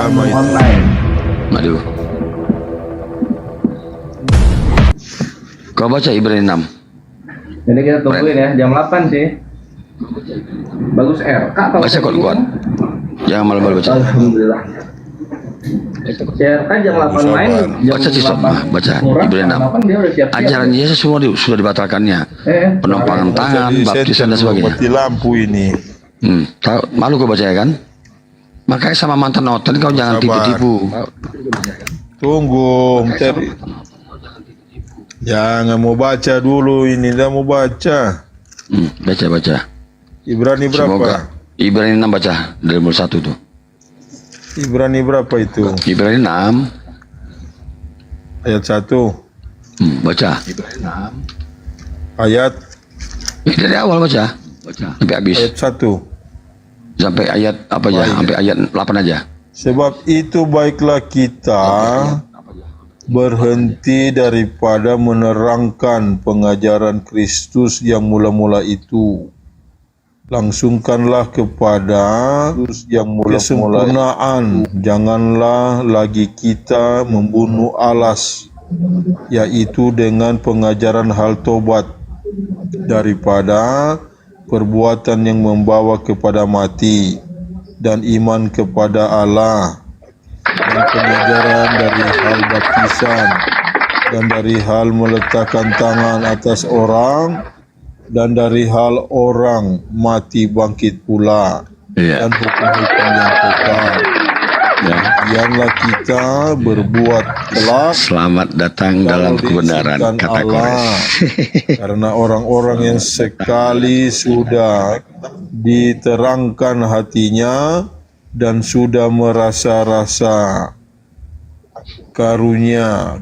lama itu. online. Aduh. Kau baca Ibrani 6. Jadi kita tungguin ya, jam 8 sih. Bagus RK kalau Baca kuat-kuat. Jangan malu-malu baca. Alhamdulillah. RK jam 8 main, jam Baca sih Sob, baca Ibrani 6. 8 dia udah siap-siap. Ajaran Yesus semua sudah dibatalkannya. Penumpangan tangan, baptisan dan sebagainya. Mati lampu ini. Malu kau baca ya kan? Makanya sama mantan noten kau jangan Sabar. tipu-tipu. Tunggu, cari. Jangan mau baca dulu ini, dah mau baca. Baca. Ibrani berapa? Semoga Ibrani 6 baca dari mulai 1 tuh. Ibrani berapa itu? Ibrani 6. Ayat 1. Baca. Ayat Dari awal baca. Sampai habis. ayat 1. Sampai ayat apa aja? Sampai ayat 8 aja. Sebab itu baiklah kita berhenti daripada menerangkan pengajaran Kristus yang mula-mula itu. Langsungkanlah kepada kesempurnaan. Janganlah lagi kita membunuh alas, yaitu dengan pengajaran hal tobat daripada perbuatan yang membawa kepada mati dan iman kepada Allah, dan pengajaran dari hal baptisan dan dari hal meletakkan tangan atas orang dan dari hal orang mati bangkit pula, dan hukum-hukum yang kekal. Biarlah kita berbuat kelak Selamat datang dalam kebenaran, kata Kores. Karena orang-orang yang sekali sudah diterangkan hatinya dan sudah merasa-rasa karunia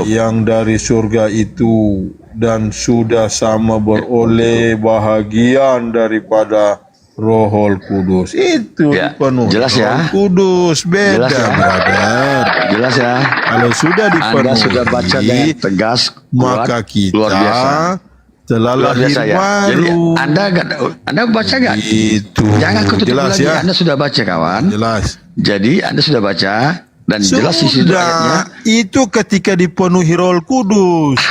yang dari surga itu, dan sudah sama beroleh bahagian daripada Rohul Kudus. Itu dipenuhi jelas ya. Rohul Kudus, beda Jelas ya. brother. Jelas ya. Kalau sudah dipenuhi, Anda sudah baca dengan tegas, maka kuat, luar biasa. kita telah Luar lahir biasa ya. Jadi baru. Anda baca nggak? Itu Jangan ketutup jelas lagi. ya. Anda sudah baca kawan. Jelas. Jadi Anda sudah baca dan jelas isi ayatnya. Sudah, itu ketika dipenuhi Roh Kudus.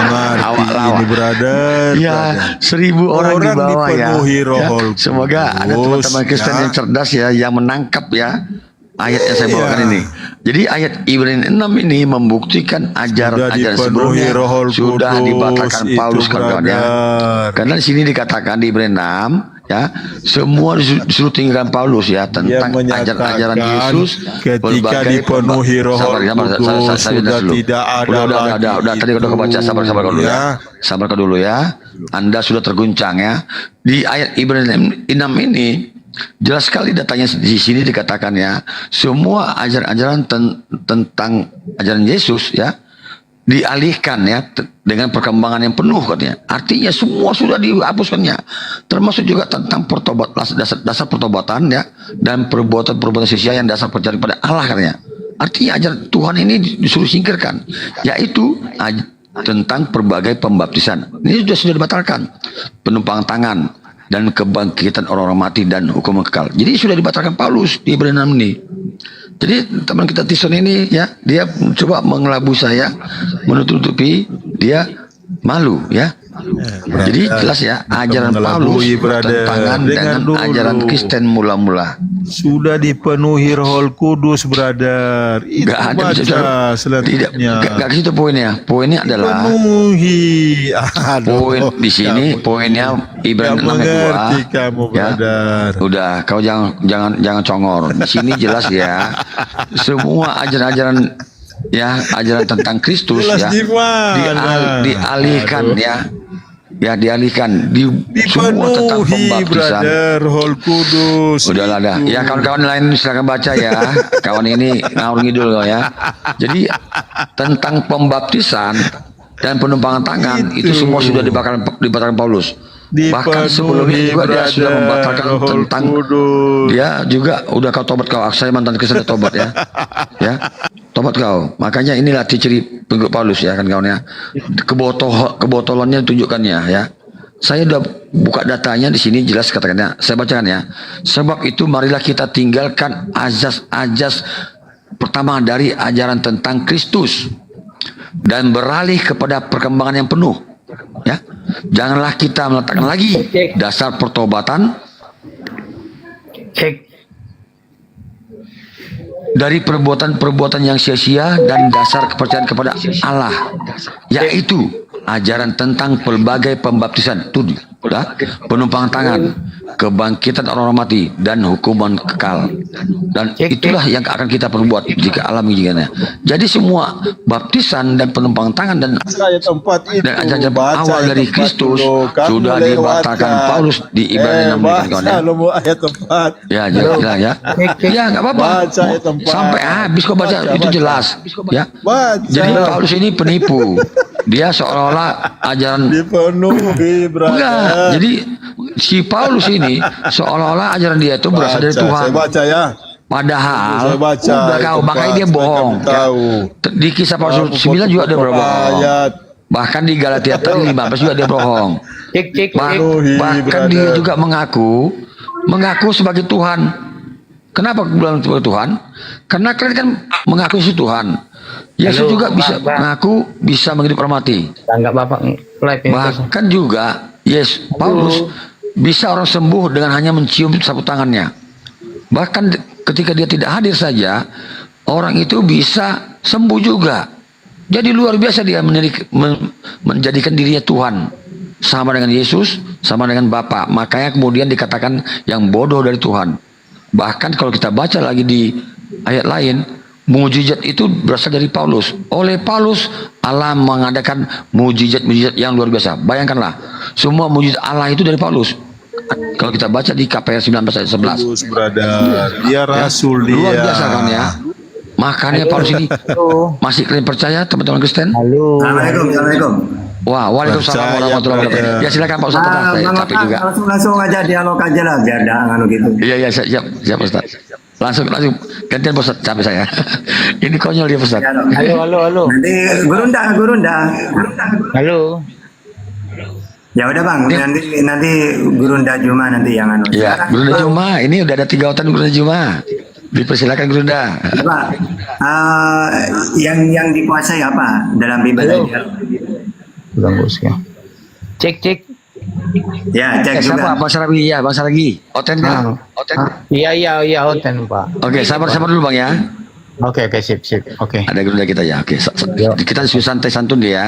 Awak Mengerti ini brother. Ya, 1000 orang di bawah ya. dipenuhi Roh Semoga ada teman-teman Kristen yang cerdas ya, yang menangkap ya ayat yang saya bawakan ini. Jadi ayat Ibrani 6 ini membuktikan ajaran-ajaran sebelumnya sudah dibatalkan Paulus kawan-kawan ya. Karena di sini dikatakan di Ibrani 6 ya, semua disuruh tinggalkan Paulus ya tentang ajaran-ajaran Yesus ketika dipenuhi Roh Kudus sudah tidak ada udah tadi udah kebaca, sabar dulu ya. Sabar dulu ya. Anda sudah terguncang ya. Di ayat Ibrani 6 ini jelas sekali datanya di sini dikatakan ya, semua ajaran-ajaran tentang ajaran Yesus ya dialihkan ya dengan perkembangan yang penuh katanya. Artinya semua sudah dihapuskannya, termasuk juga tentang dasar pertobatan ya, dan perbuatan-perbuatan sia-sia yang dasar percaya pada Allah katanya. Artinya ajaran Tuhan ini disuruh singkirkan, yaitu tentang berbagai pembaptisan. Ini sudah dibatalkan, penumpangan tangan dan kebangkitan orang-orang mati dan hukum kekal. Jadi sudah dibatalkan Paulus di Ibrani 6 ini. Jadi teman kita Tison ini ya, dia coba mengelabui saya, menutupi, dia malu ya. Jadi jelas ya, ajaran Paulus bertentangan dengan ajaran Kristen mula-mula. Sudah dipenuhi Roh Kudus brother. Itu Gak ada baca selanjutnya. Gak ke situ poinnya. Poinnya adalah penuhi. poin di sini poinnya Ibrani 6 ayat 2 ya. Udah, kau jangan congor. Di sini jelas ya. Semua ajaran-ajaran ya, ajaran tentang Kristus ya dialihkan ya. Ya dialihkan semua tentang pembaptisan. Roh Kudus. Udahlah dah. Ya kawan-kawan lain silakan baca ya. Kawan ini ngawur ngidul ya. Jadi tentang pembaptisan dan penumpangan tangan itu semua sudah dibatalkan Paulus. Bahkan sebelumnya juga dia sudah membatalkan tentang dia juga udah kau tobat kau, saya mantan Kristen tobat ya. Ya. Tobat kau. Makanya inilah ciri pengikut Paulus ya kan kawan ya. Kebotolannya tunjukkannya ya. saya udah buka datanya di sini jelas katakannya. Saya bacakan ya. Sebab itu marilah kita tinggalkan azas-azas pertama dari ajaran tentang Kristus dan beralih kepada perkembangan yang penuh. Ya, janganlah kita meletakkan lagi dasar pertobatan dari perbuatan-perbuatan yang sia-sia dan dasar kepercayaan kepada Allah, yaitu ajaran tentang pelbagai pembaptisan, penumpang tangan, kebangkitan orang mati, dan hukuman kekal. Dan itulah yang akan kita perbuat jika alami jikanya. Jadi semua baptisan dan penumpang tangan dan Ayat 4 itu ajaran baca awal ayat dari 4 Kristus dulu. Kamu sudah dibatakan lewatkan. Paulus di Ibrani 6 baca lu mau ayat 4. Ya, jelas ya. Ya, nggak apa-apa. Baca ayat 4. Sampai habis kok baca, itu jelas. Ya. Baca. Jadi Paulus ini penipu. Dia seolah-olah ajaran Dipenuhi, brother. enggak. Jadi si Paulus ini seolah-olah ajaran dia itu berasal dari Baca, Tuhan. Saya baca ya. Padahal Saya baca udah ayat kau makanya 4, dia bohong. supaya kamu tahu. Di kisah Paulus 9 juga dia berbohong. Ayat. Bahkan di Galatia 15 juga dia bohong. Bahkan dia juga mengaku sebagai Tuhan. Kenapa aku bilang sebagai Tuhan? Karena kalian kan mengaku Yesus Tuhan. Yesus juga bisa mengaku bisa menghidupkan orang mati. Enggak Bapak live ini. Bahkan juga Paulus bisa orang sembuh dengan hanya mencium sapu tangannya. Bahkan ketika dia tidak hadir saja, orang itu bisa sembuh juga. Jadi luar biasa dia menjadikan dirinya Tuhan. Sama dengan Yesus, sama dengan Bapa. Makanya kemudian dikatakan yang bodoh dari Tuhan. Bahkan kalau kita baca lagi di ayat lain, mujizat itu berasal dari Paulus. Oleh Paulus, Allah mengadakan mujizat-mujizat yang luar biasa. Bayangkanlah, semua mujizat Allah itu dari Paulus. Kalau kita baca di KPR 19 ayat 11. Bagus, brother. Dia rasul dia. Luar biasa kan ya. Makanya Paulus ini masih kalian percaya teman-teman Kristen? Assalamualaikum. Wah, waalaikumsalam Percaya, warahmatullahi wabarakatuh. brother. Ya silakan Pak Ustaz, saya capek juga. Langsung aja dialog aja lah biar dah nganu gitu. Iya siap Ustaz. Langsung gantian Pak Ustaz, capek saya. Ini konyol dia Pak Ustaz. Halo. Nanti gurunda. Halo. Ya udah Bang, nanti gurunda Juma nanti yang anu. Ya, Gurunda Juma, ini udah ada 3 hotan Gurunda Juma. Dipersilakan Gurunda. Pak, yang dikuasai apa dalam ibadah? Bagus ya. Cek. Ya, cek juga. Siapa? Bang Sarabi, ya Bang Saragi. Oten kan? Oten. Iya, Oten Pak. Oke, sabar dulu Bang ya. Oke, sip. Oke. Ada Gurunda kita ya. Oke, kita diskusi santai santun dia ya.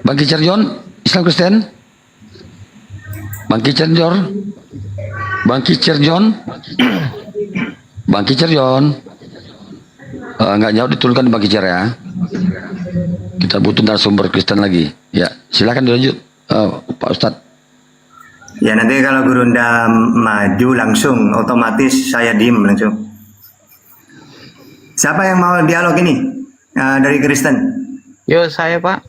Bang Kicer John, Islam Kristen. Bang Kicer John. Nggak jauh diturunkan di Bang Kicer ya. Kita butuh narasumber Kristen lagi. Ya, silakan dilanjut Pak Ustadz. Ya nanti kalau gurunda maju langsung otomatis saya diem langsung. Siapa yang mau dialog ini dari Kristen? Yo, saya Pak.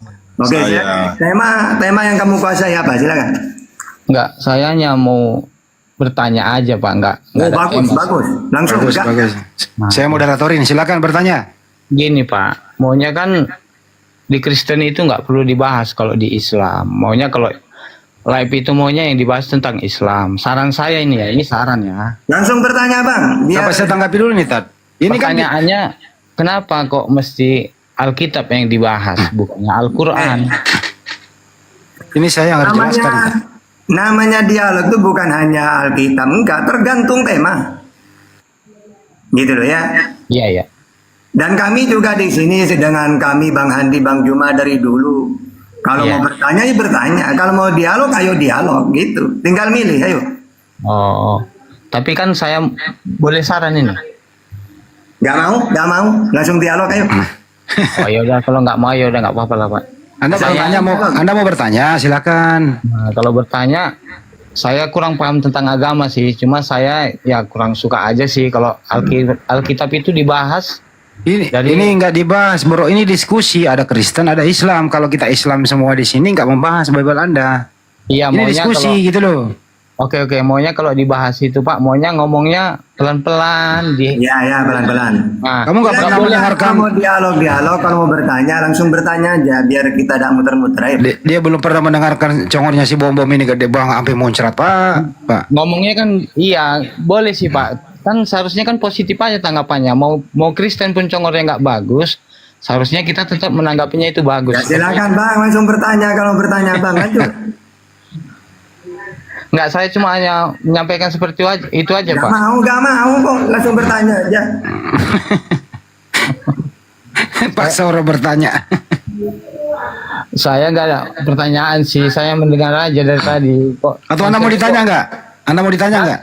Oke, Saya. tema yang kamu kuasai apa? Silakan. Enggak, saya hanya mau bertanya aja Pak, enggak ada tema. Bagus. Langsung. Kak. Bagus. Saya moderatorin, silakan bertanya. Gini Pak, maunya kan di Kristen itu nggak perlu dibahas kalau di Islam. Maunya kalau live itu maunya yang dibahas tentang Islam. Saran saya ini saran ya. Langsung bertanya Bang. Sampai saya tanggapi dulu nih, Tat. Ini kan Pertanyaannya, kenapa kok mesti Alkitab yang dibahas, bukannya Al-Quran? ini saya yang harus jelaskan. Namanya dialog itu bukan hanya Alkitab, enggak, tergantung tema. Gitu loh ya. Iya. Dan kami juga di sini dengan kami Bang Handi, Bang Juma dari dulu. Kalau Iya. mau bertanya ya bertanya, kalau mau dialog ayo dialog gitu. Tinggal milih, ayo. Oh, tapi kan saya boleh saran ini. Gak mau, langsung dialog ayo. Oh ya udah, kalau nggak mau ya udah nggak apa-apa lah Pak. Anda mau bertanya, silakan. Nah, kalau bertanya, saya kurang paham tentang agama sih. Cuma saya ya kurang suka aja sih kalau Alkitab itu dibahas. Ini Jadi- ini nggak dibahas, bro. Ini diskusi. Ada Kristen, ada Islam. Kalau kita Islam semua di sini nggak membahas Bible Anda. Iya, Ini diskusi gitu loh. Oke, maunya kalau dibahas itu Pak, maunya ngomongnya pelan-pelan di. Ya, pelan-pelan. Nah, Kamu nggak pernah mendengarkan? Kalau mau dialog, kalau mau bertanya langsung bertanya aja, biar kita tidak muter-muter aja. Dia belum pernah mendengarkan congornya si bom ini gede bang sampai muncrat Pak. ngomongnya kan iya, boleh sih Pak. Kan seharusnya kan positif aja tanggapannya. Mau Kristen pun congornya nggak bagus, seharusnya kita tetap menanggapinya itu bagus. Ya, silakan Bang, langsung bertanya. Kalau bertanya Bang, lanjut. Nggak, saya cuma hanya menyampaikan seperti itu aja Gak Pak. mau kok, langsung bertanya aja. Pak Sauro bertanya. Saya nggak ada pertanyaan sih, saya mendengar aja dari tadi. Kok Atau Anda mau ditanya nggak? Anda mau ditanya nggak?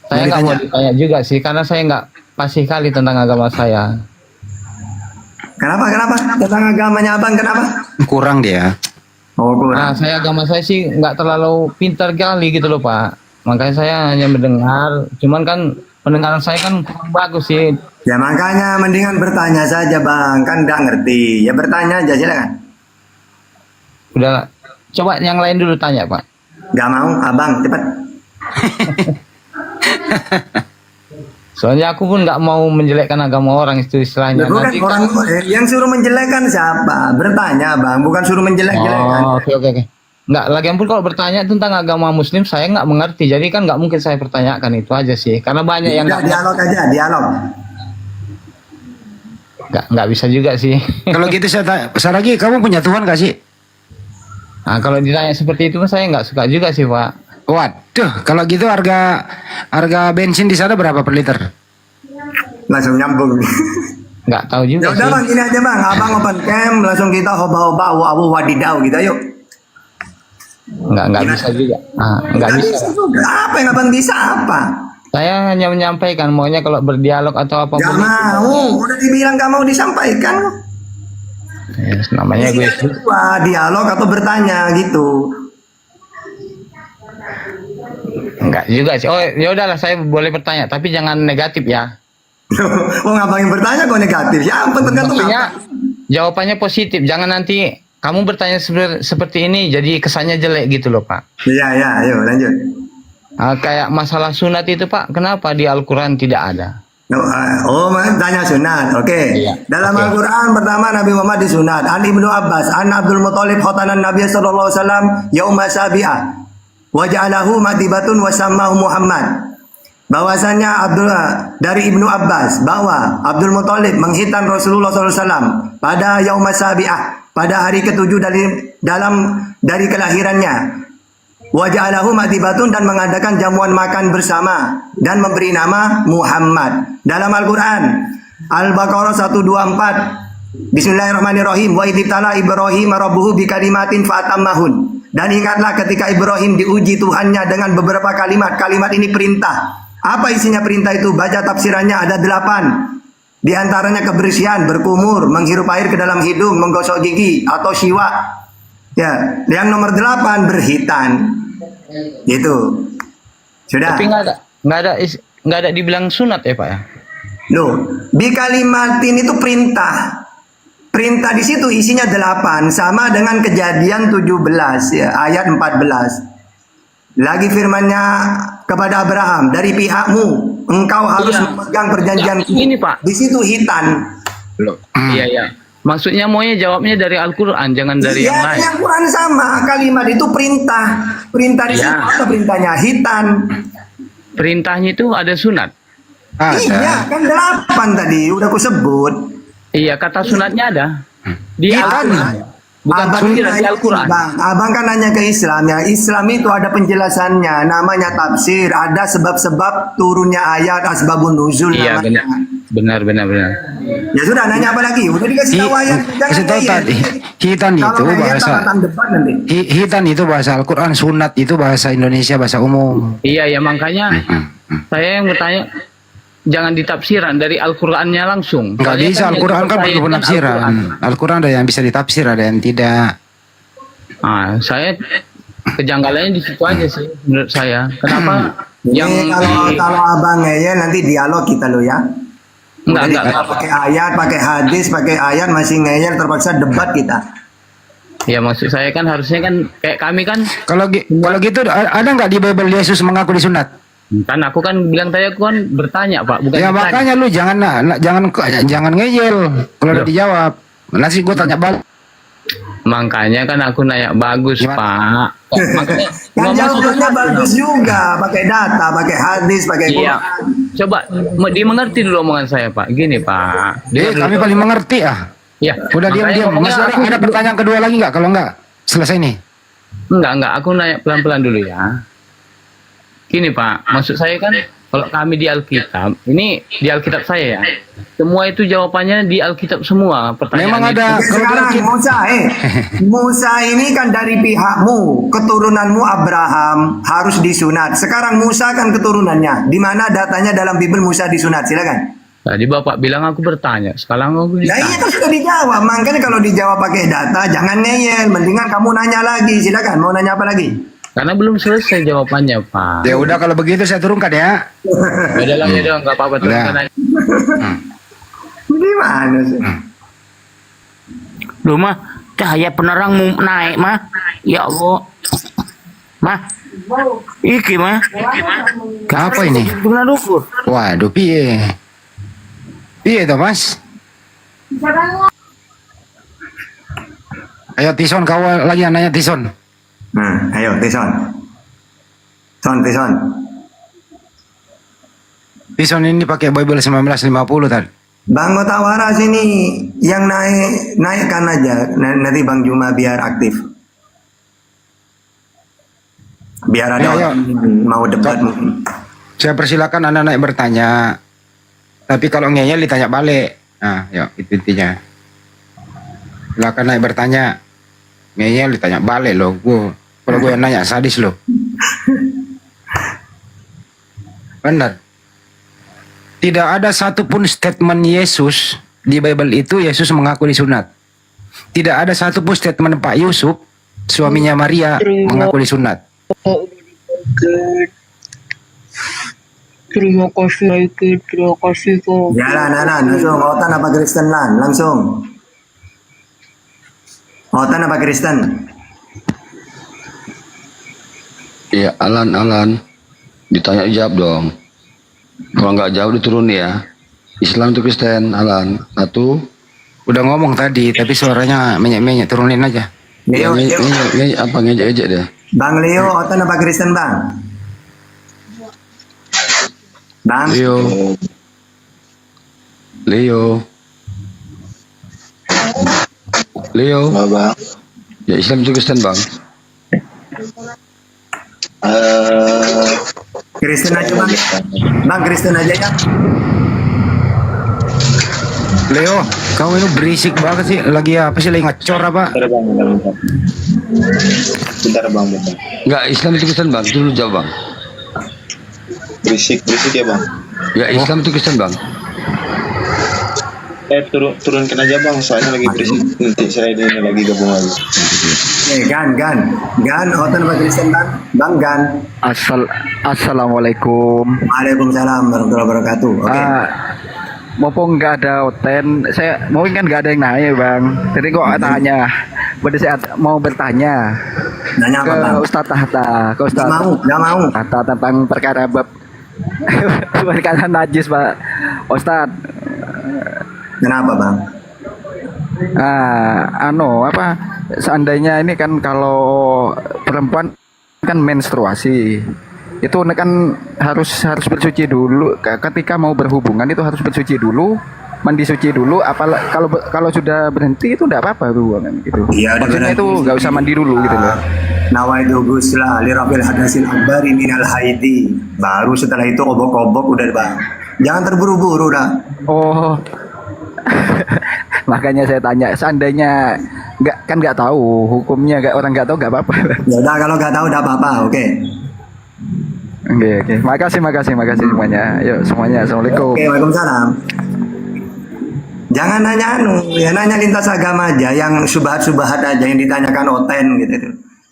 saya nggak mau ditanya juga sih, karena saya nggak pasti kali tentang agama saya. Kenapa? Tentang agamanya Abang, kenapa? Kurang dia. Oh, Nah, kurang. saya agama saya sih nggak terlalu pintar kali gitu loh Pak. Makanya saya hanya mendengar. Cuman kan pendengaran saya kan kurang bagus sih. Ya makanya mendingan bertanya saja Bang, kan nggak ngerti. Ya bertanya aja, silakan. Udah, coba yang lain dulu tanya Pak. Gak mau, Abang, cepat. Soalnya aku pun nggak mau menjelekkan agama orang itu istilahnya. Ya, bukan Nanti orang yang suruh menjelekkan siapa? Bertanya Bang, bukan suruh menjelek-jelekkan. Oh, oke. Nggak, lagian pun kalau bertanya tentang agama Muslim saya nggak mengerti. Jadi kan nggak mungkin saya pertanyakan itu aja sih. Karena banyak yang Udah, dialog aja, dialog. nggak bisa juga sih. Kalau gitu saya tanya, lagi kamu punya Tuhan gak sih? Nah, kalau ditanya seperti itu saya nggak suka juga sih Pak. Waduh, kalau gitu harga bensin di sana berapa per liter? Langsung nyambung. Nggak tahu Ya juga udah sih. Bang, ini aja Bang, Abang open cam, langsung kita hoba-hoba, awu wadidau gitu, ayo. Nggak bisa juga. Nggak bisa. juga. Apa yang Abang bisa apa? Saya hanya menyampaikan maunya kalau berdialog atau apapun. Gak mau, udah dibilang gak mau disampaikan. Yes, namanya gue. Wah, dialog atau bertanya gitu. Enggak juga sih. Oh, ya udahlah saya boleh bertanya, tapi jangan negatif ya. Oh, ngabang yang bertanya kok negatif? Ya ampun, tergantung Maksudnya apa. jawabannya positif. Jangan nanti kamu bertanya seperti ini jadi kesannya jelek gitu loh Pak. Iya, ayo lanjut. Kayak masalah sunat itu Pak, kenapa di Al-Quran tidak ada? Tanya sunat. Oke. Iya, Dalam oke. Al-Quran pertama Nabi Muhammad disunat. An Ibnu Abbas, an Abdul Muthalib khotanan Nabi sallallahu alaihi wasallam yauma sabi'ah. Wa ja'alahu matibatun wa sammahu Muhammad. Bahwasanya dari Ibnu Abbas bahwa Abdul Muthalib menghitan Rasulullah SAW pada yauma sabi'ah, pada hari ketujuh dari kelahirannya. Wa ja'alahu matibatun, dan mengadakan jamuan makan bersama dan memberi nama Muhammad. Dalam Al-Quran Al-Baqarah 124, Bismillahirrahmanirrahim. Wa idibtala Ibrahim rabbuhu bikalimatin fatammahun. Dan ingatlah ketika Ibrahim diuji Tuhannya dengan beberapa kalimat. Kalimat ini perintah. Apa isinya perintah itu? Baca tafsirannya, ada 8. Di antaranya kebersihan, berkumur, menghirup air ke dalam hidung, menggosok gigi atau siwak. Ya, yang nomor 8 berhitan. Gitu. Sudah. Tapi nggak ada dibilang sunat ya Pak ya? Loh, bikalimatin itu perintah. Perintah di situ isinya 8, sama dengan Kejadian 17 ya, ayat 14. Lagi firmannya kepada Abraham, dari pihakmu engkau harus Iya. memegang perjanjian. Ya, ini, Pak. Di situ hitan. Iya. Maksudnya maunya jawabnya dari Al-Quran, jangan dari yang lain. Yang Quran sama, kalimat itu perintah. Perintah di situ Iya. apa perintahnya? Hitan. Perintahnya itu ada sunat. Iya, kan 8 tadi udah aku sebut. Iya, kata sunatnya ada. Di Hitan. Al-Quran. Bukan Abang tafsir kan di nanya- Al-Quran. Abang kan nanya ke Islam ya. Islam itu ada penjelasannya, namanya tafsir. Ada sebab-sebab turunnya ayat, asbabun nuzul Iya, namanya. benar. Ya sudah, nanya apa lagi? Udah dikasih tahu ayat. Kasih tahu ngeyel. tadi, hitan Kalau itu ngeyel, bahasa tambah debat nanti. hitan itu bahasa Al-Quran, sunat itu bahasa Indonesia, bahasa umum. Iya, ya makanya saya yang bertanya, jangan ditafsiran dari Al-Qurannya langsung. Nggak Soalnya bisa, Al-Quran kan perlu mempercayakan penafsiran. Al-Quran. Al-Quran ada yang bisa ditafsir, ada yang tidak. Saya kejanggalannya di situ aja sih menurut saya. Kenapa yang Kalau abang ngeyel nanti dialog kita lo ya. enggak Pakai ayat, pakai hadis, pakai ayat masih ngeyel, terpaksa debat kita. Ya maksud saya kan harusnya kan kayak kami kan Kalau gitu ada nggak di Bible Yesus mengaku disunat? kan aku kan bilang tadi aku kan bertanya Pak, bukan Ya bertanya. makanya lu jangan ngeyel kalau udah Loh. dijawab. Nanti gue tanya balik. Makanya kan aku nanya bagus Gimana? Pak. Makanya Kan mau masuk ke jawabannya sana. bagus juga, pakai data, pakai hadis, pakai Iya. Quran. Coba dimengerti dulu omongan saya Pak. Gini Pak. Kami paling mengerti ah. Ya. Udah makanya diam-diam. ngomongnya Masih aku ada pertanyaan kedua lagi nggak? Kalau nggak selesai nih. Enggak, aku nanya pelan-pelan dulu ya. Gini Pak, maksud saya kan kalau kami di Alkitab, ini di Alkitab saya ya. Semua itu jawabannya di Alkitab semua. Pertanyaan Memang ada. Oke, Kalau sekarang di- Musa ini kan dari pihakmu, keturunanmu Abraham harus disunat. Sekarang Musa kan keturunannya. Di mana datanya dalam Bible Musa disunat? Silakan. Tadi Bapak bilang aku bertanya, sekarang aku Nah ditanya. iya kan sudah dijawab. Makanya kalau dijawab pakai data, jangan ngeyel. Mendingan kamu nanya lagi. Silakan. Mau nanya apa lagi? Karena belum selesai jawabannya Pak. Ya udah kalau begitu saya turunkan ya. Udah lah, udah nggak apa-apa turunkan aja. Gimana sih? Loh mah, cahaya penerang mau naik mah. Ya Allah. Mah. Iki mah. Apa ini? Gimana dukur? Waduh, piye? Piye toh, Mas? Ayo Tison, kau lagi nanya Tison. Nah, ayo Tison. Tison. Tison ini pakai Bible 1950 tadi. Bang Mutawara sini yang naikkan aja. Nanti Bang Juma biar aktif. Biar ada Ayo, orang mau debat mungkin. Saya persilakan anak-anak bertanya. Tapi kalau ngeyel ditanya balik. Nah, ya itu intinya. Silakan naik bertanya. Ngeyel ditanya balik loh. Kalau gue yang nanya sadis loh. Benar. Tidak ada satupun statement Yesus di Bible itu Yesus mengaku disunat. Tidak ada satupun statement Pak Yusuf, suaminya Maria, mengaku disunat. Terima kasih Raiki, terima kasih kok. Jalan, langsung. Otan apa Kristen lan? Langsung. Otan apa Kristen? Iya, Alan. Ditanya jawab dong. Kalau nggak jauh diturun ya. Islam itu Kristen, Alan. Satu. Udah ngomong tadi, tapi suaranya menyek-menyek, turunin aja. Leo, Apa ngejek-ngejek deh. Bang Leo, Otan apa Kristen Bang? Bang? Leo. Bang. Ya Islam itu Kristen bang. Kristen aja Bang. Bang Kristen aja ya. Leo, kamu ini berisik banget sih. Lagi apa sih? Lagi ngacor apa? Bentar bang. Enggak, Islam itu Kristen bang. Itu dulu jawab bang. Berisik ya bang. Ya Islam itu Kristen bang. Turunkan aja bang, soalnya lagi berisik. Nanti saya ini lagi gabung lagi. Gan, Otan apa Kristen Bang? Bang Gan. Assalamualaikum. Waalaikumsalam warahmatullahi wabarakatuh. Oke. Mumpung nggak ada Oten, saya mungkin kan nggak ada yang nanya bang. Jadi kok tanya, berarti saya mau bertanya Nanya ke apa Bang? Ustadz Tahta, ke Nggak Ustadz mau. Tahta tentang perkara bab perkara najis pak Ustadz. Kenapa Bang? Seandainya ini kan kalau perempuan kan menstruasi itu kan harus bersuci dulu ketika mau berhubungan, itu harus bersuci dulu, mandi suci dulu. Kalau sudah berhenti itu enggak apa-apa tuh kan gitu. Iya, udah Maksudnya berhenti. itu nggak usah mandi dulu gitu loh. Nawaitu gusla li rafil hadasil akbari minal haidi. Baru setelah itu obok-obok udah Bang. Jangan terburu-buru dah. Oh. Makanya saya tanya, seandainya nggak tahu hukumnya, orang nggak tahu nggak apa-apa. Ya udah kalau nggak tahu udah apa-apa. Oke. Oke. Makasih semuanya. Yuk semuanya, assalamualaikum. Oke, waalaikumsalam. Jangan nanya nanya lintas agama aja, yang subhat-subhat aja yang ditanyakan Oten gitu.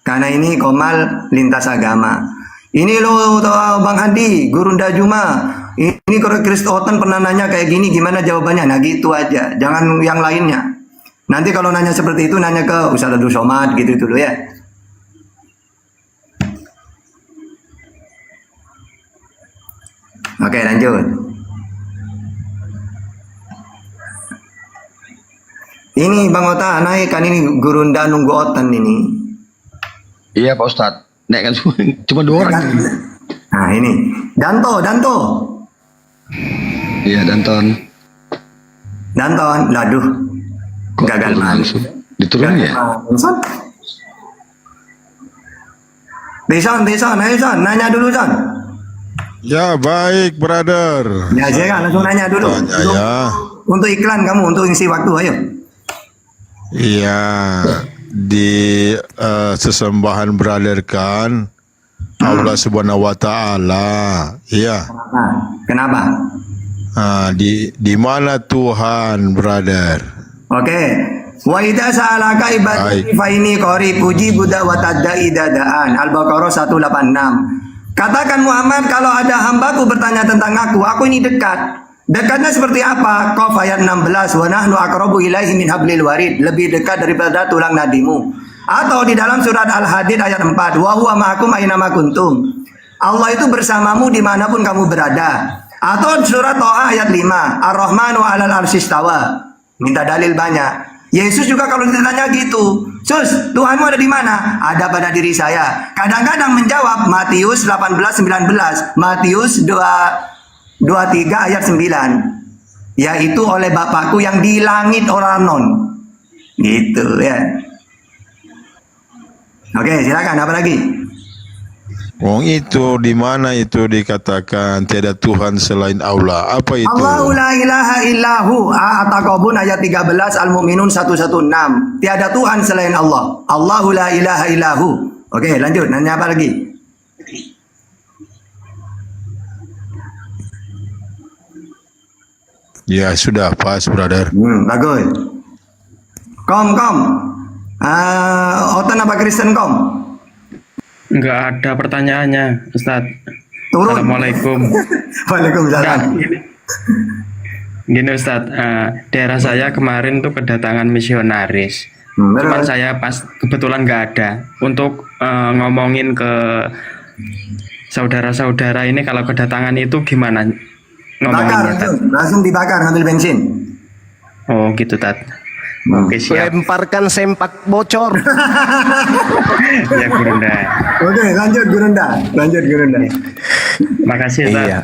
Karena ini Komal lintas agama. Ini loh Bang Andi, Gurunda Juma. Ini kalau Oten pernah nanya kayak gini, gimana jawabannya? Nah gitu aja, jangan yang lainnya. Nanti kalau nanya seperti itu nanya ke Ustaz Abdul Somad gitu dulu ya. Oke, lanjut. Ini Bang Ota naik kan ini Gurunda nunggu Otan ini. Iya Pak Ustadz. Nek kan cuma 2 orang. Nah ini Danto. Iya Danton. Laduh. Kok Gagal turun banget. langsung? Diturunin ya? Deson, ayo Son, nanya dulu Son. Ya baik brother. Ya saya kan langsung nanya dulu. Tanya ya. Untuk iklan kamu, untuk ngisi waktu, ayo. Iya, di sesembahan brother kan Allah Subhanahu wa taala. Iya. Nah, kenapa? Di mana Tuhan, brother? Oke. Wa idza sa'alaka ibadi fa inni qarib ujibu da'watad da'i dadaan. Al-Baqarah 186. Katakan Muhammad, kalau ada hambaku bertanya tentang aku ini dekat. Dekatnya seperti apa? Qaf ayat 16, wa nahnu aqrabu ilaihi min hablil warid, lebih dekat daripada tulang nadimu. Atau di dalam surat Al-Hadid ayat 4, wa huwa ma'akum aina ma kuntum. Allah itu bersamamu dimanapun kamu berada. Atau surat Toha ayat 5, Ar-Rahmanu 'alal arsy istawa. Minta dalil banyak. Yesus juga kalau ditanya gitu, Sus, Tuhanmu ada di mana? Ada pada diri saya. Kadang-kadang menjawab Matius 18:19, Matius 23 ayat 9, yaitu oleh Bapakku yang di langit oranon. Gitu ya. Oke, silakan apa lagi? Wong itu di mana itu dikatakan tiada Tuhan selain Allah. Apa itu? Allahu la ilaha illahu. At-Taqabun ayat 13, Al-Mu'minun 116. Tiada Tuhan selain Allah. Allahu la ilaha illahu. Oke, lanjut. Nanya apa lagi? Ya sudah pas brother. Bagus. Kom. Otan apa Kristen kom? Enggak ada pertanyaannya, Ustadz. Turun. Assalamualaikum. Waalaikumsalam. Gini Ustadz, daerah saya kemarin tuh kedatangan misionaris. Cuman saya pas kebetulan nggak ada. Untuk ngomongin ke saudara-saudara ini kalau kedatangan itu gimana ngomonginnya, Tat? Langsung dibakar ngambil bensin. Oh gitu, Tat. Oke, siap. Lemparkan sempak bocor. Ya Gurunda. Oke, lanjut Gurunda. Makasih, Tat. Iya.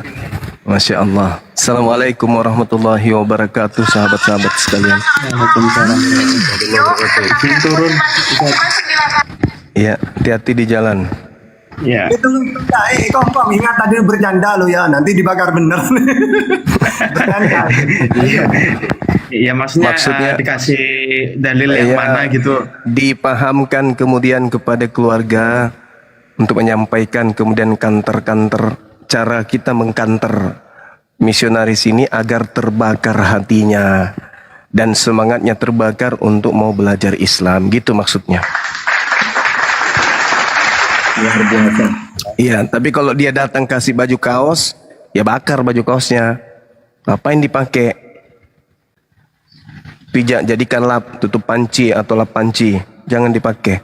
Masya Allah. Assalamualaikum warahmatullahi wabarakatuh, sahabat-sahabat sekalian. Waalaikumsalam warahmatullahi wabarakatuh. Izin turun, Ustadz. Iya, hati-hati di jalan. Ya. Itu kom ingat tadi bercanda lo ya, nanti dibakar bener. Bercanda. Iya maksudnya dikasih dalil yang mana gitu. Dipahamkan kemudian kepada keluarga untuk menyampaikan kemudian kanter-kanter cara kita mengkanter misionaris ini agar terbakar hatinya dan semangatnya terbakar untuk mau belajar Islam, gitu maksudnya. Luar biasa. Iya, tapi kalau dia datang kasih baju kaos, ya bakar baju kaosnya. Ngapain dipakai? Pijak, jadikan lap, tutup panci atau lap panci. Jangan dipakai.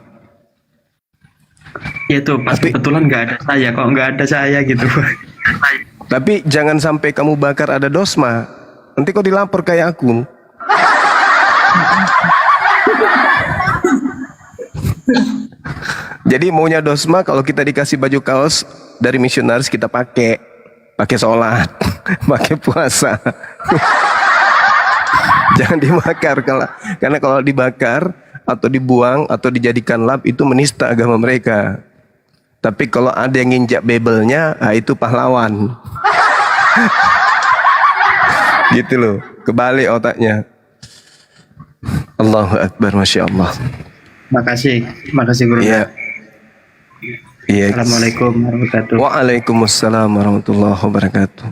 Ya tuh pas kebetulan nggak ada saya, kok nggak ada saya gitu. Tapi jangan sampai kamu bakar ada dosma. Nanti kau dilapor kayak aku. Jadi maunya dosma kalau kita dikasih baju kaos dari misionaris kita pakai sholat, pakai puasa. Jangan dibakar karena kalau dibakar atau dibuang atau dijadikan lap itu menista agama mereka. Tapi kalau ada yang nginjak bebelnya, itu pahlawan. Gitu loh, kebalik otaknya. Allahu Akbar, Masya Allah. Makasih Guru. Iya. Iya. Assalamualaikum warahmatullahi wabarakatuh. Waalaikumsalam warahmatullahi wabarakatuh.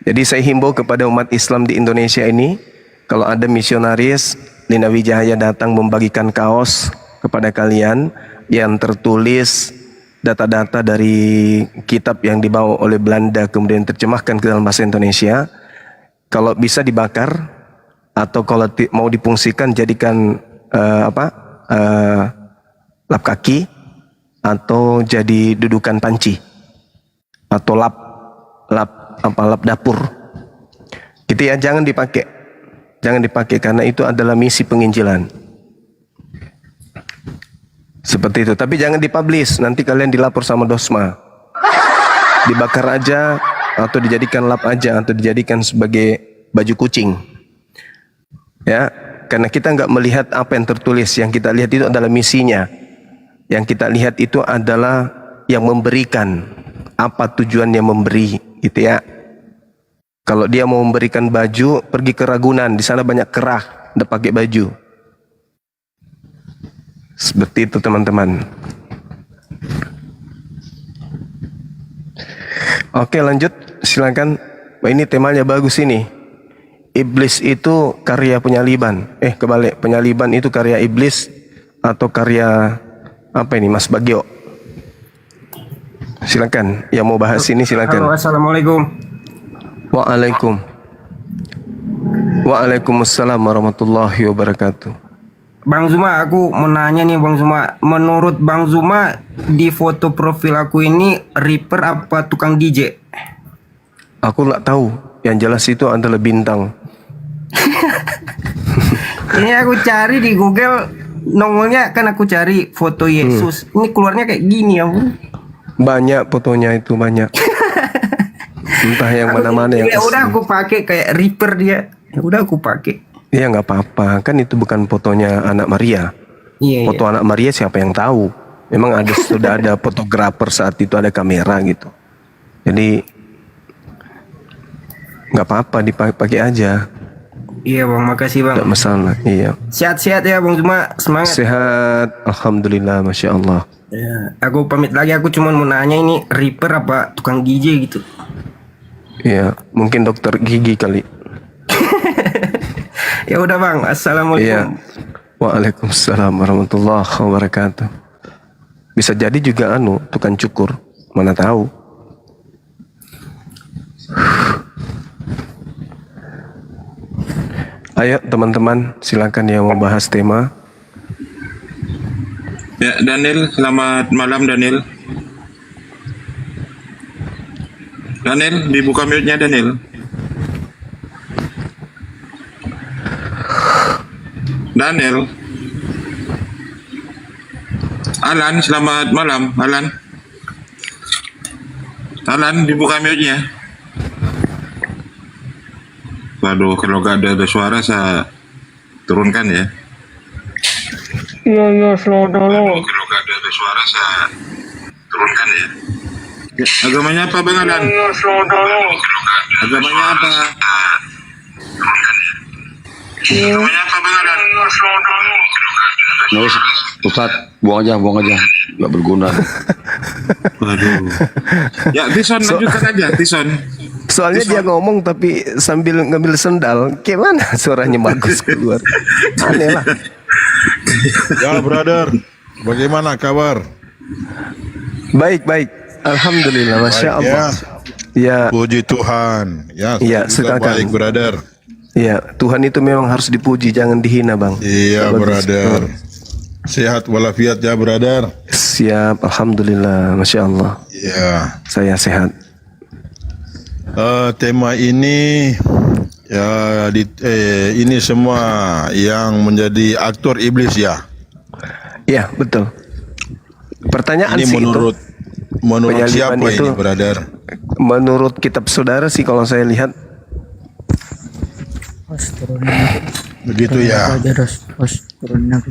Jadi saya himbau kepada umat Islam di Indonesia ini, kalau ada misionaris Lina Wijaya datang membagikan kaos kepada kalian yang tertulis data-data dari kitab yang dibawa oleh Belanda kemudian terjemahkan ke dalam bahasa Indonesia, kalau bisa dibakar atau kalau mau difungsikan jadikan lap kaki atau jadi dudukan panci atau lap dapur. Gitu ya, jangan dipakai karena itu adalah misi penginjilan. Seperti itu, tapi jangan dipublish, nanti kalian dilapor sama Dosma. Dibakar aja atau dijadikan lap aja atau dijadikan sebagai baju kucing. Ya, karena kita nggak melihat apa yang tertulis, yang kita lihat itu adalah misinya. Yang kita lihat itu adalah yang memberikan, apa tujuannya memberi, gitu ya. Kalau dia mau memberikan baju, pergi ke Ragunan, di sana banyak kerah, udah pakai baju. Seperti itu teman-teman. Oke, lanjut, silakan. Wah, ini temanya bagus ini. Iblis itu karya penyaliban. Kebalik, penyaliban itu karya iblis atau karya apa ini, Mas Bagio? Silakan, yang mau bahas ini silakan. Halo, assalamualaikum. Waalaikumsalam warahmatullahi wabarakatuh. Bang Zuma, aku mau nanya nih Bang Zuma. Menurut Bang Zuma, di foto profil aku ini Reaper apa tukang DJ? Aku nggak tahu. Yang jelas itu adalah bintang. Ini aku cari di Google, nongolnya kan aku cari foto Yesus. Ini keluarnya kayak gini ya, Bu. Banyak fotonya itu, banyak. Entah yang mana-mana yang ya asli. udah aku pakai kayak Reaper dia. Ya udah aku pakai. Iya, nggak apa-apa, kan itu bukan fotonya anak Maria. Iya, Foto anak Maria siapa yang tahu? Memang ada sudah ada fotografer saat itu, ada kamera gitu. Jadi nggak apa-apa, dipakai aja. Iya Bang, makasih Bang. Tidak masalah. Iya. Sehat-sehat ya Bang Zuma, semangat. Sehat, alhamdulillah, masya Allah. Ya, aku pamit lagi, aku cuma mau nanya ini Reaper apa tukang DJ gitu. Iya, mungkin dokter gigi kali. Ya udah Bang, assalamualaikum. Iya. Waalaikumsalam warahmatullahi wabarakatuh. Bisa jadi juga tukang cukur, mana tahu. Ayo teman-teman, silakan yang mau bahas tema. Ya, Daniel, selamat malam Daniel. Daniel, dibuka mute-nya Daniel. Daniel. Alan, selamat malam, Alan. Alan, dibuka mute-nya. Waduh, kalau gak ada suara saya turunkan ya. Iya, selamat malam. Kalau gak ada suara saya turunkan ya. Ya, agamanya apa Bang Alan? Iya, selamat malam. Agamanya apa? Turunkan ya. Agamanya apa Bang Alan? Iya, selamat malam. Nggak usah, Ustaz, buang aja, nggak berguna. Waduh. Ya, Tison, lanjutkan aja, Tison. Soalnya dia ngomong tapi sambil ngambil sendal, gimana suaranya bagus keluar. Aneh lah. Ya, brother. Bagaimana kabar? Baik. Alhamdulillah, masya Baik, Allah. Ya. Puji Tuhan. Ya, Iya, juga silakan. baik, brother. Iya, Tuhan itu memang harus dipuji, jangan dihina, Bang. Iya, Bagus. brother. Sehat walafiat ya, brother. Siap, alhamdulillah, masya Allah. Iya. Saya sehat. Tema ini ya ini semua yang menjadi aktor iblis ya. Iya, betul. Pertanyaan Ini sih menurut penyaliban siapa itu, ini, brother? menurut kitab saudara sih kalau saya lihat. Begitu ya.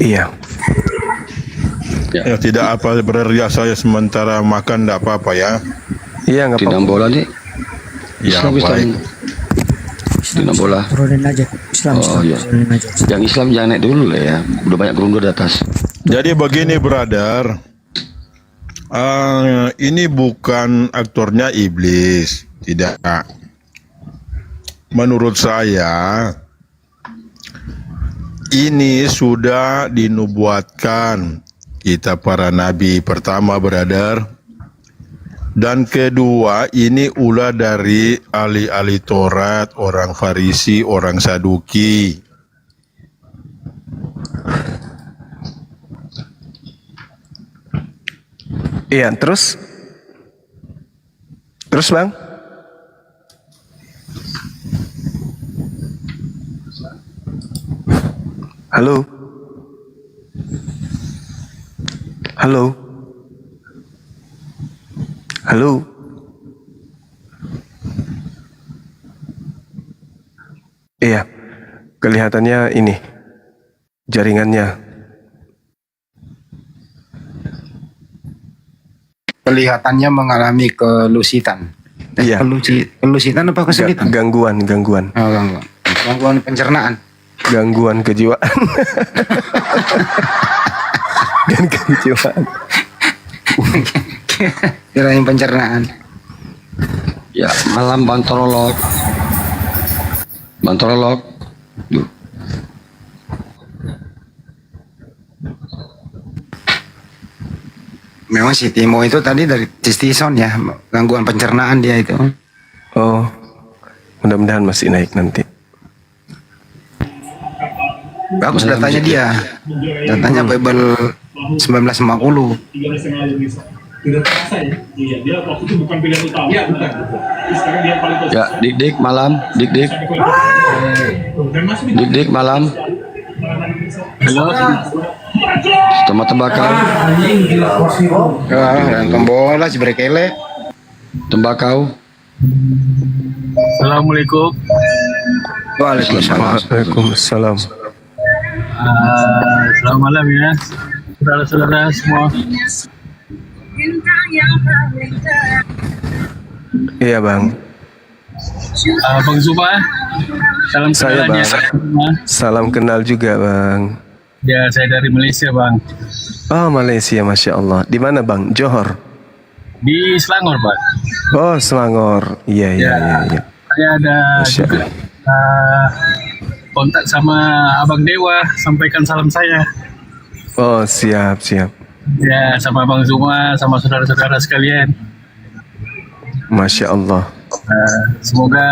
Iya. Ya, tidak apa berarti saya sementara makan tidak apa-apa ya. Iya, nggak Tidak apa-apa. bola nih. Ya, Islam. baik. Tidak bola. Turunin aja. Islam. Oh iya. Turunin aja. Yang Islam jangan naik dulu lah ya. Udah banyak gerundur di atas. Jadi begini, brother. Ini bukan aktornya iblis, tidak. Menurut saya, ini sudah dinubuatkan kita para nabi. Pertama, brother. Dan kedua, ini ulah dari ahli-ahli Taurat, orang Farisi, orang Saduki. Iya, terus Bang? Halo? Halo? Halo? Iya, kelihatannya ini jaringannya. Kelihatannya mengalami kelusitan. Iya. Kelusitan apa kesulitan? Gangguan. Oh, gangguan. Gangguan pencernaan. Gangguan kejiwaan. Dan kejiwaan. Kirain pencernaan. Ya, malam Bang Torolog. Duh. Memang si Timo itu tadi dari Tistison ya, gangguan pencernaan dia itu. Oh, mudah-mudahan masih naik nanti. Bagus datanya dia. Datanya Bible 1950. Ya, Dik malam, Dik malam. Tomat tembakau. Dan tombola si Brekele. Tembakau. Assalamualaikum. Waalaikumsalam. Selamat malam ya, saudara-saudara semua. Iya Bang. Bang Zuma, salam Saya kenal ya. Bang. Salam kenal juga Bang. Ya, saya dari Malaysia Bang. Oh Malaysia, Masya Allah. Di mana Bang? Johor? Di Selangor Bang. Oh Selangor. Iya. Saya ada juga kontak sama Abang Dewa, sampaikan salam saya. Oh siap. Ya, sama Bang Zuma, sama saudara-saudara sekalian. Masya Allah. Semoga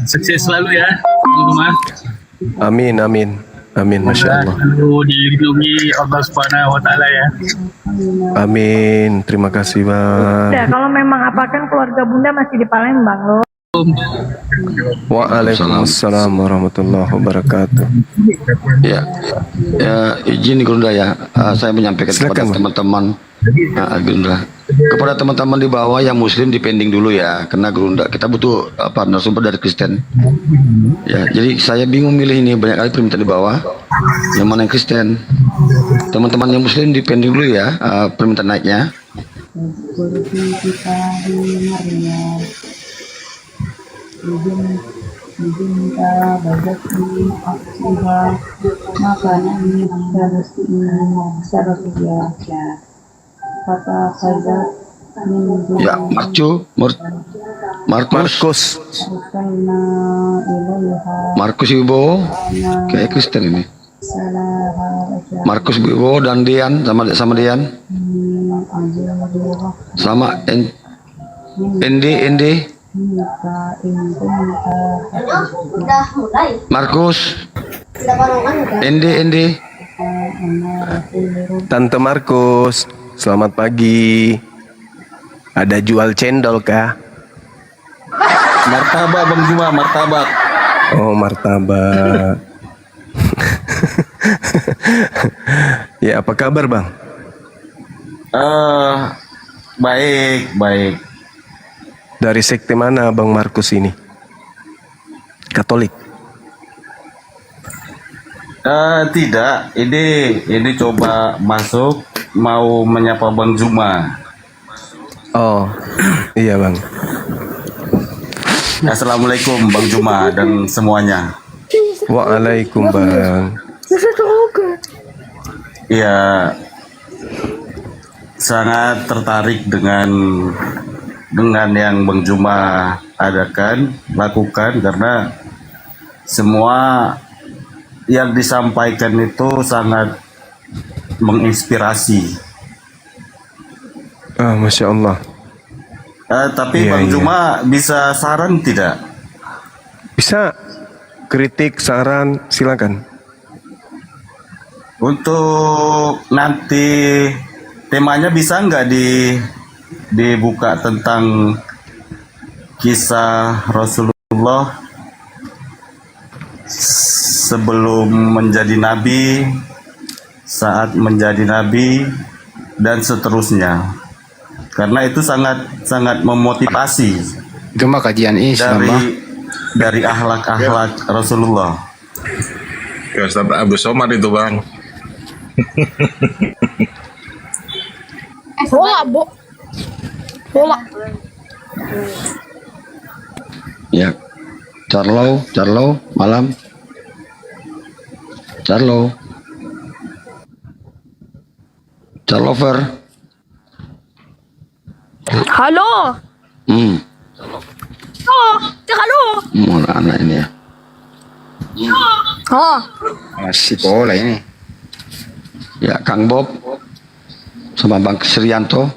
sukses selalu ya, Bang Zuma. Amin. Masya Allah. Selalu dilindungi Allah Subhanahu Wa Taala ya. Amin. Terima kasih Bang. Ya, kalau memang apakan keluarga Bunda masih di Palembang loh. Waalaikumsalam warahmatullahi wabarakatuh. Ya, izin Gerunda ya, saya menyampaikan kepada teman-teman Gerunda, kepada teman-teman di bawah yang Muslim dipending dulu ya, karena Gerunda kita butuh narasumber dari Kristen. Ya, jadi saya bingung milih ini, banyak kali permintaan di bawah, yang mana yang Kristen. Teman-teman yang Muslim dipending dulu ya, permintaan naiknya. Diminta banyak di aksinya makanan harus secara biasa kata saja Ya, Markus Ibo kayak Kristen ini. Markus Ibo dan Dian sama Dian sama Endi Markus Endi Tante Markus, selamat pagi. Ada jual cendol kah? Martabak Bang Juma, martabak. Oh martabak. Ya apa kabar Bang? Baik. Dari sekte mana Bang Markus ini? Katolik? Tidak, ini coba masuk mau menyapa Bang Juma. Oh, iya Bang. Assalamualaikum Bang Juma dan semuanya. Waalaikum Bang. Ya, sangat tertarik dengan yang Bang Juma lakukan karena semua yang disampaikan itu sangat menginspirasi. Masya Allah. Tapi Bang Juma bisa saran tidak? Bisa, kritik, saran, silakan. Untuk nanti temanya bisa nggak dibuka tentang kisah Rasulullah sebelum menjadi nabi, saat menjadi nabi, dan seterusnya. Karena itu sangat memotivasi. Itu mah kajian Islam, dari akhlak-akhlak Rasulullah. Ya, Ustaz Abu Somad itu, Bang. Bola, bola. Ya, Carlo, malam. Carlover. Halo. Oh, halo. Mana anak ini ya? Oh. Masih bola ini. Ya, Kang Bob sama Bang Srianto.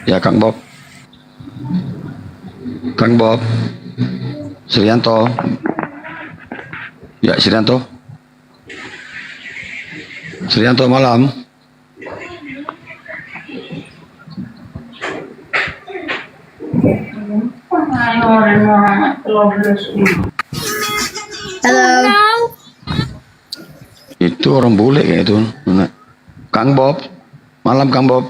Ya, Kang Bob. Srianto. Ya, Srianto malam. Halo. Itu orang bule kayak itu. Kang Bob. Malam, Kang Bob.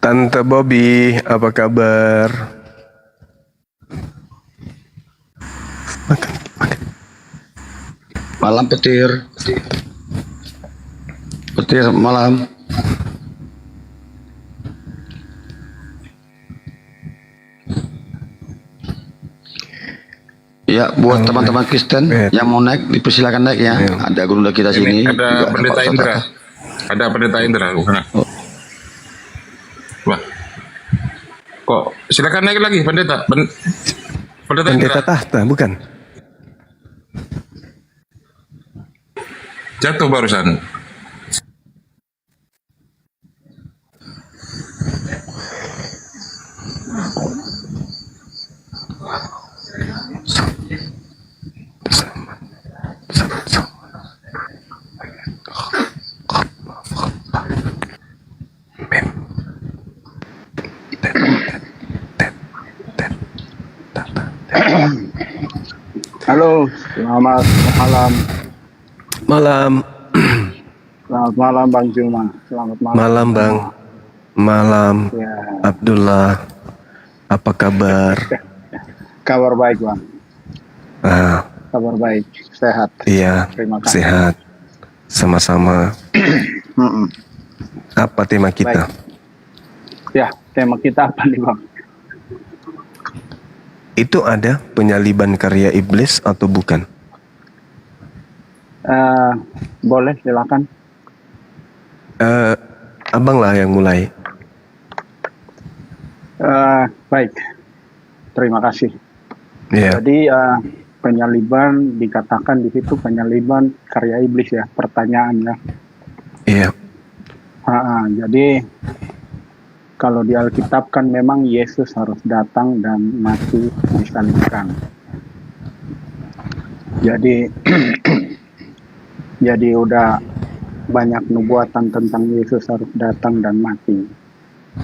Tante Bobby, apa kabar? Malam, Petir. Malam. Ya, buat teman-teman Kristen yang mau naik, dipersilakan naik ya. Ada guru kita sini. Ada pendeta Indra. Ada pendeta Indra. Wah. Kok silakan naik lagi pendeta. Pendeta tahta, bukan? Jatuh barusan. Halo, selamat malam. Selamat malam Bang Juma. Selamat malam. Malam Bang. Malam. Ya. Abdullah. Apa kabar? Kabar baik Bang. Kabar baik, sehat. Iya. Terima kasih. Sehat. Sama-sama. Apa tema kita? Baik. Ya, tema kita apa nih Bang? Itu ada penyaliban karya iblis atau bukan? Boleh, silakan. Abang lah yang mulai. Baik, terima kasih. Yeah. Jadi penyaliban dikatakan di situ penyaliban karya iblis ya, pertanyaannya. Iya. Jadi kalau di Alkitab kan memang Yesus harus datang dan mati disalibkan. Jadi jadi udah banyak nubuatan tentang Yesus harus datang dan mati.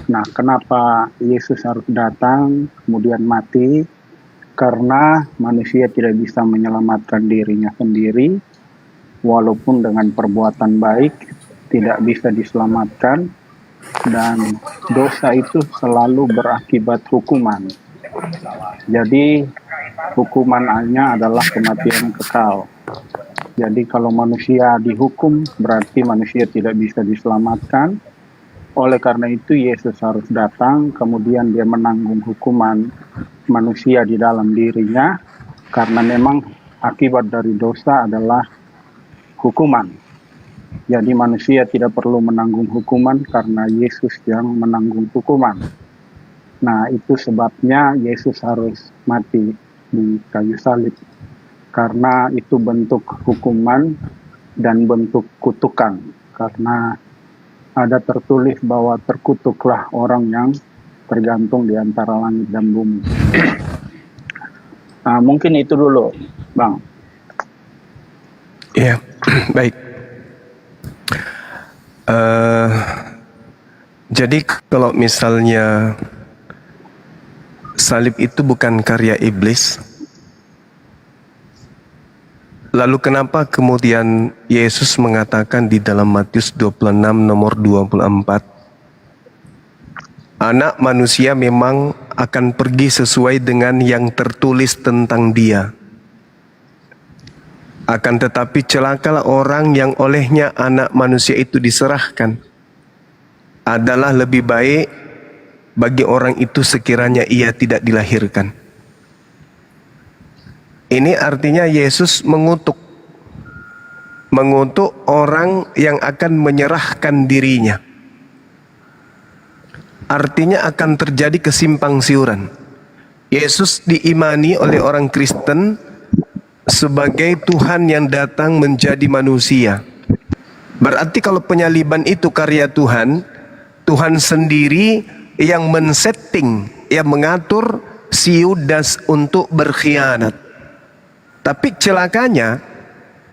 Nah, kenapa Yesus harus datang kemudian mati? Karena manusia tidak bisa menyelamatkan dirinya sendiri, walaupun dengan perbuatan baik tidak bisa diselamatkan, dan dosa itu selalu berakibat hukuman. Jadi hukumannya adalah kematian kekal. Jadi kalau manusia dihukum berarti manusia tidak bisa diselamatkan. Oleh karena itu Yesus harus datang, kemudian dia menanggung hukuman manusia di dalam dirinya, karena memang akibat dari dosa adalah hukuman. Jadi manusia tidak perlu menanggung hukuman karena Yesus yang menanggung hukuman. Nah, itu sebabnya Yesus harus mati di kayu salib. Karena itu bentuk hukuman dan bentuk kutukan. Karena ada tertulis bahwa terkutuklah orang yang tergantung di antara langit dan bumi. Nah, mungkin itu dulu, Bang. Ya, baik. Jadi kalau misalnya salib itu bukan karya iblis, lalu kenapa kemudian Yesus mengatakan di dalam Matius 26 nomor 24, anak manusia memang akan pergi sesuai dengan yang tertulis tentang dia. Akan tetapi celakalah orang yang olehnya anak manusia itu diserahkan. Adalah lebih baik bagi orang itu sekiranya ia tidak dilahirkan. Ini artinya Yesus mengutuk orang yang akan menyerahkan dirinya. Artinya akan terjadi kesimpang siuran. Yesus diimani oleh orang Kristen sebagai Tuhan yang datang menjadi manusia. Berarti kalau penyaliban itu karya Tuhan, Tuhan sendiri yang men-setting, yang mengatur si Yudas untuk berkhianat. Tapi celakanya,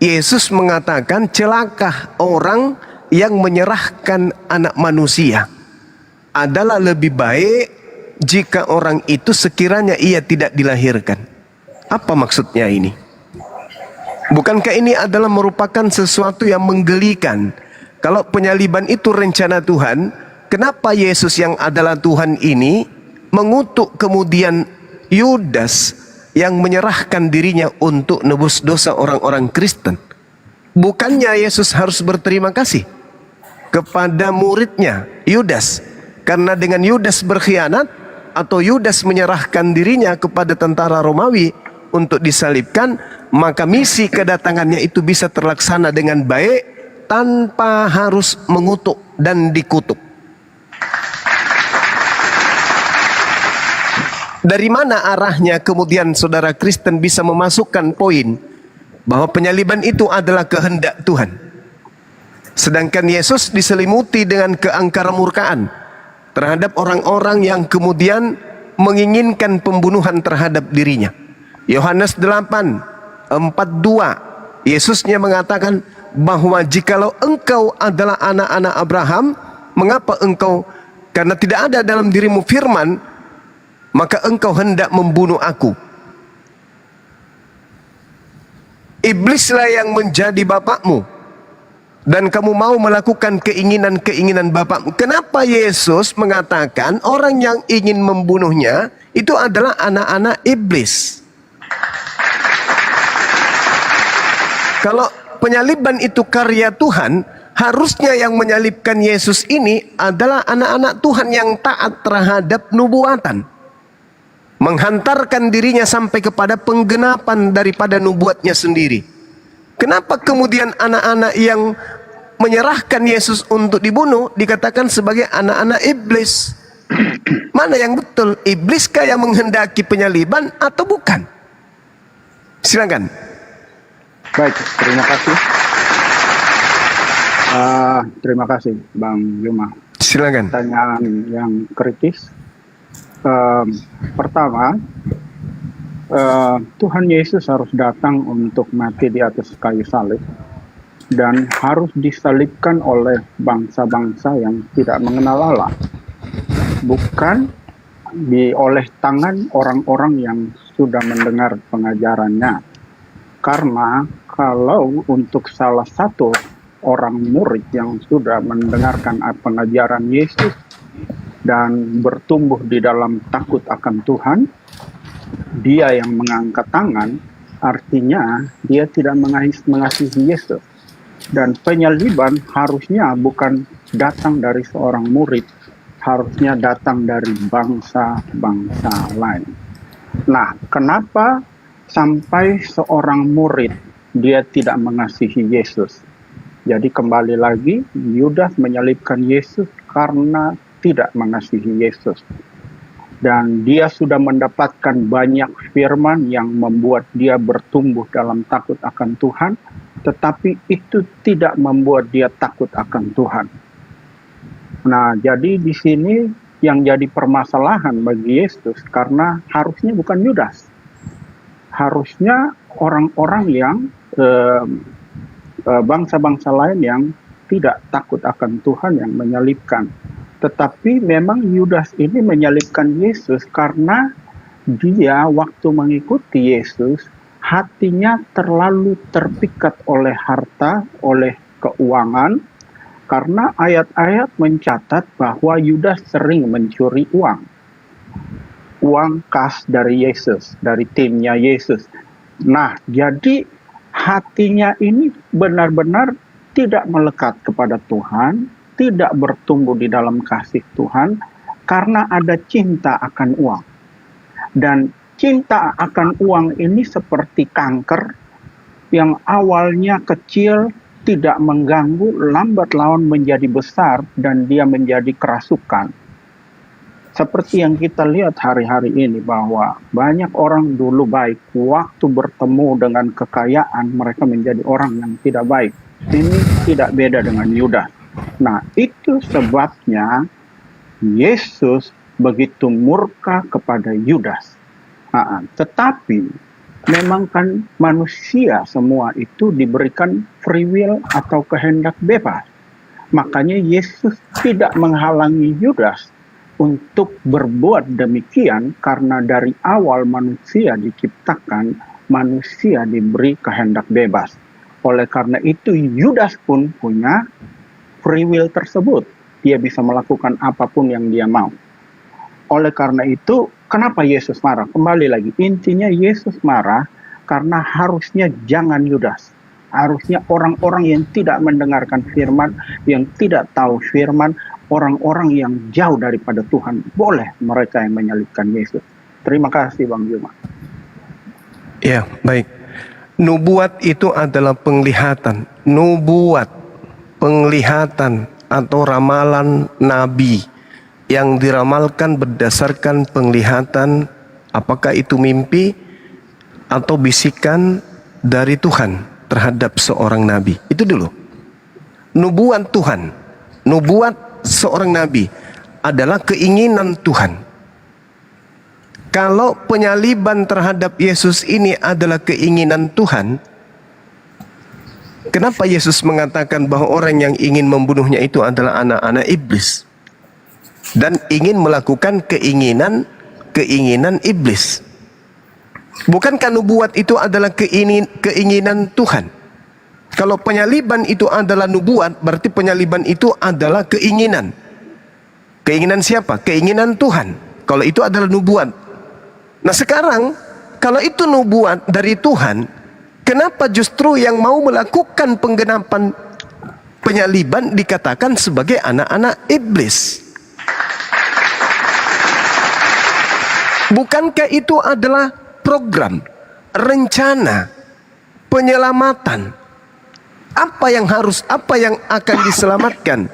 Yesus mengatakan celaka orang yang menyerahkan anak manusia. Adalah lebih baik jika orang itu sekiranya ia tidak dilahirkan. Apa maksudnya ini? Bukankah ini adalah merupakan sesuatu yang menggelikan? Kalau penyaliban itu rencana Tuhan, kenapa Yesus yang adalah Tuhan ini mengutuk kemudian Yudas yang menyerahkan dirinya untuk nebus dosa orang-orang Kristen? Bukannya Yesus harus berterima kasih kepada muridnya Yudas, karena dengan Yudas berkhianat atau Yudas menyerahkan dirinya kepada tentara Romawi untuk disalibkan, maka misi kedatangannya itu bisa terlaksana dengan baik tanpa harus mengutuk dan dikutuk. Dari mana arahnya kemudian saudara Kristen bisa memasukkan poin bahwa penyaliban itu adalah kehendak Tuhan, sedangkan Yesus diselimuti dengan keangkara murkaan terhadap orang-orang yang kemudian menginginkan pembunuhan terhadap dirinya. Yohanes 8:42, Yesusnya mengatakan bahwa jikalau engkau adalah anak-anak Abraham, mengapa engkau, karena tidak ada dalam dirimu firman, maka engkau hendak membunuh aku. Iblislah yang menjadi bapakmu, dan kamu mau melakukan keinginan-keinginan bapakmu. Kenapa Yesus mengatakan orang yang ingin membunuhnya itu adalah anak-anak iblis? Kalau penyaliban itu karya Tuhan, harusnya yang menyalibkan Yesus ini adalah anak-anak Tuhan yang taat terhadap nubuatan, menghantarkan dirinya sampai kepada penggenapan daripada nubuatnya sendiri. Kenapa kemudian anak-anak yang menyerahkan Yesus untuk dibunuh dikatakan sebagai anak-anak iblis? Mana yang betul? Ibliskah yang menghendaki penyaliban atau bukan? Silakan. Baik, terima kasih. Terima kasih, Bang Juma. Silakan. Pertanyaan yang kritis. Pertama, Tuhan Yesus harus datang untuk mati di atas kayu salib dan harus disalibkan oleh bangsa-bangsa yang tidak mengenal Allah, bukan oleh tangan orang-orang yang sudah mendengar pengajarannya. Karena kalau untuk salah satu orang murid yang sudah mendengarkan pengajaran Yesus dan bertumbuh di dalam takut akan Tuhan, dia yang mengangkat tangan, artinya dia tidak mengasihi Yesus. Dan penyaliban harusnya bukan datang dari seorang murid, harusnya datang dari bangsa-bangsa lain. Nah, kenapa sampai seorang murid dia tidak mengasihi Yesus? Jadi kembali lagi, Yudas menyalibkan Yesus karena tidak mengasihi Yesus. Dan dia sudah mendapatkan banyak firman yang membuat dia bertumbuh dalam takut akan Tuhan, tetapi itu tidak membuat dia takut akan Tuhan. Nah, jadi di sini yang jadi permasalahan bagi Yesus karena harusnya bukan Yudas. Harusnya orang-orang yang bangsa-bangsa lain yang tidak takut akan Tuhan yang menyalibkan. Tetapi memang Yudas ini menyalibkan Yesus karena dia waktu mengikuti Yesus, hatinya terlalu terpikat oleh harta, oleh keuangan, karena ayat-ayat mencatat bahwa Yudas sering mencuri uang kas dari Yesus, dari timnya Yesus. Nah, jadi hatinya ini benar-benar tidak melekat kepada Tuhan, tidak bertumbuh di dalam kasih Tuhan, karena ada cinta akan uang. Dan cinta akan uang ini seperti kanker yang awalnya kecil, tidak mengganggu, lambat laun menjadi besar, dan dia menjadi kerasukan. Seperti yang kita lihat hari-hari ini, bahwa banyak orang dulu baik, waktu bertemu dengan kekayaan, mereka menjadi orang yang tidak baik. Ini tidak beda dengan Yudas. Nah, itu sebabnya Yesus begitu murka kepada Yudas. Tetapi memang kan manusia semua itu diberikan free will atau kehendak bebas. Makanya Yesus tidak menghalangi Yudas untuk berbuat demikian karena dari awal manusia diciptakan, manusia diberi kehendak bebas. Oleh karena itu Yudas pun punya free will tersebut. Dia bisa melakukan apapun yang dia mau. Oleh karena itu, kenapa Yesus marah? Kembali lagi, intinya Yesus marah karena harusnya jangan Yudas. Harusnya orang-orang yang tidak mendengarkan firman, yang tidak tahu firman, orang-orang yang jauh daripada Tuhan, boleh mereka yang menyalibkan Yesus. Terima kasih Bang Juma. Ya, baik. Nubuat itu adalah penglihatan. Nubuat, penglihatan atau ramalan nabi yang diramalkan berdasarkan penglihatan, apakah itu mimpi atau bisikan dari Tuhan terhadap seorang nabi. Itu dulu. Nubuat Tuhan, nubuat seorang nabi adalah keinginan Tuhan. Kalau penyaliban terhadap Yesus ini adalah keinginan Tuhan, kenapa Yesus mengatakan bahwa orang yang ingin membunuhnya itu adalah anak-anak iblis dan ingin melakukan keinginan iblis? Bukankah nubuat itu adalah keinginan Tuhan? Kalau penyaliban itu adalah nubuat, berarti penyaliban itu adalah keinginan. Keinginan siapa? Keinginan Tuhan. Kalau itu adalah nubuat. Nah sekarang, kalau itu nubuat dari Tuhan, kenapa justru yang mau melakukan penggenapan penyaliban dikatakan sebagai anak-anak iblis? Bukankah itu adalah program, rencana, penyelamatan? Apa yang akan diselamatkan?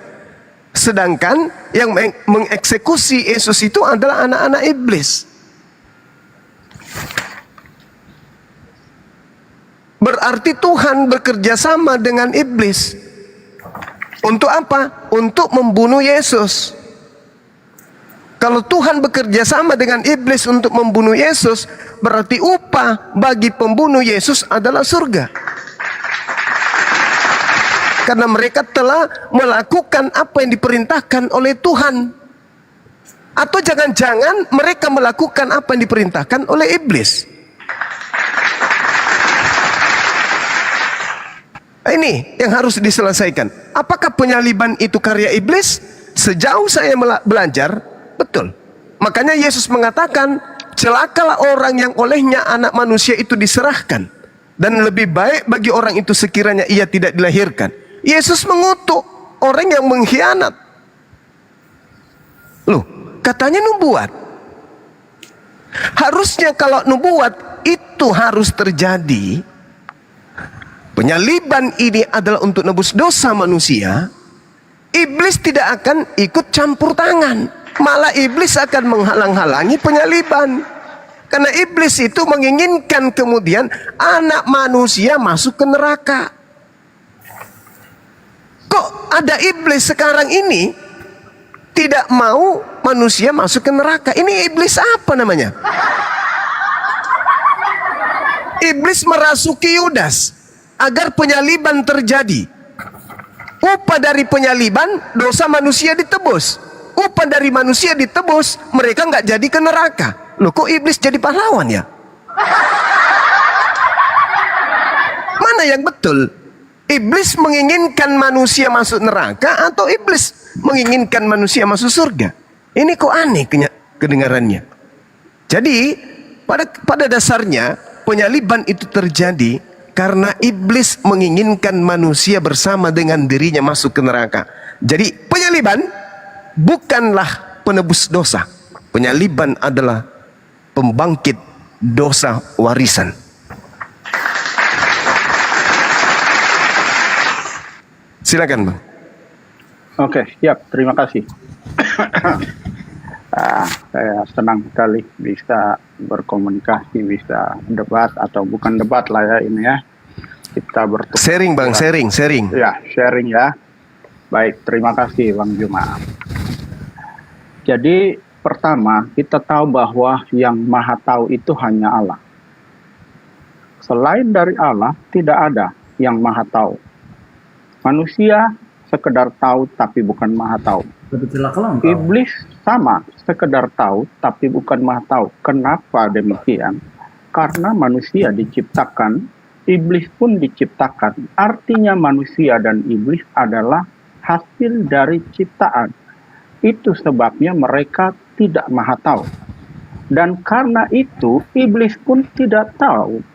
Sedangkan yang mengeksekusi Yesus itu adalah anak-anak iblis. Berarti Tuhan bekerja sama dengan iblis. Untuk apa? Untuk membunuh Yesus. Kalau Tuhan bekerja sama dengan iblis untuk membunuh Yesus, berarti upah bagi pembunuh Yesus adalah surga. Karena mereka telah melakukan apa yang diperintahkan oleh Tuhan. Atau jangan-jangan mereka melakukan apa yang diperintahkan oleh iblis. Ini yang harus diselesaikan. Apakah penyaliban itu karya iblis? Sejauh saya belajar, betul. Makanya Yesus mengatakan, celakalah orang yang olehnya anak manusia itu diserahkan, dan lebih baik bagi orang itu sekiranya ia tidak dilahirkan. Yesus mengutuk orang yang mengkhianat. Loh, katanya nubuat. Harusnya kalau nubuat itu harus terjadi, penyaliban ini adalah untuk nebus dosa manusia, iblis tidak akan ikut campur tangan. Malah iblis akan menghalang-halangi penyaliban. Karena iblis itu menginginkan kemudian anak manusia masuk ke neraka. Kok ada iblis sekarang ini tidak mau manusia masuk ke neraka. Ini iblis apa namanya? Iblis merasuki Yudas agar penyaliban terjadi. Upah dari penyaliban, dosa manusia ditebus. Upah dari manusia ditebus, mereka nggak jadi ke neraka. Loh, kok iblis jadi pahlawan ya? Mana yang betul? Iblis menginginkan manusia masuk neraka atau iblis menginginkan manusia masuk surga? Ini kok aneh kedengarannya. Jadi pada dasarnya penyaliban itu terjadi karena iblis menginginkan manusia bersama dengan dirinya masuk ke neraka. Jadi penyaliban bukanlah penebus dosa. Penyaliban adalah pembangkit dosa warisan. Silakan, Bang. Oke, siap. Terima kasih. Saya senang sekali bisa berkomunikasi, bisa debat atau bukan debat lah ya ini ya. Kita bertukar. Sharing, Bang, sharing. Ya, sharing ya. Baik, terima kasih Bang Juma. Jadi pertama kita tahu bahwa yang Maha Tahu itu hanya Allah. Selain dari Allah tidak ada yang Maha Tahu. Manusia sekedar tahu tapi bukan Maha Tahu. Iblis sama, sekedar tahu tapi bukan Maha Tahu. Kenapa demikian? Karena manusia diciptakan, iblis pun diciptakan. Artinya manusia dan iblis adalah hasil dari ciptaan. Itu sebabnya mereka tidak Maha Tahu. Dan karena itu iblis pun tidak tahu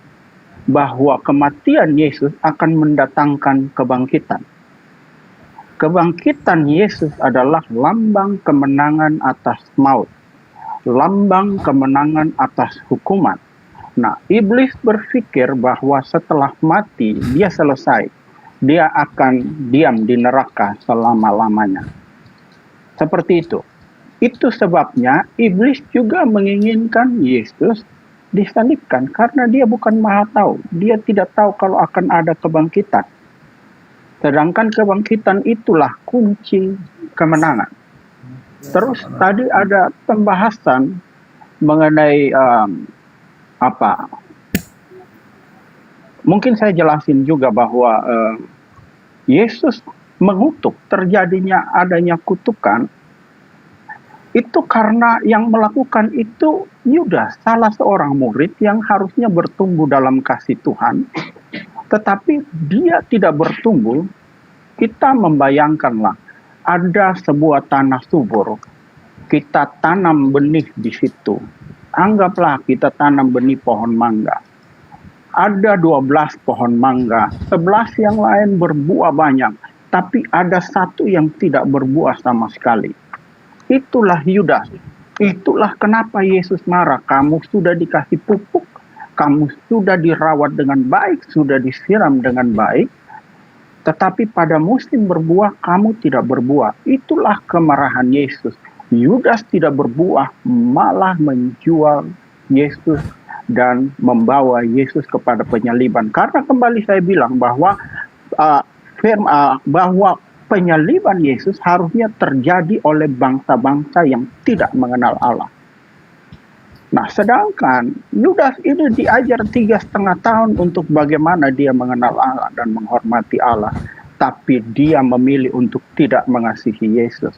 bahwa kematian Yesus akan mendatangkan kebangkitan. Kebangkitan Yesus adalah lambang kemenangan atas maut, lambang kemenangan atas hukuman. Nah, iblis berpikir bahwa setelah mati dia selesai, dia akan diam di neraka selama-lamanya. Seperti itu. Itu sebabnya iblis juga menginginkan Yesus disalibkan karena dia bukan Maha Tahu. Dia tidak tahu kalau akan ada kebangkitan. Sedangkan kebangkitan itulah kunci kemenangan. Terus tadi ada pembahasan mengenai mungkin saya jelasin juga bahwa Yesus mengutuk terjadinya adanya kutukan itu karena yang melakukan itu Yudas, salah seorang murid yang harusnya bertumbuh dalam kasih Tuhan, tetapi dia tidak bertumbuh. Kita membayangkanlah ada sebuah tanah subur, kita tanam benih di situ. Anggaplah kita tanam benih pohon mangga. Ada 12 pohon mangga, 11 yang lain berbuah banyak, tapi ada satu yang tidak berbuah sama sekali. Itulah Yudas. Itulah kenapa Yesus marah. Kamu sudah dikasih pupuk, kamu sudah dirawat dengan baik, sudah disiram dengan baik, tetapi pada musim berbuah kamu tidak berbuah. Itulah kemarahan Yesus. Yudas tidak berbuah, malah menjual Yesus dan membawa Yesus kepada penyaliban. Karena kembali saya bilang bahwa bahwa penyaliban Yesus harusnya terjadi oleh bangsa-bangsa yang tidak mengenal Allah. Nah, sedangkan Yudas ini diajar 3,5 tahun untuk bagaimana dia mengenal Allah dan menghormati Allah. Tapi dia memilih untuk tidak mengasihi Yesus.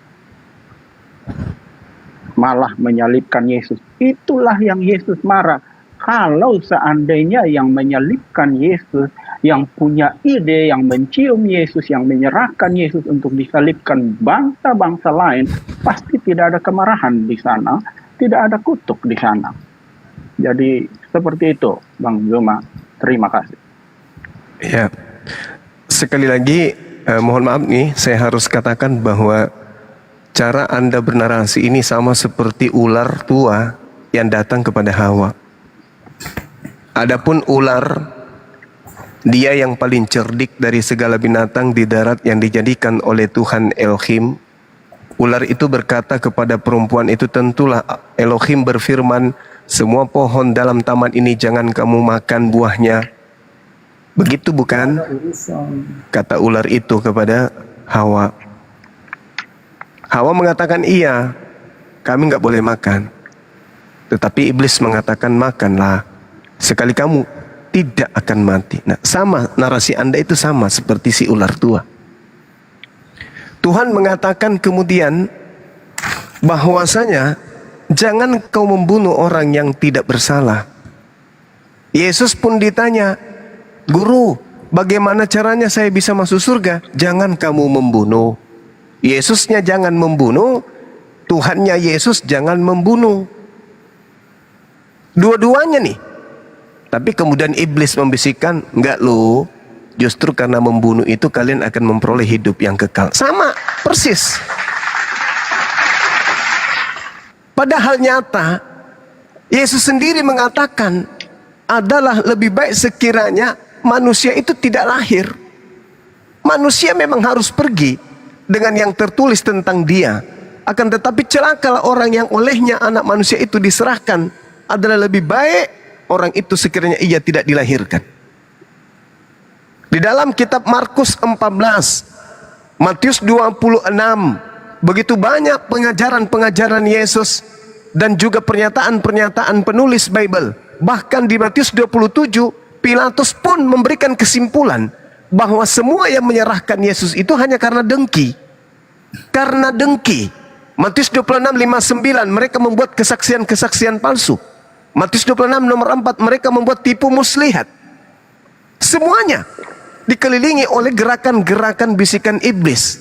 Malah menyalibkan Yesus. Itulah yang Yesus marah. Kalau seandainya yang menyalibkan Yesus, yang punya ide, yang mencium Yesus, yang menyerahkan Yesus untuk disalibkan bangsa-bangsa lain, pasti tidak ada kemarahan di sana, tidak ada kutuk di sana. Jadi seperti itu, Bang Zuma. Terima kasih. Ya, sekali lagi mohon maaf nih, saya harus katakan bahwa cara Anda bernarasi ini sama seperti ular tua yang datang kepada Hawa. Adapun ular, dia yang paling cerdik dari segala binatang di darat yang dijadikan oleh Tuhan Elohim. Ular itu berkata kepada perempuan itu, tentulah Elohim berfirman, semua pohon dalam taman ini jangan kamu makan buahnya. Begitu bukan? Kata ular itu kepada Hawa. Hawa mengatakan iya, kami nggak boleh makan. Tetapi iblis mengatakan makanlah, sekali kamu tidak akan mati. Nah, sama narasi Anda itu sama seperti si ular tua. Tuhan mengatakan kemudian bahwasanya jangan kau membunuh orang yang tidak bersalah. Yesus pun ditanya, Guru, bagaimana caranya saya bisa masuk surga? Jangan kamu membunuh. Yesusnya jangan membunuh, Tuhannya Yesus jangan membunuh. Dua-duanya nih. Tapi kemudian iblis membisikkan, enggak loh, justru karena membunuh itu kalian akan memperoleh hidup yang kekal. Sama, persis. Padahal nyata, Yesus sendiri mengatakan, adalah lebih baik sekiranya manusia itu tidak lahir. Manusia memang harus pergi dengan yang tertulis tentang dia. Akan tetapi celakalah orang yang olehnya anak manusia itu diserahkan. Adalah lebih baik orang itu sekiranya ia tidak dilahirkan. Di dalam kitab Markus 14, Matius 26, begitu banyak pengajaran-pengajaran Yesus dan juga pernyataan-pernyataan penulis Bible. Bahkan di Matius 27, Pilatus pun memberikan kesimpulan bahwa semua yang menyerahkan Yesus itu hanya karena dengki. Karena dengki. Matius 26, 59, mereka membuat kesaksian-kesaksian palsu. Matius 26 nomor 4, mereka membuat tipu muslihat. Semuanya dikelilingi oleh gerakan-gerakan bisikan iblis.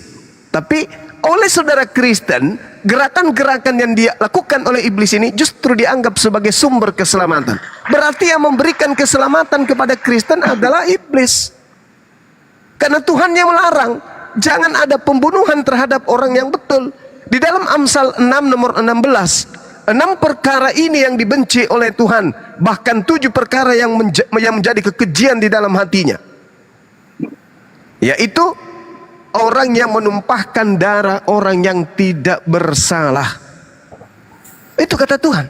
Tapi oleh saudara Kristen, gerakan-gerakan yang dia lakukan oleh iblis ini justru dianggap sebagai sumber keselamatan. Berarti yang memberikan keselamatan kepada Kristen adalah iblis. Karena Tuhan yang melarang, jangan ada pembunuhan terhadap orang yang betul. Di dalam Amsal 6 nomor 16, 6 perkara ini yang dibenci oleh Tuhan, bahkan 7 perkara yang menjadi kekejian di dalam hatinya, yaitu orang yang menumpahkan darah orang yang tidak bersalah. Itu kata Tuhan.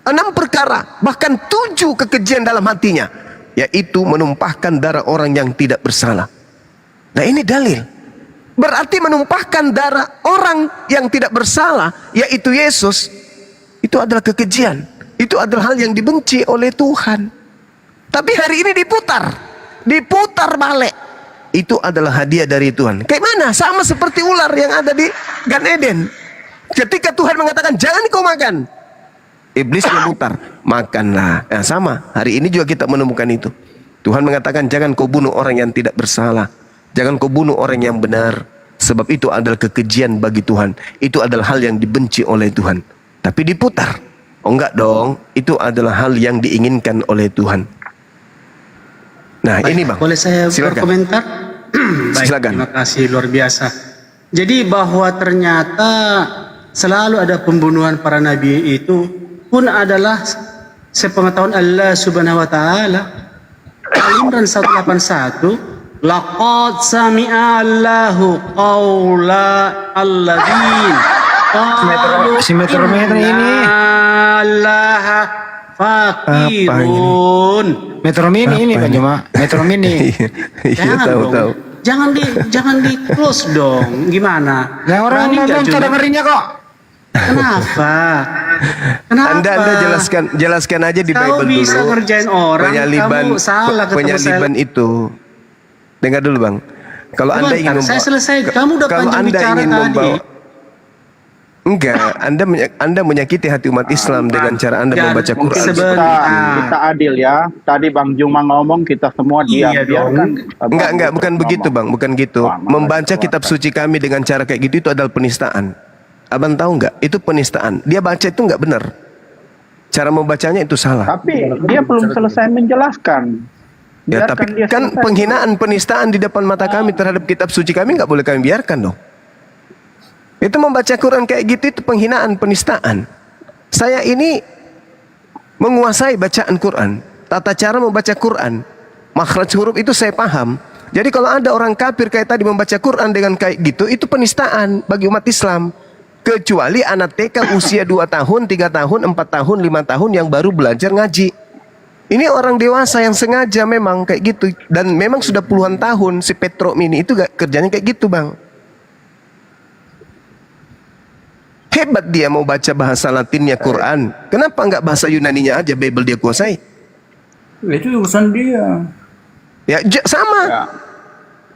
6 perkara, bahkan 7 kekejian dalam hatinya, yaitu menumpahkan darah orang yang tidak bersalah. Nah, ini dalil. Berarti menumpahkan darah orang yang tidak bersalah, yaitu Yesus, itu adalah kekejian. Itu adalah hal yang dibenci oleh Tuhan. Tapi hari ini diputar balik. Itu adalah hadiah dari Tuhan. Kayak mana? Sama seperti ular yang ada di Gan Eden. Ketika Tuhan mengatakan jangan kau makan, iblis memutar, makanlah. Nah, sama. Hari ini juga kita menemukan itu. Tuhan mengatakan jangan kau bunuh orang yang tidak bersalah. Jangan kau bunuh orang yang benar. Sebab itu adalah kekejian bagi Tuhan. Itu adalah hal yang dibenci oleh Tuhan. Tapi diputar. Oh enggak dong. Itu adalah hal yang diinginkan oleh Tuhan. Nah, ini Bang. Boleh saya berkomentar? Baik, Silakan. terima kasih, luar biasa. Jadi bahwa ternyata selalu ada pembunuhan para nabi itu pun adalah sepengetahuan Allah Subhanahu wa taala. Al-Imran 181, laqad sami'a Allahu qaula alladzin Si meter ini. Allah fakirun. Metro Mini ini Pak Juma. Metro Mini. Iya, tahu. Jangan di close dong. Gimana? Nah, orang ngomong tuh dengerinnya kok. Kenapa? Anda jelaskan aja di Bible dulu. Kau bisa ngerjain orang, kamu salah ketemu penyaliban itu. Dengar dulu Bang. Kalau Anda ingin saya selesai. Kamu udah panjang bicara tadi. Enggak, Anda menyakiti hati umat Islam dengan cara Anda membaca Quran. Kita adil ya. Tadi Bang Juma ngomong, kita semua diam. Enggak, bukan begitu Bang, bukan gitu. Membaca kitab suci kami dengan cara kayak gitu itu adalah penistaan. Abang tahu nggak? Itu penistaan. Dia baca itu nggak benar. Cara membacanya itu salah. Tapi dia belum selesai menjelaskan. Ya, tapi kan penghinaan, penistaan di depan mata kami terhadap kitab suci kami nggak boleh kami biarkan dong. Itu membaca Quran kayak gitu itu penghinaan, penistaan. Saya ini menguasai bacaan Quran, tata cara membaca Quran, makhraj huruf itu saya paham. Jadi kalau ada orang kafir kayak tadi membaca Quran dengan kayak gitu, itu penistaan bagi umat Islam. Kecuali anak TK usia 2 tahun, 3 tahun, 4 tahun, 5 tahun yang baru belajar ngaji. Ini orang dewasa yang sengaja memang kayak gitu. Dan memang sudah puluhan tahun si Petro Mini itu gak kerjanya kayak gitu Bang. Hebat dia mau baca bahasa Latinnya Quran. Kenapa nggak bahasa Yunaninya aja Bible dia kuasai? Itu urusan dia. Ya sama. Ya.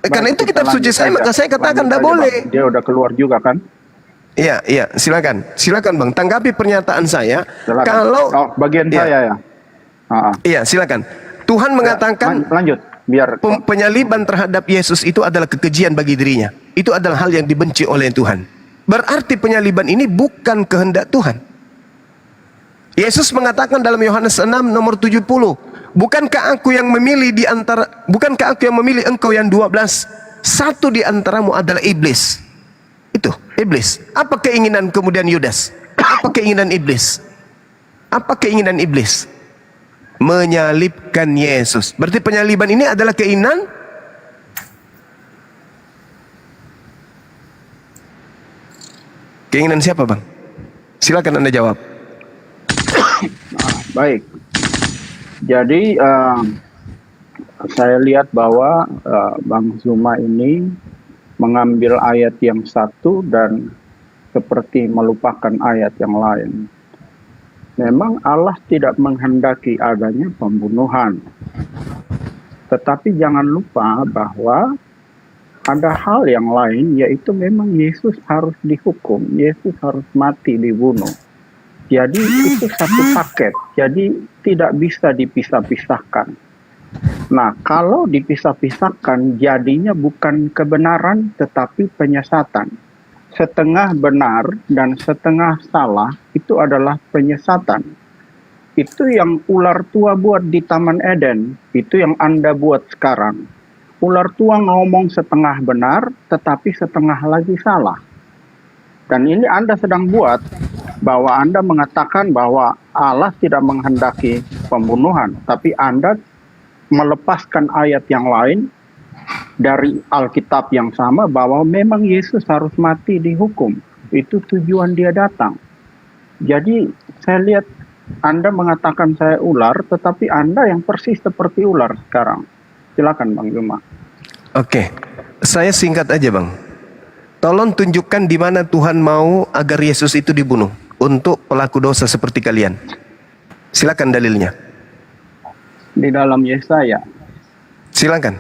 Karena Baik, itu kitab kita suci lanjut saya, aja. maka saya katakan Lanjut tidak aja, boleh. Bang. Dia udah keluar juga kan? Iya, silakan Bang, tanggapi pernyataan saya. Silakan. Kalau bagian Iya. saya ya. Iya, silakan. Tuhan mengatakan lanjut biar penyaliban terhadap Yesus itu adalah kekejian bagi dirinya. Itu adalah hal yang dibenci oleh Tuhan. Berarti penyaliban ini bukan kehendak Tuhan. Yesus mengatakan dalam Yohanes 6 nomor 70, bukankah aku yang memilih engkau yang 12? Satu di antaramu adalah iblis. Itu, iblis. Apa keinginan kemudian Yudas? Apa keinginan iblis? Apa keinginan iblis? Menyalibkan Yesus. Berarti penyaliban ini adalah keinginan siapa, Bang? Silakan Anda jawab. baik. Jadi saya lihat bahwa Bang Zuma ini mengambil ayat yang satu dan seperti melupakan ayat yang lain. Memang Allah tidak menghendaki adanya pembunuhan. Tetapi jangan lupa bahwa ada hal yang lain, yaitu memang Yesus harus dihukum, Yesus harus mati, dibunuh. Jadi itu satu paket, jadi tidak bisa dipisah-pisahkan. Nah, kalau dipisah-pisahkan, jadinya bukan kebenaran, tetapi penyesatan. Setengah benar dan setengah salah, itu adalah penyesatan. Itu yang ular tua buat di Taman Eden, itu yang Anda buat sekarang. Ular tua ngomong setengah benar, tetapi setengah lagi salah. Dan ini Anda sedang buat, bahwa Anda mengatakan bahwa Allah tidak menghendaki pembunuhan, tapi Anda melepaskan ayat yang lain dari Alkitab yang sama, bahwa memang Yesus harus mati dihukum. Itu tujuan dia datang. Jadi saya lihat Anda mengatakan saya ular, tetapi Anda yang persis seperti ular sekarang. Silakan Bang Zuma. Oke, saya singkat aja Bang. Tolong tunjukkan di mana Tuhan mau agar Yesus itu dibunuh untuk pelaku dosa seperti kalian. Silakan dalilnya. Di dalam Yesaya. Silakan.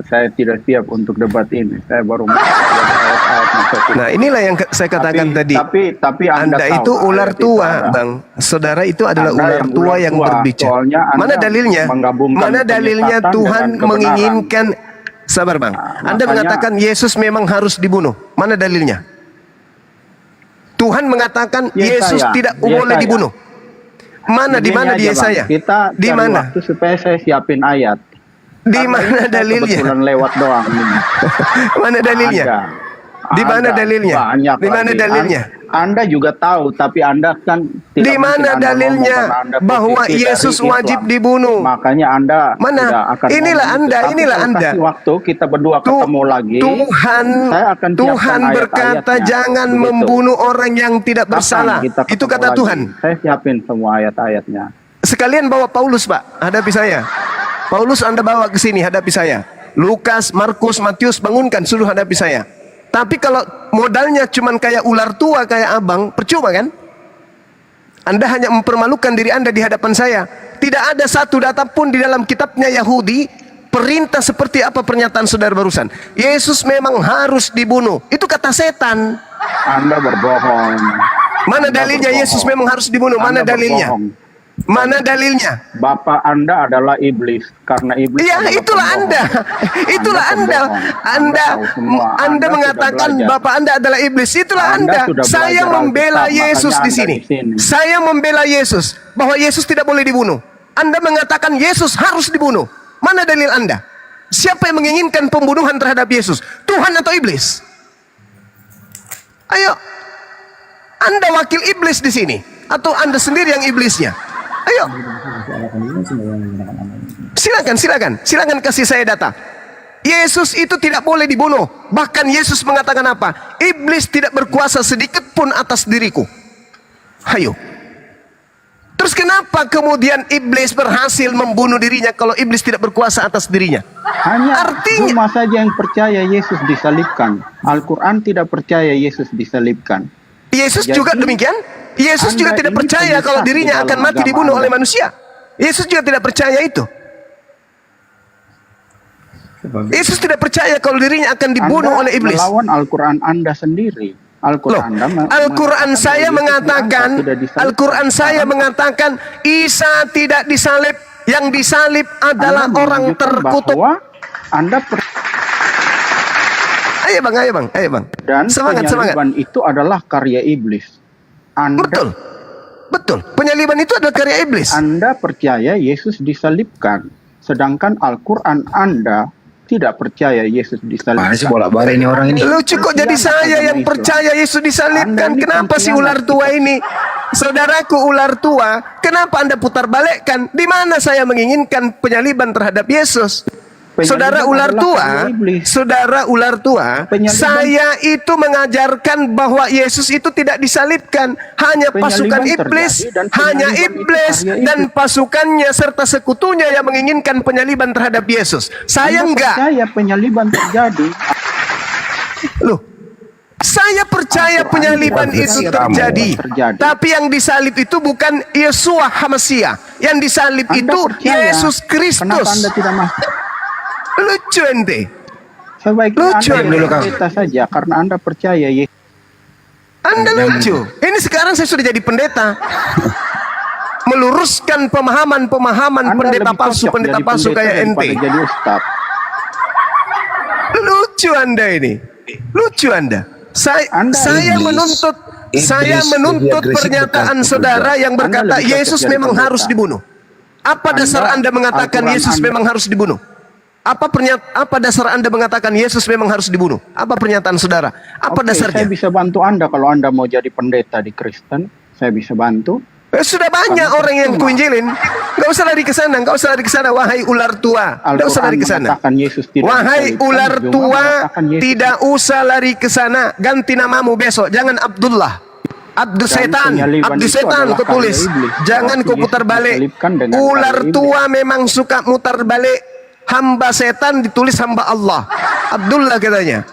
Saya tidak siap untuk debat ini. Saya baru ayat-ayat masuk. Nah, inilah yang saya katakan tadi. Tapi Anda tahu, itu ular tua, Bang. Saudara itu adalah ular tua yang berbicara. Mana dalilnya? Mana dalilnya Tuhan menginginkan? Sabar, Bang. Anda mengatakan Yesus memang harus dibunuh. Mana dalilnya? Tuhan mengatakan Yesus tidak boleh dibunuh. Mana di mana dia saya? Kita di mana? Waktu supaya saya siapin ayat. Di mana dalilnya? Kebetulan lewat doang. Mana dalilnya? Di mana dalilnya? Di mana dalilnya? Anda juga tahu, tapi Anda kan tidak. Di mana dalilnya bahwa Yesus wajib dibunuh? Makanya Anda mana? Inilah Anda, inilah Anda. Waktu kita berdua ketemu lagi, Tuhan berkata jangan membunuh orang yang tidak bersalah. Itu kata Tuhan. Saya siapin semua ayat-ayatnya. Sekalian bawa Paulus, Pak. Hadapi saya. Paulus Anda bawa ke sini, hadapi saya. Lukas, Markus, Matius, bangunkan, suruh hadapi saya. Tapi kalau modalnya cuman kayak ular tua, kayak abang, percuma kan? Anda hanya mempermalukan diri Anda di hadapan saya. Tidak ada satu data pun di dalam kitabnya Yahudi, perintah seperti apa pernyataan saudara barusan. Yesus memang harus dibunuh. Itu kata setan. Anda berbohong. Mana dalilnya Yesus memang harus dibunuh? Mana dalilnya? Mana dalilnya? Bapak Anda adalah iblis, karena iblis. Iya, itulah Anda. Itulah Anda. Anda mengatakan Bapak Anda adalah iblis. Itulah Anda. Saya membela Yesus di sini. Saya membela Yesus bahwa Yesus tidak boleh dibunuh. Anda mengatakan Yesus harus dibunuh. Mana dalil Anda? Siapa yang menginginkan pembunuhan terhadap Yesus? Tuhan atau iblis? Ayo. Anda wakil iblis di sini atau Anda sendiri yang iblisnya? Ayo. Silakan kasih saya data. Yesus itu tidak boleh dibunuh. Bahkan Yesus mengatakan apa? Iblis tidak berkuasa sedikit pun atas diriku. Ayo. Terus kenapa kemudian iblis berhasil membunuh dirinya kalau iblis tidak berkuasa atas dirinya? Hanya Artinya cuma saja yang percaya Yesus disalibkan. Al-Quran tidak percaya Yesus disalibkan. Yesus Jadi, juga demikian. Yesus juga Anda tidak ini percaya penyesat kalau di dirinya dalam akan mati agama dibunuh Anda. oleh manusia. Yesus juga tidak percaya itu. Yesus tidak percaya kalau dirinya akan dibunuh Anda oleh iblis. melawan Al-Quran Anda sendiri. Al-Quran Al-Quran saya mengatakan, Al-Quran saya mengatakan Isa tidak disalib, yang disalib adalah orang terkutuk. Anda Ayo bang. dan Semangat. penyaliban itu adalah karya iblis. Betul. Penyaliban itu adalah karya iblis. Anda percaya Yesus disalibkan, sedangkan Al-Quran Anda tidak percaya Yesus disalibkan. Masih bolak-balik ini orang ini. Lucu kok jadi saya yang percaya Yesus disalibkan. Kenapa si ular tua ini? Saudaraku ular tua, kenapa Anda putar balikkan? Di mana saya menginginkan penyaliban terhadap Yesus? Saudara ular tua, saya itu mengajarkan bahwa Yesus itu tidak disalibkan, hanya pasukan iblis, dan pasukannya serta sekutunya yang menginginkan penyaliban terhadap Yesus. Saya enggak. Percaya penyaliban terjadi. Loh, saya percaya penyaliban itu terjadi. Tapi yang disalib itu bukan Yesua Hamasia. Yang disalib itu Yesus Kristus. Kenapa Anda tidak masuk? Lucu ente. Sebaiknya Lucu Anda dulu kau. pendeta saja karena Anda percaya Yesus. Anda lucu. Ini sekarang saya sudah jadi pendeta. Meluruskan pemahaman pendeta palsu kayak ente. Jadi ustaz. Lucu Anda ini. Lucu Anda. Saya menuntut pernyataan saudara yang berkata Yesus memang harus dibunuh. Apa dasar Anda mengatakan Yesus memang harus dibunuh? Apa dasar Anda mengatakan Yesus memang harus dibunuh? Apa pernyataan saudara? Apa dasarnya? Saya bisa bantu Anda kalau Anda mau jadi pendeta di Kristen. Saya bisa bantu. Sudah banyak orang yang kuinjilin. Gak usah lari ke sana, wahai ular tua. Gak usah lari ke sana. Wahai ular tua, tidak usah lari ke sana. Ganti namamu besok. Jangan Abdullah. Abdul Setan kau tulis. Jangan kau putar balik. Ular tua memang suka mutar balik. Hamba setan ditulis hamba Allah. Abdullah katanya.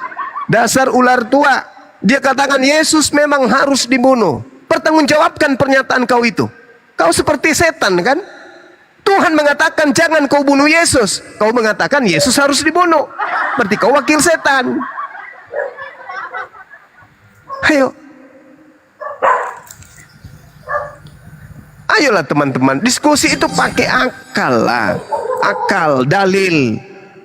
Dasar ular tua. Dia katakan Yesus memang harus dibunuh. Pertanggungjawabkan pernyataan kau itu. Kau seperti setan kan? Tuhan mengatakan jangan kau bunuh Yesus. Kau mengatakan Yesus harus dibunuh. Berarti kau wakil setan. Ayo. Ayolah teman-teman, diskusi itu pakai akal lah. Akal, dalil.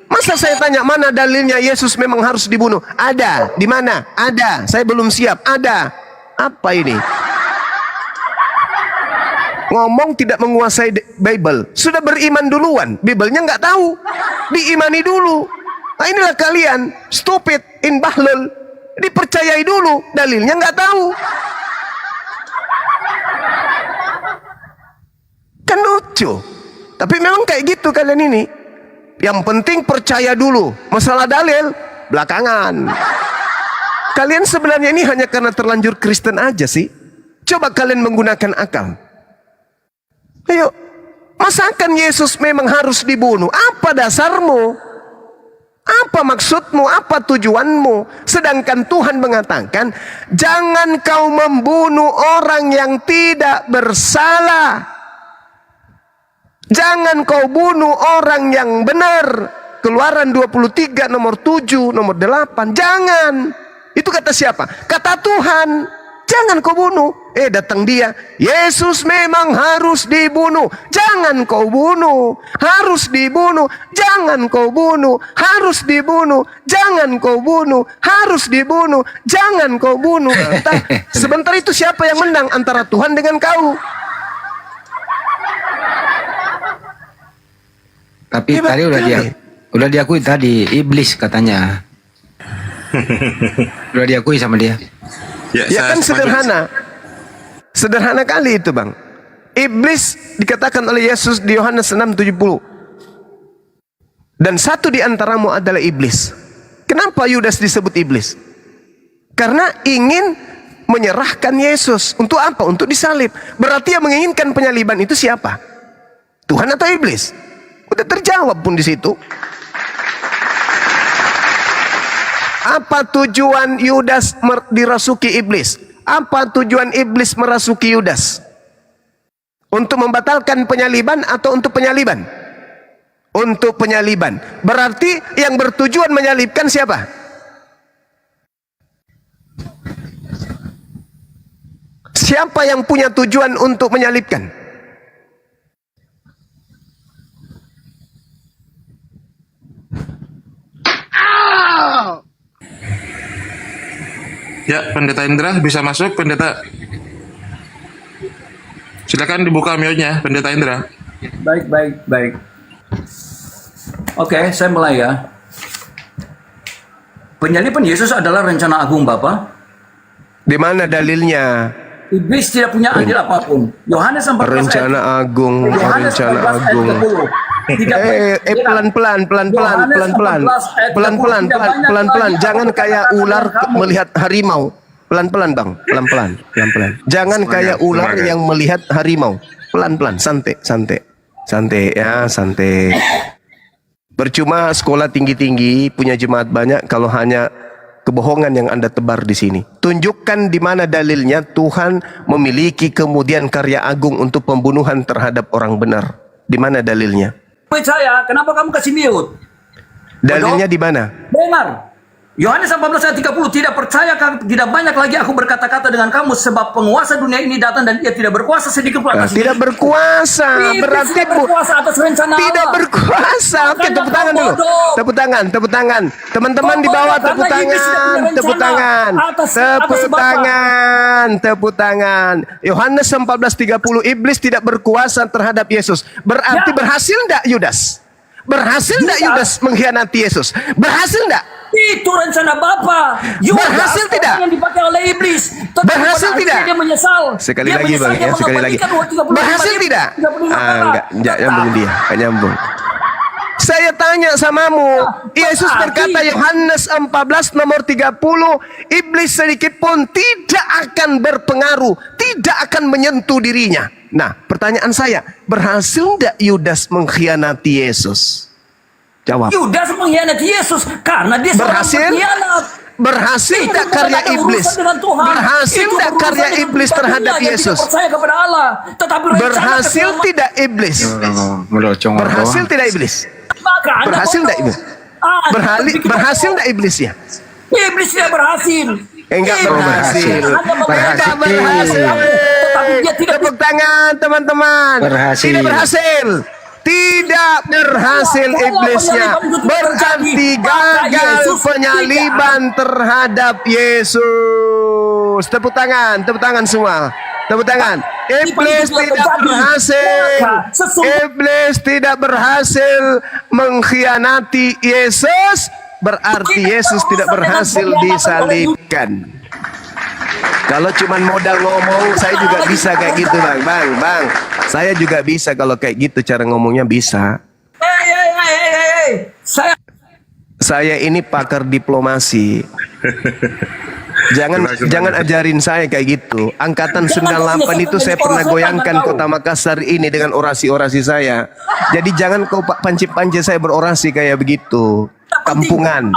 Masa saya tanya mana dalilnya Yesus memang harus dibunuh? Ada. Di mana? Ada. Saya belum siap. Ada. Apa ini? Ngomong tidak menguasai Bible. Sudah beriman duluan. Bible-nya nggak tahu. Diimani dulu. Nah inilah kalian. Stupid, inbahlul. Dipercayai dulu. Dalilnya nggak tahu. Kan lucu. Tapi memang kayak gitu kalian ini. Yang penting percaya dulu. Masalah dalil belakangan. Kalian sebenarnya ini hanya karena terlanjur Kristen aja sih. Coba kalian menggunakan akal. Ayo. Masakan Yesus memang harus dibunuh? Apa dasarmu? Apa maksudmu? Apa tujuanmu? Sedangkan Tuhan mengatakan, jangan kau membunuh orang yang tidak bersalah. Jangan kau bunuh orang yang benar. Keluaran 23 nomor 7 nomor 8. Jangan. Itu kata siapa? Kata Tuhan. Jangan kau bunuh. Datang dia. Yesus memang harus dibunuh. Jangan kau bunuh. Harus dibunuh. Jangan kau bunuh. Harus dibunuh. Jangan kau bunuh. Harus dibunuh. Jangan kau bunuh. Sebentar itu siapa yang menang antara Tuhan dengan kau? Tapi tadi udah diakui tadi iblis katanya. Udah diakui sama dia. Ya kan sederhana. Sederhana kali itu bang. Iblis dikatakan oleh Yesus di Yohanes 6:70. Dan satu di antaramu adalah iblis. Kenapa Yudas disebut iblis? Karena ingin menyerahkan Yesus. Untuk apa? Untuk disalib. Berarti yang menginginkan penyaliban itu siapa? Tuhan atau iblis? Udah terjawab pun di situ. Apa tujuan Yudas dirasuki iblis? Apa tujuan iblis merasuki Yudas? Untuk membatalkan penyaliban atau untuk penyaliban? Untuk penyaliban. Berarti yang bertujuan menyalibkan siapa? Siapa yang punya tujuan untuk menyalibkan? Ya, Pendeta Indra bisa masuk, Pendeta. Silakan dibuka mute-nya, Pendeta Indra. Baik. Oke, saya mulai ya. Penyaliban Yesus adalah rencana agung Bapa. Di mana dalilnya? Iblis tidak punya andil apapun. Yohanes 14 Rencana agung, rencana agung. Pelan-pelan. Jangan kayak ular melihat harimau. Pelan-pelan bang, pelan-pelan. Jangan kayak ular yang melihat harimau. Pelan-pelan, santai. Percuma sekolah tinggi-tinggi, punya jemaat banyak kalau hanya kebohongan yang Anda tebar di sini. Tunjukkan di mana dalilnya Tuhan memiliki kemudian karya agung untuk pembunuhan terhadap orang benar. Di mana dalilnya? Percaya, kenapa kamu kasih mute? Dalilnya di mana? Dengar. Yohanes 14 ayat 30, tidak banyak lagi aku berkata-kata dengan kamu sebab penguasa dunia ini datang dan ia tidak berkuasa sedikit pun atas tidak berkuasa. Berarti tidak berkuasa atas rencana tidak Allah. berkuasa. Oke, tepuk tangan dulu. Tepuk tangan. Teman-teman di bawah tepuk tangan. Yohanes 14:30, iblis tidak berkuasa terhadap Yesus. Berarti berhasil enggak Yudas? Berhasil enggak Yudas mengkhianati Yesus? Berhasil enggak? Itu rencana Bapa. Berhasil tidak? Yang dipakai oleh iblis. Berhasil tidak? Dia menyesal. Sekali lagi bang, ya sekali lagi. Berhasil tidak? Enggak nyambung. Saya tanya samamu, Yesus berkata Yohanes 14 nomor 30, iblis sedikit pun tidak akan berpengaruh, tidak akan menyentuh dirinya. Nah, pertanyaan saya, berhasil tidak Yudas mengkhianati Yesus? Jawab. Yudas mengkhianati Yesus karena dia berhasil. Berhasil tidak karya iblis? Berhasil tidak karya iblis terhadap Yesus? Berhasil tidak iblis? Berhasil tidak iblis? Berhasil tidak iblis? Berhasil tidak iblisnya? Iblis tidak berhasil. Enggak berhasil. Tepuk tangan teman-teman. Tidak berhasil. Tidak berhasil iblisnya. Berarti gagal penyaliban terhadap Yesus. Tepuk tangan semua. Tepuk tangan. Iblis tidak berhasil. Iblis tidak berhasil mengkhianati Yesus. Berarti Yesus tidak berhasil disalibkan. Kalau cuman modal ngomong, saya juga bisa kayak gitu bang. Saya juga bisa kalau kayak gitu cara ngomongnya bisa. Saya ini pakar diplomasi. Jangan ajarin saya kayak gitu. Angkatan 98 itu saya pernah goyangkan kota Makassar ini dengan orasi-orasi saya. Jadi jangan kau panci-panci saya berorasi kayak begitu. Kampungan.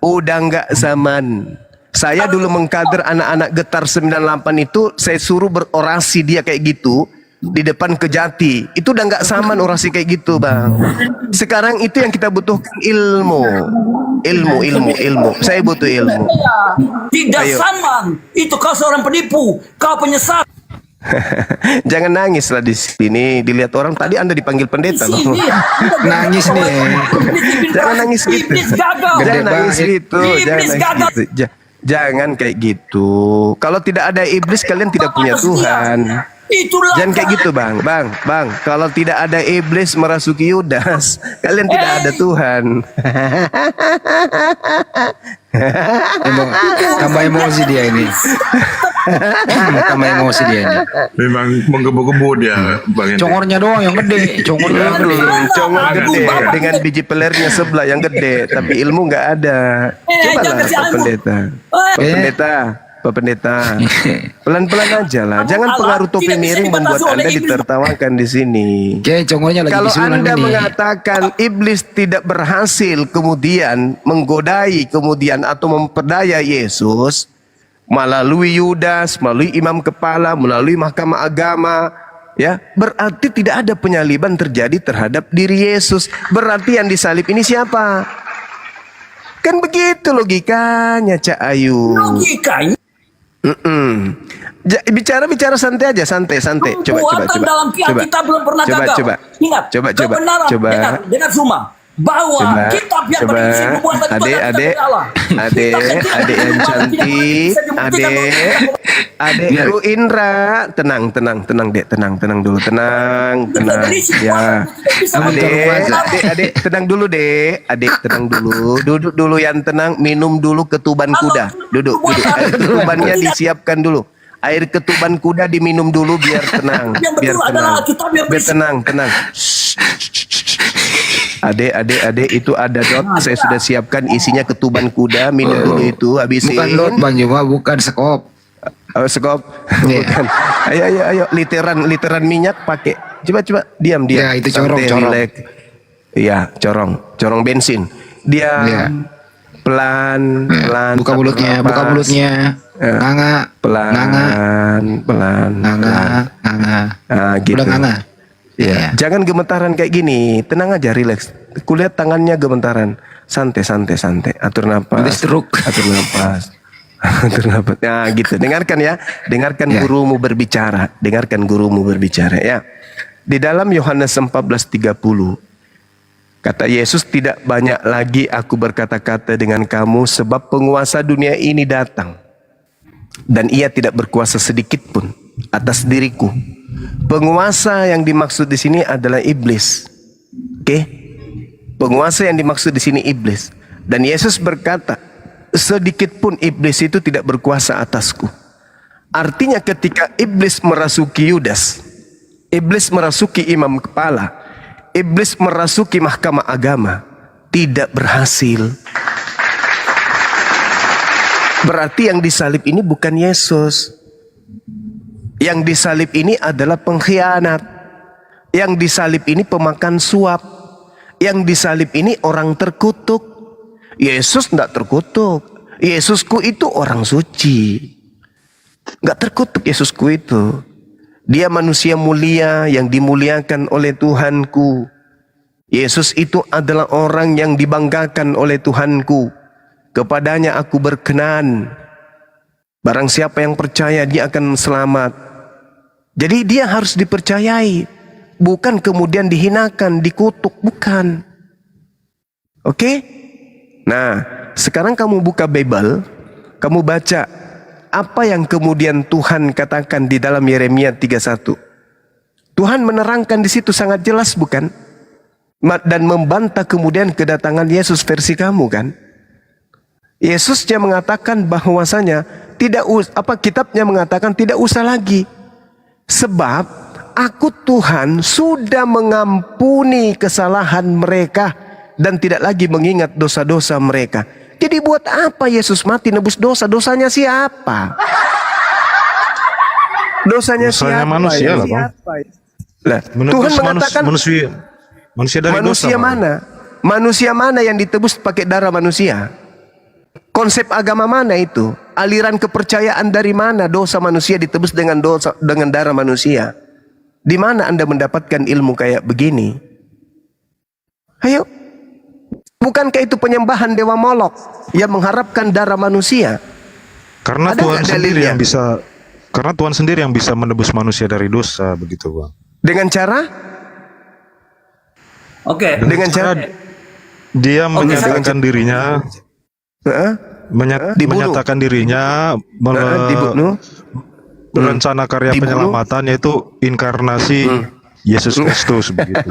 Udah nggak zaman. Saya dulu mengkader anak-anak Getar 98 itu, saya suruh berorasi dia kayak gitu di depan Kejati. Itu udah nggak zaman orasi kayak gitu bang. Sekarang itu yang kita butuhkan ilmu. Saya butuh ilmu. Tidak sama. Itu kau seorang penipu. Kau penyesat. Jangan nangis lah di sini. Dilihat orang tadi Anda dipanggil pendeta loh. Nangis nih. Jangan nangis gitu. Jangan kayak gitu. Kalau tidak ada iblis kalian tidak punya Tuhan. Jangan kayak gitu bang. Kalau tidak ada iblis merasuki Yudas, kalian tidak ada Tuhan. Tambah emosi dia ini. Tambah emosi dia ini. Memang menggebu-gebu dia, Bang Hendrik. Congornya doang yang gede, congornya yang gede. Congor gede dengan biji pelernya sebelah yang gede, tapi ilmu nggak ada. Cobalah Pak Pendeta. Pak Pendeta, pelan-pelan aja lah. Jangan pengaruh topi miring membuat Anda ditertawakan di sini. Oke, congornya lagi Kalau disuruh Anda ini. mengatakan iblis tidak berhasil kemudian menggodai kemudian atau memperdaya Yesus melalui Yudas, melalui imam kepala, melalui mahkamah agama, ya, berarti tidak ada penyaliban terjadi terhadap diri Yesus. Berarti yang disalib ini siapa? Kan begitu logikanya, Cak Ayu. Logikanya Bicara santai aja, santai. Coba. dalam kita belum pernah gagal. Ingat, kebenaran, dengar semua. Bahwa kitab yang berisi nubuatan itu adalah kitab dari Allah. Adek yang cantik, adek Lu Indra, tenang Dek, tenang dulu, tenang. Ya, adek tenang dulu Dek, adek tenang dulu, duduk dulu yang tenang, minum dulu ketuban kuda, duduk, air ketubannya disiapkan dulu. Air ketuban kuda diminum dulu biar tenang, biar tenang. Adek itu ada dot, saya sudah siapkan isinya ketuban kuda, minum dulu itu, habisin. Bukan dot Bang Juma, bukan sekop. Sekop, bukan. Ayo, literan minyak pakai. Coba, diam. Ya, itu corong. Iya, corong bensin. Diam, pelan. Buka mulutnya. Nganga, pelan. Gitu. Udah nganga. Ya. Jangan gemetaran kayak gini, tenang aja, relax. Kulihat tangannya gemetaran, santai. Atur napas. Atur napas. Nah, gitu. Dengarkan ya, gurumu berbicara. Ya. Di dalam Yohanes 14:30, kata Yesus, tidak banyak lagi aku berkata-kata dengan kamu, sebab penguasa dunia ini datang, dan ia tidak berkuasa sedikit pun atas diriku. Penguasa yang dimaksud di sini adalah iblis. Oke? Penguasa yang dimaksud di sini iblis. Dan Yesus berkata, sedikit pun iblis itu tidak berkuasa atasku. Artinya ketika iblis merasuki Yudas, iblis merasuki imam kepala, iblis merasuki mahkamah agama, tidak berhasil. Berarti yang disalib ini bukan Yesus. Yang disalib ini adalah pengkhianat. Yang disalib ini pemakan suap. Yang disalib ini orang terkutuk. Yesus tidak terkutuk. Yesusku itu orang suci. Nggak terkutuk Yesusku itu. Dia manusia mulia yang dimuliakan oleh Tuhanku. Yesus itu adalah orang yang dibanggakan oleh Tuhanku. Kepadanya aku berkenan. Barang siapa yang percaya dia akan selamat. Jadi dia harus dipercayai, bukan kemudian dihinakan, dikutuk, bukan. Oke? Nah, sekarang kamu buka Bible, kamu baca apa yang kemudian Tuhan katakan di dalam Yeremia 31. Tuhan menerangkan di situ sangat jelas, bukan? Dan membantah kemudian kedatangan Yesus versi kamu, kan? Yesusnya mengatakan bahwasanya kitabnya mengatakan tidak usah lagi. Sebab aku Tuhan sudah mengampuni kesalahan mereka dan tidak lagi mengingat dosa-dosa mereka. Jadi buat apa Yesus mati nebus dosa? Dosanya siapa? Dosanya siapa? Manusia lah, Bang. Lah, Tuhan mengatakan manusia dari dosa. Manusia mana yang ditebus pakai darah manusia? Konsep agama mana itu? Aliran kepercayaan dari mana dosa manusia ditebus dengan darah manusia? Di mana Anda mendapatkan ilmu kayak begini? Ayo. Bukankah itu penyembahan dewa Molok yang mengharapkan darah manusia? Karena Tuhan sendiri yang bisa menebus manusia dari dosa, begitu, Bang. Dengan cara? Oke. Dengan cara dia menyatakan dirinya menyatakan dirinya berencana karya penyelamatan, yaitu inkarnasi Yesus Kristus begitu.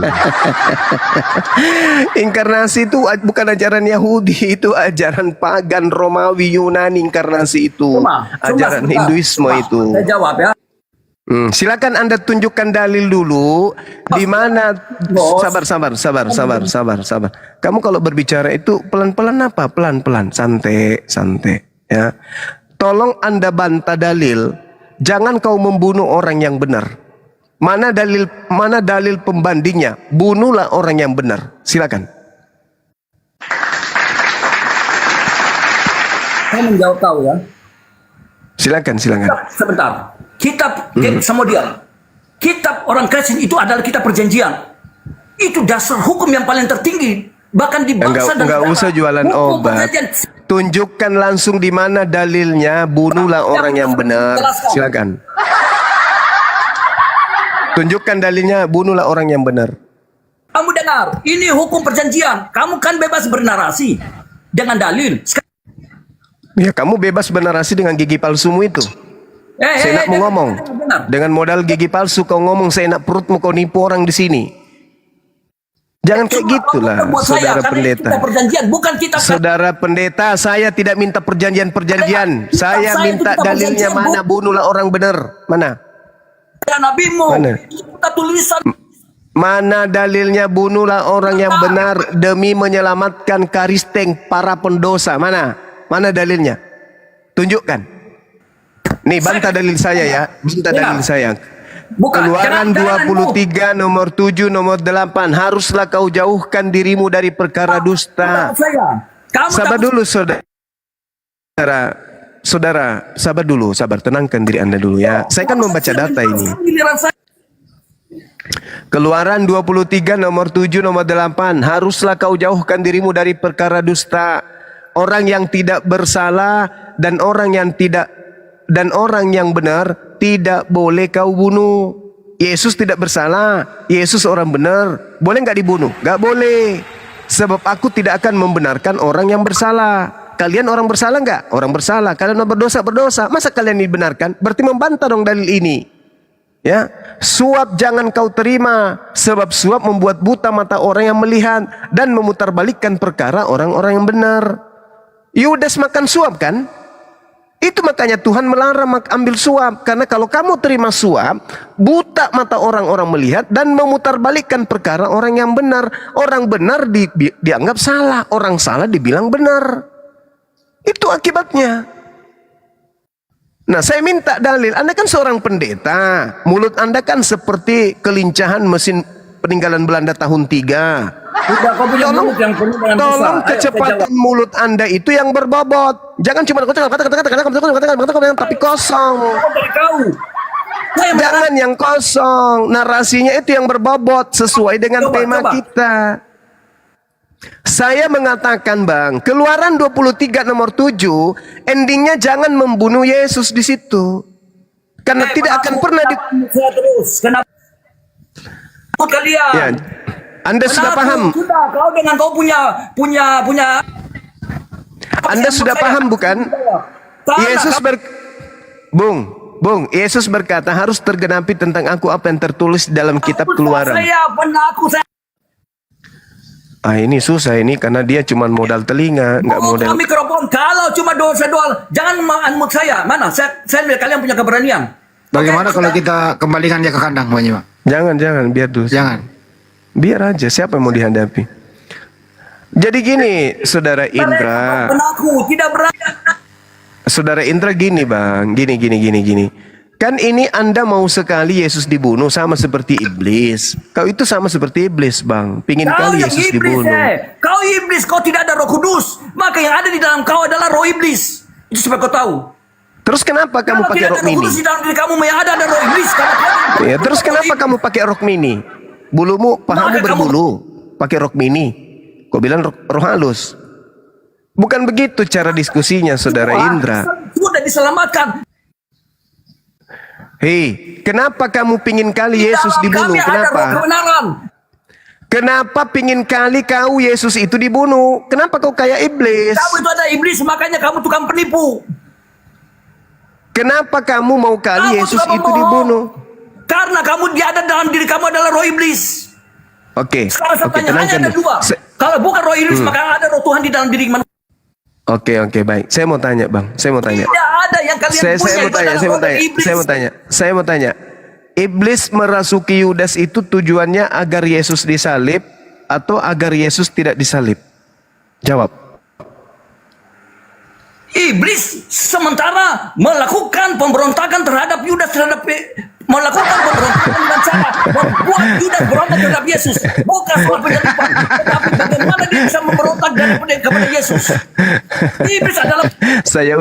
Inkarnasi itu bukan ajaran Yahudi, itu ajaran pagan Romawi Yunani. Inkarnasi itu ajaran Hinduisme itu. Saya jawab ya. Silakan Anda tunjukkan dalil dulu di mana. Sabar. Kamu kalau berbicara itu pelan-pelan apa? Pelan-pelan, santai ya. Tolong Anda bantah dalil. Jangan kau membunuh orang yang benar. Mana dalil pembandingnya? Bunuhlah orang yang benar. Silakan. Saya menjawab tahu ya. Silakan. Sebentar. Kitab Samuel. Kitab orang Kristen itu adalah kitab perjanjian. Itu dasar hukum yang paling tertinggi. Bahkan di bangsa dan enggak usah jualan obat. Tunjukkan langsung di mana dalilnya. Bunuhlah orang yang benar. Silakan. Tunjukkan dalilnya, bunuhlah orang yang benar. Kamu dengar, ini hukum perjanjian. Kamu kan bebas bernarasi dengan dalil. Ya, kamu bebas bernarasi dengan gigi palsumu itu. Seenak mau ngomong. Dengan modal gigi palsu kau ngomong seenak perutmu, kau nipu orang di sini. Jangan kayak gitulah, saudara pendeta. Saudara pendeta, saya tidak minta perjanjian. Saya minta dalilnya mana, bunuhlah orang benar. Mana? Nabimu, kita tulisan. Mana dalilnya bunuhlah orang yang benar demi menyelamatkan karisteng para pendosa? Mana dalilnya? Tunjukkan. Nih, bantah dalil saya ya. Bantah dalil saya. Keluaran 23 nomor 7 nomor 8. Haruslah kau jauhkan dirimu dari perkara dusta. Sabar dulu Saudara, sabar dulu, tenangkan diri Anda dulu ya. Saya kan membaca data ini. Keluaran 23 nomor 7 nomor 8. Haruslah kau jauhkan dirimu dari perkara dusta. Orang yang tidak bersalah dan orang yang benar tidak boleh kau bunuh. Yesus tidak bersalah, Yesus orang benar. Boleh nggak dibunuh? Nggak boleh. Sebab aku tidak akan membenarkan orang yang bersalah. Kalian orang bersalah nggak? Orang bersalah. Kalian berdosa. Masa kalian dibenarkan? Berarti membantah dong dalil ini. Ya, suap jangan kau terima, sebab suap membuat buta mata orang yang melihat dan memutarbalikkan perkara orang-orang yang benar. Yudas makan suap kan? Itu makanya Tuhan melarang ambil suap, karena kalau kamu terima suap, buta mata orang-orang melihat dan memutarbalikkan perkara orang yang benar. Orang benar dianggap salah, orang salah dibilang benar. Itu akibatnya. Nah, saya minta dalil. Anda kan seorang pendeta. Mulut Anda kan seperti kelincahan mesin peninggalan Belanda tahun 3. Tolong kecepatan mulut Anda itu yang berbobot. Jangan cuma kata-kata tapi kosong. Jangan yang kosong. Narasinya itu yang berbobot sesuai dengan tema kita. Saya mengatakan Bang, Keluaran 23 nomor 7, endingnya jangan membunuh Yesus di situ. Karena tidak akan pernah kalian. Ya, Anda sudah paham? Sudah, kau dengan kau punya. Anda sudah paham bukan? Yesus berkata harus tergenapi tentang aku apa yang tertulis di dalam kitab Keluaran. Ini susah ini karena dia cuma modal telinga, nggak modal mikrofon. Kalau cuma doa, jangan menganmuk saya. Mana? Saya lihat kalian punya keberanian. Bagaimana kalau kita kembalikan dia ke kandang, Pak Nyimak? Jangan, biar dulu. Jangan. Biar aja, siapa yang mau dihadapi? Jadi gini, Saudara Indra. Saudara Indra gini, Bang. Gini. Kan ini Anda mau sekali Yesus dibunuh sama seperti iblis. Kau itu sama seperti iblis, Bang. Pingin kali Yesus dibunuh. Kau iblis, kau tidak ada Roh Kudus. Maka yang ada di dalam kau adalah roh iblis. Itu supaya kau tahu. Terus kenapa kamu pakai rok mini? Di dalam diri kamu yang ada roh iblis. Ya, terus kenapa kamu pakai rok mini? Bulumu, pahamu berbulu. Pakai rok mini. Kau bilang roh halus. Bukan begitu cara diskusinya, Saudara Indra. Sudah diselamatkan. Hei, kenapa kamu pingin kali Yesus dibunuh? Kenapa? Kenapa pingin kali kau Yesus itu dibunuh? Kenapa kau kayak iblis? Kamu itu ada iblis, makanya kamu tukang penipu. Kenapa kamu mau kali Yesus itu dibunuh? Karena kamu ada dalam diri kamu adalah roh iblis. Oke. Sekarang saya Oke, tanya, hanya tenangkan ada dulu. dua. Kalau bukan roh iblis, maka ada roh Tuhan di dalam diri manusia. Oke, baik. Saya mau tanya, Bang. Saya mau tanya. Tidak ada yang kalian Saya punya. mau Itu tanya, adalah saya mau roh tanya. iblis. Saya mau tanya. Iblis merasuki Yudas itu tujuannya agar Yesus disalib atau agar Yesus tidak disalib? Jawab. Iblis sementara melakukan pemberontakan terhadap Yudas, melakukan pemberontakan dengan cara membuat Yudas berontak terhadap Yesus. Bukan soal penyaliban, tetapi bagaimana dia bisa memberontak kepada Yesus. Iblis adalah... Saya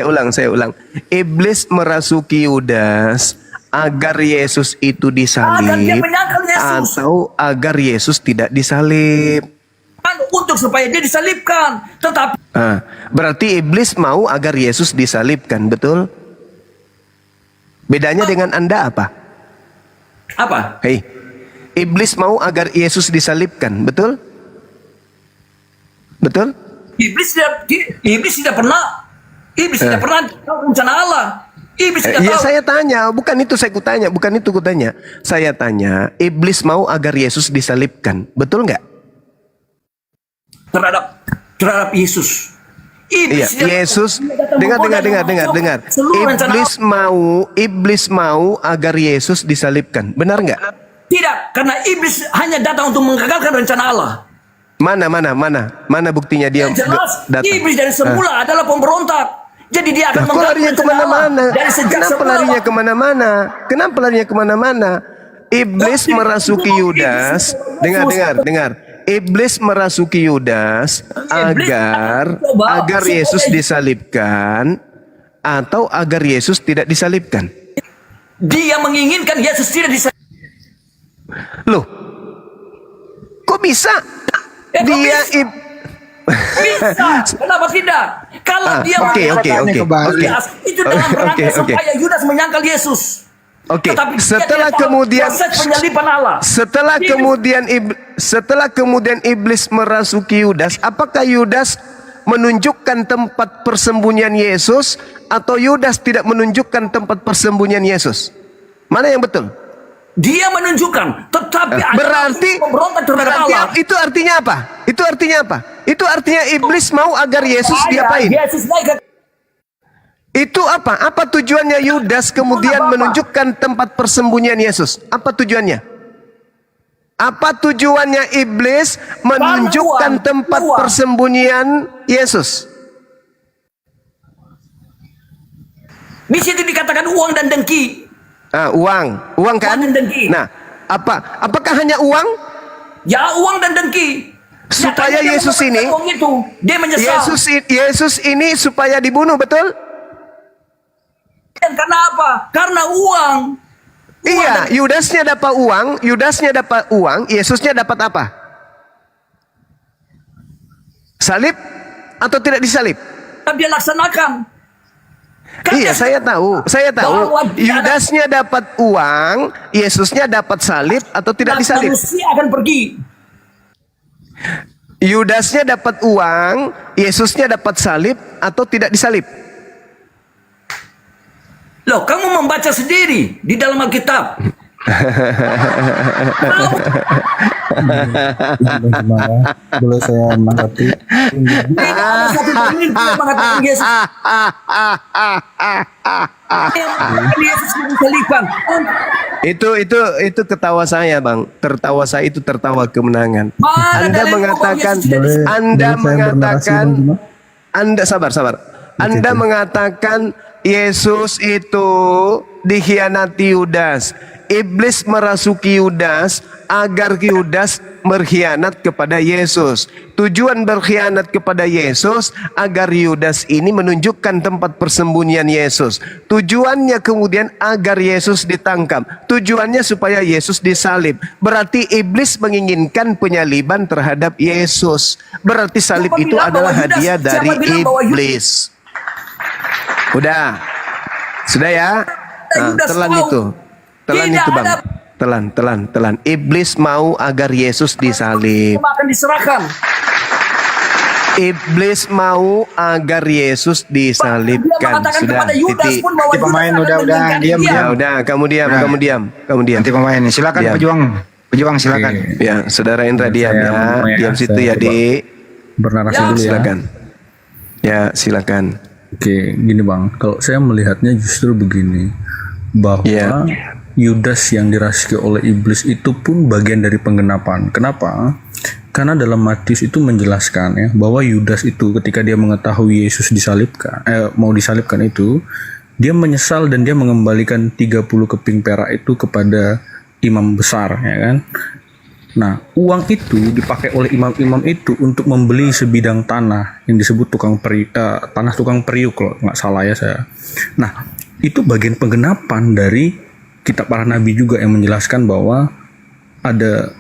ulang. Iblis merasuki Yudas agar Yesus itu Agar dia disalib menyangkal Yesus. atau agar Yesus tidak disalib. Untuk supaya dia disalibkan. Tetapi Berarti iblis mau agar Yesus disalibkan, betul? Bedanya dengan Anda apa? apa? Hei, iblis mau agar Yesus disalibkan, betul? Betul? Iblis tidak pernah tahu rencana Allah. Iblis tidak Ya tahu. saya tanya, bukan itu kutanya. Saya tanya, iblis mau agar Yesus disalibkan, betul nggak? terhadap Yesus. Iya, Yesus. Dengar. Iblis mau agar Yesus disalibkan, benar nggak? Tidak, karena iblis hanya datang untuk menggagalkan rencana Allah. Mana buktinya dia Yang jelas, datang? iblis dari semula adalah pemberontak. Jadi dia akan Kok larinya kemana-mana? Dari sejak Kenapa semula, larinya kemana-mana? Kenapa larinya kemana-mana? Iblis merasuki Yudas. Dengar. Iblis merasuki Yudas agar Yesus disalibkan atau agar Yesus tidak disalibkan. Dia menginginkan Yesus tidak disalibkan. Loh, kok bisa? Bisa. Kenapa tidak? Kalau dia Oke. itu dalam rangka supaya Yudas menyangkal Yesus. Oke. Tetapi dia Setelah tidak tahu kemudian proses penyaliban Allah. Setelah kemudian iblis merasuki Yudas, apakah Yudas menunjukkan tempat persembunyian Yesus atau Yudas tidak menunjukkan tempat persembunyian Yesus? Mana yang betul? Dia menunjukkan, tetapi berarti pemberontak terhadap Allah. Itu artinya apa? Itu artinya iblis mau agar Yesus diapain? Yesus naik ke... Itu apa? Apa tujuannya Yudas kemudian menunjukkan tempat persembunyian Yesus? Apa tujuannya? Apa tujuannya iblis menunjukkan tempat persembunyian Yesus? Di situ dikatakan uang dan dengki. Uang kan? Uang dan dengki. Nah, apakah hanya uang? Ya, uang dan dengki. Supaya Yesus ini, dia menyesal. Yesus ini supaya dibunuh, betul? Dan karena apa? Karena uang. Iya, Yudasnya dapat uang, Yesusnya dapat apa? Salib atau tidak disalib? Dia laksanakan. Iya, saya tahu. Yudasnya dapat uang, Yesusnya dapat salib atau tidak disalib? Manusia akan pergi. Yudasnya dapat uang, Yesusnya dapat salib atau tidak disalib? Loh, kamu membaca sendiri di dalam Alkitab. Boleh saya mengerti? Tidak ada satu dalil yang mengatakan Yesus. Yesus disalibkan. Itu ketawa saya, Bang. Tertawa saya itu tertawa kemenangan. Sabar. Anda mengatakan Yesus itu dikhianati Yudas. Iblis merasuki Yudas agar Yudas berkhianat kepada Yesus. Tujuan berkhianat kepada Yesus agar Yudas ini menunjukkan tempat persembunyian Yesus. Tujuannya kemudian agar Yesus ditangkap. Tujuannya supaya Yesus disalib. Berarti iblis menginginkan penyaliban terhadap Yesus. Berarti salib itu adalah hadiah dari iblis. Sudah ya. Telan itu Bang. Telan. Iblis mau agar Yesus disalib. Akan diserahkan. Iblis mau agar Yesus disalibkan. mengatakan Sudah, kepada Yudas titik. pun bahwa Nanti pemain Yudas akan udah meninggalkan diam, dia. Ya udah, kamu diam. Nanti pemain. Silakan Diam. pejuang silakan. Ya, saudara Indra diam ya. Diam situ ya, Dik. Bernarasi Ya. dulu ya. Silakan. Ya, silakan. Oke, gini Bang, kalau saya melihatnya justru begini, bahwa Ya. Yudas yang dirasuki oleh iblis itu pun bagian dari penggenapan. Kenapa? Karena dalam Matius itu menjelaskan ya bahwa Yudas itu ketika dia mengetahui Yesus mau disalibkan itu, dia menyesal dan dia mengembalikan 30 keping perak itu kepada imam besar, ya kan? Nah, uang itu dipakai oleh imam-imam itu untuk membeli sebidang tanah yang disebut tanah tukang periuk kalau nggak salah ya saya. Nah, itu bagian penggenapan dari kitab para nabi juga yang menjelaskan bahwa ada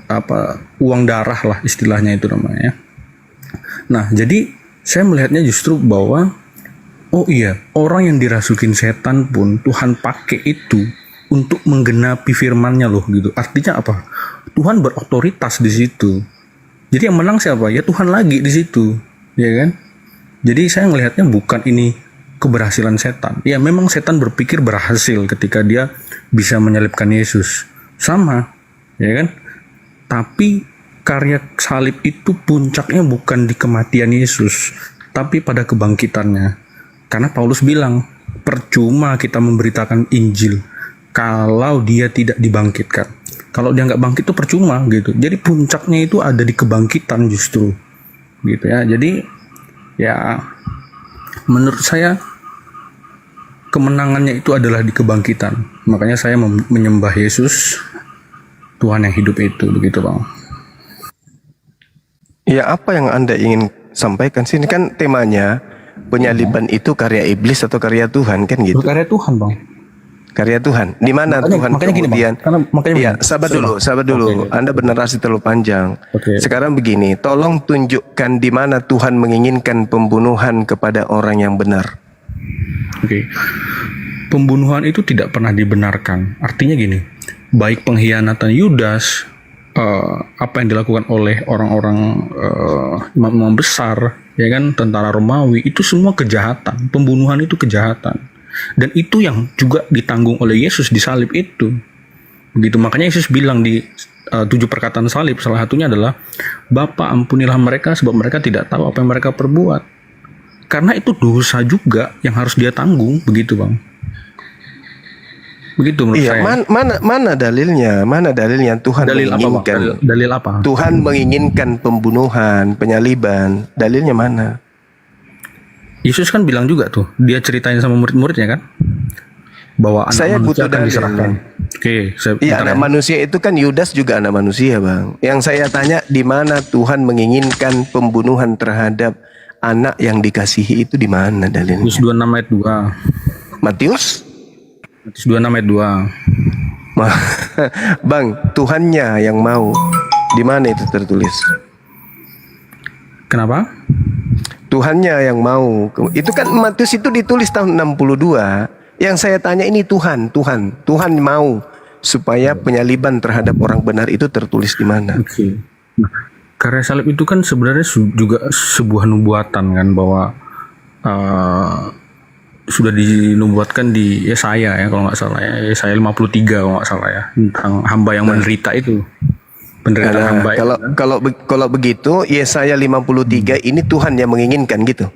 uang darah lah istilahnya itu namanya. Nah, jadi saya melihatnya justru bahwa oh iya, orang yang dirasukin setan pun Tuhan pakai itu untuk menggenapi firman-Nya loh gitu. Artinya apa? Tuhan berotoritas di situ. Jadi yang menang siapa? Ya Tuhan lagi di situ, ya kan? Jadi saya melihatnya bukan ini keberhasilan setan. Ya memang setan berpikir berhasil ketika dia bisa menyalibkan Yesus. Sama, ya kan? Tapi karya salib itu puncaknya bukan di kematian Yesus, tapi pada kebangkitannya. Karena Paulus bilang, percuma kita memberitakan Injil kalau dia tidak dibangkitkan. Kalau dia nggak bangkit itu percuma gitu. Jadi puncaknya itu ada di kebangkitan justru, gitu ya. Jadi ya menurut saya kemenangannya itu adalah di kebangkitan. Makanya saya menyembah Yesus, Tuhan yang hidup itu, begitu Bang. Ya, apa yang Anda ingin sampaikan sini kan temanya penyaliban itu karya iblis atau karya Tuhan kan gitu? Karya Tuhan Bang. Karya Tuhan. Di mana Tuhan makanya kemudian? Iya, sabar dulu. Okay. Anda bernarasi terlalu panjang. Okay. Sekarang begini, tolong tunjukkan di mana Tuhan menginginkan pembunuhan kepada orang yang benar. Oke. Pembunuhan itu tidak pernah dibenarkan. Artinya gini, baik pengkhianatan Yudas, apa yang dilakukan oleh orang-orang imam besar, ya kan, tentara Romawi, itu semua kejahatan. Pembunuhan itu kejahatan. Dan itu yang juga ditanggung oleh Yesus di salib itu. Begitu, makanya Yesus bilang di 7 perkataan salib, salah satunya adalah, Bapa ampunilah mereka sebab mereka tidak tahu apa yang mereka perbuat. Karena itu dosa juga yang harus dia tanggung, begitu Bang. Begitu menurut Iya, saya. mana dalilnya? Mana dalilnya Tuhan menginginkan? Dalil apa? Tuhan menginginkan pembunuhan, penyaliban. Dalilnya mana? Yesus kan bilang juga tuh, dia ceritain sama murid-muridnya kan, bahwa anak Saya manusia butuh akan dalil. diserahkan. Oke, Iya, anak manusia itu kan Yudas juga anak manusia, Bang. Yang saya tanya, di mana Tuhan menginginkan pembunuhan terhadap anak yang dikasihi itu di mana dalilnya? Matius 26 ayat 2. Matius 26 ayat 2. Bang, Tuhannya yang mau. Di mana itu tertulis? Kenapa? Tuhannya yang mau. Itu kan Matius itu ditulis tahun 62. Yang saya tanya ini Tuhan mau supaya penyaliban terhadap orang benar itu tertulis di mana? Oke. Nah, karya salib itu kan sebenarnya juga sebuah nubuatan kan, bahwa sudah dinubuatkan di Yesaya ya kalau nggak salah ya, Yesaya 53 kalau nggak salah ya, tentang hamba yang menderita itu. Penderitaan hamba. Kalau begitu Yesaya 53 ini Tuhan yang menginginkan gitu.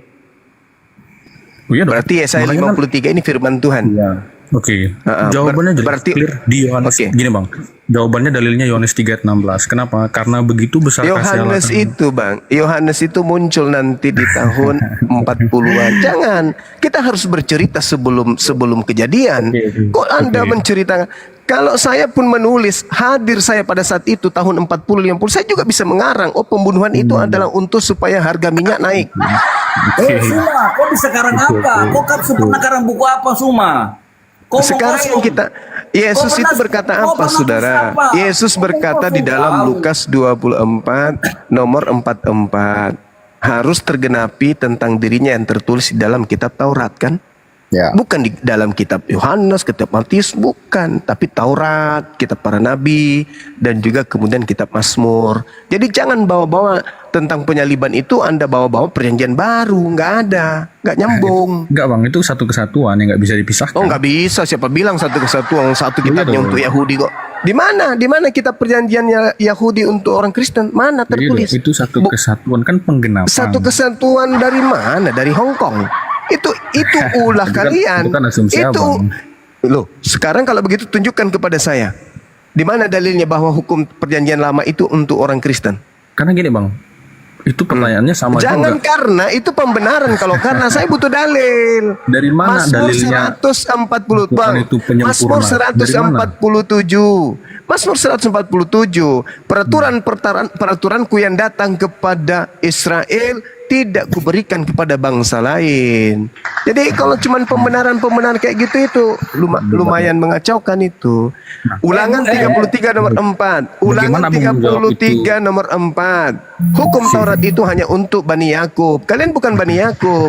Oh, iya, berarti Yesaya 53 ini firman Tuhan. Iya. Oke. Jawabannya jelas clear di Yohanes. Gini Bang. Jawabannya dalilnya Yohanes 3:16. Kenapa? Karena begitu besar kasih Allah. Yohanes itu Bang, Yohanes itu muncul nanti di tahun 40-an. Jangan, kita harus bercerita sebelum kejadian. Kok Anda menceritakan? Kalau saya pun menulis, hadir saya pada saat itu tahun 40-50, saya juga bisa mengarang. Oh, pembunuhan itu adalah untuk supaya harga minyak naik. Suma, kau bisa karang apa? Kau kan pernah karang buku apa, Suma? Sekarang kita, Yesus itu berkata apa, saudara? Yesus berkata di dalam Lukas 24 nomor 44, harus tergenapi tentang dirinya yang tertulis di dalam kitab Taurat kan? Ya. Bukan di dalam kitab Yohanes, kitab Matius, bukan. Tapi Taurat, kitab para nabi, dan juga kemudian kitab Mazmur. Jadi jangan bawa-bawa tentang penyaliban itu Anda bawa-bawa perjanjian baru. Nggak ada. Nggak nyambung. Enggak bang, itu satu kesatuan yang nggak bisa dipisahkan. Oh nggak bisa. Siapa bilang satu kesatuan? Satu kitabnya untuk Yahudi kok. Di mana? Di mana kitab perjanjiannya Yahudi untuk orang Kristen? Mana tertulis? Itu satu kesatuan kan penggenapan. Satu kesatuan dari mana? Dari Hong Kong. Itu ulah kalian. Itu kan asumsi abang. Loh, sekarang kalau begitu tunjukkan kepada saya. Di mana dalilnya bahwa hukum perjanjian lama itu untuk orang Kristen? Karena gini bang, itu pertanyaannya sama. Jangan juga. Karena itu pembenaran. Kalau karena saya butuh dalil. Dari mana Mazmur dalilnya? 140 bang. Mazmur 147. Mazmur 147. Peraturanku yang datang kepada Israel tidak kuberikan kepada bangsa lain. Jadi kalau cuma pembenaran kayak gitu itu lumayan mengacaukan itu. Ulangan 33 nomor 4. Ulangan 33 nomor 4. Hukum Taurat itu hanya untuk Bani Yakub. Kalian bukan Bani Yakub.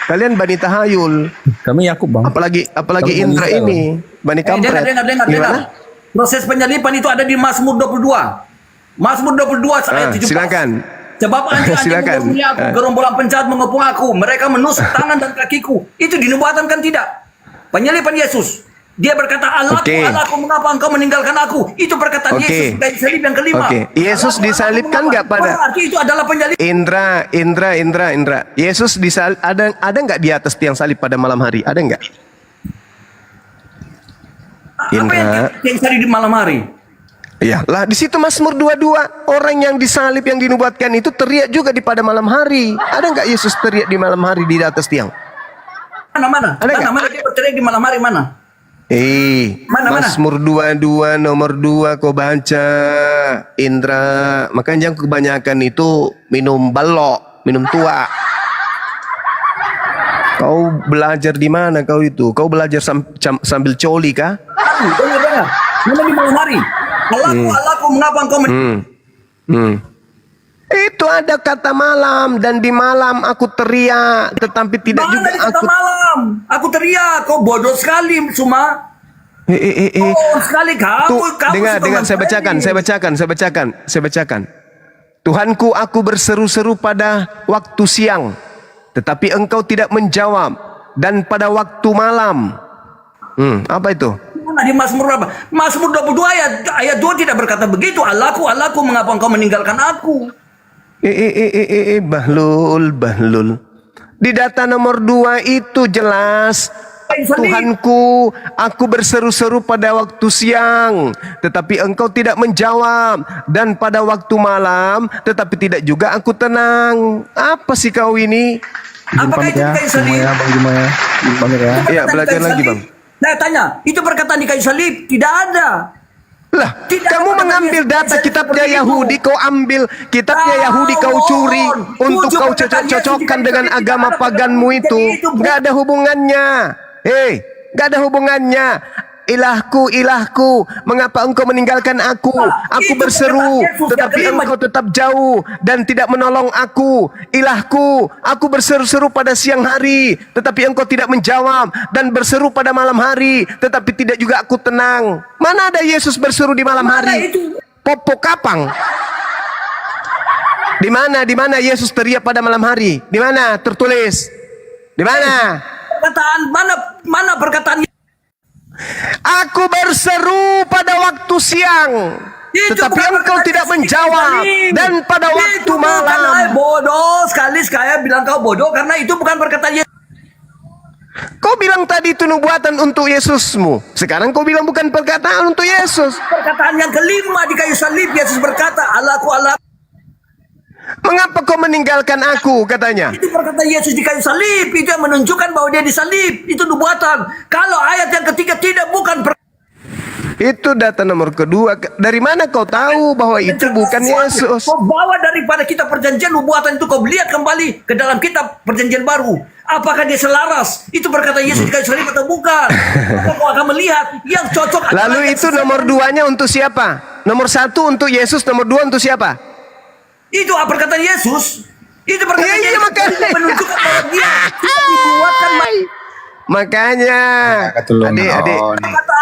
Kalian Bani Tahayul. Kami Yakub bang. Apalagi Indra ini Bani Kampret. Dengar. Proses penyaliban itu ada di Mazmur 22. Mazmur 22 ayat 17. Silakan. Sebab anjing-anjing mengepung aku, gerombolan penjahat mengepung aku, mereka menusuk tangan dan kakiku. Itu dinubuatkan kan tidak? Penyaliban Yesus. Dia berkata, Allahku, mengapa engkau meninggalkan aku? Itu perkataan Yesus dari salib yang kelima. Yesus disalibkan nggak pada? Berarti itu adalah penyaliban. Indra. Yesus disalib, ada nggak di atas tiang salib pada malam hari? Ada nggak? Indra. Apa yang salib di malam hari? Ya, lah di situ Mazmur 22 orang yang disalib yang dinubuatkan itu teriak juga di pada malam hari. Ada nggak Yesus teriak di malam hari di atas tiang? Mana? Mana dia berteriak di malam hari mana? Mazmur 22 nomor 2 kau baca, Indra. Makanya yang kebanyakan itu minum balok, minum tua. Kau belajar di mana kau itu? Kau belajar sambil coli kah? Dengar. Mana di malam hari? Allahku, mengapa engkau Itu ada kata malam, dan di malam aku teriak, tetapi tidak juga aku. Malam, aku teriak, kau bodoh sekali semua. Bodoh sekali kamu. Dengar, saya bacakan. Tuhanku, aku berseru-seru pada waktu siang, tetapi engkau tidak menjawab, dan pada waktu malam. Apa itu? Di Mazmur berapa? Mazmur 22 ayat 2 tidak berkata begitu. Allahku, mengapa engkau meninggalkan aku? Bahlul. Di data nomor 2 itu jelas. Tuhanku, aku berseru-seru pada waktu siang, tetapi engkau tidak menjawab, dan pada waktu malam, tetapi tidak juga aku tenang. Apa sih kau ini? Apakah itu kayu salib? Ya, belajar lagi bang. Saya tanya, itu perkataan di kayu salib? Tidak ada. Lah, kamu mengambil data kitabnya Yahudi, kau ambil kitabnya Yahudi, kau curi untuk kau cocok-cocokkan dengan agama paganmu itu. Gak ada hubungannya. Gak ada hubungannya. Ilahku, mengapa engkau meninggalkan aku? Aku berseru, tetapi engkau tetap jauh dan tidak menolong aku. Ilahku, aku berseru-seru pada siang hari, tetapi engkau tidak menjawab, dan berseru pada malam hari, tetapi tidak juga aku tenang. Mana ada Yesus berseru di malam hari? Popo kapang. Di mana Yesus teriak pada malam hari? Di mana tertulis? Di mana? Perkataan mana perkataan? Aku berseru pada waktu siang, tetapi engkau tidak menjawab, dan pada waktu malam. Bodoh sekali saya bilang kau bodoh karena itu bukan perkataan Yesus. Kau bilang tadi itu nubuatan untuk Yesusmu. Sekarang kau bilang bukan perkataan untuk Yesus. Perkataan yang kelima di kayu salib, Yesus berkata, Allahku. Mengapa kau meninggalkan aku, katanya? Itu perkataan Yesus di kayu salib. Itu yang menunjukkan bahwa dia disalib. Itu nubuatan. Kalau ayat yang ketiga tidak, bukan itu data nomor kedua. Dari mana kau tahu bahwa itu bukan Yesus? Kau bawa daripada kitab perjanjian nubuatan itu, kau lihat kembali ke dalam kitab perjanjian baru. Apakah dia selaras? Itu perkataan Yesus di kayu salib atau bukan? Maka kau akan melihat yang cocok. Lalu itu nomor 2-nya untuk siapa? Nomor 1 untuk Yesus, nomor 2 untuk siapa? Itu perkataan Yesus. Itu perkataan Yesus menunjukkan bahwa dia dibuatkan. Makanya adik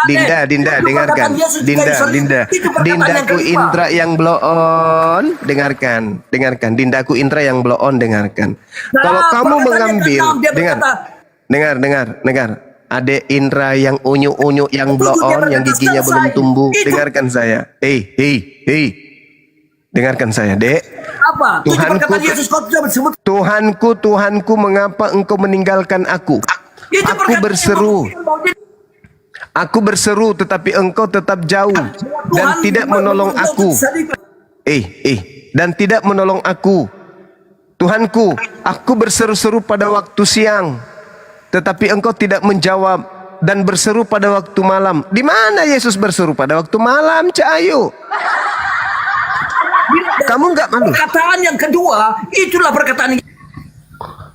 Dinda dengarkan. Dindaku Indra yang blow on, dengarkan. Dindaku Indra yang blow on, dengarkan. Kalau kamu mengambil, dengar. Adek Indra yang unyu-unyu yang blow on, yang giginya belum tumbuh, dengarkan saya. Hei. Dengarkan saya, Dek. Apa? Tuhanku, mengapa engkau meninggalkan aku? Aku berseru, tetapi engkau tetap jauh dan tidak menolong aku. Dan tidak menolong aku. Tuhanku, aku berseru-seru pada waktu siang, tetapi engkau tidak menjawab, dan berseru pada waktu malam. Di mana Yesus berseru pada waktu malam, Cahayu? Kamu nggak malu? Perkataan yang kedua, itulah perkataan yang...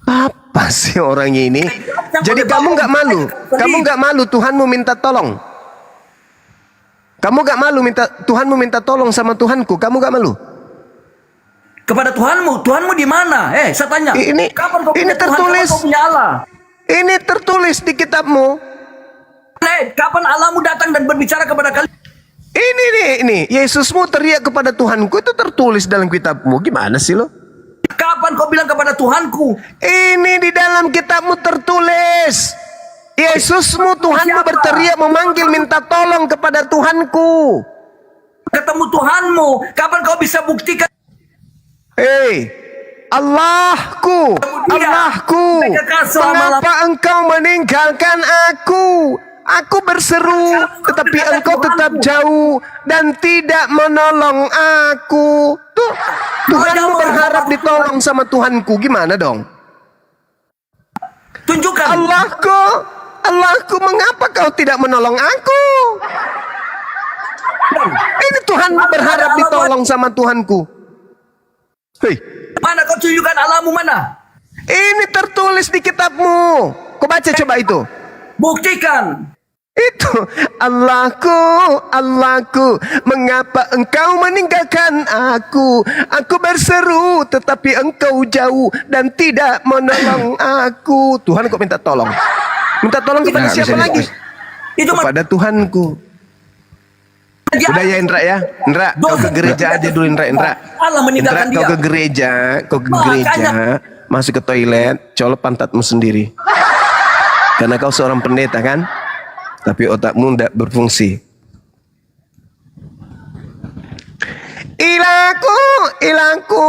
Apa sih orang ini? Jadi kamu nggak malu? Kamu nggak malu Tuhanmu minta tolong? Kamu nggak malu Tuhanmu minta tolong sama Tuhanku? Kamu nggak malu? Kepada Tuhanmu di mana? Saya tanya. Kapan kau ini punya Tuhan, tertulis. kapan kau punya Allah? Ini tertulis di kitabmu. Kapan Allahmu datang dan berbicara kepada kalian? Ini Yesusmu teriak kepada Tuhanku, itu tertulis dalam kitabmu. Gimana sih lo? Kapan kau bilang kepada Tuhanku? Ini di dalam kitabmu tertulis. Yesusmu, Tuhanmu berteriak memanggil minta tolong kepada Tuhanku. Ketemu Tuhanmu, kapan kau bisa buktikan? Allahku, mengapa engkau meninggalkan aku? Aku berseru, tetapi engkau tetap jauh dan tidak menolong aku. Tuh, Tuhanmu berharap ditolong sama Tuhanku. Gimana dong? Tunjukkan. Allahku, mengapa kau tidak menolong aku? Ini Tuhanmu berharap ditolong sama Tuhanku. Mana kau tunjukkan Allahmu mana? Ini tertulis di kitabmu. Kau baca coba itu. Buktikan. Itu Allahku, mengapa engkau meninggalkan aku? Aku berseru, tetapi engkau jauh dan tidak menolong aku. Tuhan kok minta tolong? Minta tolong kepada siapa lagi? Kepada Tuhanku. Udah ya Indra ya. Indra, kau ke gereja aja dulu Indra. Allah meninggalkan dia. Kau ke gereja, masuk ke toilet, colok pantatmu sendiri. Karena kau seorang pendeta kan? Tapi otakmu tidak berfungsi. Ilahku,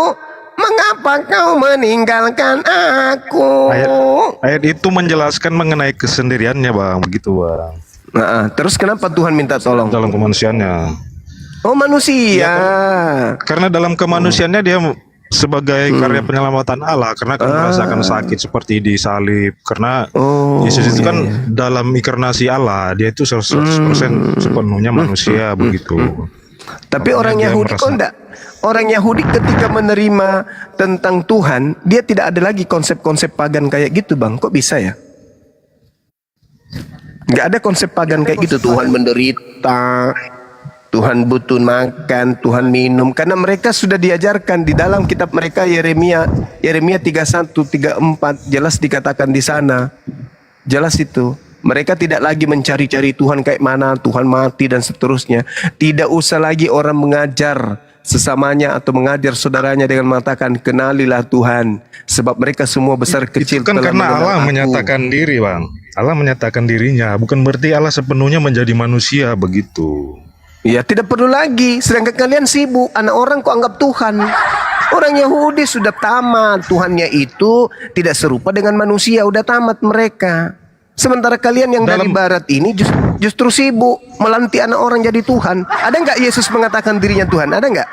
mengapa kau meninggalkan aku? Ayat itu menjelaskan mengenai kesendiriannya, Bang, begitu, Bang. Nah, terus kenapa Tuhan minta tolong? Dalam kemanusiaannya. Oh, manusia. Ya, karena dalam kemanusiaannya dia sebagai karya penyelamatan Allah, karena kan merasakan sakit seperti di salib, karena Yesus itu kan dalam inkarnasi Allah, dia itu 100% sepenuhnya manusia begitu. Tapi orang Yahudi kok enggak? Orang Yahudi ketika menerima tentang Tuhan, dia tidak ada lagi konsep-konsep pagan kayak gitu, Bang. Kok bisa ya? Nggak ada konsep pagan kayak gitu. Tuhan menderita, Tuhan butuh makan, Tuhan minum. Karena mereka sudah diajarkan di dalam kitab mereka Yeremia 31, 34 jelas dikatakan di sana. Jelas itu. Mereka tidak lagi mencari-cari Tuhan kayak mana, Tuhan mati dan seterusnya. Tidak usah lagi orang mengajar sesamanya atau mengajar saudaranya dengan mengatakan kenalilah Tuhan, sebab mereka semua besar kecil kan karena Allah menyatakan diri, Bang. Allah menyatakan dirinya, bukan berarti Allah sepenuhnya menjadi manusia begitu. Ya, tidak perlu lagi. Sedangkan kalian sibuk. Anak orang kok anggap Tuhan. Orang Yahudi sudah tamat. Tuhannya itu tidak serupa dengan manusia. Udah tamat mereka. Sementara kalian yang dari barat ini justru sibuk melantik anak orang jadi Tuhan. Ada nggak Yesus mengatakan dirinya Tuhan? Ada nggak?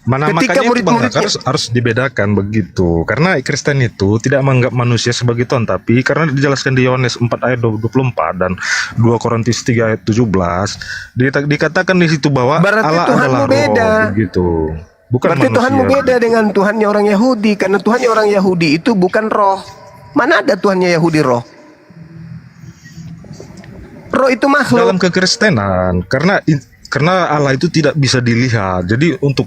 Ketika makanya itu harus dibedakan begitu. Karena Kristen itu tidak menganggap manusia sebagai Tuhan, tapi karena dijelaskan di Yohanes 4 ayat 24 dan 2 Korintus 3 ayat 17 dikatakan di situ bahwa Allah adalah roh begitu. Bukan berarti manusia. Tuhanmu beda dengan Tuhannya orang Yahudi. Karena Tuhannya orang Yahudi itu bukan roh. Mana ada Tuhannya Yahudi roh? Roh itu makhluk. Dalam kekristenan, karena Allah itu tidak bisa dilihat. Jadi untuk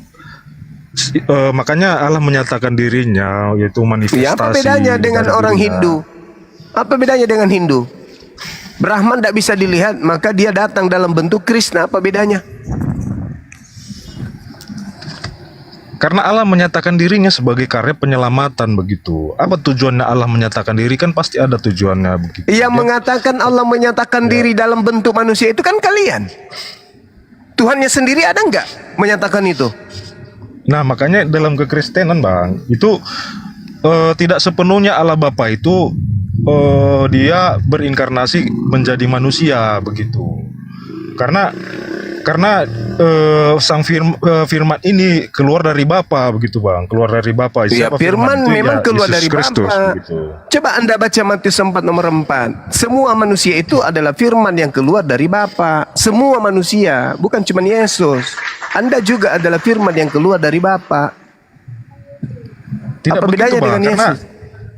makanya Allah menyatakan dirinya, yaitu manifestasi. Ya, apa bedanya dengan orang Hindu? Apa bedanya dengan Hindu? Brahman tidak bisa dilihat, maka dia datang dalam bentuk Krishna. Apa bedanya? Karena Allah menyatakan dirinya sebagai karya penyelamatan begitu. Apa tujuannya Allah menyatakan diri? Kan pasti ada tujuannya begitu. Yang mengatakan Allah menyatakan diri dalam bentuk manusia itu kan kalian. Tuhannya sendiri ada nggak menyatakan itu? Nah makanya dalam kekristenan Bang, itu tidak sepenuhnya Allah Bapa itu dia berinkarnasi menjadi manusia begitu. Karena sang firman ini keluar dari Bapa begitu Bang, keluar dari Bapa. Ya, firman itu memang ya keluar Yesus dari Kristus, Bapa. begitu. Coba Anda baca Matius 4 nomor 4. Semua manusia itu adalah firman yang keluar dari Bapa. Semua manusia, bukan cuma Yesus. Anda juga adalah firman yang keluar dari Bapa. Tidak Apa begitu bedanya Bang, dengan Yesus?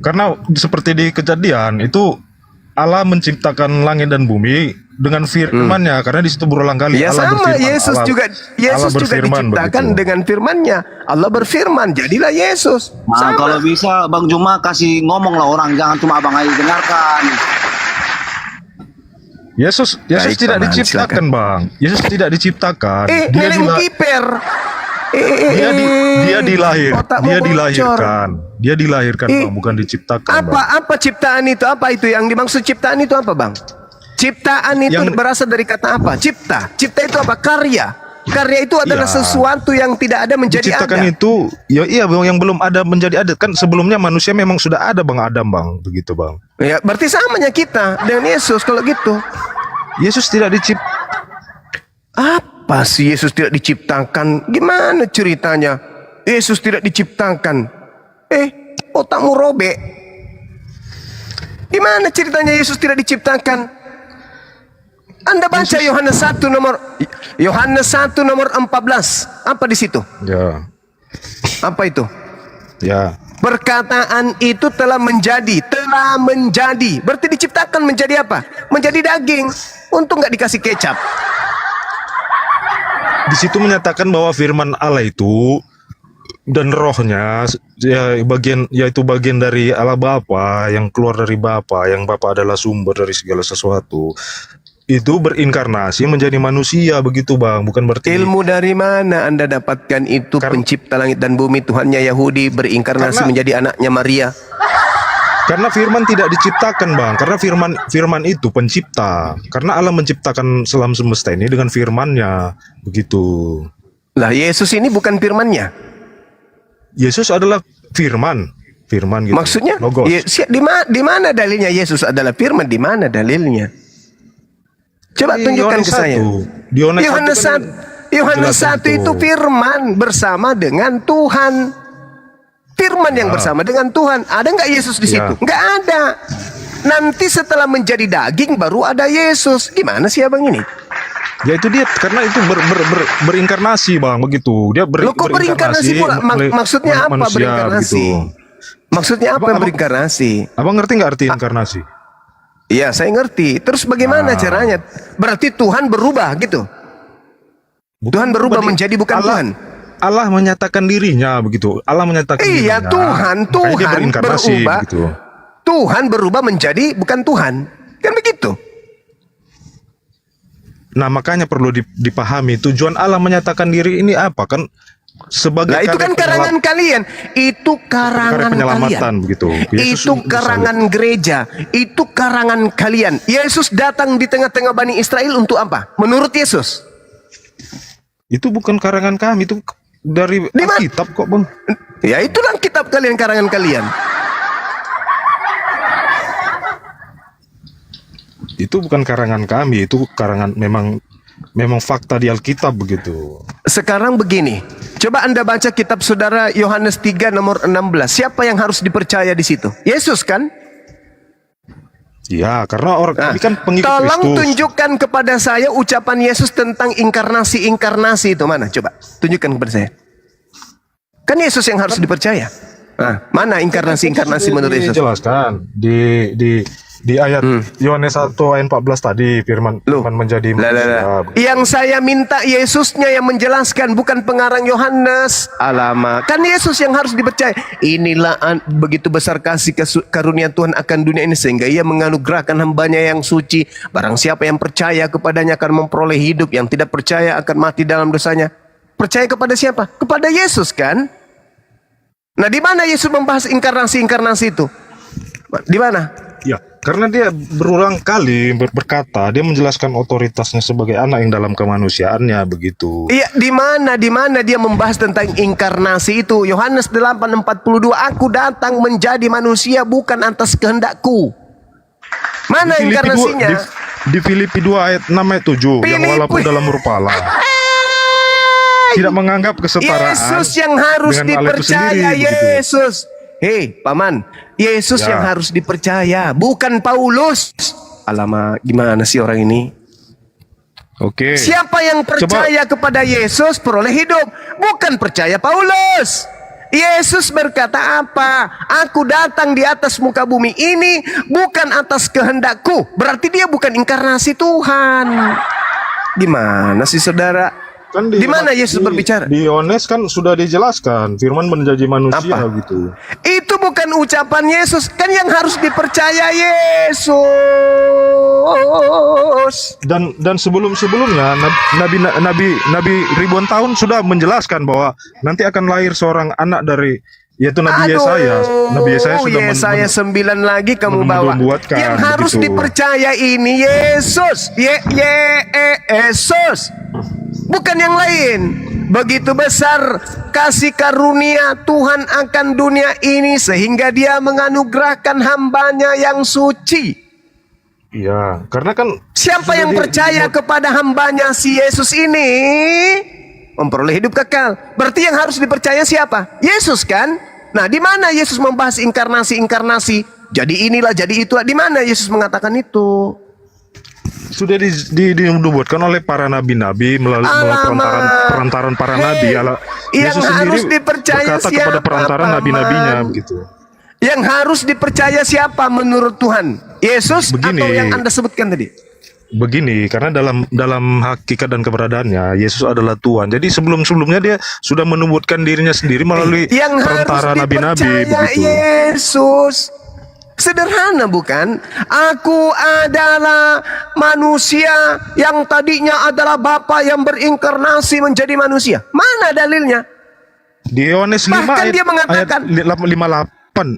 karena seperti di Kejadian itu Allah menciptakan langit dan bumi dengan firman-Nya, karena di situ berulang kali Ya Allah sama, berfirman. Yesus juga berfirman diciptakan begitu. dengan firman-Nya. Allah berfirman, jadilah Yesus. Nah, Sama. kalau bisa Bang Juma kasih ngomong lah orang, jangan cuma Abang aja dengarkan. Yesus Baik, tidak Paman, diciptakan Bang. Yesus tidak diciptakan. Nenek kiper. Dia Otakmu bocor. Dia dilahirkan Bang, bukan diciptakan Bang. Apa ciptaan itu? Apa itu yang dimaksud ciptaan itu apa, Bang? Ciptaan itu berasal dari kata apa? Cipta. Cipta itu apa? Karya. Karya itu adalah Iya. sesuatu yang tidak ada menjadi Diciptakan ada. itu, ya iya Bang, yang belum ada menjadi ada. Kan sebelumnya manusia memang sudah ada Bang Adam Bang, begitu Bang. Ya, berarti samanya kita dengan Yesus kalau gitu. Yesus tidak diciptakan. Apa sih Yesus tidak diciptakan? Gimana ceritanya? Yesus tidak diciptakan. Otakmu robek. Gimana ceritanya Yesus tidak diciptakan? Anda baca Yohanes 1 nomor 14. Apa di situ? Ya. Apa itu? Ya. Perkataan itu telah menjadi. Berarti diciptakan menjadi apa? Menjadi daging. Untung nggak dikasih kecap. Di situ menyatakan bahwa firman Allah itu dan rohnya yaitu bagian dari Allah Bapa, yang keluar dari Bapa, yang Bapa adalah sumber dari segala sesuatu. Itu berinkarnasi menjadi manusia begitu Bang, bukan berarti Ilmu dari mana Anda dapatkan itu? Pencipta langit dan bumi, Tuhannya Yahudi berinkarnasi menjadi anaknya Maria. Karena firman tidak diciptakan Bang, karena firman itu pencipta. Karena Allah menciptakan alam semesta ini dengan firman-Nya, begitu. Lah Yesus ini bukan firman-Nya. Yesus adalah firman gitu. Maksudnya? Logos. Di mana dalilnya Yesus adalah firman? Di mana dalilnya? Coba tunjukkan ke saya. Yohanes 1 itu firman bersama dengan Tuhan. Firman yang bersama dengan Tuhan. Ada nggak Yesus di situ? Nggak ada. Nanti setelah menjadi daging baru ada Yesus. Gimana sih abang ini? Ya itu dia, karena itu berinkarnasi Bang, begitu. Dia berinkarnasi pula. Maksudnya apa manusia, berinkarnasi? Begitu. Maksudnya apa berinkarnasi? Abang ngerti nggak arti inkarnasi? Iya, saya ngerti. Terus bagaimana caranya? Berarti Tuhan berubah gitu? Tuhan berubah menjadi bukan Tuhan? Allah menyatakan dirinya begitu. Allah menyatakan iya, dirinya. Tuhan berinkarnasi, berubah. begitu. Tuhan berubah menjadi bukan Tuhan. Kan begitu? Nah, makanya perlu dipahami tujuan Allah menyatakan diri ini apa kan? Sebagai itu kan karangan kalian. Itu karangan penyelamatan kalian. begitu. Itu karangan gereja. Itu karangan kalian. Yesus datang di tengah-tengah Bani Israel untuk apa? Menurut Yesus. Itu bukan karangan kami, itu dari Alkitab kok Bang. Ya itulah kitab kalian, karangan kalian. Itu bukan karangan kami, itu karangan memang fakta di Alkitab begitu. Sekarang begini, coba Anda baca kitab saudara Yohanes 3 nomor 16. Siapa yang harus dipercaya di situ? Yesus kan? Ya, karena kami kan pengikut Kristus. Tolong tunjukkan kepada saya ucapan Yesus tentang inkarnasi itu mana? Coba tunjukkan kepada saya. Kan Yesus yang harus dipercaya. Nah, mana inkarnasi menurut Yesus? Dijelaskan di Di ayat Yohanes 1 ayat 14 tadi firman menjadi manusia. Yang saya minta Yesusnya yang menjelaskan, bukan pengarang Yohanes. Alamak, kan Yesus yang harus dipercaya. Inilah begitu besar kasih karunia Tuhan akan dunia ini, sehingga ia menganugerahkan hambanya yang suci. Barang siapa yang percaya kepadanya akan memperoleh hidup, yang tidak percaya akan mati dalam dosanya. Percaya kepada siapa? Kepada Yesus kan? Nah, di mana Yesus membahas inkarnasi itu? Di mana? Ya, karena dia berulang kali berkata, dia menjelaskan otoritasnya sebagai anak yang dalam kemanusiaannya begitu. Iya, di mana dia membahas tentang inkarnasi itu? Yohanes 8:42, aku datang menjadi manusia bukan atas kehendakku. Mana Di Filipi inkarnasinya? 2, di Filipi 2 ayat 6 ayat 7, yang walaupun dalam rupa Allah tidak menganggap kesetaraan Yesus yang harus dengan Allah itu sendiri, dipercaya, begitu. Yesus. Hei, Paman, Yesus Ya. yang harus dipercaya, bukan Paulus. Alamak, gimana sih orang ini? Oke. Siapa yang percaya kepada Yesus peroleh hidup, bukan percaya Paulus. Yesus berkata apa? Aku datang di atas muka bumi ini bukan atas kehendakku. Berarti dia bukan inkarnasi Tuhan. Gimana sih saudara? Kan Di mana Yesus berbicara? Di Yohanes kan sudah dijelaskan, firman menjadi manusia gitu. Itu bukan ucapan Yesus, kan yang harus dipercaya Yesus. Dan sebelum-sebelumnya Nabi ribuan tahun sudah menjelaskan bahwa nanti akan lahir seorang anak dari, yaitu Nabi Yesaya. Nabi Yesaya sudah Yesaya 9 lagi kamu bawa. membuatkan Yang harus begitu. dipercaya ini Yesus. Yesus. Bukan yang lain. Begitu besar kasih karunia Tuhan akan dunia ini, sehingga dia menganugerahkan hambanya yang suci. Iya, karena kan Siapa yang percaya kepada hambanya si Yesus ini memperoleh hidup kekal. Berarti yang harus dipercaya siapa? Yesus kan? Nah, di mana Yesus membahas inkarnasi? Jadi inilah, jadi itu. Di mana Yesus mengatakan itu? sudah dinubuatkan oleh para nabi-nabi melalui perantaran para nabi. Yesus sendiri berkata kepada perantaran nabi-nabinya begitu. Yang harus dipercaya siapa menurut Tuhan? Yesus atau yang Anda sebutkan tadi? Begini, karena dalam hakikat dan keberadaannya Yesus adalah Tuhan. Jadi sebelum-sebelumnya dia sudah menubuatkan dirinya sendiri melalui perantara nabi-nabi begitu. Yesus sederhana bukan? Aku adalah manusia yang tadinya adalah Bapa yang berinkarnasi menjadi manusia. Mana dalilnya? Di Yohanes 5 ayat 58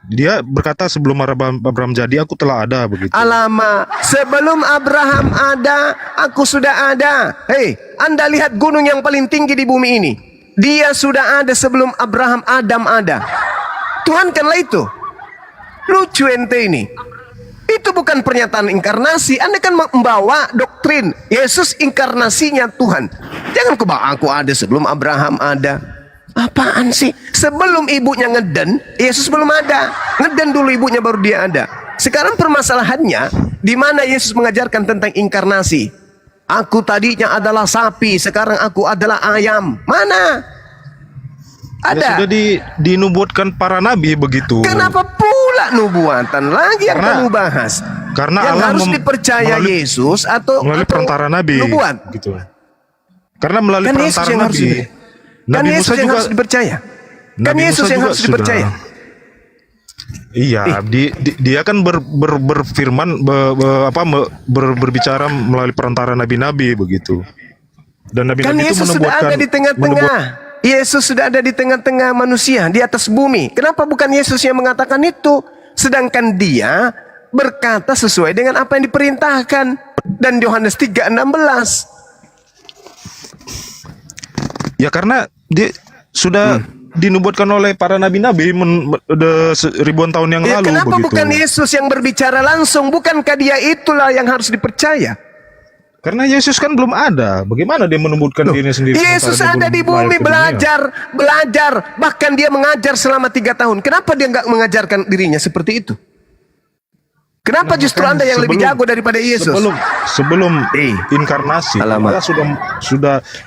dia berkata sebelum Abraham jadi aku telah ada begitu. Alamak, sebelum Abraham ada, aku sudah ada. Hei, Anda lihat gunung yang paling tinggi di bumi ini. Dia sudah ada sebelum Abraham Adam ada. Tuhan kanlah itu. Lucu ente ini. Itu bukan pernyataan inkarnasi. Anda kan membawa doktrin Yesus inkarnasinya Tuhan. Jangan kebawa aku ada sebelum Abraham ada. Apaan sih? Sebelum ibunya ngeden, Yesus belum ada. Ngeden dulu ibunya baru dia ada. Sekarang permasalahannya, di mana Yesus mengajarkan tentang inkarnasi? Aku tadinya adalah sapi, sekarang aku adalah ayam. Mana? Ada. Ya, sudah dinubuatkan para nabi begitu. Kenapa pula nubuatan lagi yang kamu bahas? Karena yang Allah harus dipercaya Yesus melalui perantara nabi nubuat gitu. Karena melalui kan perantara Yesus nabi. Nabi Yesus Musa yang juga harus dipercaya. Kan Nabi Yesus Musa yang juga harus dipercaya. Iya, dia kan berfirman berbicara melalui perantara nabi-nabi begitu. Dan nabi-nabi Kan itu Yesus sudah menubuatkan ada di tengah-tengah. Yesus sudah ada di tengah-tengah manusia di atas bumi. Kenapa bukan Yesus yang mengatakan itu? Sedangkan dia berkata sesuai dengan apa yang diperintahkan. Dan Yohanes 3:16. Ya karena dia sudah dinubuatkan oleh para nabi-nabi ribuan tahun yang lalu Kenapa begitu. bukan Yesus yang berbicara langsung? Bukankah dia itulah yang harus dipercaya? Karena Yesus kan belum ada. Bagaimana dia menubuatkan dirinya sendiri? Yesus ada di bumi belajar. Bahkan dia mengajar selama 3 tahun. Kenapa dia nggak mengajarkan dirinya seperti itu? Kenapa justru Anda yang lebih jago daripada Yesus? Sebelum inkarnasi, Allah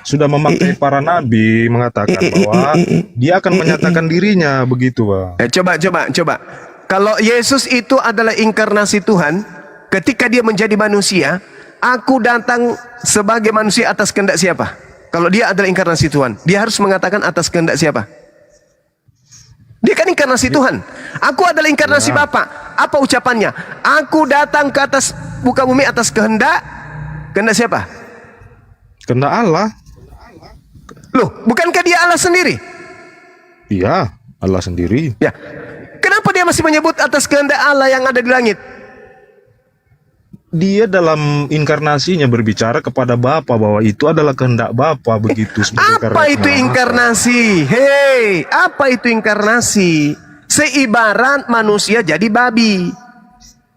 sudah memakai para nabi mengatakan bahwa dia akan menyatakan dirinya begitu, Pak. Coba. Kalau Yesus itu adalah inkarnasi Tuhan, ketika dia menjadi manusia, aku datang sebagai manusia atas kehendak siapa? Kalau dia adalah inkarnasi Tuhan, dia harus mengatakan atas kehendak siapa? Dia kan inkarnasi Tuhan. Aku adalah inkarnasi Bapa. Apa ucapannya? Aku datang ke atas muka bumi atas kehendak siapa? Kehendak Allah. Loh, bukankah dia Allah sendiri? Iya, Allah sendiri. Ya. Kenapa dia masih menyebut atas kehendak Allah yang ada di langit? Dia dalam inkarnasinya berbicara kepada Bapa bahwa itu adalah kehendak Bapa begitu. Apa itu inkarnasi? Hei, apa itu inkarnasi? Seibarat manusia jadi babi.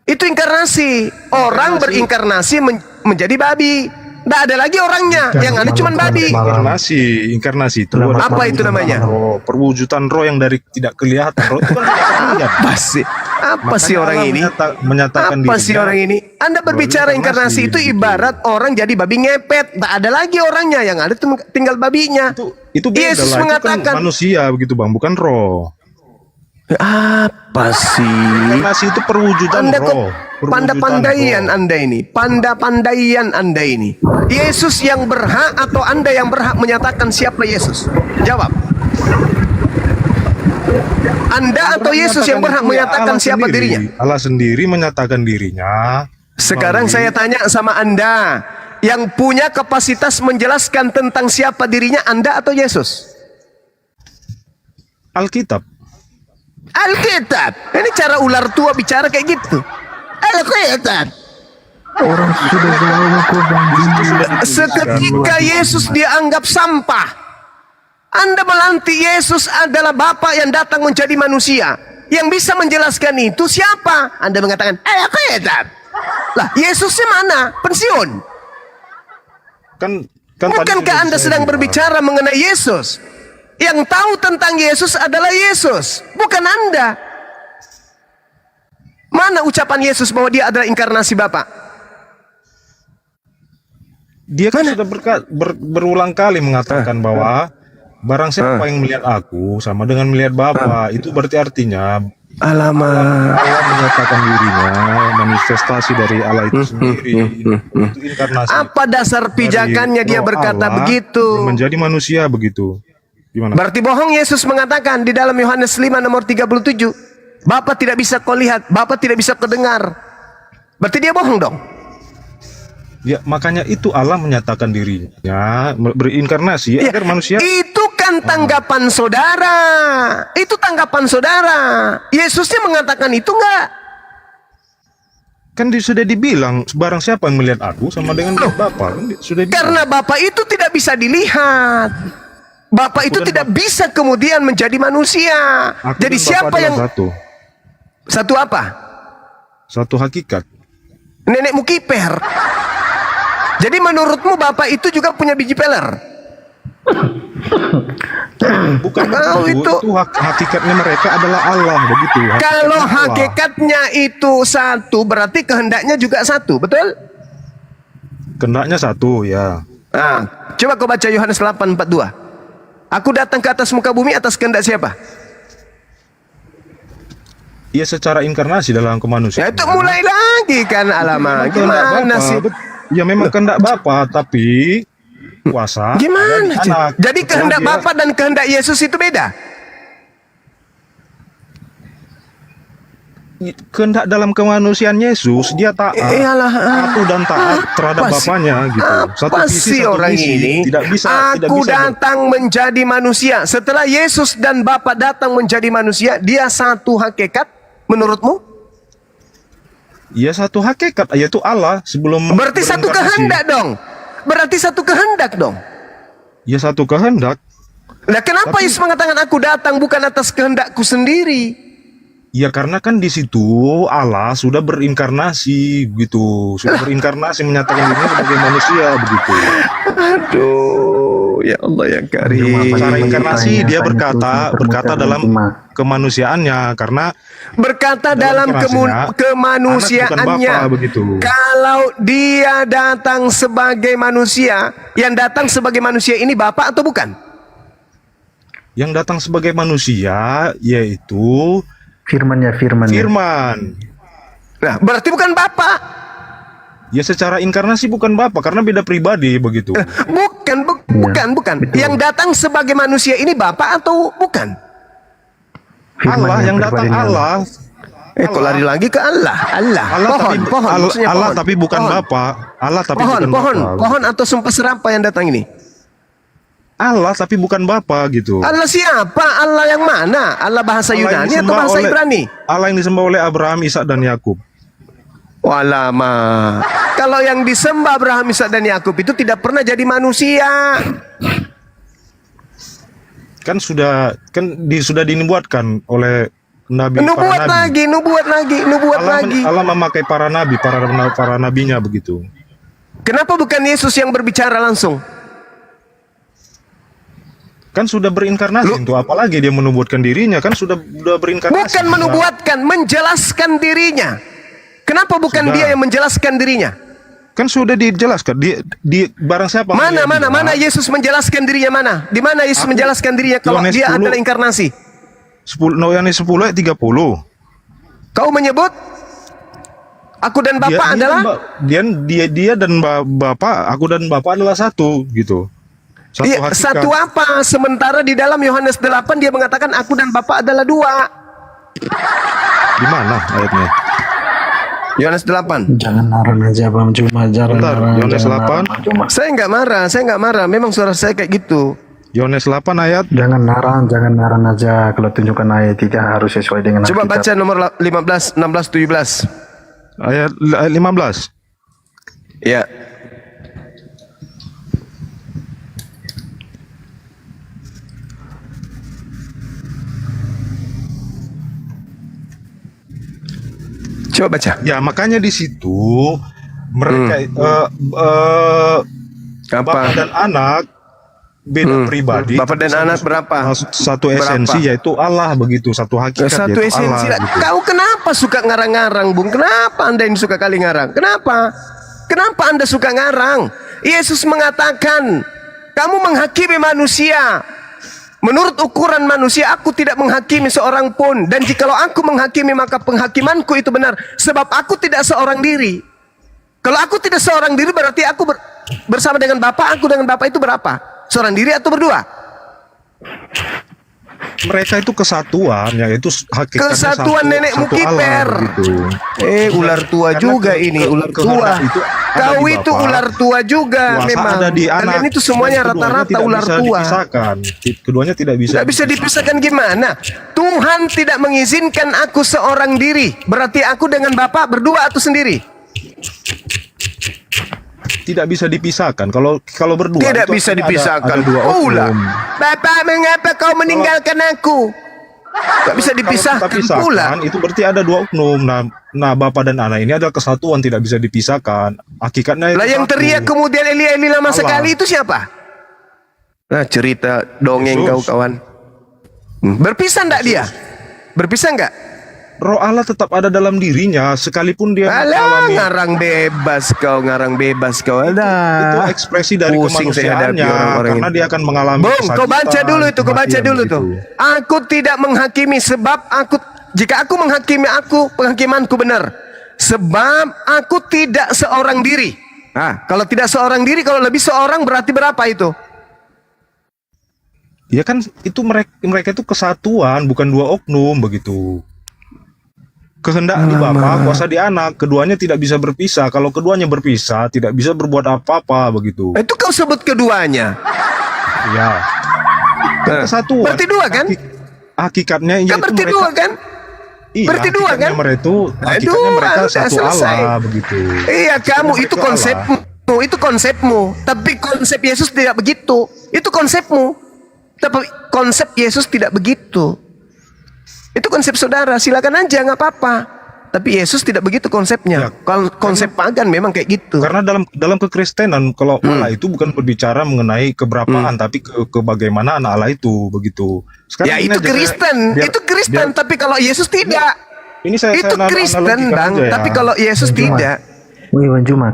Itu inkarnasi. Orang berinkarnasi menjadi babi. Tidak ada lagi orangnya, yang ada cuma babi. Inkarnasi itu apa itu namanya? Roh, perwujudan roh yang dari tidak kelihatan. Roh itu kan apa sih? Apa sih orang ini? Menyatakan apa sih orang ini? Anda berbicara inkarnasi itu ibarat orang jadi babi ngepet. Tak ada lagi orangnya, yang ada tinggal babinya. Itu beda Yesus lah, mengatakan itu kan manusia begitu Bang, bukan roh. Apa sih? Inkarnasi itu perwujudan roh. Pandai-pandaian Anda ini, pandai-pandaian Anda ini. Yesus yang berhak atau Anda yang berhak menyatakan siapa Yesus? Jawab. Anda atau Yesus yang berhak menyatakan siapa dirinya? Allah sendiri menyatakan dirinya. Sekarang saya tanya sama Anda, yang punya kapasitas menjelaskan tentang siapa dirinya, Anda atau Yesus? Alkitab. Alkitab. Ini cara ular tua bicara kayak gitu. Alkitab. Orang sudah jauh aku Seketika Yesus dianggap sampah. Anda melantik Yesus adalah Bapa yang datang menjadi manusia. Yang bisa menjelaskan itu siapa? Anda mengatakan Alkitab. Lah, Yesusnya mana? Pensiun. Bukankah Anda sedang berbicara mengenai Yesus? Yang tahu tentang Yesus adalah Yesus, bukan Anda. Mana ucapan Yesus bahwa dia adalah inkarnasi Bapa? Dia kan sudah berulang kali mengatakan bahwa barang siapa yang melihat aku sama dengan melihat Bapa. Itu berarti artinya Allah menyatakan dirinya, manifestasi dari Allah itu sendiri. Itu inkarnasi. Apa dasar pijakannya dia berkata Allah begitu? Menjadi manusia begitu. Gimana? Berarti bohong Yesus mengatakan di dalam Yohanes 5 nomor 37. Bapa tidak bisa kau lihat, Bapa tidak bisa kau dengar. Berarti dia bohong dong. Ya, makanya itu Allah menyatakan dirinya berinkarnasi agar manusia. Itu kan tanggapan saudara. Itu tanggapan saudara. Yesusnya mengatakan itu enggak? Kan sudah dibilang barang siapa yang melihat aku sama dengan Bapa. Kan sudah dibilang. Karena Bapa itu tidak bisa dilihat. Bapa itu tidak bisa kemudian menjadi manusia. Jadi siapa yang satu apa? Satu hakikat. Nenekmu kiper. Jadi menurutmu Bapak itu juga punya biji peler? Bukan itu hakikatnya mereka adalah Allah begitu. Kalau hakikatnya itu satu, berarti kehendaknya juga satu, betul? Kehendaknya satu, ya. Nah, coba kau baca Yohanes 8:42. Aku datang ke atas muka bumi atas kehendak siapa? Ia secara inkarnasi dalam kemanusiaan. Ya, itu mulai lagi kan alamak. Gimana sih? Ya memang kehendak Bapa, tapi kuasa. Gimana? Jadi kehendak Bapa dan kehendak Yesus itu beda? Kehendak dalam kemanusiaan Yesus, dia taat, patuh dan taat terhadap Bapaknya gitu. Satu visi, satu orang misi. ini? Tidak bisa. Aku datang menjadi manusia. Setelah Yesus dan Bapa datang menjadi manusia, dia satu hakikat menurutmu? Ya satu hakikat, yaitu Allah sebelum. Berarti satu kehendak dong. Berarti satu kehendak dong. Ya satu kehendak. Nah, kenapa Yesus mengatakan aku datang bukan atas kehendakku sendiri? Ya karena kan di situ Allah sudah berinkarnasi gitu, sudah berinkarnasi menyatakan dirinya sebagai manusia begitu. Aduh, ya Allah yang karim. Cara inkarnasi dia berkata dalam kemanusiaannya karena berkata dalam kemanusiaannya. Kalau dia datang sebagai manusia, yang datang sebagai manusia ini Bapa atau bukan? Yang datang sebagai manusia yaitu Firman. Firman. Nah, berarti bukan Bapa. Ya secara inkarnasi bukan Bapa karena beda pribadi begitu. Bukan. Yang datang sebagai manusia ini Bapa atau bukan? Allah yang datang Allah. Kok lari lagi ke Allah? Allah tapi bukan Bapa. Allah tapi bukan Bapa. Pohon atau sumpah serapah yang datang ini? Allah tapi bukan Bapa gitu. Allah siapa? Allah yang mana? Allah bahasa Yunani atau bahasa Ibrani? Allah yang disembah oleh Abraham, Ishak dan Yakub. Walama. Kalau yang disembah Abraham, Ishak dan Yakub itu tidak pernah jadi manusia. Sudah dinubuatkan oleh nabi. Nubuat lagi. Allah memakai para nabi, para nabinya begitu. Kenapa bukan Yesus yang berbicara langsung? Kan sudah berinkarnasi itu, apalagi dia menubuatkan dirinya, kan sudah berinkarnasi. Bukan menubuatkan, menjelaskan dirinya. Kenapa bukan dia yang menjelaskan dirinya? Kan sudah dijelaskan. Di barang siapa? Mana Yesus menjelaskan dirinya mana? Di mana Yesus menjelaskan dirinya kalau dia adalah inkarnasi? Yohanes 10 ayat 30. Kau menyebut aku dan Bapa adalah dia dan Bapa, aku dan Bapa adalah satu gitu. Satu apa? Sementara di dalam Yohanes 8 dia mengatakan aku dan Bapa adalah dua. Di mana ayatnya? Yohanes 8. Jangan marah aja Bang, cuma jangan. Yohanes 8. Saya nggak marah. Memang suara saya kayak gitu. Yohanes 8 ayat. Jangan marah aja. Kalau tunjukkan ayat 3 harus sesuai dengan Coba baca nomor 15, 16, 17. Ayat 15. Ya. Coba baca. Ya, makanya di situ mereka Bapak dan anak beda pribadi. Bapak dan anak berapa? Satu esensi yaitu Allah begitu, satu hakikat satu yaitu esensi. Allah. Gitu. Kau kenapa suka ngarang-ngarang, Bung? Kenapa Anda ini suka kali ngarang? Kenapa Anda suka ngarang? Yesus mengatakan, kamu menghakimi manusia. Menurut ukuran manusia, aku tidak menghakimi seorang pun. Dan jikalau aku menghakimi, maka penghakimanku itu benar. Sebab aku tidak seorang diri. Kalau aku tidak seorang diri, berarti aku bersama dengan Bapa. Aku dengan Bapa itu berapa? Seorang diri atau berdua? Mereka itu kesatuan, yaitu hakikatnya kesatuan nenekmu kiper. Ular tua juga ini, ular tua. Kau itu ular tua juga memang. Kalian itu semuanya rata-rata ular tua. Keduanya tidak bisa. Tidak bisa dipisahkan gimana? Tuhan tidak mengizinkan aku seorang diri. Berarti aku dengan Bapa berdua atau sendiri? Tidak bisa dipisahkan. Kalau berdua tidak bisa dipisahkan. Bapak, mengapa kau meninggalkan aku? Tidak bisa dipisahkan pula. Itu berarti ada dua oknum. Nah, Bapa dan anak ini adalah kesatuan, tidak bisa dipisahkan. Hakikatnya lah yang teriak kemudian Eli lama sekali itu siapa? Nah, cerita dongeng kau kawan. Berpisah enggak dia? Berpisah enggak? Roh Allah tetap ada dalam dirinya sekalipun dia mengalami. Ngarang bebas kau. Itu ekspresi dari kemanusiaannya karena dia akan mengalami kesakitan. Kau baca dulu tuh. Aku tidak menghakimi sebab jika aku menghakimi penghakimanku benar. Sebab aku tidak seorang diri. Nah, kalau tidak seorang diri, kalau lebih seorang berarti berapa itu? Ya kan itu mereka itu kesatuan, bukan dua oknum begitu. Kehendak di Bapa, kuasa di anak, keduanya tidak bisa berpisah. Kalau keduanya berpisah, tidak bisa berbuat apa-apa begitu. Itu kau sebut keduanya. Ya. Kesatuan. Berarti dua kan? Hakikatnya kan berarti dua kan? Iya, berarti dua kan? Hakikatnya mereka satu Allah begitu. Iya, kamu itu konsepmu. Itu konsepmu. Tapi konsep Yesus tidak begitu. Itu konsepmu. Tapi konsep Yesus tidak begitu. Itu konsep saudara, silakan aja, nggak apa-apa. Tapi Yesus tidak begitu konsepnya. Kalau konsep pagan memang kayak gitu. Karena dalam kekristenan, kalau Allah itu bukan berbicara mengenai keberapaan, tapi ke bagaimana anak Allah itu begitu. Sekarang ya itu Kristen, tapi kalau Yesus tidak. Ini itu Kristen, Bang. Ya. Tapi kalau Yesus tidak.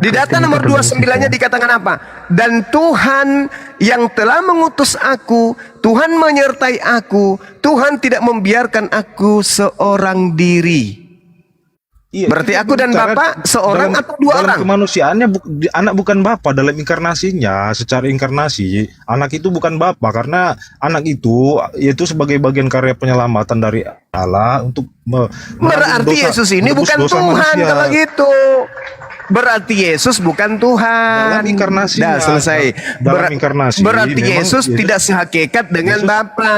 Di data nomor 29-nya dikatakan apa? Dan Tuhan yang telah mengutus aku, Tuhan menyertai aku, Tuhan tidak membiarkan aku seorang diri. Iya, Berarti kita aku dan berbicara Bapa seorang dalam, atau dua dalam orang? kemanusiaannya anak bukan Bapa dalam inkarnasinya. Secara inkarnasi anak itu bukan Bapa karena anak itu sebagai bagian karya penyelamatan dari Allah untuk Berarti Yesus ini bukan Tuhan kalau gitu. Berarti Yesus bukan Tuhan. Dalam inkarnasinya. Dah selesai. Dalam inkarnasi. Berarti memang Yesus tidak sehakikat dengan Bapa.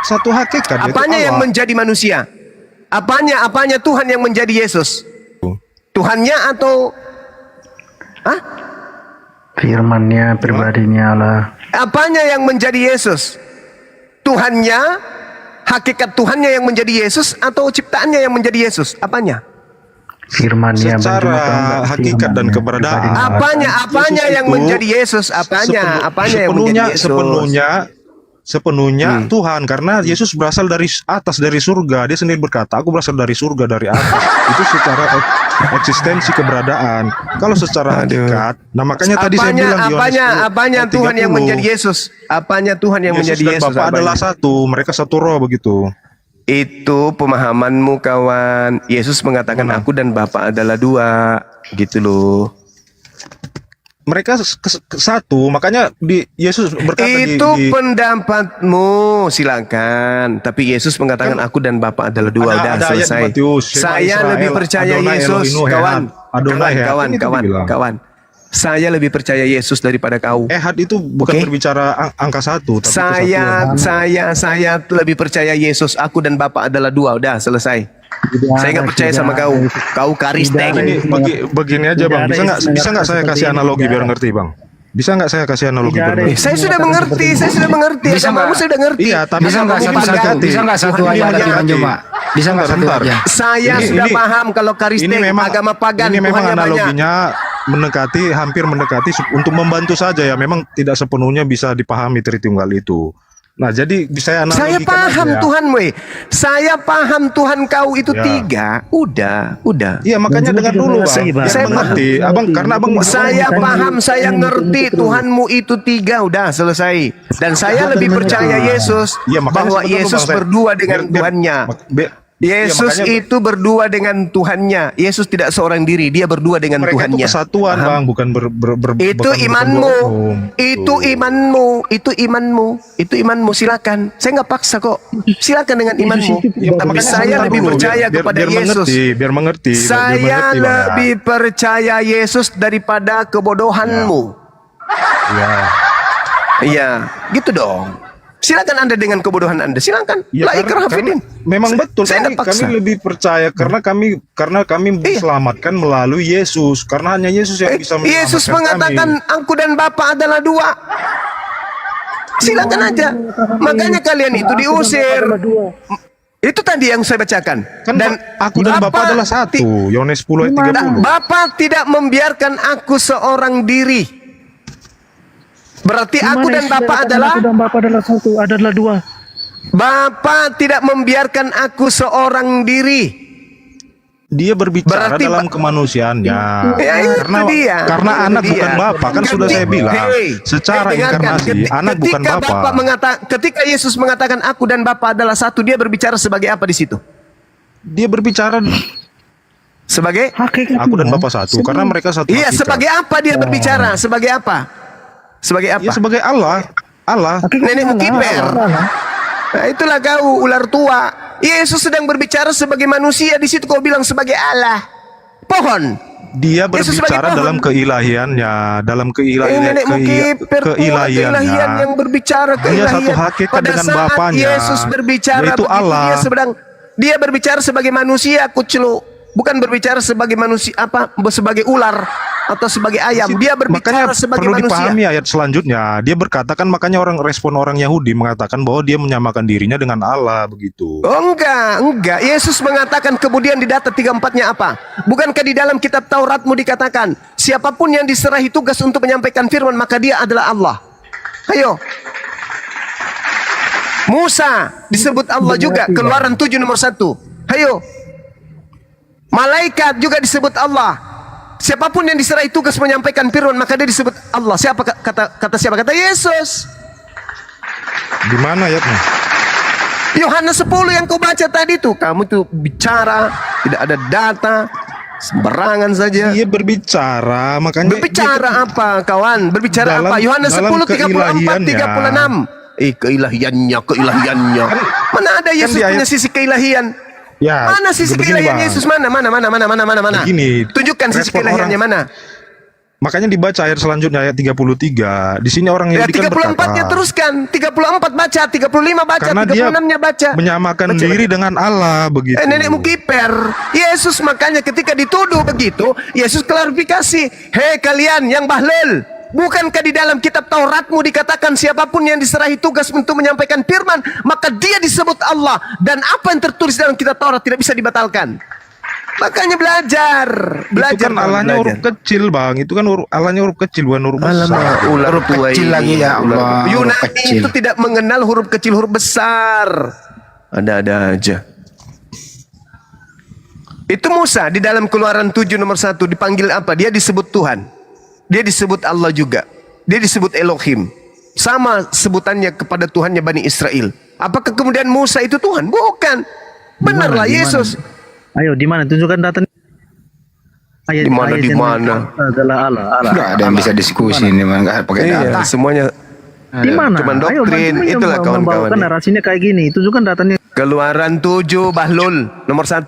Satu hakikat. yaitu Apanya yang Allah. menjadi manusia? Apanya Tuhan yang menjadi Yesus? Tuhannya atau Firman-Nya, pribadinya Allah. apanya yang menjadi Yesus? Tuhannya, hakikat Tuhannya yang menjadi Yesus atau ciptaannya yang menjadi Yesus? Apanya? Firman-Nya Secara hakikat dan keberadaan. Apanya yang itu menjadi Yesus? Apanya yang menjadi Yesus? Sepenuhnya Tuhan, karena Yesus berasal dari atas, dari surga. Dia sendiri berkata, aku berasal dari surga, dari atas. Itu secara eksistensi keberadaan. Kalau secara hakikat, nah makanya tadi saya bilang di Yohanes 10 apanya ayat Tuhan yang 30, menjadi Yesus? Apanya Tuhan yang menjadi dan Yesus? Bapa adalah satu, mereka satu roh begitu. Itu pemahamanmu kawan. Yesus mengatakan aku dan Bapa adalah dua, gitu loh. Mereka satu, makanya Yesus berkata itu pendapatmu, silakan. Tapi Yesus mengatakan aku dan Bapa adalah dua. Udah selesai. Saya lebih percaya Yesus, kawan. Saya lebih percaya Yesus daripada kau. Ehad itu bukan berbicara angka satu, tapi Saya lebih percaya Yesus. Aku dan Bapa adalah dua. Udah selesai. Saya nggak percaya sama kau. Kau karisteng. Ini begini aja bang. Bisa nggak saya kasih analogi biar ngerti bang? Bisa nggak saya kasih analogi biar ngerti? Saya sudah mengerti. Bisa Kamu sudah ngerti. Iya, tapi bisa nggak satu ayat lagi Bang Joma? Bisa nggak satu aja? Saya sudah paham kalau karisteng agama pagan. Ini memang Tuhannya analoginya hampir mendekati untuk membantu saja ya. Memang tidak sepenuhnya bisa dipahami Tritunggal itu. Nah, jadi saya analogikan saya paham aja. Tuhan saya paham Tuhan kau itu tiga. Udah. Iya, makanya dengar dulu bang. Saya mengerti, karena abang. Saya paham, saya ngerti Tuhanmu itu tiga. Udah selesai. Dan saya lebih percaya Yesus bahwa Yesus berdua dengan Tuhannya. Yesus itu berdua dengan Tuhannya. Yesus tidak seorang diri, dia berdua dengan Tuhannya. Mereka itu kesatuan bang, bukan itu imanmu. Itu imanmu. Silakan. Saya nggak paksa kok. Silakan dengan imanmu. Tapi saya lebih percaya kepada Yesus. Biar mengerti. Saya lebih percaya Yesus daripada kebodohanmu. Iya, gitu dong. Silakan Anda dengan kebodohan Anda. Silakan. Karena memang betul kami lebih percaya karena kami diselamatkan melalui Yesus. Karena hanya Yesus yang bisa menyelamatkan Yesus mengatakan aku dan Bapa adalah dua. Silakan aja. Makanya kalian itu diusir. Itu tadi yang saya bacakan. Dan aku dan Bapa adalah satu. Yohanes 10 ayat 30. Bapa tidak membiarkan aku seorang diri. Berarti aku dan Bapa adalah satu, adalah dua. Bapa tidak membiarkan aku seorang diri. Dia berbicara dalam kemanusiaannya. Karena anak bukan Bapa, kan sudah saya bilang. Secara inkarnasi, anak bukan Bapa. Ketika Yesus mengatakan aku dan Bapa adalah satu, dia berbicara sebagai apa di situ? Dia berbicara sebagai aku dan Bapa satu, karena mereka satu. Iya, sebagai apa dia berbicara? Sebagai apa? Sebagai apa? Ya, sebagai Allah. Nenekmu kiper. Nah, itulah kau ular tua. Yesus sedang berbicara sebagai manusia, di situ kau bilang sebagai Allah. Pohon. Dia berbicara dalam keilahiannya, keilahiannya. Yang berbicara dia satu hakikat dengan Bapanya. Yesus berbicara yaitu Allah. Dia berbicara sebagai manusia, kuclu. Bukan berbicara sebagai manusia sebagai ular atau sebagai ayam. Dia berbicara sebagai manusia. Perlu dipahami ayat selanjutnya. Dia berkatakan, makanya respon orang Yahudi mengatakan bahwa dia menyamakan dirinya dengan Allah begitu. Oh enggak. Yesus mengatakan kemudian di data 34-nya apa? Bukankah di dalam kitab Tauratmu dikatakan siapapun yang diserahi tugas untuk menyampaikan firman maka dia adalah Allah. Ayo. Musa disebut Allah juga, Keluaran 7 nomor 1. Ayo. Malaikat juga disebut Allah. Siapapun yang diserahi tugas menyampaikan firman maka dia disebut Allah. Siapa kata siapa? Kata Yesus. Di mana ayatnya? Yohanes 10 yang kau baca tadi tuh. Kamu tuh bicara tidak ada data, sembarangan saja. Dia berbicara, makanya berbicara apa kawan? Berbicara apa? Yohanes 10:34 36. Keilahiannya. Mana ada Yesus punya sisi keilahian? Ya, mana sisi keilahian Yesus? Mana? Begini, Tunjukkan sisi keilahiannya mana? Makanya dibaca ayat selanjutnya, ayat 33. Di sini orang Yahudi kan 34-nya teruskan, 34 baca, 35 baca, karena 36-nya baca. Menyamakan diri dengan Allah begitu. Nenekmu kiper. Yesus makanya ketika dituduh begitu, Yesus klarifikasi. Hei kalian yang bahlil, bukankah di dalam kitab Tauratmu dikatakan siapapun yang diserahi tugas untuk menyampaikan firman, maka dia disebut Allah, dan apa yang tertulis dalam kitab Taurat tidak bisa dibatalkan. Makanya belajar. Itu kan Allahnya huruf kecil, Bang. Itu kan Allahnya huruf kecil, bukan huruf besar. Huruf kecil lagi ya Allah. Yunani itu tidak mengenal huruf kecil, huruf besar. Ada-ada aja. Itu Musa di dalam Keluaran 7 nomor 1 dipanggil apa? Dia disebut Tuhan. Dia disebut Allah juga. Dia disebut Elohim. Sama sebutannya kepada Tuhannya Bani Israel. Apakah kemudian Musa itu Tuhan? Bukan. Benarlah Yesus. Ayo, di mana? Tunjukkan data. Di mana? Adalah Allah. Nggak ada yang bisa diskusi ini, nggak pakai data. Semuanya. Di mana? Cuman doktrin. Itulah kawan-kawan. Narasinya kayak gini. Tunjukkan datanya. Keluaran 7 Bahlul nomor 1.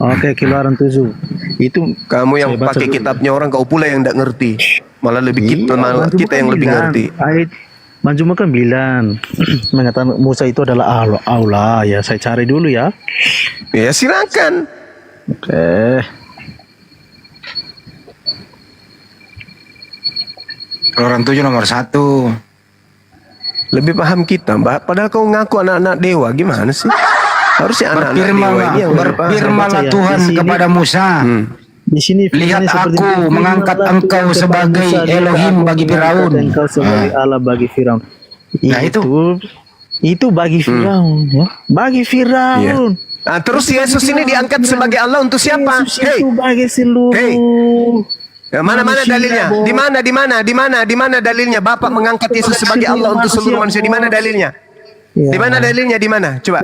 Oke, Keluaran 7. Itu kamu yang pakai kitabnya orang, kau pula yang tidak ngerti. Malah lebih kita yang lebih ngerti. Ayat Manjuma kan bilang mengatakan Musa itu adalah Allah. Ya, saya cari dulu ya. Ya, silakan. Oke. Keluaran 7 nomor 1. Lebih paham kita, Mbak. Padahal kau ngaku anak-anak dewa, gimana sih? Harusnya anak-anak dewa ini yang berfirmanlah Tuhan kepada Musa. Di sini lihat aku mengangkat engkau sebagai Elohim bagi Firaun. Engkau sebagai Allah bagi Firaun. Nah itu bagi Firaun ya. Bagi Firaun. Nah, terus Yesus ini diangkat sebagai Allah untuk siapa? Yesus itu bagi seluruh. Mana dalilnya? Di mana dalilnya Bapak mengangkat Yesus sebagai Allah untuk seluruh manusia? Di mana dalilnya? Di mana dalilnya? Di mana? Coba.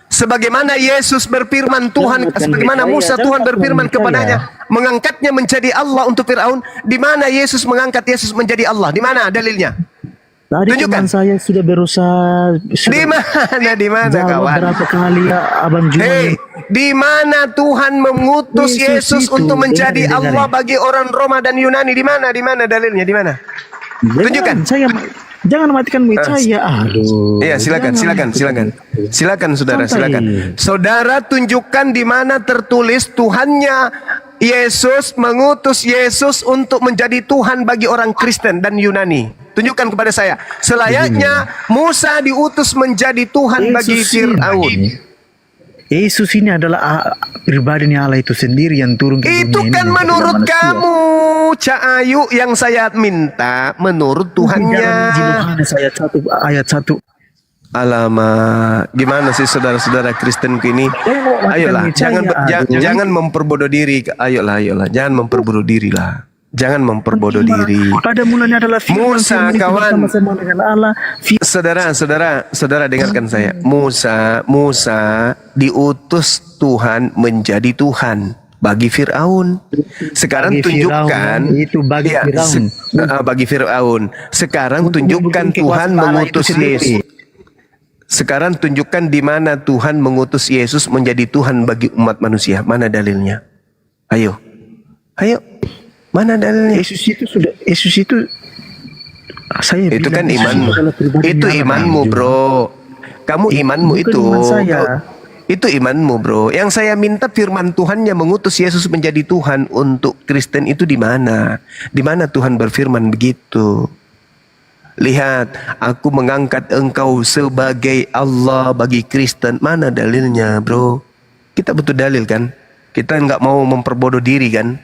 Sebagaimana Yesus berfirman Tuhan, sebagaimana Musa Tuhan berfirman kepadanya, mengangkatnya menjadi Allah untuk Firaun. Di mana Yesus mengangkat Yesus menjadi Allah? Di mana dalilnya? Tadi tunjukkan. Saya sudah berusaha. Di mana kawan? Berapa kali Abang Juma? Di mana Tuhan mengutus Yesus untuk menjadi Allah bagi orang Roma dan Yunani? Di mana dalilnya? Di mana? Tunjukkan. Jangan matikan mic saya. Aduh. Iya, silakan. Silakan saudara, silakan. Saudara tunjukkan di mana tertulis Tuhannya Yesus mengutus Yesus untuk menjadi Tuhan bagi orang Kristen dan Yunani. Tunjukkan kepada saya. Selayaknya Musa diutus menjadi Tuhan bagi Firaun. Yesus ini adalah pribadinya Allah itu sendiri yang turun ke dunia ini. Itu kan menurut kamu, Cak Ayu, yang saya minta menurut Tuhannya. Ayat 1. Alamak, gimana sih saudara-saudara Kristenku ini? Ayolah, jangan memperbodoh diri. Ayolah, jangan memperbodoh diri lah. Jangan memperbodoh diri. Pada mulanya adalah Musa, kawan. Sama dengan Allah. Saudara dengarkan saya. Musa diutus Tuhan menjadi Tuhan bagi Firaun. Sekarang tunjukkan itu bagi Firaun. Bagi Firaun. Sekarang tunjukkan Tuhan mengutus Yesus. Sekarang tunjukkan di mana Tuhan mengutus Yesus menjadi Tuhan bagi umat manusia. Mana dalilnya? Ayo. Mana dalilnya? Yesus itu saya itu kan imanmu. Itu imanmu, bro. Kamu imanmu itu. Itu imanmu, bro. Yang saya minta firman Tuhannya mengutus Yesus menjadi Tuhan untuk Kristen itu di mana? Di mana Tuhan berfirman begitu? Lihat, aku mengangkat engkau sebagai Allah bagi Kristen. Mana dalilnya, bro? Kita butuh dalil kan? Kita nggak mau memperbodoh diri kan?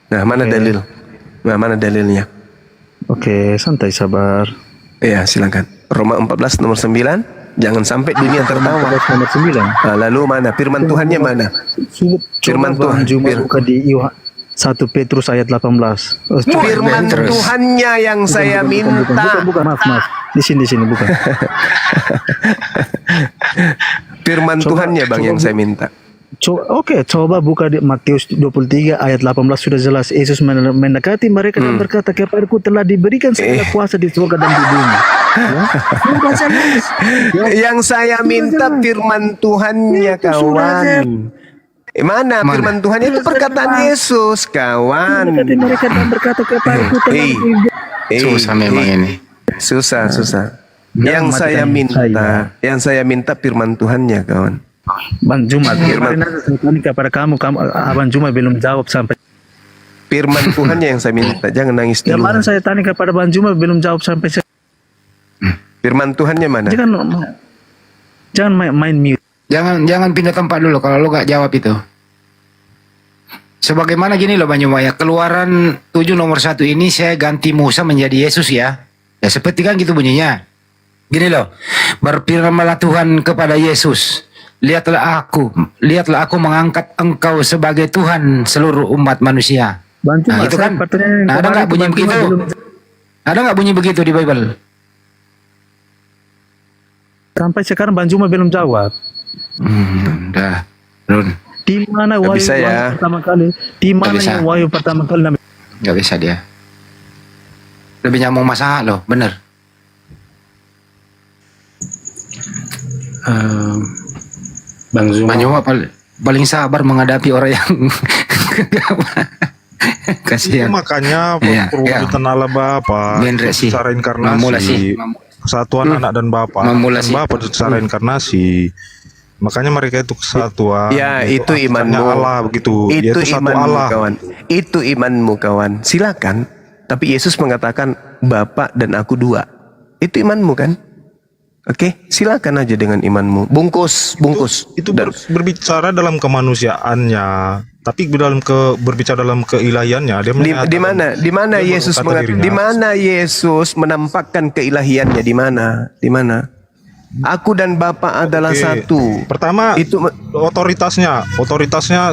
Nah, mana dalil? Nah, mana dalilnya? Oke, santai, sabar. Iya, silakan. Roma 14 nomor 9. Jangan sampai dunia tertawa. Nomor 9. Nah, lalu mana? Firman Tuhannya mana? Firman Tuhan. Buka di 1 Petrus ayat 18. Firman Tuhannya yang saya minta. Bukan, maaf. Di sini bukan. Firman Tuhannya, Bang, yang saya minta. Coba buka di Matius 23 ayat 18 sudah jelas. Yesus mendekati mereka dan berkata, kepadaku telah diberikan segala kuasa di surga dan di bumi. Ya. Sudah jelas. Ya. Yang saya minta firman Tuhannya, kawan. Mana firman Tuhannya? Itu perkataan Yesus, kawan. Mendekati mereka dan berkata, kepadaku telah Susah memang ini. Susah. Yang saya minta firman Tuhannya, kawan. Bang Jumat, kemarin saya tanya kepada kamu, Abang Jumat belum jawab sampai. Firman Tuhannya yang saya minta, jangan nangis dulu. Kemarin saya tanya kepada Bang Jumat belum jawab sampai. Firman Tuhannya mana? Jangan main mute. Jangan pindah tempat dulu kalau lo gak jawab itu. Sebagaimana gini loh Bang Jumat ya, Keluaran 7 nomor 1 ini saya ganti Musa menjadi Yesus ya. Ya seperti kan gitu bunyinya. Gini loh, berfirmanlah Tuhan kepada Yesus, lihatlah aku mengangkat engkau sebagai Tuhan seluruh umat manusia. Nah itu kan, ada nggak bunyi begitu? Ada nggak bunyi begitu di Bible? Sampai sekarang Bang Juma belum jawab. Dah, Run. Di mana wahyu pertama kali? Di mana yang wahyu pertama kali? Nggak bisa dia. Lebih nyambung masalah loh, bener. Bang Zuma paling sabar menghadapi orang yang kasihan. Makanya perwujudan Allah Bapa secara inkarnasi, kesatuan anak dan Bapa, Bapa secara inkarnasi. Makanya mereka itu kesatuan. Ya, itu imanmu. Allah begitu. Itu imanmu, Allah. kawan. Itu imanmu, kawan. Silakan. Tapi Yesus mengatakan Bapa dan aku dua. Itu imanmu kan? Oke, silakan aja dengan imanmu. Bungkus. Itu berbicara dalam kemanusiaannya, tapi berbicara dalam keilahiannya. Dia di mana Yesus menampakkan keilahiannya? Di mana? Aku dan Bapa adalah satu. Pertama, itu otoritasnya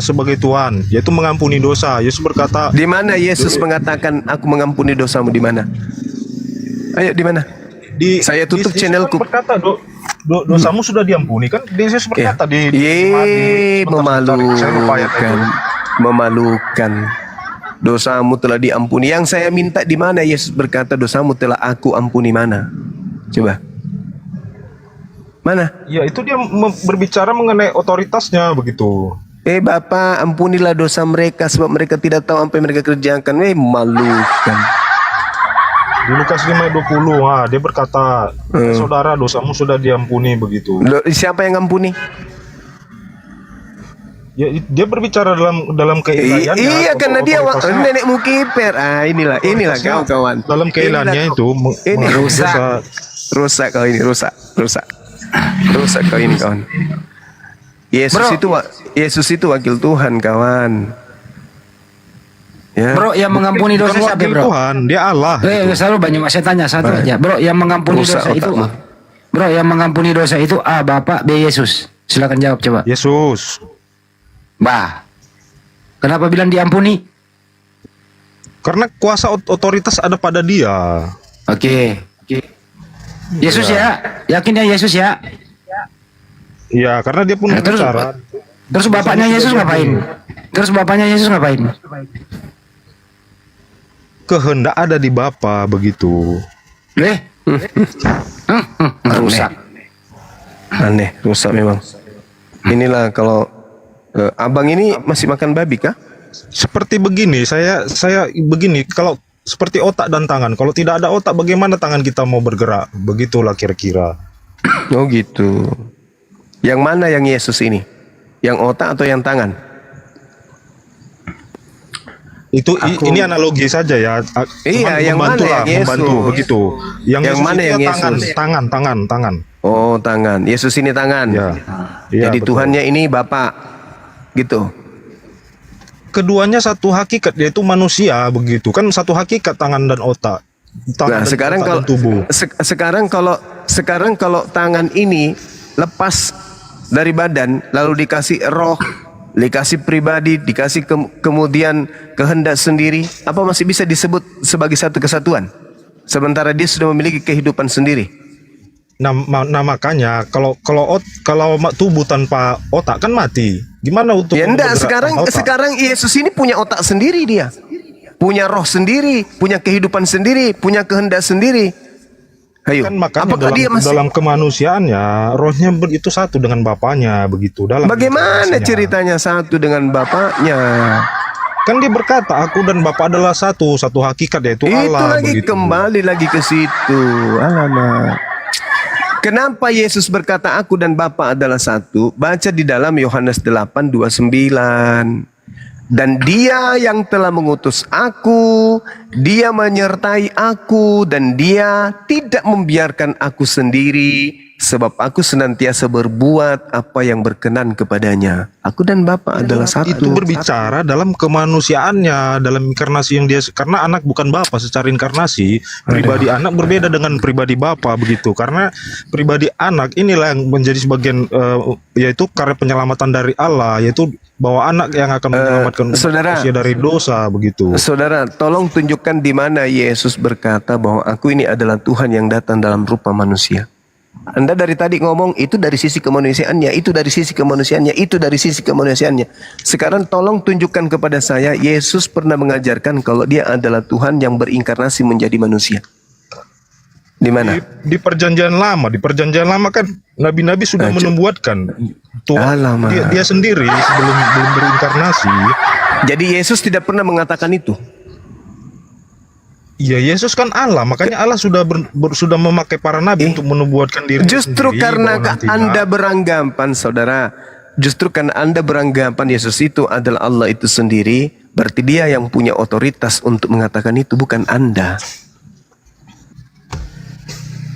sebagai Tuhan, yaitu mengampuni dosa. Yesus berkata, di mana Yesus mengatakan aku mengampuni dosamu? Di mana? Ayo, di mana? Saya tutup channelku. Berkata, dosamu sudah diampuni kan? Yesus berkata memalukan. Dosamu telah diampuni. Yang saya minta di mana Yesus berkata dosamu telah aku ampuni, mana? Coba. Mana? Ya, itu dia berbicara mengenai otoritasnya begitu. Bapa, ampunilah dosa mereka sebab mereka tidak tahu apa yang mereka kerjakan. Memalukan. Di Lukas 5:20, dia berkata, saudara, dosamu sudah diampuni begitu. Siapa yang ampuni? Ya, dia berbicara dalam keilahiannya. Iya, karena dia nenekmu kiper. Inilah kawan. Dalam keilahiannya itu ini rusak kau ini, rusak kau ini, kawan. Yesus itu wakil Tuhan, kawan. Ya. Bro, yang mengampuni dosa siapa, bro? Tuhan, dia Allah. Selalu banyak saya tanya satu aja. Bro, yang mengampuni dosa itu. Bro, yang mengampuni dosa itu A, Bapak, B, Yesus. Silakan jawab coba. Yesus. Kenapa bilang diampuni? Karena kuasa otoritas ada pada dia. Oke. Yesus ya? Yakin ya Yesus ya? Iya, karena dia pun berbicara. Terus bapaknya Yesus ngapain? Kehendak ada di Bapa begitu. Rusak. Aneh, rusak memang. Inilah kalau abang ini masih makan babi kah? Seperti begini, saya begini, kalau seperti otak dan tangan. Kalau tidak ada otak, bagaimana tangan kita mau bergerak? Begitulah kira-kira. Oh gitu. Yang mana yang Yesus ini? Yang otak atau yang tangan? Ini analogi saja ya. Iya, yang mana yang Yesus? Membantu begitu. Yang mana yang Yesus? Tangan. Oh, tangan. Yesus ini tangan. Ya, jadi betul. Tuhannya ini Bapa. Gitu. Keduanya satu hakikat, yaitu manusia begitu. Kan satu hakikat tangan dan otak. Sekarang kalau tangan ini lepas dari badan lalu dikasih roh, dikasih pribadi, dikasih kemudian kehendak sendiri, apa masih bisa disebut sebagai satu kesatuan? Sementara dia sudah memiliki kehidupan sendiri. Nah, makanya kalau tubuh tanpa otak kan mati. Gimana untuk Ya enggak, bergerak tanpa otak? sekarang Yesus ini punya otak sendiri dia. Punya roh sendiri, punya kehidupan sendiri, punya kehendak sendiri. Ayo, Kan makanya apakah dia masih dalam kemanusiaannya rohnya itu satu dengan bapaknya begitu dalam bagaimana inkarnasinya. ceritanya satu dengan bapaknya? Kan dia berkata aku dan Bapa adalah satu hakikat yaitu Itu Allah lagi begitu. kembali lagi ke situ. Alamak. Kenapa Yesus berkata aku dan Bapa adalah satu? Baca di dalam Yohanes 8:29. Dan dia yang telah mengutus aku, dia menyertai aku, dan dia tidak membiarkan aku sendiri, sebab aku senantiasa berbuat apa yang berkenan kepadanya. Aku dan Bapa adalah satu. Itu berbicara dalam kemanusiaannya, dalam inkarnasi yang dia, karena anak bukan Bapa secara inkarnasi, pribadi anak berbeda dengan pribadi Bapa begitu. Karena pribadi anak inilah yang menjadi sebagian yaitu karya penyelamatan dari Allah, yaitu bahwa anak yang akan menyelamatkan manusia dari dosa begitu. Saudara, tolong tunjukkan di mana Yesus berkata bahwa aku ini adalah Tuhan yang datang dalam rupa manusia. Anda dari tadi ngomong itu dari sisi kemanusiaannya, itu dari sisi kemanusiaannya, itu dari sisi kemanusiaannya. Sekarang tolong tunjukkan kepada saya Yesus pernah mengajarkan kalau dia adalah Tuhan yang berinkarnasi menjadi manusia. Di mana? Di perjanjian lama kan nabi-nabi sudah menubuatkan Tuhan dia sendiri sebelum berinkarnasi. Jadi Yesus tidak pernah mengatakan itu. Iya, Yesus kan Allah, makanya Allah sudah sudah memakai para nabi untuk menubuatkan diri. Justru karena Anda beranggapan, saudara, justru karena Anda beranggapan Yesus itu adalah Allah itu sendiri, berarti dia yang punya otoritas untuk mengatakan itu, bukan Anda.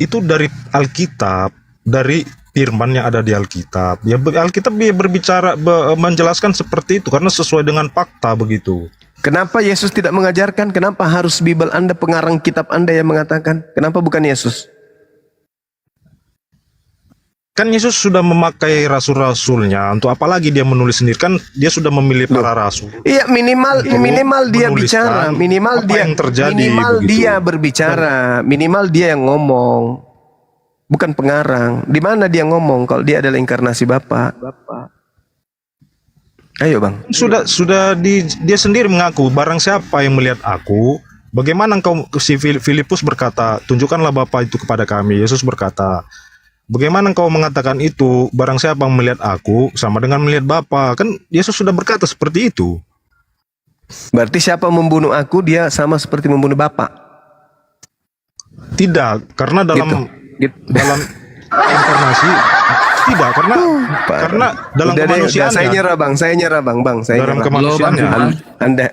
Itu dari Alkitab, dari firman yang ada di Alkitab. Ya, Alkitab dia berbicara menjelaskan seperti itu karena sesuai dengan fakta begitu. Kenapa Yesus tidak mengajarkan? Kenapa harus Bible Anda, pengarang kitab Anda yang mengatakan? Kenapa bukan Yesus? Kan Yesus sudah memakai rasul-rasulnya, untuk apalagi dia menulis sendiri, kan dia sudah memilih para rasul. Iya, minimal dia bicara, minimal apa yang terjadi, dia berbicara, minimal dia yang ngomong, bukan pengarang. Di mana dia ngomong kalau dia adalah inkarnasi Bapa? Ayo bang. Dia sendiri mengaku, barang siapa yang melihat aku, bagaimana engkau, si Filipus berkata, tunjukkanlah Bapa itu kepada kami. Yesus berkata, bagaimana engkau mengatakan itu, barang siapa yang melihat aku sama dengan melihat Bapa. Kan Yesus sudah berkata seperti itu. Berarti siapa membunuh aku, dia sama seperti membunuh Bapa? Tidak, karena dalam inkarnasi tidak, karena dalam kemanusiaannya. Saya nyerah bang. Dalam kemanusiaannya.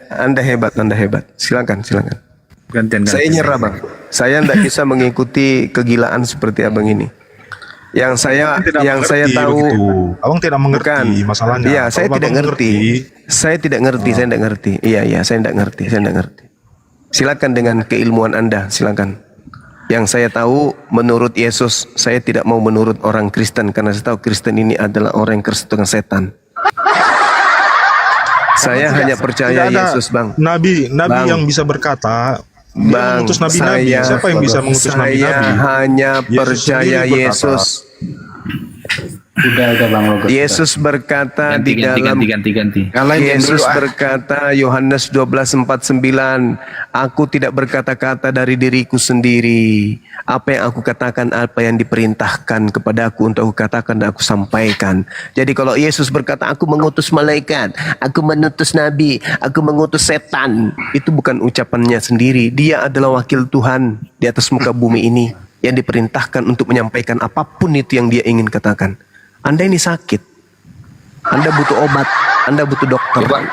Anda hebat. Silakan. Gantian. Saya nyerah bang. Saya tidak bisa mengikuti kegilaan seperti abang ini. Yang saya tahu, abang tidak mengerti masalahnya. Iya, saya tidak ngerti. Saya tidak ngerti. Iya, saya tidak ngerti. Silakan dengan keilmuan Anda, silakan. Yang saya tahu, menurut Yesus, saya tidak mau menurut orang Kristen karena saya tahu Kristen ini adalah orang yang kerasukan setan. Saya hanya percaya Yesus, bang. Nabi yang bisa berkata, bang, mengutus nabi-nabi. Siapa yang bisa mengutus nabi-nabi? Saya hanya percaya Yesus. Udah bang Logos. Yesus berkata ganti, di dalam ganti. Yesus berkata Yohanes 12:49, aku tidak berkata-kata dari diriku sendiri. Apa yang aku katakan, apa yang diperintahkan kepadaku untuk aku katakan dan aku sampaikan. Jadi kalau Yesus berkata aku mengutus malaikat, aku mengutus nabi, aku mengutus setan, itu bukan ucapannya sendiri. Dia adalah wakil Tuhan di atas muka bumi ini yang diperintahkan untuk menyampaikan apapun itu yang dia ingin katakan. Anda ini sakit, Anda butuh obat, Anda butuh dokter. Diam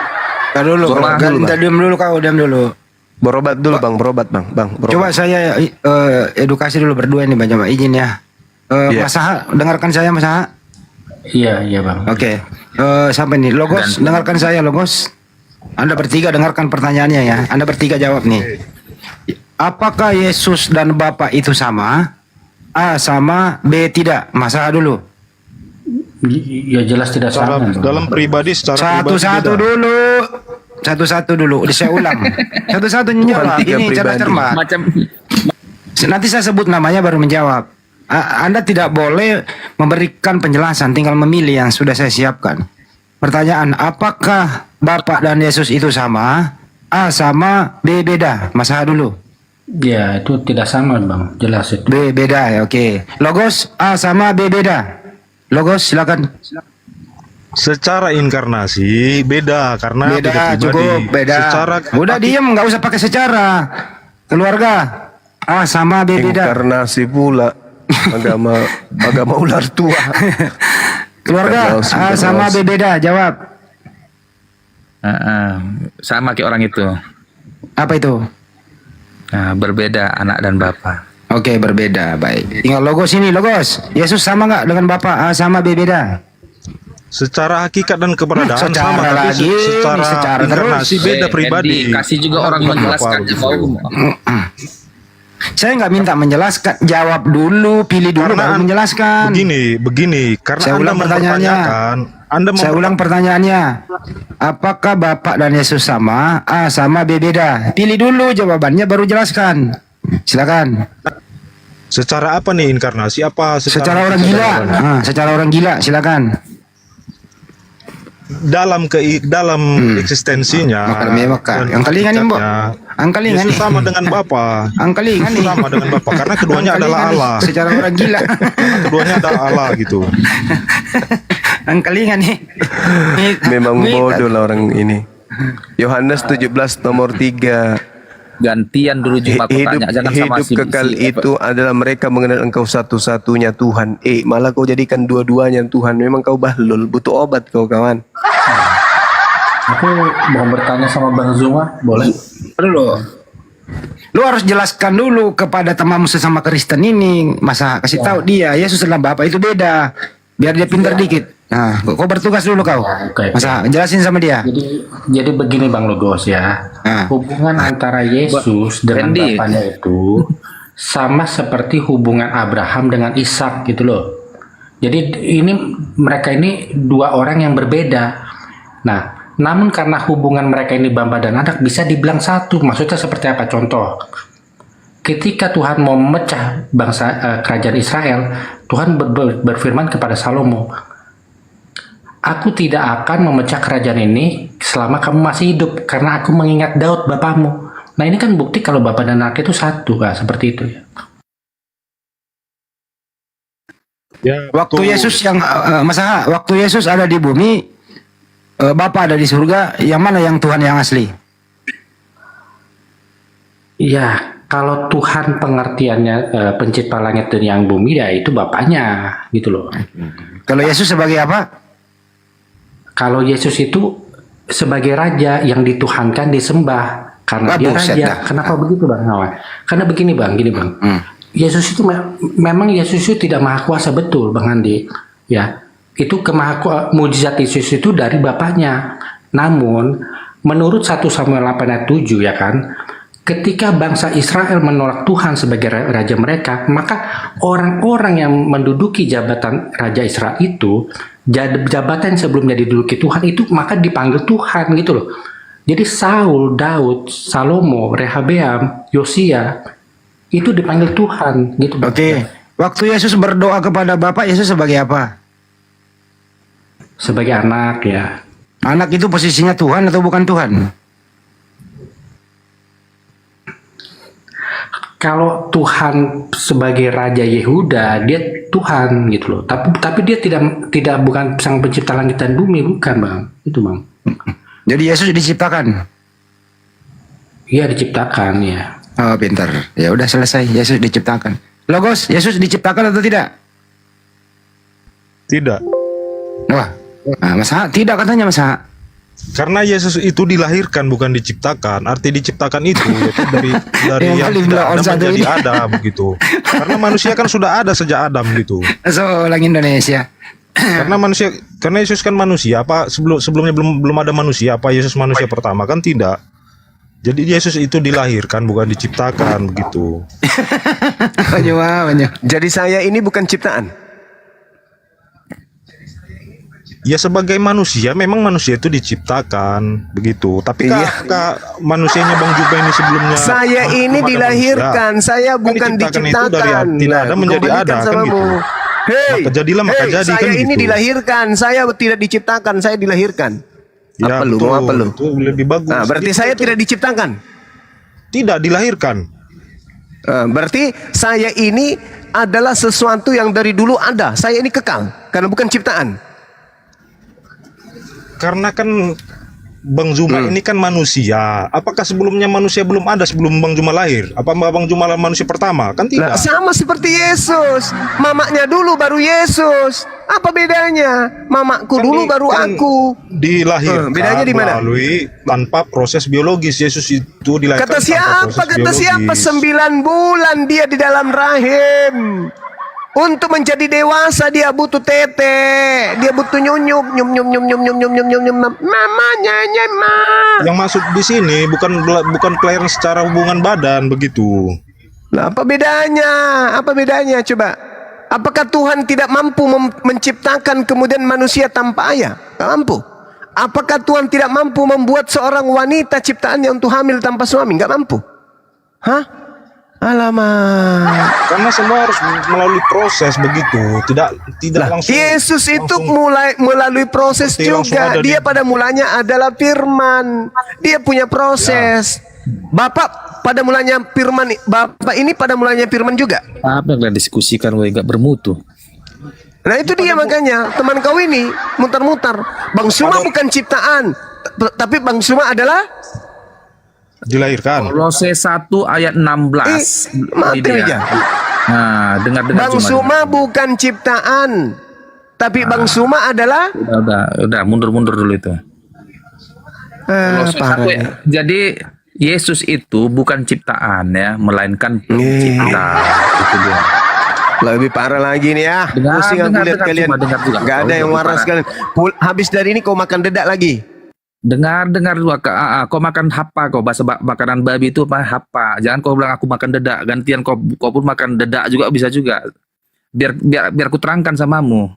dulu. Berobat dulu bang, berobat. Coba saya edukasi dulu berdua ini bang, coba izin ya. Mas Saha, dengarkan saya Mas Saha. Iya bang. Oke. Sampai nih Logos, dengarkan saya Logos. Anda bertiga dengarkan pertanyaannya ya. Anda bertiga jawab nih. Apakah Yesus dan Bapa itu sama? A sama, B tidak. Mas Saha dulu. Ya jelas tidak sama. Dalam pribadi secara Satu-satu dulu. Saya ulang. Satu-satu menjawab. Ini cara cermat. Nanti saya sebut namanya baru menjawab. Anda tidak boleh memberikan penjelasan, tinggal memilih yang sudah saya siapkan. Pertanyaan, apakah Bapak dan Yesus itu sama? A sama, B beda. Mas Aha dulu. Ya, itu tidak sama, Bang. Jelas itu. B beda ya, oke. Logos, A sama, B beda. Logos, silakan. Secara inkarnasi beda karena Beda, pribadi. cukup, beda. Secara Udah diem, nggak usah pakai secara. Keluarga, A sama, B beda. Inkarnasi pula. agama ular tua. Keluarga, A sama, B beda. Jawab. Sama kayak orang itu. Apa itu? Nah, berbeda anak dan bapak. Oke, berbeda. Baik. Tinggal Logos ini, Logos. Yesus sama nggak dengan Bapak? A sama, B beda. secara hakikat dan keberadaan sama, tapi lagi, secara inkarnasi terus. beda pribadi. Kasih juga orang menjelaskan. Saya nggak minta menjelaskan, jawab dulu, pilih dulu, baru menjelaskan. Begini, karena saya ulang pertanyaannya. Saya ulang pertanyaannya. Apakah Bapak dan Yesus sama? A sama, B beda. Pilih dulu jawabannya, baru jelaskan. Silakan. Secara apa nih inkarnasi? Apa secara orang gila? Secara orang gila, silakan. Dalam eksistensinya angkalingan Mbok. Angkalingan Yesus sama dengan Bapa. Angkalingan sama dengan Bapa karena keduanya adalah Allah. Secara orang gila. Karena keduanya adalah Allah gitu. Angkalingan nih. Memang bodoh lah orang ini. Yohanes 17 nomor 3. Gantian dulu jumpa aku tanya, jangan sama hidup kekal itu adalah mereka mengenal Engkau satu-satunya Tuhan. Malah kau jadikan dua-duanya Tuhan. Memang kau bahlul, butuh obat kau kawan. Aku mau bertanya sama Bang Zuma, boleh? Lu harus jelaskan dulu kepada temanmu sesama Kristen ini, masa kasih tahu dia Yesus adalah Bapa itu beda, biar dia pintar dikit. Nah, kau bertugas dulu kau. Masa jelasin sama dia. Jadi begini Bang Logos ya. Hubungan antara Yesus dengan Bapaknya itu sama seperti hubungan Abraham dengan Ishak gitu loh. Jadi mereka ini dua orang yang berbeda. Nah, namun karena hubungan mereka ini Bapa dan anak bisa dibilang satu. Maksudnya seperti apa? Contoh, ketika Tuhan mau memecah bangsa kerajaan Israel, Tuhan berfirman kepada Salomo, aku tidak akan memecah kerajaan ini selama kamu masih hidup, karena aku mengingat Daud bapamu. Nah ini kan bukti kalau Bapa dan anak itu satu, seperti itu ya. Waktu Yesus yang waktu Yesus ada di bumi, Bapa ada di surga, yang mana yang Tuhan yang asli? Iya, kalau Tuhan pengertiannya pencipta langit dan yang bumi, ya itu Bapaknya gitu loh. Kalau Yesus sebagai apa? Kalau Yesus itu sebagai raja yang dituhankan, disembah karena dia raja. Kenapa begitu Bang? Karena begini Bang, gini Bang. Yesus itu memang Yesus itu tidak maha kuasa, betul Bang Andi. Ya, itu mujizat Yesus itu dari Bapaknya. Namun menurut 1 Samuel 8 ayat 7 ya kan, ketika bangsa Israel menolak Tuhan sebagai raja mereka, maka orang-orang yang menduduki jabatan raja Israel itu, jabatan yang sebelumnya diduduki Tuhan itu, maka dipanggil Tuhan gitu loh. Jadi Saul, Daud, Salomo, Rehabeam, Yosia itu dipanggil Tuhan gitu. Oke. Waktu Yesus berdoa kepada Bapa, Yesus sebagai apa? Sebagai anak ya. Anak itu posisinya Tuhan atau bukan Tuhan? Kalau Tuhan sebagai Raja Yehuda, dia Tuhan gitu loh. Tapi dia tidak bukan sang pencipta langit dan bumi, bukan Bang. Itu Bang. Jadi Yesus diciptakan? Iya diciptakan ya. Oh pintar. Ya udah selesai. Yesus diciptakan. Logos, Yesus diciptakan atau tidak? Tidak. Wah, masa tidak katanya masa? Karena Yesus itu dilahirkan bukan diciptakan. Arti diciptakan itu yaitu dari yang tidak ada menjadi ada begitu. Karena manusia kan sudah ada sejak Adam gitu. Orang Indonesia. Karena Yesus kan manusia. Apa sebelumnya belum ada manusia? Apa Yesus manusia pertama? Kan tidak. Jadi Yesus itu dilahirkan bukan diciptakan begitu. Jadi saya ini bukan ciptaan. Ya sebagai manusia, memang manusia itu diciptakan begitu. Tapi manusianya Bang Juba ini sebelumnya Saya ini kepada dilahirkan, manusia, saya kan bukan diciptakan itu diciptakan. dari tidak ada menjadi kembalikan ada kan samamu. gitu. Hei, Maka jadilah maka jadi saya kan ini gitu. dilahirkan, saya tidak diciptakan, saya dilahirkan. Ya, Apa lu? betul, Mau apa lu? itu lebih bagus. Nah, berarti Itu- saya itu tidak diciptakan. tidak dilahirkan. Berarti saya ini adalah sesuatu yang dari dulu ada. Saya ini kekal karena bukan ciptaan. Karena kan Bang Zuma ini kan manusia. Apakah sebelumnya manusia belum ada sebelum Bang Zuma lahir? Apa Bang Zuma manusia pertama? Kan tidak. Lah, sama seperti Yesus. Mamaknya dulu baru Yesus. Apa bedanya? Mamaku Kan dulu baru kan aku. dilahirkan Bedanya di mana? melalui tanpa proses biologis. Yesus itu dilahirkan Kata tanpa siapa? proses Kata siapa? biologis. 9 bulan dia di dalam rahim. Untuk menjadi dewasa dia butuh tete, dia butuh nyunyuk, nyum. Mamanya nyema. Yang masuk di sini bukan kelahiran secara hubungan badan begitu. Nah, apa bedanya? Apa bedanya? Coba. Apakah Tuhan tidak mampu menciptakan kemudian manusia tanpa ayah? Tak mampu. Apakah Tuhan tidak mampu membuat seorang wanita ciptaannya untuk hamil tanpa suami? Enggak mampu. Hah? Alamak. Karena semua harus melalui proses begitu, tidak langsung. Yesus itu melalui proses Seperti langsung juga. ada Dia di- pada mulanya adalah firman. Dia punya proses. Bapak pada mulanya firman. Bapak ini pada mulanya firman juga. Apa yang kalian diskusikan, gue nggak bermutu. Nah itu dia makanya teman kau ini mutar-mutar. Bang Suma bukan ciptaan, tapi Bang Suma adalah dilahirkan. Kolose 1 ayat 16. mati Ini dia. aja. Nah, dengar-dengar Bang Suma bukan ciptaan, tapi Bang Suma adalah Udah, mundur dulu itu. Kolose 1 ya. Jadi Yesus itu bukan ciptaan ya, melainkan pencipta. Itu dia. Lebih parah lagi nih ya. Pusing aku lihat kalian. Gak ada yang waras kalian. Habis dari ini kau makan dedak lagi. Dengar dulu kau makan hapa, kau bahasa makanan babi itu apa hapa. Jangan kau bilang aku makan dedak, gantian kau pun makan dedak juga bisa juga. Biar ku terangkan samamu.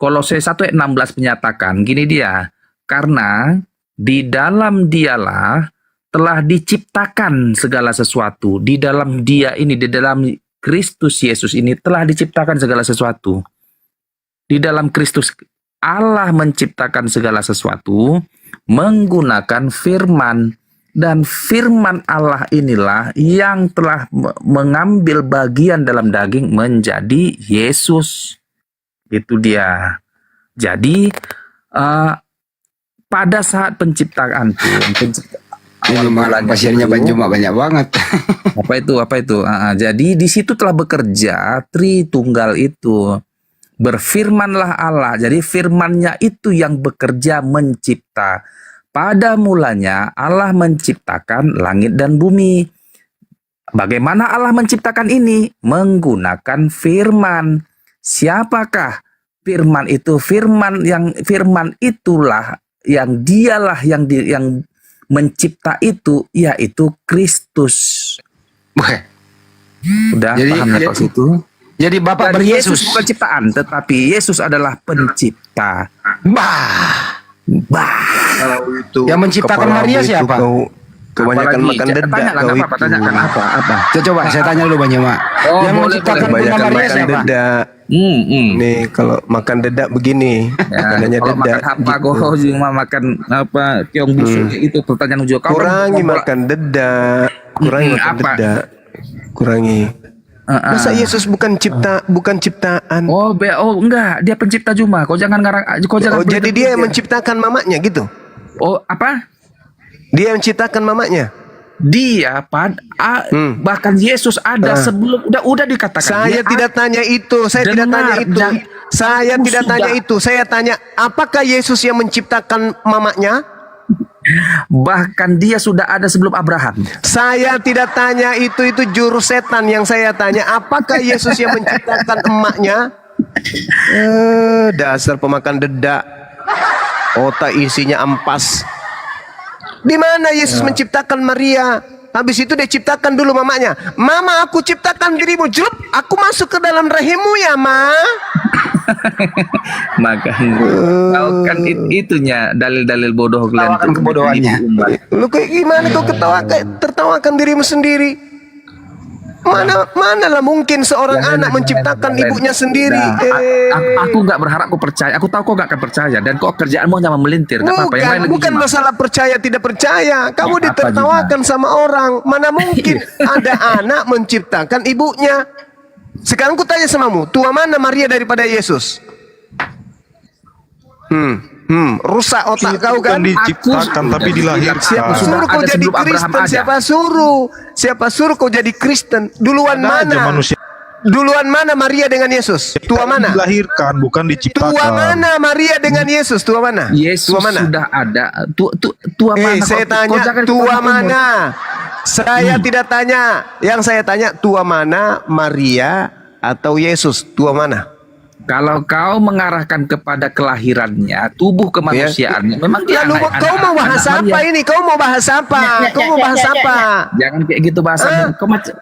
Kolose 1 ayat 16 menyatakan gini dia, karena di dalam dialah telah diciptakan segala sesuatu. Di dalam dia ini, di dalam Kristus Yesus ini telah diciptakan segala sesuatu. Di dalam Kristus Allah menciptakan segala sesuatu menggunakan firman, dan firman Allah inilah yang telah mengambil bagian dalam daging menjadi Yesus. Itu dia. Jadi pada saat penciptaan pasiennya Banjuma banyak banget. Apa itu? Jadi di situ telah bekerja Tritunggal itu. Berfirmanlah Allah. Jadi firmannya itu yang bekerja mencipta. Pada mulanya Allah menciptakan langit dan bumi. Bagaimana Allah menciptakan ini? Menggunakan firman. Siapakah firman itu? Firman itulah yang dialah yang mencipta itu, yaitu Kristus. Udah paham ya kalau situ? Jadi Bapak Yesus bukan ciptaan, tetapi Yesus adalah pencipta. Yang menciptakan Maria siapa? Kebanyakan makan dedak kau itu. Tanyakan apa? Coba saya tanya dulu Banjuma. Yang menciptakan Bunda Maria makan siapa? dedak. Nih kalau makan dedak begini, makanannya Kalau dedak. makan apa kau cuma makan apa keong busuk itu pertanyaan ujo kau. Kurangi makan dedak. Kurangi makan apa? dedak. Kurangi. Masa Yesus bukan ciptaan? Oh enggak, dia pencipta cuma. Kau jangan jadi dia yang menciptakan mamanya gitu. Oh, apa? Dia yang menciptakan mamanya. Dia bahkan Yesus ada sebelum udah dikatakan. Saya tidak tanya itu. Saya tidak tanya itu. Saya tidak tanya itu. Saya tanya, apakah Yesus yang menciptakan mamanya? Bahkan dia sudah ada sebelum Abraham. Saya tidak tanya itu jurus setan yang saya tanya. Apakah Yesus yang menciptakan emaknya? Dasar pemakan dedak. Otak isinya ampas. Di mana Yesus menciptakan Maria? Habis itu dia ciptakan dulu mamanya. Mama, aku ciptakan dirimu. Jelup, aku masuk ke dalam rahimmu ya, Ma. Makanya kau kan itunya dalil-dalil bodoh kalian. Tawakan kebodohannya. Lu kayak gimana kau tertawakan dirimu sendiri? Mana lah mungkin seorang anak menciptakan ibunya sendiri. Aku nggak berharap kau percaya. Aku tahu kau nggak akan percaya dan kau kerjaanmu hanya memelintir. Bukan masalah percaya tidak percaya. Kamu ditertawakan sama orang. Mana mungkin ada anak menciptakan ibunya. Sekarang ku tanya samamu, tua mana Maria daripada Yesus? Rusak otak kau kan? Diciptakan tapi dilahirkan. Siapa suruh kau jadi Kristen? Siapa suruh kau jadi Kristen? Duluan mana? Duluan mana Maria dengan Yesus? Tua mana? Dilahirkan, bukan diciptakan. Tua mana Maria dengan Yesus? Tua mana? Yesus tua mana? Sudah ada. Tua mana? Saya tanya tua mana? Saya tidak tanya. Yang saya tanya tua mana Maria atau Yesus? Tua mana? Kalau kau mengarahkan kepada kelahirannya, tubuh kemanusiaannya, memang dia. Lalu kau mau bahas apa ini? Kau mau bahas apa? Kau mau bahas apa? Jangan kayak gitu bahasanya.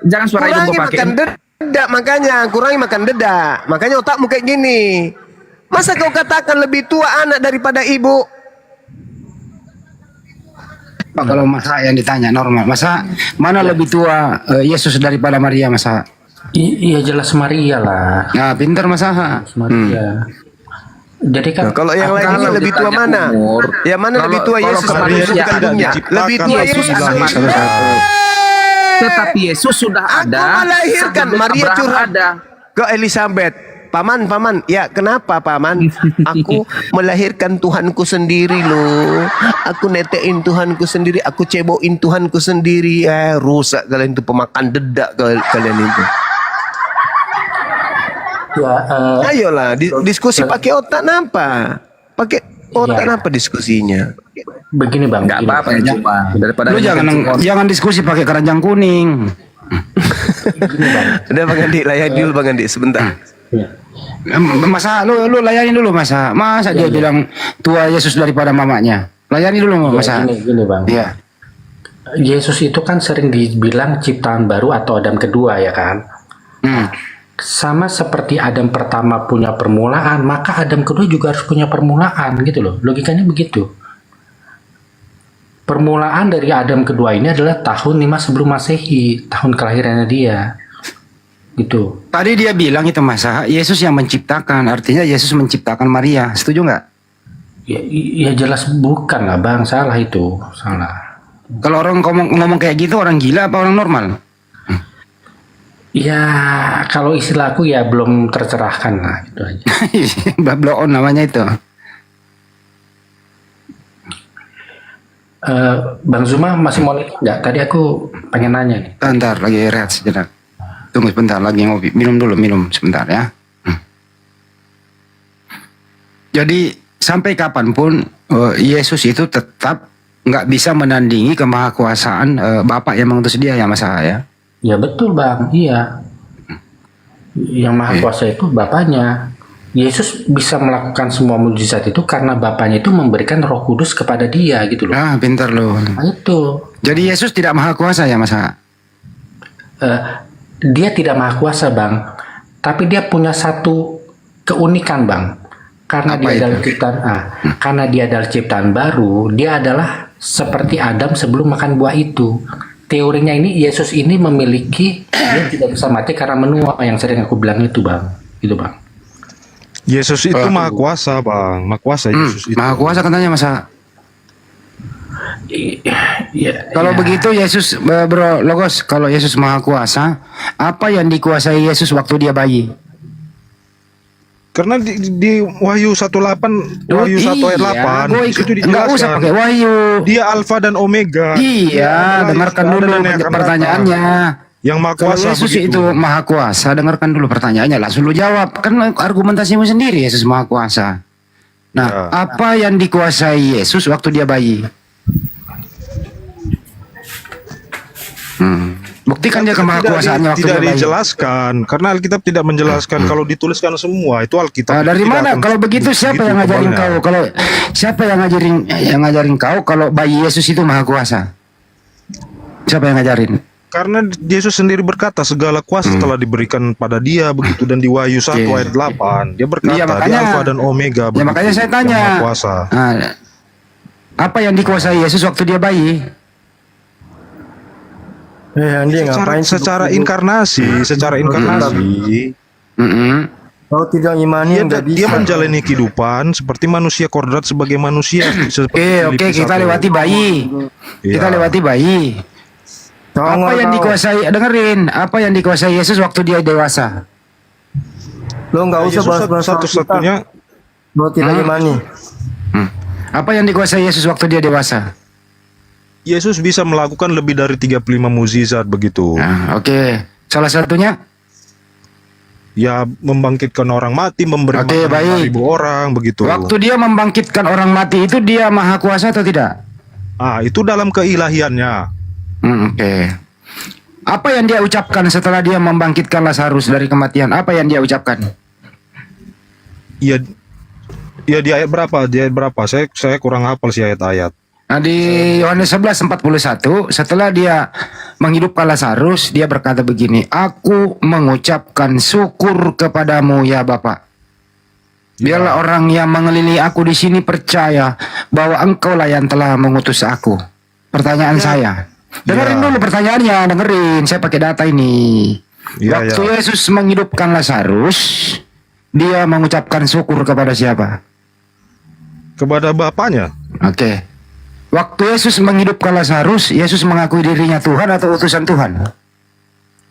Jangan suara itu kau pakai. Makan dedak, makanya kurangi makan dedak. Makanya otakmu kayak gini. Masa kau katakan lebih tua anak daripada ibu? Pak, kalau masa yang ditanya normal, masa mana lebih tua Yesus daripada Maria, masa? Iya jelas Maria lah. Nah, pintar masa. Maria. Jadi kan kalau yang lainnya lebih tua mana? Yang mana lebih tua Yesus atau kandungnya? Lebih tua Yesus. Tetapi Yesus sudah ada. Aku melahirkan Maria curhat ke Elizabeth. Paman, ya kenapa paman? Aku melahirkan Tuhanku sendiri loh. Aku netein Tuhanku sendiri. Aku ceboin Tuhanku sendiri. Rusak kalian itu, pemakan dedak kalian itu. Ya, ayolah diskusi pakai otak nampa. Pakai otak nampa diskusinya. Begini bang, nggak apa-apa ya, cuma daripada lu jangan diskusi pakai keranjang kuning. Udah Bang Andi, layani dulu Bang Andi sebentar. Masa lu layani dulu masa dia bilang tua Yesus daripada mamanya. Layani dulu masa. Gini bang. Iya. Yesus itu kan sering dibilang ciptaan baru atau Adam kedua ya kan. Sama seperti Adam pertama punya permulaan, maka Adam kedua juga harus punya permulaan gitu loh. Logikanya begitu. Permulaan dari Adam kedua ini adalah tahun 5 sebelum Masehi, tahun kelahirannya dia. Gitu. Tadi dia bilang itu masa Yesus yang menciptakan, artinya Yesus menciptakan Maria. Setuju nggak? Ya jelas bukan lah bang, salah itu, salah. Kalau orang ngomong kayak gitu, orang gila apa orang normal? Ya kalau istilahku ya belum tercerahkan lah gitu aja. Babloon namanya itu. Bang Zuma masih mau lihat nggak? Tadi aku pengen nanya nih. Bentar lagi rehat sejenak. Tunggu sebentar lagi ngopi. Minum sebentar ya. Jadi sampai kapanpun Yesus itu tetap nggak bisa menandingi kemahakuasaan Bapa yang mengutus dia ya masa ya. Ya betul bang, iya. Yang maha kuasa itu Bapaknya. Yesus bisa melakukan semua mujizat itu karena Bapaknya itu memberikan Roh Kudus kepada dia gitu loh. Ah, pintar loh. Nah, itu. Jadi Yesus tidak maha kuasa ya masa? Dia tidak maha kuasa bang, tapi dia punya satu keunikan bang. Karena dia adalah ciptaan, karena dia adalah ciptaan baru, dia adalah seperti Adam sebelum makan buah itu. Teorinya ini Yesus ini memiliki dia tidak bisa mati karena menua yang sering aku bilang itu bang, gitu bang. Yesus itu maha kuasa bang, maha kuasa Yesus itu. Maha kuasa katanya masa. Kalau begitu Yesus bro Logos, kalau Yesus maha kuasa, apa yang dikuasai Yesus waktu dia bayi? Karena di Wahyu 18 Wahyu 1 ayat 8 itu dijelaskan. Enggak usah pakai Wahyu. Dia Alfa dan Omega. Iya, dengarkan dulu pertanyaannya. Yang maha kuasa Yesus begitu. itu maha kuasa, dengarkan dulu pertanyaannya, langsung lu jawab. Kan argumentasimu sendiri Yesus maha kuasa. Nah, apa yang dikuasai Yesus waktu dia bayi? Buktikan dia kemahakuasaannya waktu tidak dia bayi. dijelaskan karena Alkitab tidak menjelaskan. Kalau dituliskan semua itu Alkitab. Dari mana? Kalau begitu siapa yang ngajarin kau? Kalau siapa yang ngajarin kau kalau bayi Yesus itu maha kuasa? Siapa yang ngajarin? Karena Yesus sendiri berkata segala kuasa telah diberikan pada dia begitu, dan di Wahyu 1 ayat 8 dia berkata Iya, dia Alfa dan Omega Ya makanya saya tanya. yang Maha Kuasa. Nah, apa yang dikuasai Yesus waktu dia bayi? Secara inkarnasi, Kalau tidak imani dia menjalani kehidupan seperti manusia kodrat sebagai manusia. Oke, kita lewati bayi. Kita lewati bayi. Apa yang dikuasai? Dengerin, apa yang dikuasai Yesus waktu dia dewasa? Lo nggak usah bahas satu-satunya. Lo tidak imani. Apa yang dikuasai Yesus waktu dia dewasa? Yesus bisa melakukan lebih dari 35 mukjizat begitu. Oke. Salah satunya? Ya membangkitkan orang mati, memberi makan 5.000 orang begitu. Waktu dia membangkitkan orang mati itu dia maha kuasa atau tidak? Itu dalam keilahiannya. Oke. Apa yang dia ucapkan setelah dia membangkitkan Lazarus dari kematian? Apa yang dia ucapkan? Ya di ayat berapa? Saya kurang hafal sih ayat-ayat. Nah, di Yohanes 11:41, setelah dia menghidupkan Lazarus, dia berkata begini, "Aku mengucapkan syukur kepadamu ya Bapa. Biarlah orang yang mengelilingi aku di sini percaya bahwa Engkaulah yang telah mengutus aku." Pertanyaan saya, dengerin dulu pertanyaannya, dengerin. Saya pakai data ini. Waktu Yesus menghidupkan Lazarus, dia mengucapkan syukur kepada siapa? Kepada Bapaknya. Oke. Waktu Yesus menghidupkan Lazarus, Yesus mengakui dirinya Tuhan atau utusan Tuhan?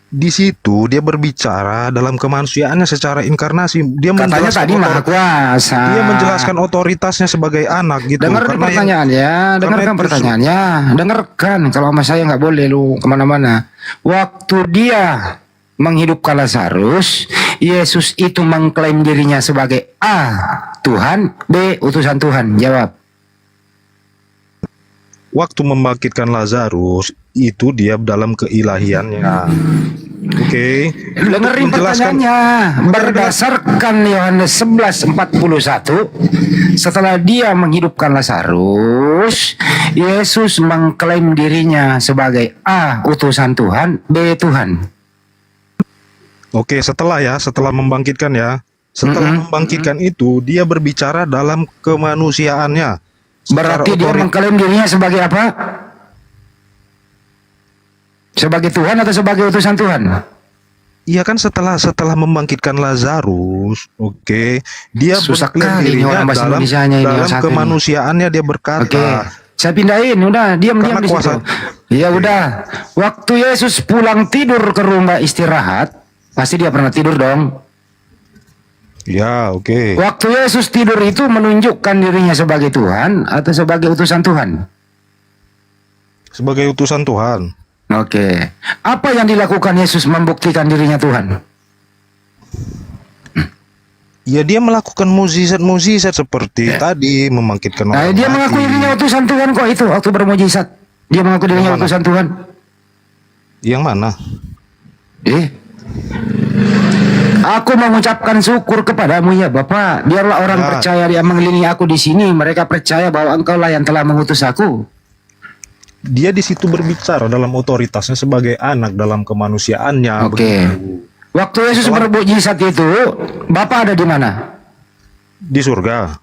Di situ dia berbicara dalam kemanusiaannya secara inkarnasi. Dia katanya tadi maha kuasa. Dia menjelaskan otoritasnya sebagai anak gitu. Dengar pertanyaannya, dengarkan pertanyaannya, dengarkan. Kalau sama saya nggak boleh lu kemana-mana. Waktu dia menghidupkan Lazarus, Yesus itu mengklaim dirinya sebagai A, Tuhan, B, utusan Tuhan. Jawab. Waktu membangkitkan Lazarus itu dia dalam keilahiannya. Oke. Dengerin pertanyaannya. Berdasarkan Yohanes 11:41, setelah dia menghidupkan Lazarus, Yesus mengklaim dirinya sebagai A, utusan Tuhan, B, Tuhan. Oke, setelah membangkitkan ya. Setelah membangkitkan itu dia berbicara dalam kemanusiaannya. Berarti dia mengklaim dirinya sebagai apa? Sebagai Tuhan atau sebagai utusan Tuhan? Iya kan setelah membangkitkan Lazarus, oke, dia mengklaim dirinya dalam kemanusiaannya, dia berkata. Oke, saya pindahin, udah diam di situ. Ya udah, waktu Yesus pulang tidur ke rumah istirahat, pasti dia pernah tidur dong. Ya, oke. Waktu Yesus tidur itu menunjukkan dirinya sebagai Tuhan atau sebagai utusan Tuhan? Sebagai utusan Tuhan. Oke. Apa yang dilakukan Yesus membuktikan dirinya Tuhan? Ya dia melakukan mukjizat-mukjizat seperti tadi membangkitkan orang dia mati. mengakui dirinya utusan Tuhan kok itu waktu bermukjizat. Dia mengaku dirinya utusan Tuhan. Yang mana? Aku mengucapkan syukur kepadamu ya Bapak. Biarlah orang percaya dia mengelilingi aku di sini. Mereka percaya bahwa Engkaulah yang telah mengutus aku. Dia di situ berbicara dalam otoritasnya sebagai anak dalam kemanusiaannya. Oke. Waktu Yesus bermukjizat itu, Bapak ada di mana? Di surga.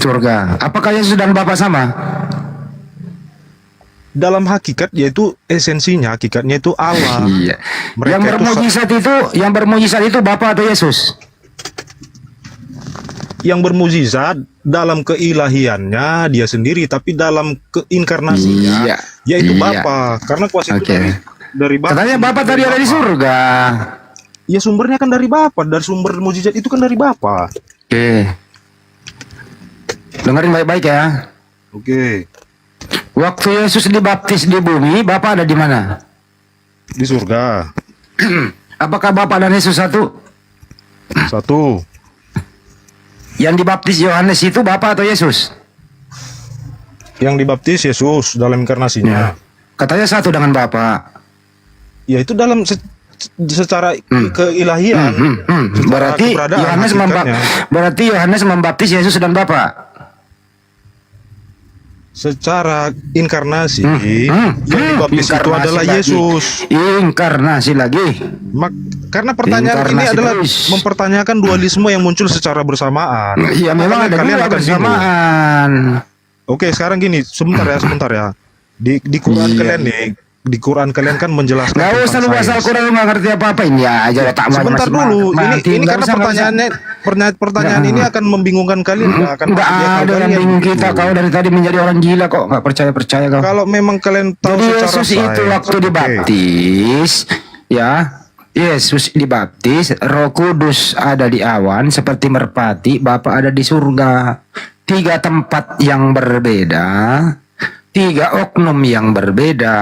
Surga. Apakah Yesus dan Bapak sama? Dalam hakikat yaitu esensinya, hakikatnya itu Allah. Iya. Yang bermukjizat itu Bapa atau Yesus? Yang bermukjizat dalam keilahiannya dia sendiri, tapi dalam keinkarnasinya yaitu Bapa. Karena kuasa itu dari Bapa. Katanya Bapa tadi ada di surga. Ya sumbernya kan dari Bapa, dari sumber mukjizat itu kan dari Bapa. Oke. Dengerin baik-baik ya. Oke. Waktu Yesus dibaptis di bumi, Bapak ada di mana? Di surga. Apakah Bapak dan Yesus satu? Satu. Yang dibaptis Yohanes itu Bapak atau Yesus? Yang dibaptis Yesus dalam inkarnasinya. Katanya satu dengan Bapak. Ya itu dalam secara keilahian. Berarti Yohanes membaptis Yesus dan Bapak. secara inkarnasi yang dibaptis itu adalah lagi. Yesus. Inkarnasi lagi. Karena pertanyaan ini Inkarnasi adalah terus. mempertanyakan dualisme yang muncul secara bersamaan. Iya, memang ada Makanya kalian juga akan bingung. bersamaan. Oke, sekarang gini, sebentar ya. Di Quran kalian nih, di Quran kalian kan menjelaskan. Gak tentang usah lu bahas sains. Al-Quran, lu gak ngerti apa-apa. Ini aja tak mau Sebentar masih dulu, mati. ini Nggak karena usah, nggak usah. pertanyaan ini akan membingungkan kalian, nggak akan Nggak masuk di akal ada yang kalian, bingung gitu. kita. Kau dari tadi menjadi orang gila kok. Gak percaya kau. Kalau memang kalian tahu Jadi secara Yesus itu sains, waktu oke. dibaptis, ya, Yesus dibaptis, Roh Kudus ada di awan seperti merpati, Bapa ada di surga. 3 tempat yang berbeda, 3 oknum yang berbeda.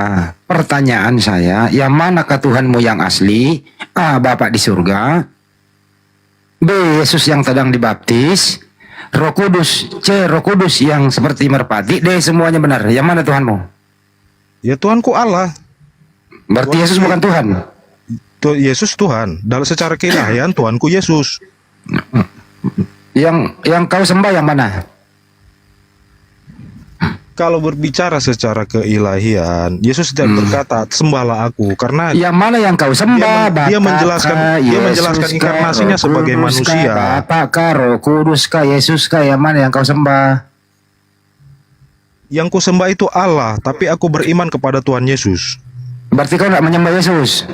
Pertanyaan saya, yang manakah Tuhanmu yang asli? A. Bapa di surga, B. Yesus yang sedang dibaptis, Roh Kudus, C. Roh Kudus yang seperti merpati, D. Semuanya benar. Yang mana Tuhanmu? Ya Tuhanku Allah. Berarti Yesus bukan Tuhan. Yesus Tuhan. Dalam secara keilahian Tuhanku Yesus. Yang kau sembah yang mana? Kalau berbicara secara keilahian, Yesus tidak berkata sembahlah aku, karena Yang mana yang kau sembah? dia menjelaskan Yesus kah, inkarnasinya Roh sebagai Kudus manusia. kah, Bapa kah, Roh Kudus kah, Yesus kah? Yang mana yang kau sembah? Yang ku sembah itu Allah, tapi aku beriman kepada Tuhan Yesus. Berarti kau tidak menyembah Yesus?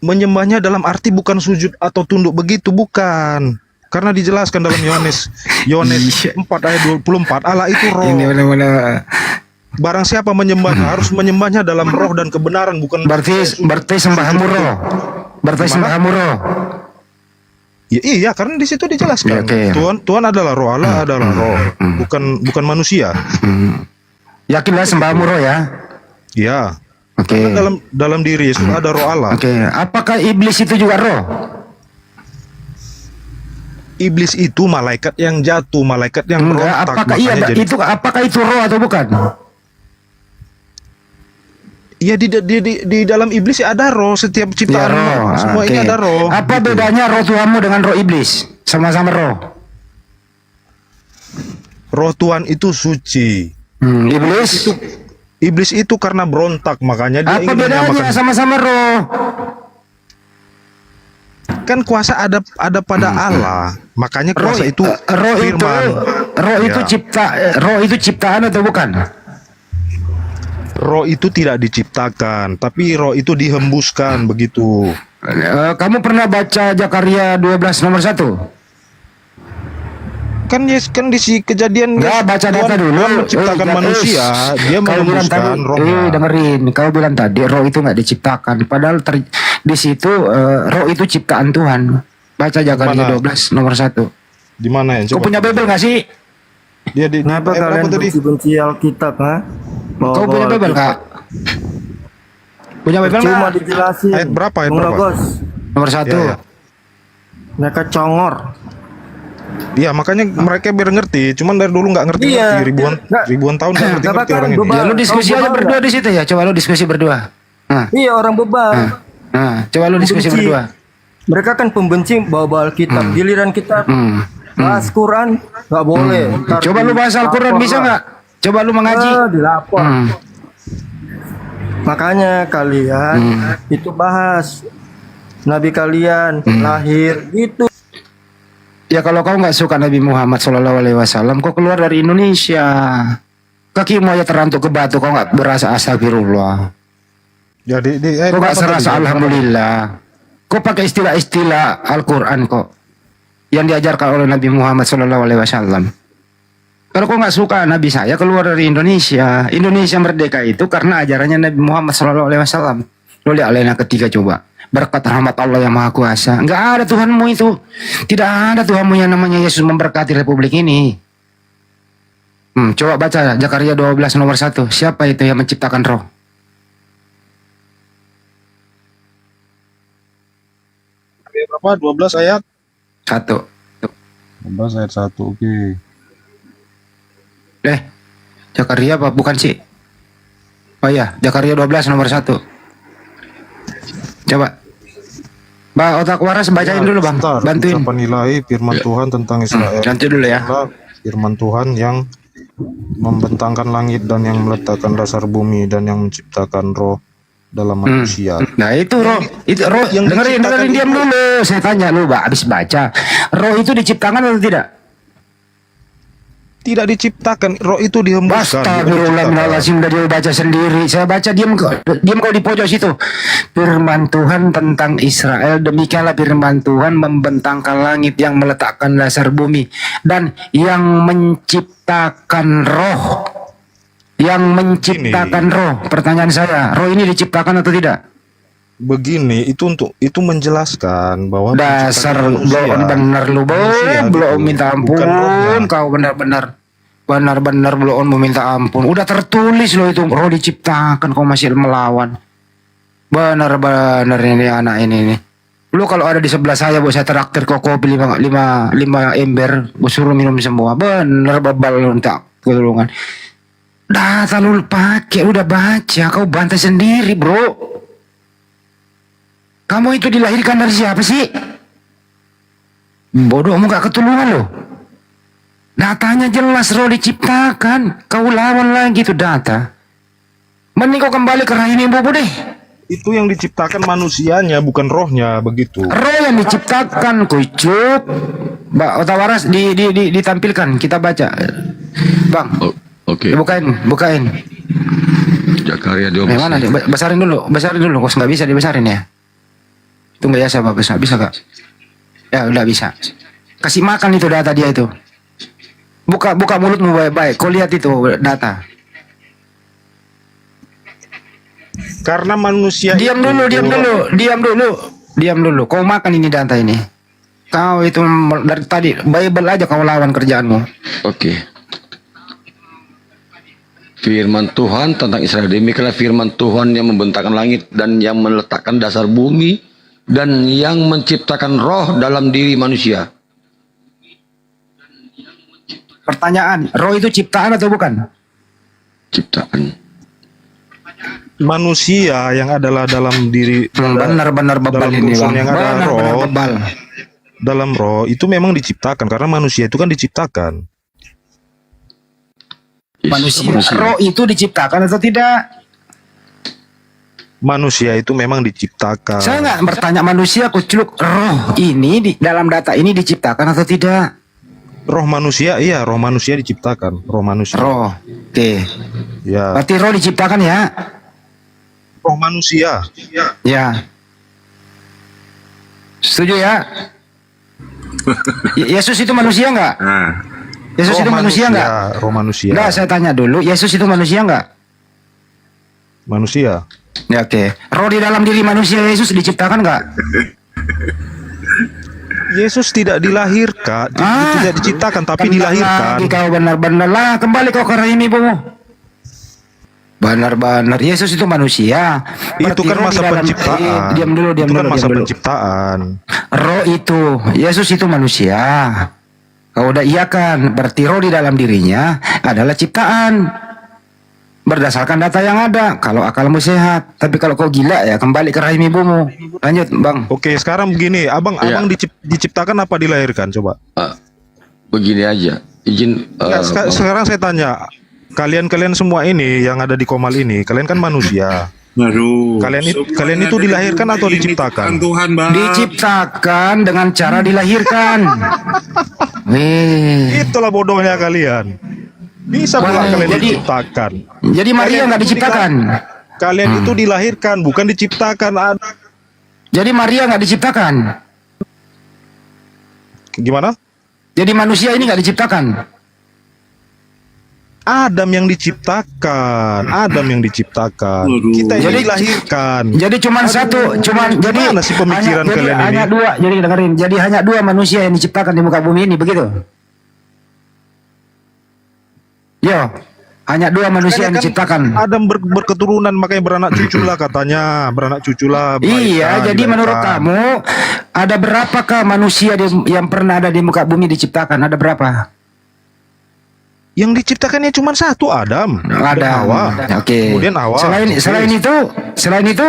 Menyembahnya dalam arti bukan sujud atau tunduk begitu, bukan. Karena dijelaskan dalam Yohanes 4 ayat 24, Allah itu roh. Ini benar-benar. Barang siapa menyembahnya harus menyembahnya dalam roh dan kebenaran, bukan Berarti sembahmu roh. Berarti sembahmu roh. Ya, iya, karena di situ dijelaskan. Oke. Tuhan adalah roh, Allah adalah roh, bukan manusia. Yakinlah sembahmu roh ya. Ya. Oke. Karena dalam diri Yesus ada roh Allah. Oke. Apakah iblis itu juga roh? Iblis itu malaikat yang jatuh, malaikat yang Enggak, berontak. apakah itu roh atau bukan? Iya, di dalam iblis ya ada roh, setiap ciptaan roh. semua ini Oke. ada roh. Apa bedanya roh Tuhanmu dengan roh iblis? Sama-sama roh. Roh Tuhan itu suci. Iblis itu karena berontak, makanya dia Apa ingin bedanya? menyamakan. Sama-sama roh. Kan kuasa ada pada Allah, makanya kuasa itu firman. Roh itu Ya. roh itu ciptaan atau bukan? Roh itu tidak diciptakan, tapi roh itu dihembuskan begitu. Kamu pernah baca Zakaria 12 nomor 1? Kan di kejadian Nggak, baca data dulu. Tuhan menciptakan manusia, dia Kau bilang menghembuskan tadi, rohnya. dengerin, kau bilang tadi roh itu nggak diciptakan, padahal di situ roh itu ciptaan Tuhan. Baca Zakaria Mana? 12 nomor 1. Di mana ya? Kau punya Bible nggak sih? Dia di Kenapa ayat kalian berapa tadi? benci Alkitab, ha? Kau punya Bible nggak? Punya Bible Cuma nggak? dijelasin. Ayat berapa? Ayat Bung berapa? Logos. Nomor 1. Ya, ya. Mereka congor. Iya, makanya mereka biar ngerti. Cuman dari dulu nggak ngerti, Iya. ribuan tahun nggak ngerti orang ini. Ya lu diskusi aja berdua di situ ya. Coba lu diskusi berdua. Iya, orang bebal. Coba lu diskusi Pembenci. berdua. Mereka kan pembenci bawa Alkitab. Giliran kita bahas Quran nggak boleh. Ntar Coba lu bahas Al-Quran dilapor bisa lah. nggak? Coba lu mengaji. Dilapor. Makanya kalian itu bahas Nabi kalian lahir gitu. Ya kalau kau nggak suka Nabi Muhammad SAW, kau keluar dari Indonesia. Kakimu aja terantuk ke batu, kau nggak berasa astagfirullah. Jadi Kau nggak serasa alhamdulillah. Kau pakai istilah-istilah Al-Quran kok, yang diajarkan oleh Nabi Muhammad SAW. Kalau kau nggak suka Nabi saya, keluar dari Indonesia. Indonesia merdeka itu karena ajarannya Nabi Muhammad SAW. Lo lihat alena ketiga coba. Berkat rahmat Allah yang Maha Kuasa. Enggak ada Tuhanmu itu. Tidak ada Tuhanmu yang namanya Yesus memberkati republik ini. Coba baca Zakaria 12 nomor 1. Siapa itu yang menciptakan roh? berapa? 12 ayat? 1. 12 ayat 1. Oke. Zakaria apa? Bukan sih. Oh iya, Zakaria 12 nomor 1. Coba. Bang, otak waras bacain dulu bang. Bentar, Bantuin. ucapan ilahi firman Tuhan tentang Israel. Nanti dulu ya. Adalah firman Tuhan yang membentangkan langit dan yang meletakkan dasar bumi dan yang menciptakan roh dalam manusia. Nah itu roh, yang dengerin diam dulu. Saya tanya lu, habis baca. Roh itu diciptakan atau tidak? Tidak diciptakan, roh itu dihembuskan. Astagfirullahaladzim, udah dia baca sendiri. Saya baca, diam kau di pojok situ. Firman Tuhan tentang Israel, demikianlah firman Tuhan membentangkan langit, yang meletakkan dasar bumi, dan yang menciptakan roh. Yang menciptakan roh. Pertanyaan saya, roh ini diciptakan atau tidak? Begini, itu menjelaskan bahwa dasar belum benar lu, belum minta ampun, kau benar-benar belum meminta ampun. Udah tertulis lo itu roh diciptakan, kau masih melawan. Benar-benar ini anak ini. Lu kalau ada di sebelah saya, buat saya traktir kau kopi 5 ember, gua suruh minum semua. Benar babal lu minta ketulungan. Data lu pakai, udah baca, kau bantai sendiri, bro. Kamu itu dilahirkan dari siapa sih? Bodohmu gak ketulungan loh. Datanya jelas roh diciptakan. Kau lawan lagi tuh data. Mending kau kembali ke rahim ibu deh. Itu yang diciptakan manusianya, bukan rohnya, begitu. Roh yang diciptakan, kucuk. Mbak Otawaras ditampilkan, kita baca. Bang. Oke. Bukain. Jakaria 12. Mana dia? Besarin dulu. Kok nggak bisa dibesarin ya? Itu nggak biasa, Pak. Bisa gak? Ya udah bisa. Kasih makan itu data dia itu. Buka mulutmu baik-baik. Kau lihat itu data. Karena manusia. Diam dulu. Kau makan ini data ini. Kau itu dari tadi Bible aja kau lawan kerjaanmu. Oke. Firman Tuhan tentang Israel, demikianlah firman Tuhan yang membentangkan langit dan yang meletakkan dasar bumi dan yang menciptakan roh dalam diri manusia. Pertanyaan, roh itu ciptaan atau bukan? Ciptaan. Manusia yang adalah dalam diri. Benar-benar bebal ini, Bang. Yang ada roh. Bebal. Dalam roh itu memang diciptakan karena manusia itu kan diciptakan. Manusia. Roh itu diciptakan atau tidak? Manusia itu memang diciptakan. Saya nggak bertanya manusia, kucluk. Roh ini di dalam data ini diciptakan atau tidak? Roh manusia, iya, roh manusia diciptakan. Roh manusia. Roh, oke. Ya. Berarti roh diciptakan ya? Roh manusia. Ya. Setuju ya? Yesus itu manusia nggak? Yesus itu manusia nggak? Roh manusia. Nggak, saya tanya dulu. Yesus itu manusia nggak? Manusia. Ya, oke. Roh di dalam diri manusia Yesus diciptakan nggak? Yesus tidak dilahirkan, tidak diciptakan, tapi dilahirkan. Kau benar-benar lah, kembali kau ke rahim ibumu. Benar-benar Yesus itu manusia. Itu kan masa penciptaan. Diam dulu. Masa penciptaan. Roh itu, Yesus itu manusia. Kau udah iya kan? Berarti roh di dalam dirinya adalah ciptaan. Berdasarkan data yang ada. Kalau akalmu sehat. Tapi kalau kau gila ya kembali ke rahim ibumu. Lanjut, Bang. Oke, sekarang begini, abang diciptakan apa dilahirkan? Coba. Begini aja. Izin. Sekarang saya tanya, kalian semua ini yang ada di Komal ini, kalian kan manusia. Aduh. Kalian itu dilahirkan atau diciptakan? Tuhan, Bang. Diciptakan dengan cara dilahirkan. Itulah bodohnya kalian. Bisa pula kalian diciptakan. Jadi Maria nggak diciptakan. Kalian itu dilahirkan, bukan diciptakan. Jadi Maria nggak diciptakan. Gimana? Jadi manusia ini nggak diciptakan. Adam yang diciptakan. Kita ini dilahirkan. Jadi jadi mana sih pemikiran kalian ini? Hanya dua. Jadi dengerin. Jadi hanya dua manusia yang diciptakan di muka bumi ini, begitu? Yo, hanya dua manusia yang diciptakan. Adam berketurunan, makanya beranak cucu lah katanya, Iya, jadi menurut kamu ada berapakah manusia yang pernah ada di muka bumi diciptakan? Ada berapa? Yang diciptakannya cuma satu, Adam. Ada. Oke. Kemudian Hawa. Selain itu.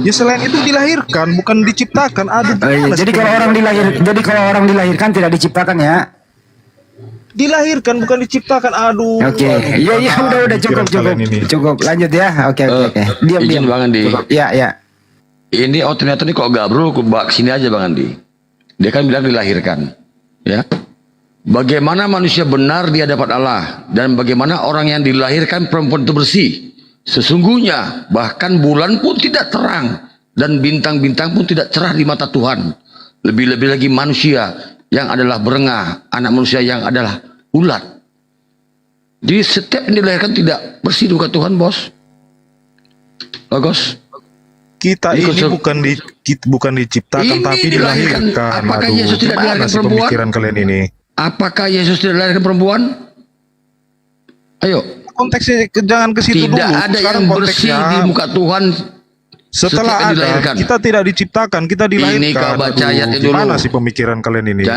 Ya selain itu dilahirkan, bukan diciptakan. Jadi kalau orang dilahirkan tidak diciptakan ya? Dilahirkan bukan diciptakan. Aduh. Oke, iya udah cukup. Lanjut ya. Oke. Diam. Bang Andi. Cukup. Ya. Ini ternyata nih kok gabrul, aku bawa sini aja Bang Andi. Dia kan bilang dilahirkan, ya. Bagaimana manusia benar di hadapan Allah dan bagaimana orang yang dilahirkan perempuan itu bersih. Sesungguhnya bahkan bulan pun tidak terang dan bintang-bintang pun tidak cerah di mata Tuhan. Lebih-lebih lagi manusia yang adalah berengah, anak manusia yang adalah ulat. Jadi setiap yang dilahirkan tidak bersih di muka Tuhan, bos. Bagus. Kita ini bukan diciptakan ini tapi dilahirkan. Apakah Yesus tidak dilahirkan perempuan? Pemikiran kalian ini. Apakah Yesus tidak dilahirkan perempuan? Ayo. Konteksnya jangan ke situ dulu. Tidak ada Sekarang yang bersih di muka Tuhan. Setelah ada, kita tidak diciptakan, kita dilahirkan. Ini kau baca ayatnya dulu. Gimana sih pemikiran kalian ini?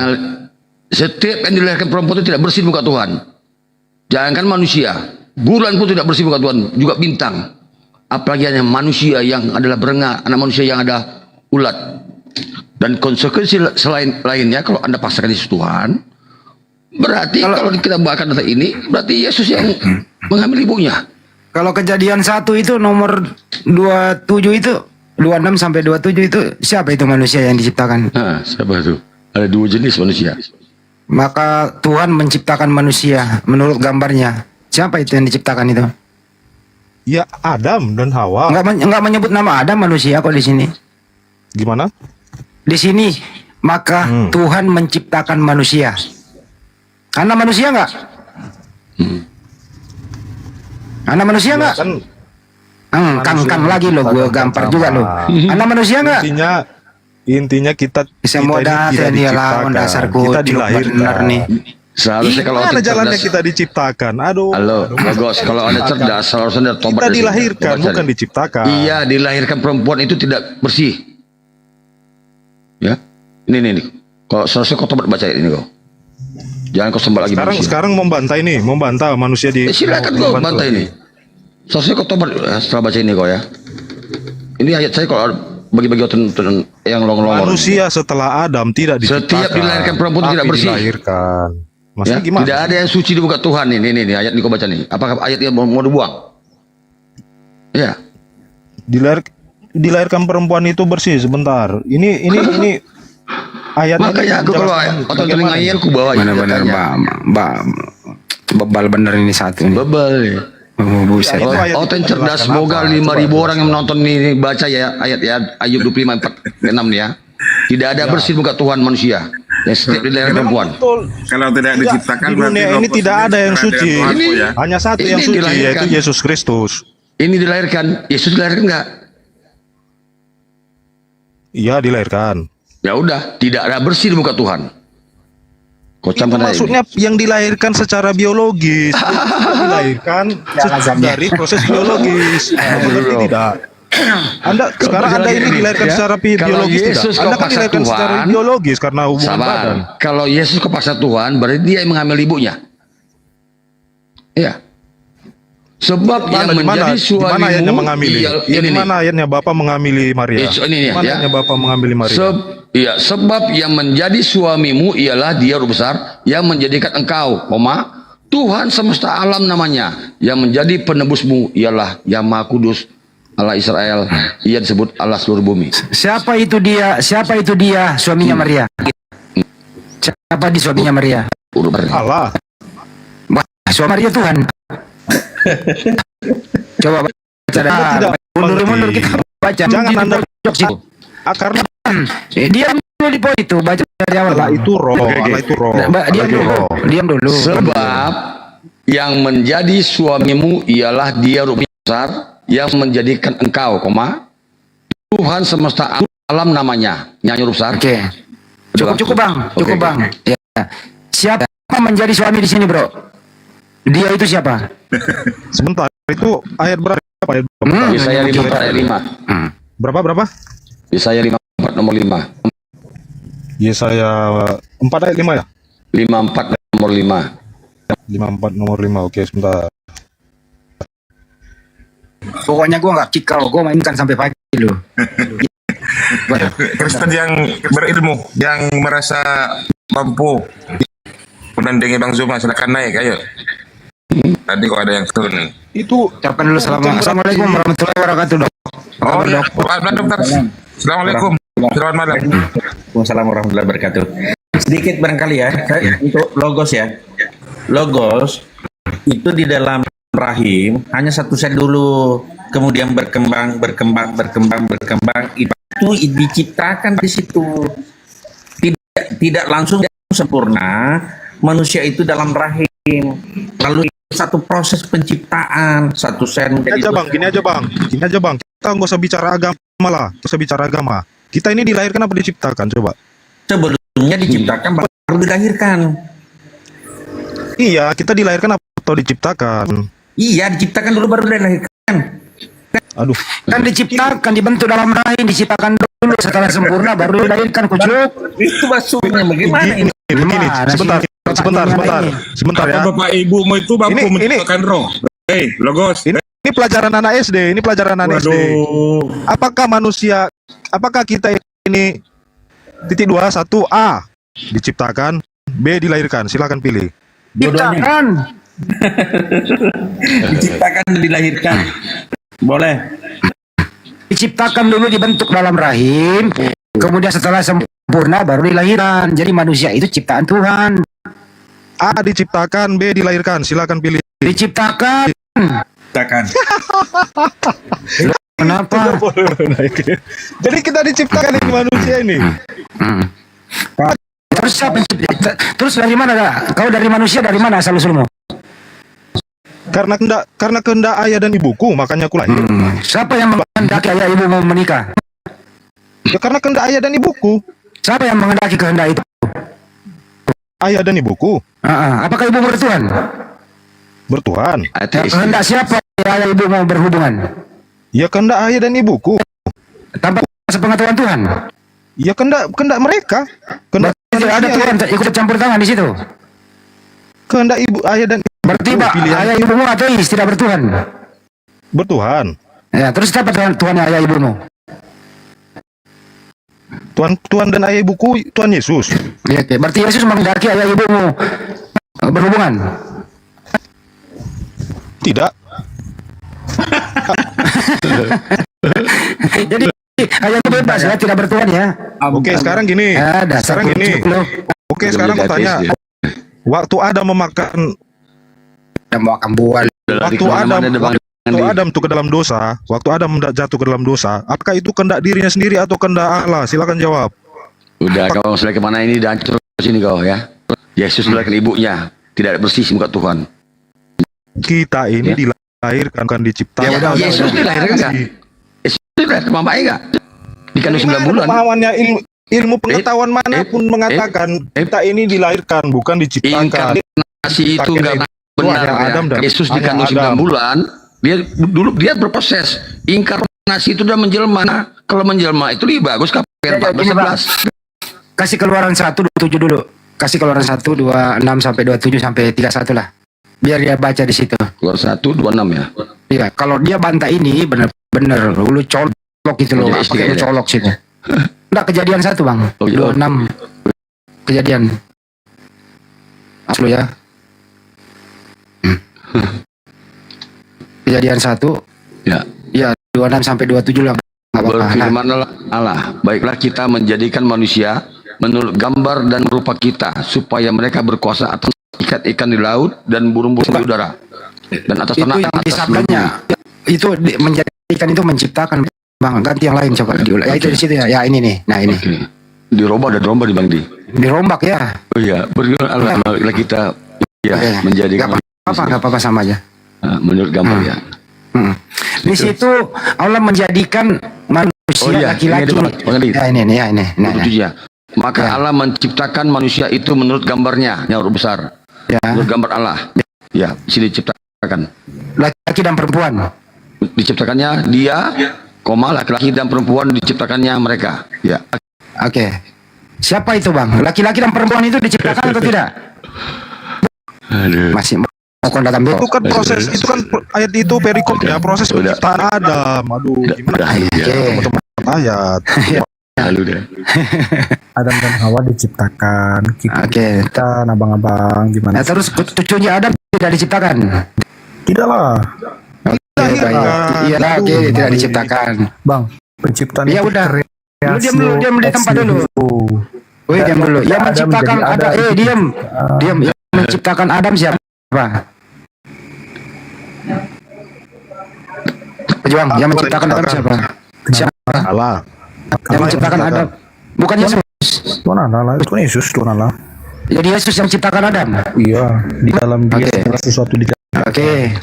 Setiap yang dilahirkan perempuan itu tidak bersih di muka Tuhan. Jangankan manusia, bulan pun tidak bersih di muka Tuhan, juga bintang. Apalagi hanya manusia yang adalah berengah, anak manusia yang ada ulat. Dan konsekuensi lainnya kalau Anda pasrahkan Yesus Tuhan, berarti kalau kita bahkan data ini, berarti Yesus yang mengambil ibunya. Kalau Kejadian 1 itu nomor 27 itu 26 sampai 27 itu siapa itu manusia yang diciptakan? Nah, siapa itu? Ada dua jenis manusia. Maka Tuhan menciptakan manusia menurut gambarnya. Siapa itu yang diciptakan itu? Ya Adam dan Hawa. Enggak menyebut nama Adam manusia kok di sini. Gimana? Di sini maka Tuhan menciptakan manusia. Karena manusia enggak? Anak manusia enggak? Kang lagi lo, gue gampar juga lo. Anak manusia enggak? Intinya kita semua dasar dia lawan dasarku. Kita dilahirkan nih. Seharusnya kalau ada jalannya kita diciptakan. Aduh. Halo, bagus. Kalau Anda cerdas, seharusnya Anda tobat. Kita dilahirkan, bukan diciptakan. Iya, dilahirkan perempuan itu tidak bersih. Ya, ini. Kalau seharusnya kau tobat baca ini kau. Jangan kau sembah lagi manusia. Sekarang membantah manusia di. Silakan kau membantah ini. Seharusnya kau tobat setelah baca ini kau ya. Ini ayat saya kalau bagi-bagi yang long-long. Manusia setelah Adam tidak diciptakan. Setiap dilahirkan perempuan tidak bersih. Dilahirkan. Ya, tidak ada yang suci di muka Tuhan ini ayat ini kau baca nih. Apakah ayat yang mau dibuang? Ya. Dilahirkan perempuan itu bersih sebentar. Ini ayatnya. Makanya aku kalau atau telinga ayat aku bawa. Benar-benar bebal bener ini satu. Bebal nih. Buset. Oten cerdas, semoga 5.000 orang yang menonton ini baca ya ayat ya Ayub 25:4-6 nih ya. Tidak ada bersih muka Tuhan manusia. Ya, setiap dilahirkan perempuan. Kalau tidak diciptakan di dunia ini tidak ada yang suci. Hanya satu yang suci yaitu Yesus Kristus. Ini dilahirkan, Yesus dilahirkan enggak? Iya, dilahirkan. Ya udah, tidak ada bersih di muka Tuhan. Maksudnya yang dilahirkan secara biologis, dilahirkan dari proses biologis. Berarti tidak. Sekarang Anda ini dilahirkan secara biologis tidak? Anda kan dilahirkan secara biologis karena hubungan badan. Kalau Yesus kepaksa Tuhan, berarti dia yang mengambil ibunya. Iya. Sebab yang menjadi suamimu. Mana ayatnya mengamili? Ini mana ayatnya Bapak mengamili Maria? Ini mana ayatnya Bapak mengamili Maria? Sebab yang menjadi suamimu ialah Dia Roh besar yang menjadikan engkau, Tuhan semesta alam namanya. Yang menjadi penebusmu ialah Yang Maha Kudus, Allah Israel. Ia disebut Allah seluruh bumi. Siapa itu dia? Siapa itu dia? Suaminya Maria. Siapa di suaminya Maria? Allah. Suami Maria Tuhan. Coba baca. Mundur kita baca. Jangan Anda karena dia dulu di poin itu baca dari awal. Allah itu roh. Allah itu roh. Diam dulu. Sebab yang menjadi suamimu ialah Dia Roh besar yang menjadikan engkau, Tuhan semesta alam namanya. Nyanyi huruf besar. Oke. Cukup bang. Ya. Siapa menjadi suami di sini, bro? Dia itu siapa? Sebentar, itu ayat berapa? Yesaya 54 ayat 5. Berapa? Yesaya 54 nomor 5. Yesaya 4 ayat 5 ya? 54 nomor 5. 54 nomor 5, oke sebentar. Pokoknya gue gak kikau, gue mainkan sampai pagi loh. Kristen yang berilmu, yang merasa mampu menandingi Bang Zuma, silakan naik, ayo. Tadi kok ada yang turun nih. Itu ucapkan dulu assalamualaikum warahmatullahi wabarakatuh, Dok. Oh iya, bentar. Assalamualaikum. Selamat malam. Waalaikumsalam warahmatullahi wabarakatuh. Sedikit barangkali ya, untuk logos ya. Logos itu di dalam rahim hanya satu set dulu, kemudian berkembang, itu diciptakan di situ. Tidak langsung sempurna manusia itu dalam rahim. Lalu satu proses penciptaan, satu set menjadi gini aja bang. Kita nggak usah bicara agama lah, nggak usah bicara agama. Kita ini dilahirkan apa diciptakan coba? Sebelumnya diciptakan baru dilahirkan. Iya, kita dilahirkan atau diciptakan? Iya, diciptakan dulu baru dilahirkan. Aduh. Kan diciptakan, dibentuk dalam rahim, diciptakan dulu, setelah sempurna baru dilahirkan, kucuk. Itu maksudnya bagaimana ini? Begini, sebentar ya. Bapak Ibumu itu mampu menciptakan roh. Logos. Ini pelajaran anak SD, SD. Apakah kita ini titik 2, 1 A diciptakan, B dilahirkan? Silakan pilih. Diciptakan. Diciptakan dan dilahirkan. Boleh. Diciptakan dulu, dibentuk dalam rahim, kemudian setelah sempurna baru dilahirkan. Jadi manusia itu ciptaan Tuhan. A diciptakan, B dilahirkan. Silakan pilih. Diciptakan. Kenapa? Jadi kita diciptakan ini manusia ini. Terus siapa yang cipta? Terus dari mana? Kau dari manusia, dari mana asal usulmu? Karena kehendak ayah dan ibuku, makanya aku lahir. Siapa yang menghendaki ayah ibu mau menikah? Ya karena kehendak ayah dan ibuku. Siapa yang menghendaki kehendak itu? Ayah dan ibuku. Apakah ibu bertuhan? Bertuhan. Kehendak siapa ayah ibu mau berhubungan? Ya kehendak ayah dan ibuku. Tanpa sepengetahuan Tuhan. Ya kehendak mereka. Kehendak tidak ada Tuhan ikut campur tangan di situ. Kehendak ibu ayah dan berarti ayah ibumu ateis, tidak bertuhan. Bertuhan. Ya, terus siapa Tuhan ayah ibumu? Tuhan dan ayah ibuku Tuhan Yesus. Ya, berarti Yesus menghendaki ayah ibumu berhubungan. Tidak. Jadi ayah ibu bebas ya, tidak bertuhan ya. Oke, sekarang gini. Sekarang aku tanya. Waktu Adam memakan buah. Waktu Adam tuh ke dalam dosa, waktu Adam jatuh ke dalam dosa, apakah itu kehendak dirinya sendiri atau kehendak Allah? Silakan jawab. Udah, kau sudah kemana ini dan terus sini kau ya. Yesus melahirkan ibunya, tidak bersih muka Tuhan. Kita ini dilahirkan, bukan diciptakan. Yesus dilahirkan enggak? Yesus dilahirkan mamanya enggak? Dikandung 9 bulan. Pemahamannya ilmu pengetahuan manapun mengatakan kita ini dilahirkan, bukan diciptakan. Inkarnasi itu enggak benar ya. Yesus dikandung 9 bulan, dia berproses. Inkarnasi itu udah menjelma. Kalau menjelma itu lebih bagus KPR 14. Kasih Keluaran 1:27 dulu. Kasih Keluaran 1:26 sampai 27 sampai 31 lah. Biar dia baca di situ. Keluaran 1:26 ya. Iya, kalau dia bantah ini benar-benar lu colok gitu loh. Pakai lu colok situ. Enggak, Kejadian 1, Bang. 26. Kejadian. Aslo ya. Kejadian 1. Ya. Ya, 26 sampai 27 lah. Berfirmanlah Allah, baiklah kita menjadikan manusia menurut gambar dan rupa kita, supaya mereka berkuasa atas ikan-ikan di laut dan burung-burung di udara dan atas tanah dan atas bumi. Itu menjadikan itu menciptakan. Bang, ganti yang lain coba diulang. Ya itu di situ ya. Ya ini nih. Nah ini. Dirombak ada rombak di Bang Di. Dirombak ya. Oh iya, berfirman Allah, baiklah kita menjadikan Gak apa-apa sama aja. Menurut gambar ya. Di situ Allah menjadikan manusia laki-laki. Maka Allah menciptakan manusia itu menurut gambarnya, yang huruf besar. Menurut gambar Allah. Ya, sini diciptakan. Laki-laki dan perempuan. Diciptakannya dia, laki-laki dan perempuan diciptakannya mereka. Ya. Oke. Siapa itu, Bang? Laki-laki dan perempuan itu diciptakan atau tidak? Aduh. Masih datang itu kan proses, itu kan ayat itu perikop ya, proses penciptaan Adam. Aduh, gimana? Ayat. Lalu deh. Adam dan Hawa diciptakan. Oke. Kita abang-abang gimana? Nah, terus cucunya Adam tidak diciptakan. Tidaklah. Iya, oke, tidak diciptakan. Bang, penciptaan Ya itu udah. Lu kreasi diam di tempat ex dulu. nihilo. Woi, diam dulu. Yang Adam menciptakan menjadi Adam, Adam. diam. Diam. Yang menciptakan Adam siapa? Pejuang, yang menciptakan Adam siapa? Siapa? Allah. Yang menciptakan Adam. Bukan Yesus. Tuhan Allah, itu kan Yesus, Tuhan Allah. Jadi Yesus yang menciptakan Adam. Iya, di dalam dia segala sesuatu di Oke.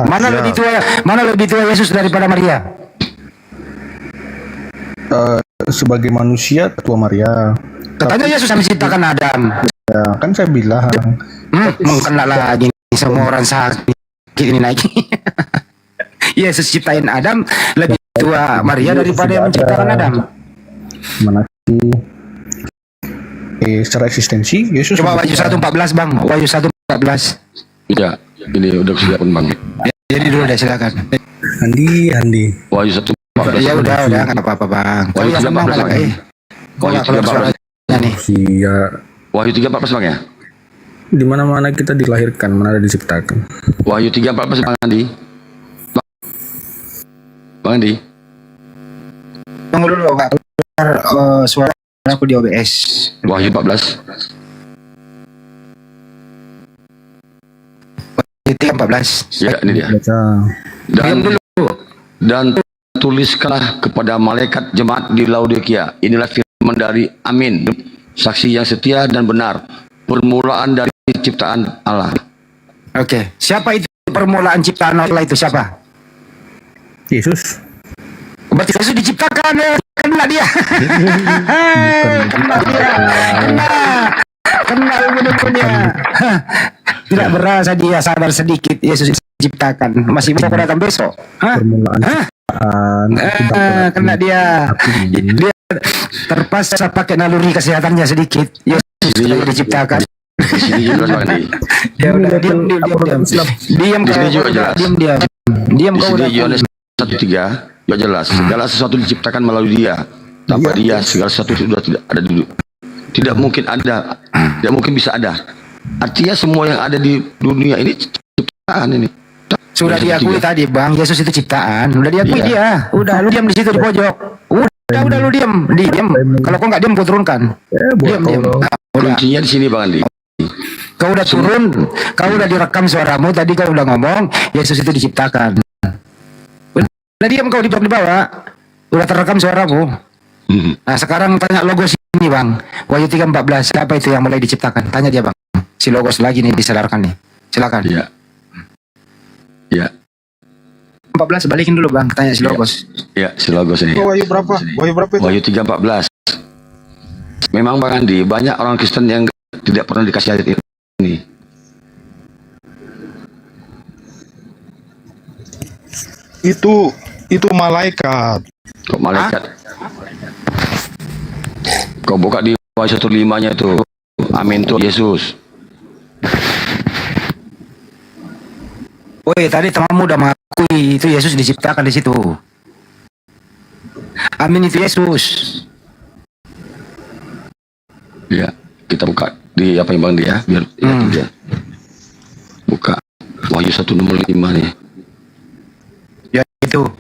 Mana Ya. lebih tua? Mana lebih tua Yesus daripada Maria? Sebagai manusia tua Maria. Katanya Yesus yang menciptakan Adam. Ya, kan saya bilang. Mengkena lagi semua orang sakit ini naik. Yesus ciptain Adam lebih tua Maria daripada yang menciptakan Adam. Mana sih? Secara eksistensi Yesus. Coba Wahyu 1:14 Bang. Wahyu 1:14. Iya, ini udah siapin Bang. Jadi dulu deh silakan. Andi. Wahyu 1:14. Ya udah nggak apa-apa Bang. Wahyu 3:14 Bang. Wahyu 3:14. Iya. Wahyu 3:14 Bang ya? Di mana-mana kita dilahirkan, mana ada diciptakan. Wahyu 3:14 Bang Andi. Bang Andi. Tunggu dulu Pak. Suara aku di OBS. Wahyu 14. Wahyu 3:14. Ya, ini dia. Dan tuliskanlah kepada malaikat jemaat di Laodikia. Inilah firman dari Amin, saksi yang setia dan benar, permulaan dari ciptaan Allah. Oke, siapa itu permulaan ciptaan Allah itu siapa? Yesus. Berarti Yesus diciptakan ya, kena dia. Kena benar-benar. Tidak berasa dia sadar sedikit Yesus diciptakan. Masih bisa datang besok. Kena dia. Dia terpaksa pakai naluri kesehatannya sedikit. Yesus sudah diciptakan. Di sini jelas Bang Andi. Ya udah diam. Diam kau. Di sini Yohanes 1:3 ya jelas segala sesuatu diciptakan melalui dia. Tanpa dia segala sesuatu sudah tidak ada dulu. Tidak mungkin ada, tidak mungkin bisa ada. Artinya semua yang ada di dunia ini ciptaan ini. Sudah diakui tadi Bang, Yesus itu ciptaan. Udah diakui dia. Udah lu diam di situ di pojok. Udah lu diam. Kalau kau nggak diam kau turunkan. Diam. Kuncinya di sini Bang Andi. Kau udah turun, kau udah direkam suaramu. Tadi kau udah ngomong Yesus itu diciptakan. Udah diam kau di bawah. Udah terekam suaramu. Nah sekarang tanya logos ini Bang. Wahyu 3:14. Siapa itu yang mulai diciptakan? Tanya dia Bang. Si logos lagi nih disadarkan nih. Silakan. Ya. 14 balikin dulu Bang. Tanya si logos. Ya, si logos ini. Wahyu berapa? Wahyu berapa itu? Wahyu 3:14. Memang Bang Andi, banyak orang Kristen yang tidak pernah dikasih ayat ini. Itu malaikat. Kok malaikat? Kau buka di Wahyu 1:5-nya itu. Amin tuh Yesus. Woi, tadi temanmu udah mengakui itu Yesus diciptakan di situ. Amin itu Yesus. Ya, kita buka di apa yang Bang dia biar dia. Buka Wahyu 1:5 nih. Ya itu.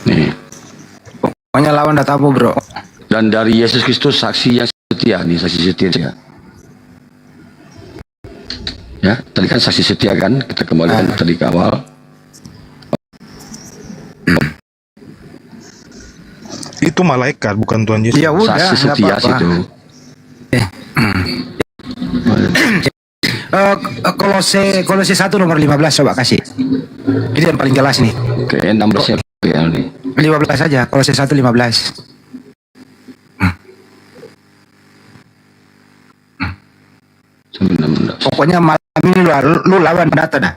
Nih. Pokoknya lawan datamu bro. Dan dari Yesus Kristus saksi yang setia nih, saksi setia. Ya, tadi kan saksi setia kan, kita kembalikan tadi ke awal. Itu malaikat bukan Tuhan Yesus. Ya udah, saksi setia situ. Kolose 1 nomor 15 coba kasih. Ini yang paling jelas nih. Oke, 16 ya nih. 15 aja, Kolose 1 15. Pokoknya malam ini lu lawan data dah.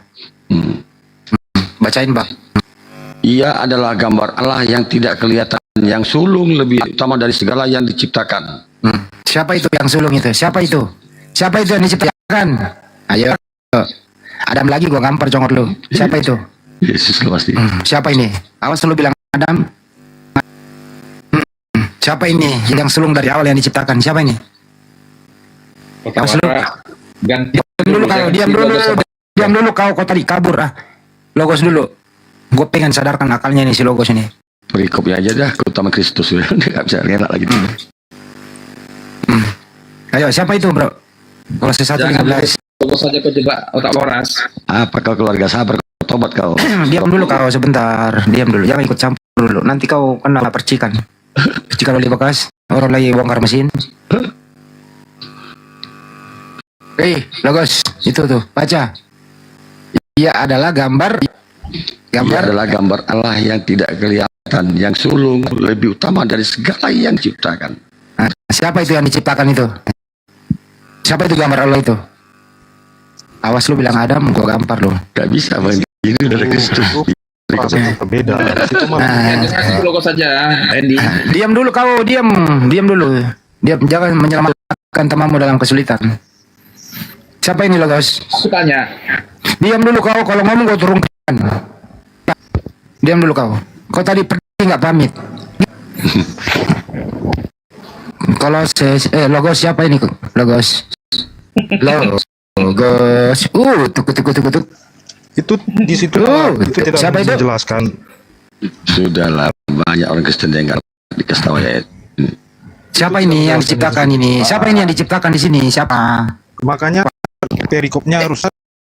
Bacain Bang. Ia adalah gambar Allah yang tidak kelihatan, yang sulung lebih utama dari segala yang diciptakan. Siapa itu yang sulung itu? Siapa itu? Siapa itu yang diciptakan? Ayo. Adam lagi gua ngampar congor lu. Siapa itu? Yesus lu pasti. Siapa ini? Awas lu bilang Adam. Siapa ini yang sulung dari awal yang diciptakan? Siapa ini? Yang sulung. Diam dulu kau tadi kabur ah. Logos dulu. Gue pengen sadarkan akalnya nih si Logos ini. Perikopnya aja dah, keutama Kristus udah nggak bisa ngelak lagi. Ayo, siapa itu bro? Kolose 1:15. Logos saja kau coba otak waras. Apa kau keluarga sabar, kau tobat kau. Diam dulu kau sebentar. Diam dulu, jangan ikut campur dulu. Nanti kau kena percikan. Percikan oleh bekas. Orang lagi bongkar mesin. Logos, itu tuh, baca. Ia adalah gambar. Ia adalah gambar Allah yang tidak kelihatan, yang sulung, lebih utama dari segala yang diciptakan. Nah, siapa itu yang diciptakan itu? Siapa itu gambar Allah itu? Awas lu bilang Adam, gua gampar lu. Gak bisa bang, ini dari Kristus. Beda. Itu Logos saja, Randy. Diam dulu kau, diam dulu. Diam, jangan menyelamatkan temanmu dalam kesulitan. Siapa ini Logos? Aku tanya. Diam dulu kau, kalau ngomong gua turunkan. Diam dulu kau. Kau tadi pergi nggak pamit. Kalau Logos siapa ini? Logos. Logos. Tuk. Itu di situ itu tidak siapa itu? Dijelaskan. Sudahlah, banyak orang Kristen yang nggak dikasih tahu ya. Siapa ini yang diciptakan ini? Siapa ini yang diciptakan di sini? Siapa? Makanya perikopnya harus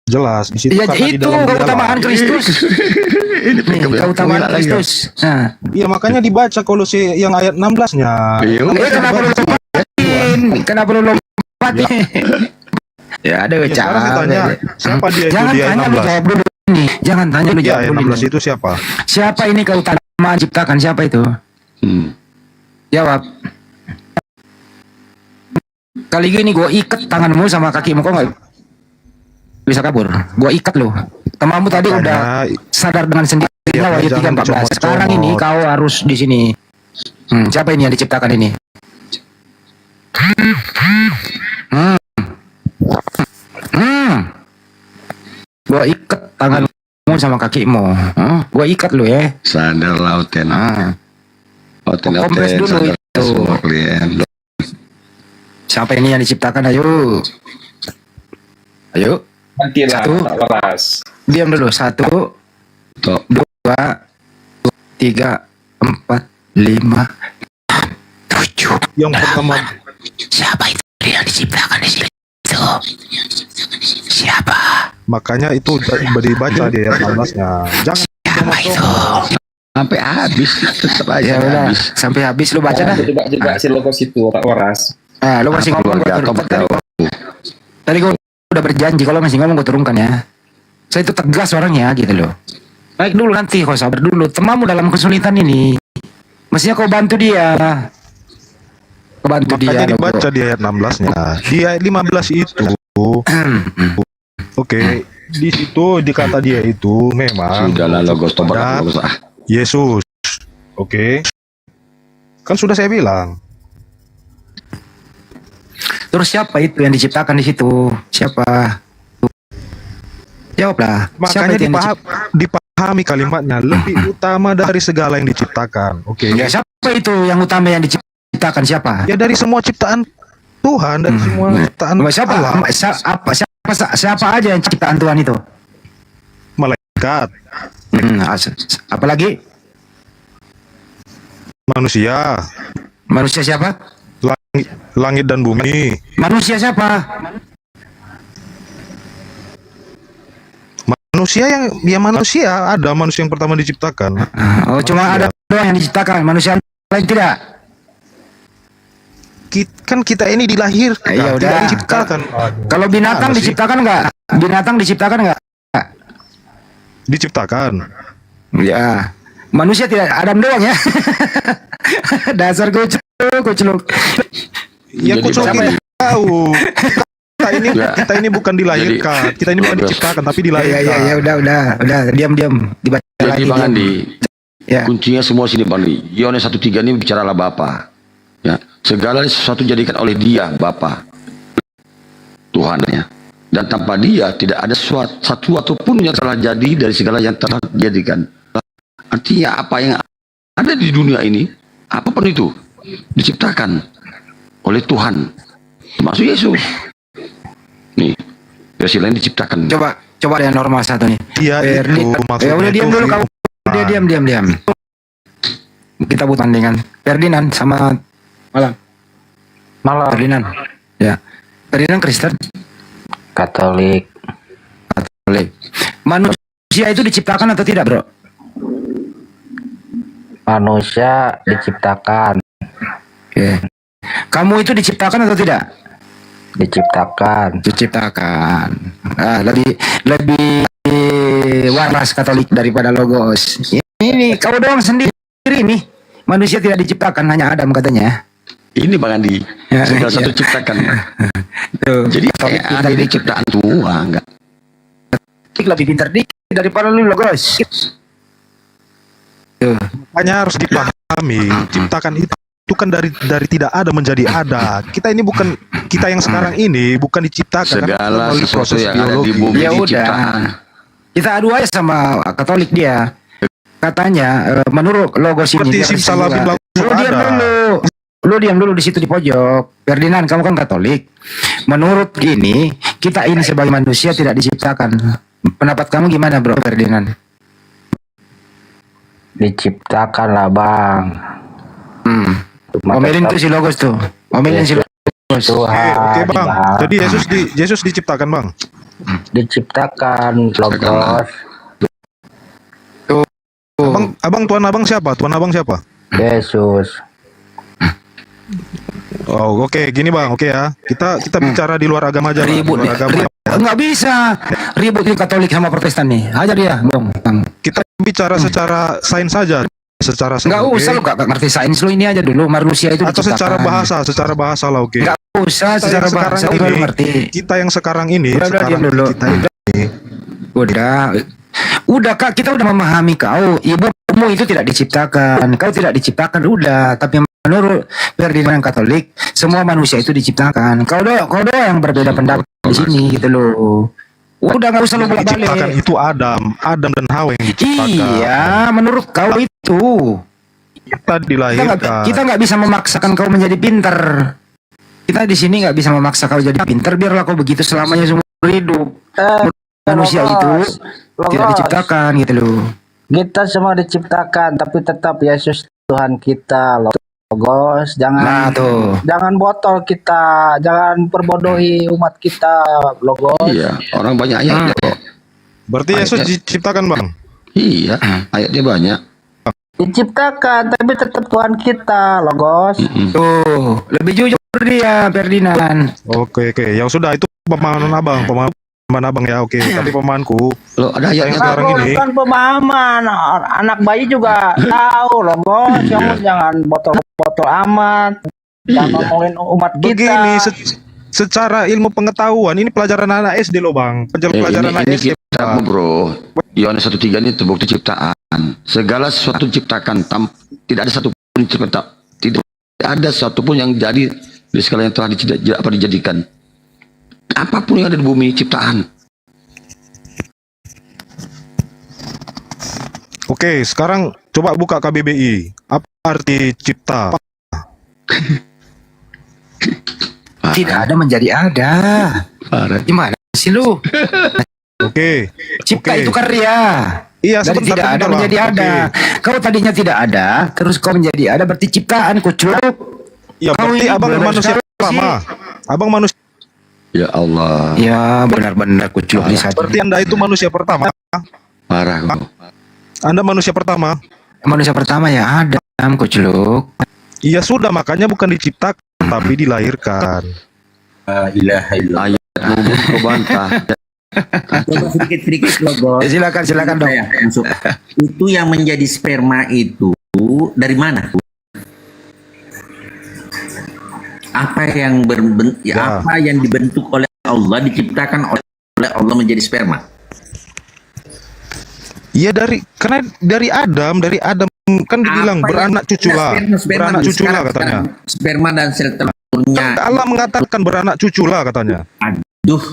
jelas di situ. Ya, itu keutamaan Kristus. Ini keutamaan Kristus. Nah. Iya, makanya dibaca Kolose yang ayat 16-nya. Kenapa lu lompatin? Ya ada cara. Siapa dia itu Jangan di ayat tanya lu 16? jawab dulu ini. Jangan tanya lu Di jawab ayat dulu. 16 itu siapa? Siapa ini keutamaan ciptakan? Siapa itu? Jawab. Kali gini gue ikat tanganmu sama kakimu, kok nggak bisa kabur? Gue ikat lo. Temanmu tadi udah sadar dengan sendirinya Wahyu 3:14. Sekarang ini kau harus di sini. Siapa ini yang diciptakan ini? Gue ikat tanganmu sama kakimu. Gue ikat lo ya. Sadar lauten. Kompres dulu itu. Siapa ini yang diciptakan? Ayo. Nantilah, Satu. tak waras. Diam dulu. 1, 2, 3, 4, 5, 7. Yang pertama. Siapa itu yang diciptakan di sini? Siapa? Makanya itu dibaca di ayat 16-nya. Jangan Siapa itu? Sampai habis, tetap aja Ya udah, habis. sampai habis lu baca dah. Coba si Logos itu, tak waras. Lu masih ngomong tadi gue udah berjanji kalau masih ngomong gue turunkan ya. Saya itu tegas orangnya gitu loh. Baik dulu, nanti kau sabar dulu. Temanmu dalam kesulitan ini, mestinya kau bantu dia. Kau bantu Makanya dia. dibaca di ayat 16-nya. Di ayat 15 itu. Oke, di situ dikata dia itu memang Sudahlah Logos, tobat Logos. Yesus. Oke. Kan sudah saya bilang. Terus siapa itu yang diciptakan di situ? Siapa? Jawablah. Makanya dipahami kalimatnya lebih utama dari segala yang diciptakan. Oke. Ya, siapa itu yang utama yang diciptakan? Siapa? Ya dari semua ciptaan Tuhan, dari semua ciptaan Siapa? Allah. Siapa aja yang ciptaan Tuhan itu? Malaikat. Apalagi? Manusia. Manusia siapa? Langit dan bumi. Manusia siapa? Manusia manusia. Ada manusia yang pertama diciptakan. Oh, cuma ada doang yang diciptakan, manusia lain tidak. Kan kita ini dilahirkan, Ya udah. tidak diciptakan. Kalau binatang diciptakan nggak? Binatang diciptakan nggak? Diciptakan. Ya. Manusia tidak, Adam doang ya. Dasar kucluk. Ya kucluk ini tahu. Kita ini bukan dilahirkan. Kita ini bukan diciptakan tapi dilahirkan. Ya udah. Diam. Dibaca Jadi lagi. Bang Andi, Ya. kuncinya semua sini Bang Andi. Yohanes 1:3 ini bicaralah Bapa. Ya, segala sesuatu dijadikan oleh Dia, Bapa. Tuhannya. Dan tanpa Dia tidak ada satu ataupun yang telah jadi dari segala yang telah dijadikan. Artinya apa yang ada di dunia ini, apapun itu, diciptakan oleh Tuhan, termasuk Yesus. Nih, versi lain diciptakan. Coba yang normal satu nih. Iya itu maksudnya. Ya udah diam dulu kamu. Dia diam. Kita buat tandingan. Ferdinand sama Malam. Ferdinand. Ya. Ferdinand Kristen. Katolik. Manusia itu diciptakan atau tidak, bro? Manusia diciptakan. Oke. Kamu itu diciptakan atau tidak? Diciptakan. Lebih waras Katolik daripada Logos. Ini kau doang sendiri nih. Manusia tidak diciptakan, hanya Adam katanya. Ini Bang Andi, segala satu ciptakan. Jadi ada di ciptaan Tuhan, enggak? Lebih pintar dikit daripada lu Logos. Makanya harus dipahami, ciptakan itu kan dari tidak ada menjadi ada. Kita ini bukan kita yang sekarang ini bukan diciptakan segala melalui sesuatu proses yang ada di biologi. bumi Ya diciptakan. udah. Kita adu aja sama Katolik dia. Katanya menurut Logos ini Seperti simsalabim Lu diam dulu di situ di pojok. Ferdinand, kamu kan Katolik. Menurut ini, kita ini sebagai manusia tidak diciptakan. Pendapat kamu gimana, Bro Ferdinand? Diciptakan lah, Bang. Omelin tuh si Logos tuh. Omelin si Logos. Oke, Bang. Jadi Yesus diciptakan, Bang. Diciptakan Logos. Abang tuan abang siapa? Tuan abang siapa? Yesus. Oh, oke, gini Bang, oke ya. Kita bicara di luar agama aja, Bang. Ribut Di luar nih. agama. Nggak bisa ributin Katolik sama Protestan nih. Hajar dia, Bang. Kita bicara secara sains saja, secara sains. Nggak usah lu gak ngerti sains lu, ini aja dulu manusia itu atau secara bahasa lah, oke. Nggak usah secara bahasa lu ngerti. Kita yang sekarang ini, Udah, diam dulu. Udah Kak, kita udah memahami kau. Ibumu itu tidak diciptakan, kau tidak diciptakan, udah. Tapi menurut Ferdinand Katolik, semua manusia itu diciptakan. Kau doang yang berbeda pendapat di sini gitu loh. Udah nggak usah lu bolak-balik. Diciptakan itu Adam dan Hawa yang diciptakan. Iya, menurut kau itu. Kita dilahirkan. Kita nggak bisa memaksakan kau menjadi pintar. Kita di sini nggak bisa memaksa kau jadi pintar. Biarlah kau begitu selamanya seumur hidup. Manusia itu tidak diciptakan gitu loh. Kita semua diciptakan, tapi tetap Yesus Tuhan kita, Logos. Jangan botol kita, jangan perbodohi umat kita, Logos. Iya, orang banyak ayatnya kok. Berarti Yesus diciptakan, Bang? Iya, ayatnya banyak. Diciptakan, tapi tetap Tuhan kita, Logos. Tuh, lebih jujur dia, Ferdinand. Oke, ya sudah, itu pemahaman abang ya, oke. Tapi pemahamanku, lo ada yang sekarang ini. Bukan pemahaman, anak bayi juga tahu, Logos. Kamu jangan botol-botol amat, jangan ngomongin umat kita. Begini, secara ilmu pengetahuan, ini pelajaran anak SD loh, Bang. Pelajaran anak SD. Kita bro, Yohanes 1:3 ini terbukti ciptaan. Segala sesuatu diciptakan, tidak ada satupun cipta, tidak ada satupun yang jadi dari segala yang telah dijadikan. Apapun yang ada di bumi ciptaan. Oke, sekarang coba buka KBBI. Apa arti cipta? Tidak ada menjadi ada. Gimana sih lu? Oke. Cipta itu karya. Iya, dari tidak ada menjadi ada. Kau tadinya tidak ada, terus kau menjadi ada, berarti ciptaan, kucuk. Iya, berarti abang manusia pertama. Abang manusia. Ya Allah. Ya benar-benar kucuk di saat. Berarti Anda itu manusia pertama. Parah kok. Anda manusia pertama. Manusia pertama ya Adam, kucuk. Iya sudah, makanya bukan diciptakan tapi dilahirkan. Ilaha illallah. Ayat kau bantah. Sedikit Logos. Silakan dong. Masuk. Itu yang menjadi sperma itu dari mana? Apa yang apa yang dibentuk oleh Allah, diciptakan oleh Allah menjadi sperma? Iya karena dari Adam kan dibilang beranak cuculah, beranak cuculah katanya. Sperma dan sel telurnya. Allah mengatakan beranak cuculah katanya. Aduh.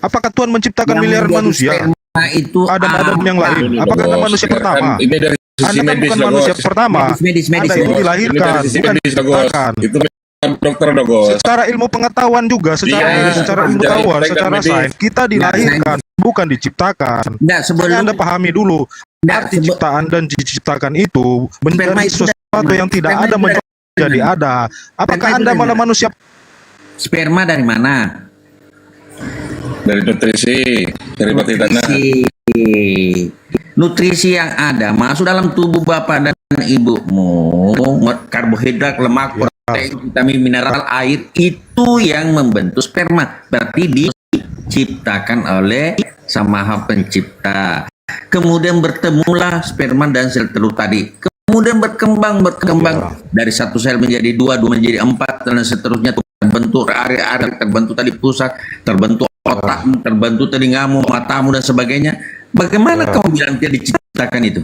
Apakah Tuhan menciptakan miliaran manusia? Itu Adam yang lain. Apakah Anda manusia pertama? Ini dari Anda kan bukan manusia pertama. Anda itu dilahirkan, bukan diciptakan. Itu dokter Dogos. Secara ilmu pengetahuan juga, secara ilmu pengetahuan, secara sains, kita dilahirkan, bukan diciptakan. Anda pahami dulu, arti ciptaan dan diciptakan itu menjadi sesuatu yang tidak ada menjadi ada. Apakah Anda malah manusia? Sperma dari mana? Dari nutrisi, dari bati tanah. Nutrisi yang ada masuk dalam tubuh bapak dan ibumu, karbohidrat, lemak, protein, vitamin, mineral, air, itu yang membentuk sperma. Berarti diciptakan oleh Sang Maha Pencipta. Kemudian bertemulah sperma dan sel telur tadi. Kemudian berkembang dari satu sel menjadi dua menjadi 4, dan seterusnya terbentuk area-area, terbentuk tadi pusat, terbentuk otakmu, terbentuk telingamu, matamu, dan sebagainya. Bagaimana kamu bilang dia diciptakan itu?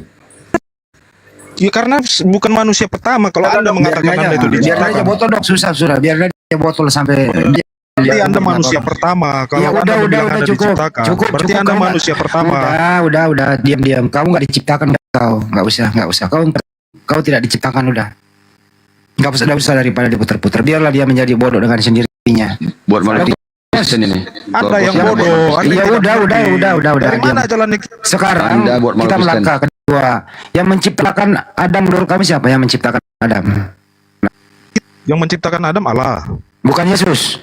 Ya karena bukan manusia pertama. Kalau Anda mengatakan Anda itu biar aja diciptakan, botol dok, susah biar aja botol sampai berarti Anda manusia pertama. Kalau Anda bilang Anda diciptakan, berarti Anda manusia pertama. Udah, diam. Kamu nggak diciptakan, nggak usah. Kau tidak diciptakan, udah. Nggak usah daripada diputar-putar. Biarlah dia menjadi bodoh dengan sendirinya. Buat malah ini. Anda yang bodoh. Iya, udah. Mana jalan Sekarang kita melangkah kedua. Yang menciptakan Adam menurut kami siapa yang menciptakan Adam? Yang menciptakan Adam Allah. Bukan Yesus.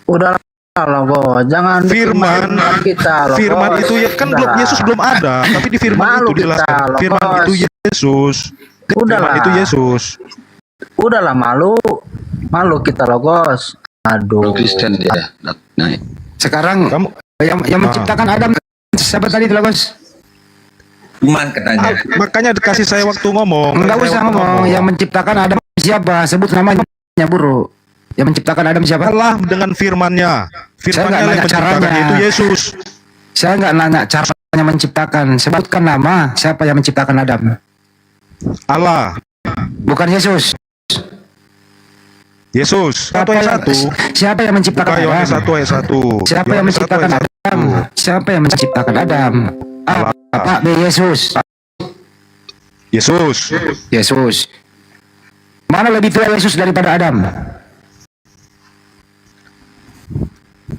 Udah logo, jangan Firman kita logo. Firman itu ya kan belum, Yesus belum ada, tapi di firman itu dijelaskan. Firman itu Yesus. Firman itu Yesus. Udahlah, malu kita logos. Aduh. Kristen dia. Naik. Sekarang kamu yang menciptakan Adam siapa tadi itu logos? Iman katanya. Makanya dikasih saya waktu ngomong. Enggak usah ngomong. Yang menciptakan Adam siapa? Sebut namanya, Buru. Yang menciptakan Adam siapa? Allah dengan firman-Nya. Firman-Nya yang menciptakan itu Yesus. Saya nggak nanya caranya menciptakan. Sebutkan nama siapa yang menciptakan Adam. Allah. Bukan Yesus. Yesus. Siapa yang menciptakan Adam? Yohanes 1 ayat 1. Siapa yang menciptakan Adam? Siapa yang menciptakan Adam? Apa? Yesus. Yesus. Mana lebih tua Yesus daripada Adam?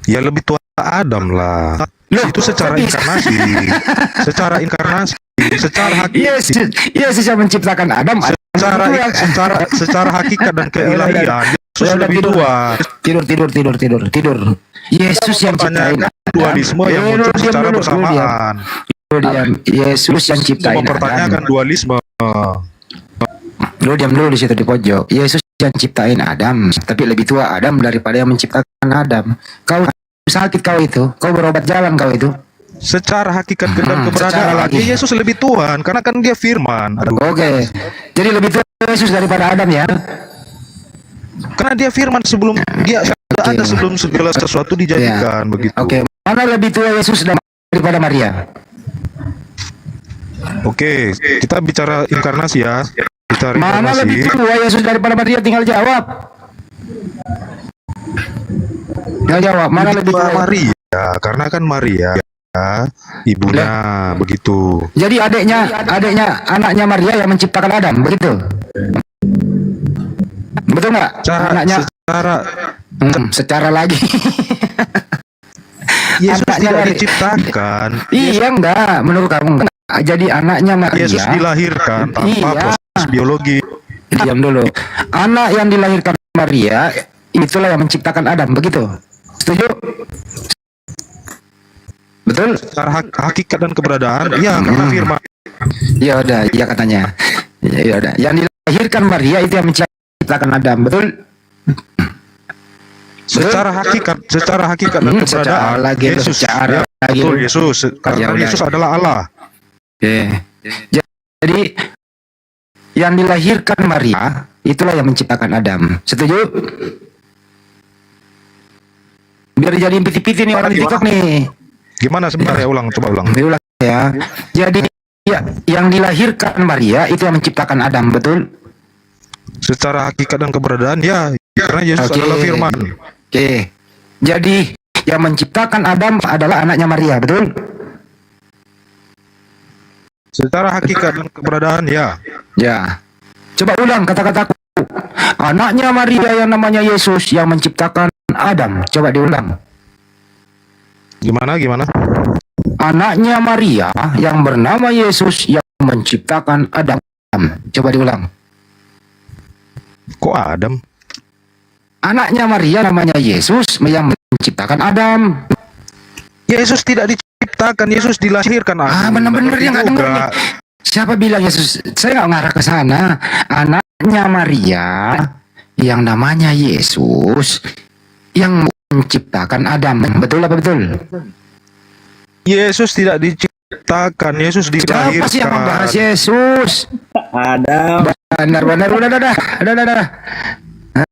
Ya lebih tua Adam lah. Itu secara inkarnasi. Secara hakikat. Yesus yang menciptakan Adam. Secara hakikat dan keilahian Yesus lebih tua. Tidur. Yesus yang ciptain dualisme yang muncul secara bersamaan. Yesus yang ciptain mempertanyakan dualisme. Lu diam dulu di situ di pojok. Yesus yang ciptain Adam, tapi lebih tua Adam daripada yang menciptakan Adam. Kau sakit kau berobat jalan kau itu. Secara hakikat dan keberadaan Yesus lebih Tuhan karena kan dia firman. Oke. Jadi lebih tua Yesus daripada Adam ya. Karena dia firman sebelum dia ada sebelum segala sesuatu dijadikan begitu. Oke. Mana lebih tua Yesus daripada Maria? Oke, kita bicara inkarnasi ya. Mana lebih tua Yesus daripada Maria? Tinggal jawab. Mana lebih tua Maria? Karena kan Maria ibunya begitu. Jadi anaknya Maria yang menciptakan Adam, begitu? Betul nggak? Secara lagi. Yesus tidak diciptakan. Iya enggak, menurut kamu enggak. Jadi anaknya Maria. Yesus dilahirkan tanpa proses biologi. Diam dulu. Anak yang dilahirkan Maria itulah yang menciptakan Adam, begitu? Setuju? Betul? Secara hakikat dan keberadaan, iya karena firman. Ya udah, iya katanya. Ya udah. Yang dilahirkan Maria itu yang menciptakan Adam, betul? Secara hakikat dan keberadaan Yesus. Betul, Yesus. Karena Yesus adalah Allah. Jadi yang dilahirkan Maria itulah yang menciptakan Adam. Setuju? Biar dijadiin piti-piti nih orang TikTok nih. Gimana sebenarnya? Coba ulang. Diulang ya. Jadi yang dilahirkan Maria itu yang menciptakan Adam, betul? Secara hakikat dan keberadaan ya, karena Yesus adalah firman. Oke. Jadi yang menciptakan Adam adalah anaknya Maria, betul? Secara hakikat dan keberadaan ya. Ya. Coba ulang kata-kataku. Anaknya Maria yang namanya Yesus yang menciptakan Adam. Coba diulang. Gimana? Anaknya Maria yang bernama Yesus yang menciptakan Adam. Coba diulang. Kok Adam? Anaknya Maria namanya Yesus yang menciptakan Adam. Yesus tidak diciptakan, Yesus dilahirkan. Benar-benar dia nggak dengar nih. Siapa bilang Yesus? Saya nggak ngarah ke sana. Anaknya Maria yang namanya Yesus yang menciptakan Adam. Betul apa betul? Yesus tidak diciptakan, Yesus dilahirkan. Siapa sih yang membahas Yesus? Adam. Benar. Udah.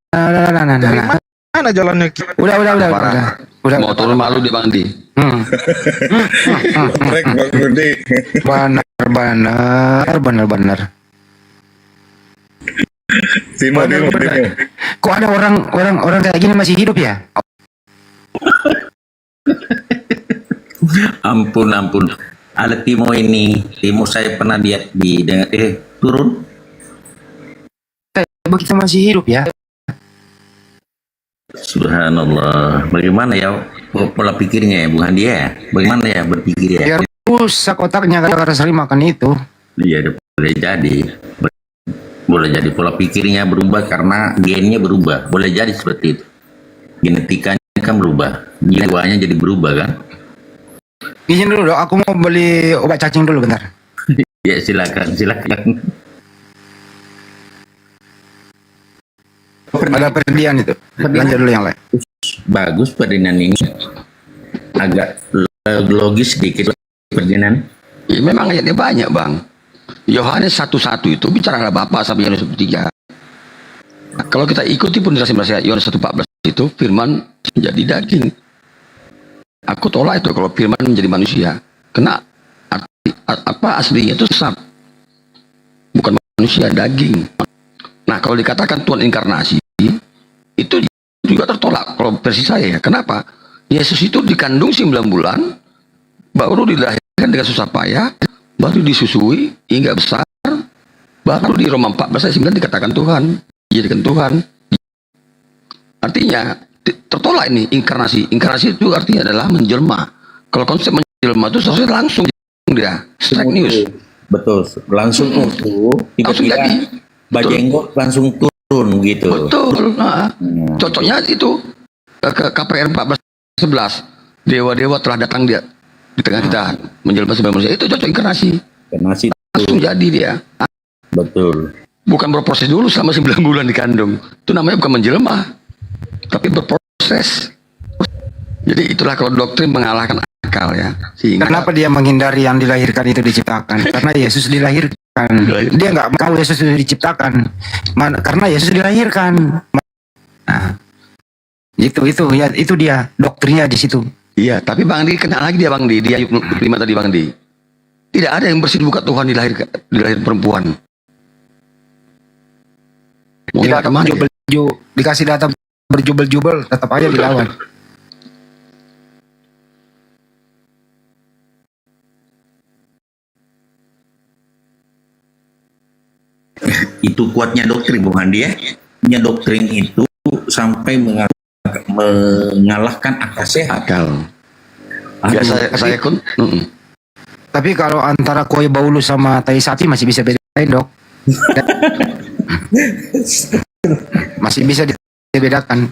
Dari mana jalannya? Udah. Mau turun malu di Bang Di. Benar. Timo. Kok ada orang kayak gini masih hidup ya? Ampun. Ada Timo ini. Timo saya pernah lihat di turun. Kita masih hidup ya? Subhanallah. Bagaimana ya pola pikirnya ya, bukan dia? Bagaimana ya berpikir ya? Biar rusak otaknya karena sering makan itu. Iya, boleh jadi pola pikirnya berubah karena gennya berubah. Boleh jadi seperti itu. Genetikanya kan berubah, jiwanya jadi berubah kan? Izin dulu dong, aku mau beli obat cacing dulu bentar. Ya silakan. Ada perdian itu. Lanjut dulu yang lain. Bagus perdinan ini. Agak logis sedikit perdinan. Ya, memang ayatnya banyak, Bang. Yohanes 1:1 itu bicara Bapa sampai Yohanes 1:3. Kalau kita ikuti penjelasan Yohanes 1:14 itu firman menjadi daging. Aku tolak itu kalau firman menjadi manusia. Karena aslinya itu sesat. Bukan manusia, daging. Nah, kalau dikatakan Tuhan inkarnasi itu juga tertolak kalau versi saya. Kenapa? Yesus itu dikandung 9 bulan, baru dilahirkan dengan susah payah, baru disusui hingga besar, baru di Roma 14 ayat 9 dikatakan Tuhan, dijadikan Tuhan. Artinya tertolak ini inkarnasi. Inkarnasi itu artinya adalah menjelma. Kalau konsep menjelma itu seharusnya langsung dia strike news. Betul, langsung langsung jadi. Bajenggot langsung turun gitu. Betul. Nah, cocoknya itu ke KPR 14:11. Dewa-dewa telah datang dia di tengah kita menjelma sebagai manusia. Itu cocok inkarnasi. Langsung jadi dia. Betul. Bukan berproses dulu selama 9 bulan dikandung. Itu namanya bukan menjelma, tapi berproses. Jadi itulah kalau doktrin mengalahkan akal ya. Sehingga kenapa dia menghindari yang dilahirkan itu diciptakan? Karena Yesus dilahirkan. Dia nggak mau Yesus itu diciptakan. Karena Yesus dilahirkan. Nah, itu dia doktrinnya di situ. Iya, tapi Bang Di kena lagi dia Bang Di. Dia Ayub 5 tadi Bang Di. Tidak ada yang bersih buka Tuhan dilahir perempuan. Tidak ada dikasih data berjubel-jubel tetap aja dilawan. Itu kuatnya doktrin bukan dia. Punya doktrin itu sampai mengalahkan akal sehat. Ya, saya kun. Tapi kalau antara koi baulu sama tai sapi masih bisa bedain, Dok. Masih bisa dibedakan.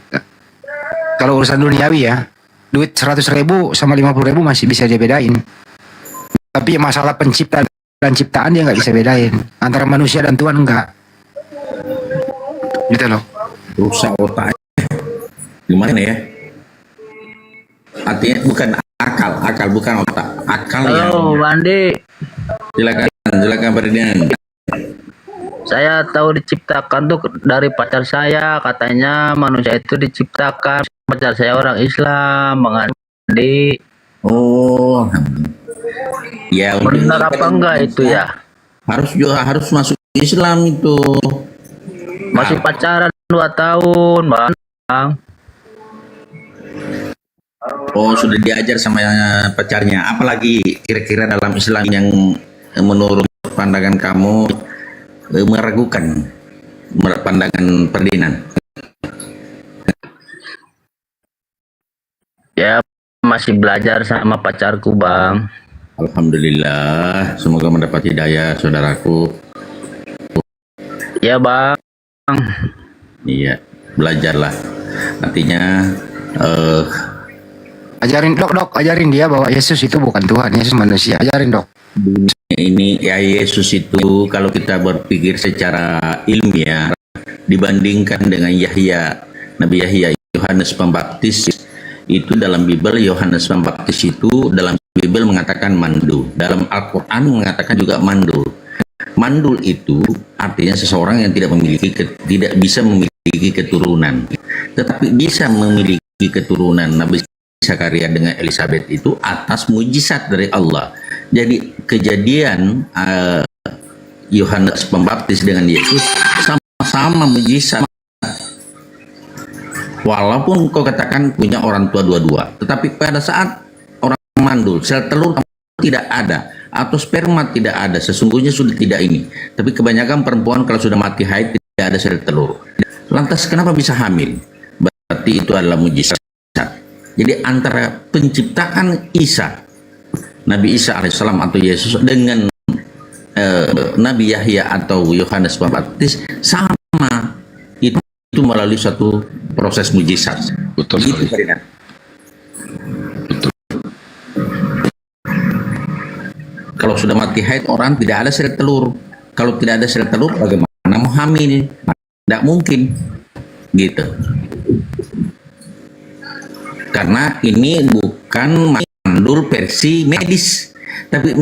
Kalau urusan duniawi ya, duit 100.000 sama 50.000 masih bisa dibedain. Tapi masalah pencipta dan ciptaan dia nggak bisa bedain. Antara manusia dan Tuhan enggak. Gitu loh. Rusak otak. Gimana ya? Artinya bukan akal bukan otak. Akal yang. Halo, Bandi. Silakan Ferdinand. Saya tahu diciptakan tuh dari pacar saya, katanya manusia itu diciptakan. Pacar saya orang Islam, Bang Andi. Oh. Ya, benar apa enggak itu ya? Harus masuk Islam itu. Masih pacaran 2 tahun, Bang. Oh, sudah diajar sama pacarnya. Apalagi kira-kira dalam Islam yang menurut pandangan kamu meragukan pandangan Ferdinand? Ya, masih belajar sama pacarku, Bang. Alhamdulillah, semoga mendapat hidayah saudaraku. Ya, Bang. Iya, belajarlah. Artinya Ajarin dok, ajarin dia bahwa Yesus itu bukan Tuhan, Yesus manusia. Ajarin dok. ini ya, Yesus itu kalau kita berpikir secara ilmiah dibandingkan dengan Yahya, Nabi Yahya, Yohanes Pembaptis, itu dalam Bible Yohanes Pembaptis itu dalam Bible mengatakan mandul, dalam Al-Quran mengatakan juga mandul. Mandul itu artinya seseorang yang tidak bisa memiliki keturunan, tetapi bisa memiliki keturunan. Nabi Zakaria dengan Elizabeth itu atas mujizat dari Allah. Jadi kejadian Yohanes Pembaptis dengan Yesus sama-sama mujizat. Walaupun kau katakan punya orang tua dua-dua, tetapi pada saat orang mandul, sel telur tidak ada atau sperma tidak ada, sesungguhnya sudah tidak ini. Tapi kebanyakan perempuan kalau sudah mati haid tidak ada sel telur. Lantas kenapa bisa hamil? Berarti itu adalah mujizat. Jadi antara penciptaan Isa, Nabi Isa alaihissalam atau Yesus dengan Nabi Yahya atau Yohanes Pembaptis sama, itu melalui satu proses mujizat. Betul. Betul. Kalau sudah mati haid orang tidak ada sel telur. Kalau tidak ada sel telur bagaimana mau hamil? Tidak mungkin. Gitu. Karena ini bukan mandul versi medis, tapi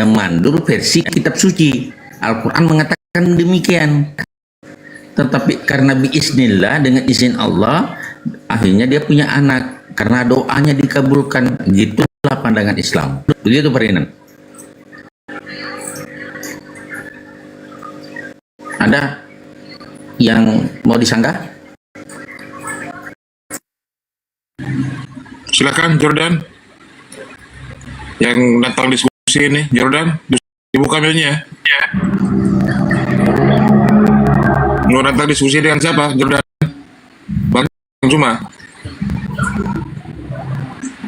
mandul versi kitab suci. Al-Quran mengatakan demikian. Tetapi karena biiznillah, dengan izin Allah, akhirnya dia punya anak. Karena doanya dikabulkan. Gitulah pandangan Islam. Begitu Ferdinand. Ada yang mau disanggah? Silakan Jordan. Yang datang diskusi ini, Jordan, dibuka mailnya. Ya. Mau datang diskusi dengan siapa, Jordan? Bang Cuma?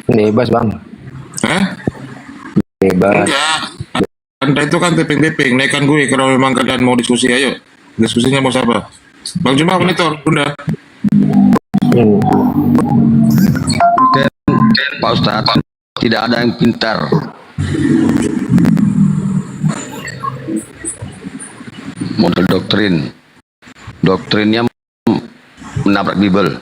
Bebas bang. Hah? Bebas. Enggak. Anda itu kan tiping-tiping, naikkan gue kalau memang kalian mau diskusi, ayo. Diskusinya mau siapa? Bang Cuma, monitor, Bunda. Pak Ustadz, tidak ada yang pintar. Model doktrinnya menabrak Bible.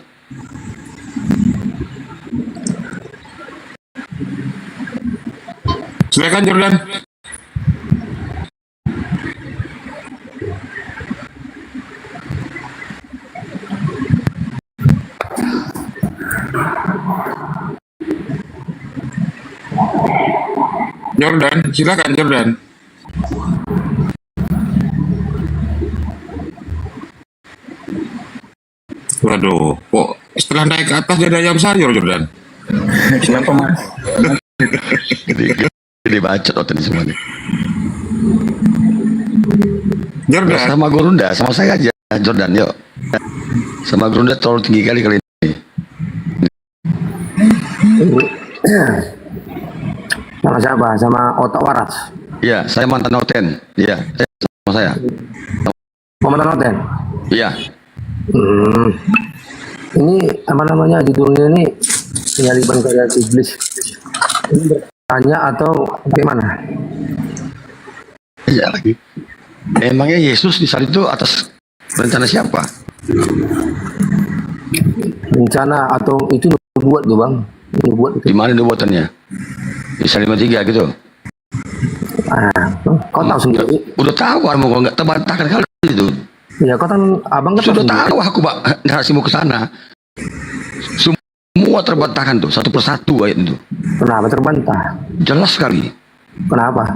Silakan Jordan. Jordan, silakan Jordan. Waduh, kok setelah naik ke atas jadi ayam sayur Jordan? Kenapa Mas? Jadi bacot otak semua nih. Jordan. Sama Gurunda, sama saya aja Jordan, yuk. Sama Gurunda terlalu tinggi kali ini. Sama siapa? Sama Otak Waras? Iya, saya mantan Oten. Iya, sama saya. Mantan Oten? Iya. Ini apa namanya, judulnya ini penyaliban karya iblis. Ini bertanya atau bagaimana? Iya lagi. Emangnya Yesus disalib itu atas rencana siapa? Rencana atau itu nubuat tuh bang? Nubuat itu. Di mana nubuatannya? Di Salimah 3 gitu. Kau tahu sendiri. Udah tahu kamu, kok nggak terbantahkan kali itu. Ya kau kan abang kan sudah tahu aku Pak narasimu ke sana. Semua terbantahkan tuh satu persatu ayat itu. Kenapa terbantah? Jelas sekali. Kenapa?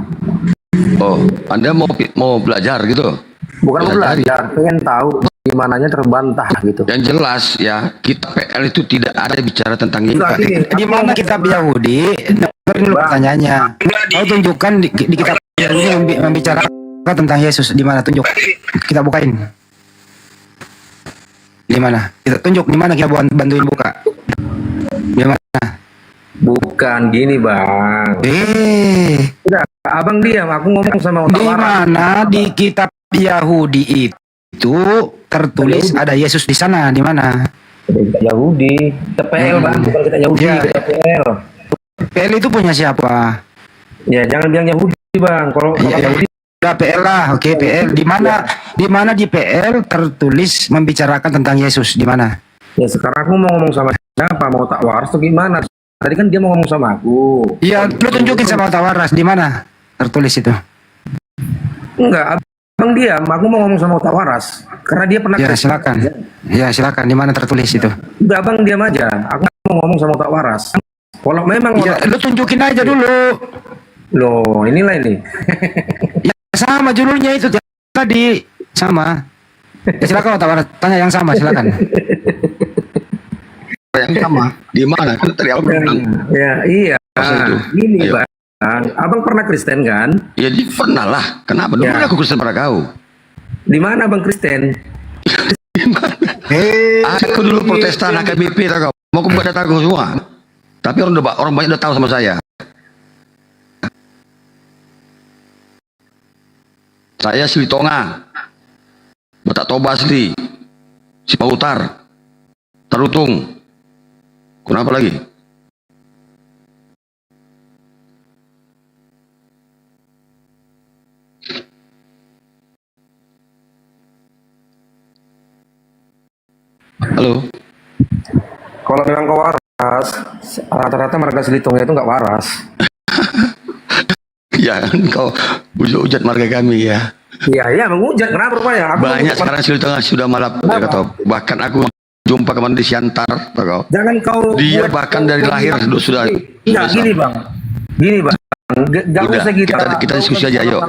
Oh, Anda mau belajar gitu? Bukan mau belajar, pengen tahu gimananya terbantah gitu. Yang jelas ya, kitab PL itu tidak ada bicara tentang itu. Di mana kitab Yahudi? Dengerin dulu pertanyaannya. Kau tunjukkan di kitab membicarakan tentang Yesus di mana? Tunjuk. Kita bukain. Di mana? Kita tunjuk di mana, kita bantuin buka. Di mana? Bukan gini bang. Udah, abang diam. Aku ngomong sama Di mana di kitab Yahudi itu tertulis ada Yesus di sana? Di mana? Yahudi. TPL bang, bukan kita Yahudi. Ya. TPL. PL itu punya siapa? Ya jangan bilang Yahudi bang. Kalau Yahudi. Udah PL lah, oke PL. Di mana di PL tertulis membicarakan tentang Yesus? Di mana? Ya sekarang aku mau ngomong sama siapa? Mau tak waras atau gimana? Tadi kan dia mau ngomong sama aku. Iya, lu tunjukin sama Tawaras di mana tertulis itu? Enggak, abang diam. Aku mau ngomong sama Tawaras karena dia pernah. Ya silakan. Ya silakan. Di mana tertulis itu? Udah abang diam aja. Aku mau ngomong sama Tawaras. Kalau memang ya, lu tunjukin aja dulu. Loh, inilah ini. Ya sama judulnya itu tadi sama. Ya, silakan Tawaras, tanya yang sama silakan. Yang sama di mana? Kan tadi aku bilang. Ya iya. Ini bang. Abang pernah Kristen kan? Ya pernah lah. Kenapa? Dulu aku Kristen pada kau. Di mana abang Kristen? Aku dulu Protestan AKBP tau kau. Mau aku buat data aku semua. Tapi orang banyak udah tahu sama saya. Saya Sili Tonga, Batak Toba asli, Sipautar, Tarutung. Kenapa lagi? Halo. Kalau memang kau waras, rata-rata marga Silitonga itu nggak waras. Ya, kau hujat marga kami ya. Iya, menghujat. Kenapa rupanya? Banyak sekarang Silitonga sudah malap. Bahkan aku jumpa kemarin di Siantar, kau. Jangan kau. Dia bahkan dari lahir sudah. Enggak gini bang. Gini bang. Gak usah kita diskusi aja, yuk.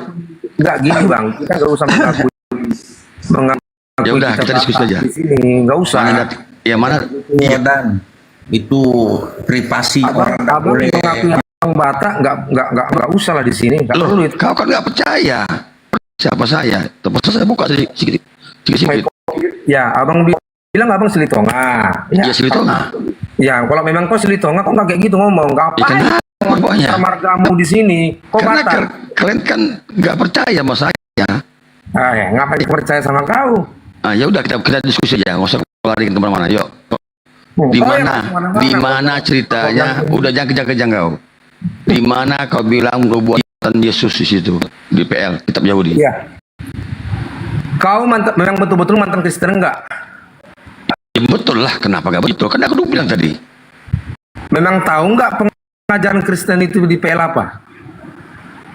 Enggak gini bang. Kita nggak usah mengakui. Ya udah, kita diskusi aja. Di sini nggak usah. Mana? Iya dan itu privasi orang nggak boleh. Orang Batak nggak usah lah di sini. Loh, kau kan nggak percaya siapa saya? Terpaksa saya buka sedikit. Ya, abang bilang abang Silitonga. Ya Silitonga. Ya, kalau memang kau Silitonga, kau nggak kayak gitu ngomong. Ngapain? Margamu di sini. Kau Batak. Kalian kan nggak percaya sama saya. Ya, ngapain percaya sama kau? Ya udah kita diskusi aja, nggak usah lari kemana-mana. Yuk. Di mana ceritanya? Udah jangan kejang-kejang kau. Di mana kau bilang nubuatan Yesus di situ di PL kitab Yahudi? Iya. Kau memang betul-betul mantan Kristen enggak? Ya, betul lah, kenapa gak betul? Kan aku bilang tadi. Memang tahu nggak pengajaran Kristen itu di PL apa?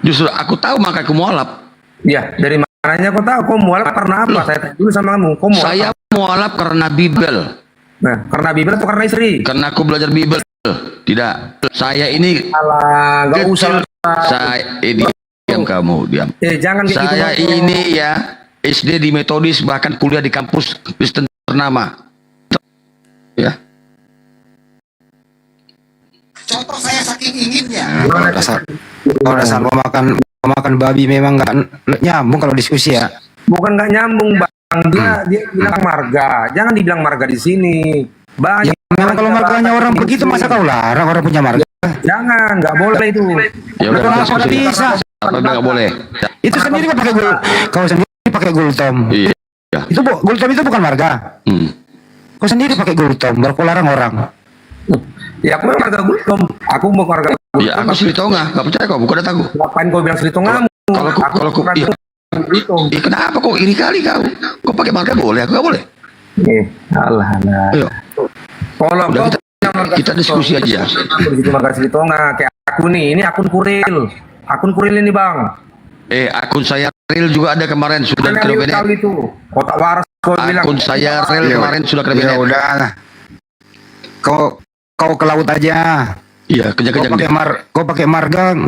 Justru aku tahu makanya aku mualaf. Ya, dari mananya kau tahu? Kau mualaf karena apa? Saya tanya dulu sama kamu. Saya mualaf karena Bible. Nah, karena Bible atau karena istri? Karena aku belajar Bible. Tidak. Saya ini nggak usah. Saya diam kamu diam. Jangan saya gitu, ini ya SD di Metodis bahkan kuliah di kampus Kristen ternama. Ya. Contoh saya saking inginnya. Dasar mau makan babi memang nggak nyambung kalau diskusi ya. Bukan nggak nyambung bang. Dia bilang marga. Jangan dibilang marga di sini. Banyak. Memang kalau marganya orang begitu masa kau larang orang punya marga? Jangan, nggak boleh itu. Ya udah bisa. Apa nggak boleh? Itu sendiri kau pakai kau sendiri pakai gultom. Iya. Itu gultom itu bukan marga. Kau sendiri pakai gultom, baru kau larang orang. Ya aku marga gultom. Aku mau marga gultom. Ya aku Silitonga, nggak percaya kau, bukan dataku. Ngapain kau bilang Silitonga? Kalau aku iya. Kenapa kok iri kali kau? Kau pakai marga boleh, aku nggak boleh. Alah. Ayo. Kalau kita diskusi aja. Begitu marga Silitonga kayak aku nih, ini akun Kuril. Akun Kuril ini bang. Akun saya real juga ada kemarin sudah kena benet. Kotak waras kau bilang. Akun saya real kemarin sudah kena benet. Ya udah. Kau ke laut aja. Iya, kejang-kejang. Kau pakai marga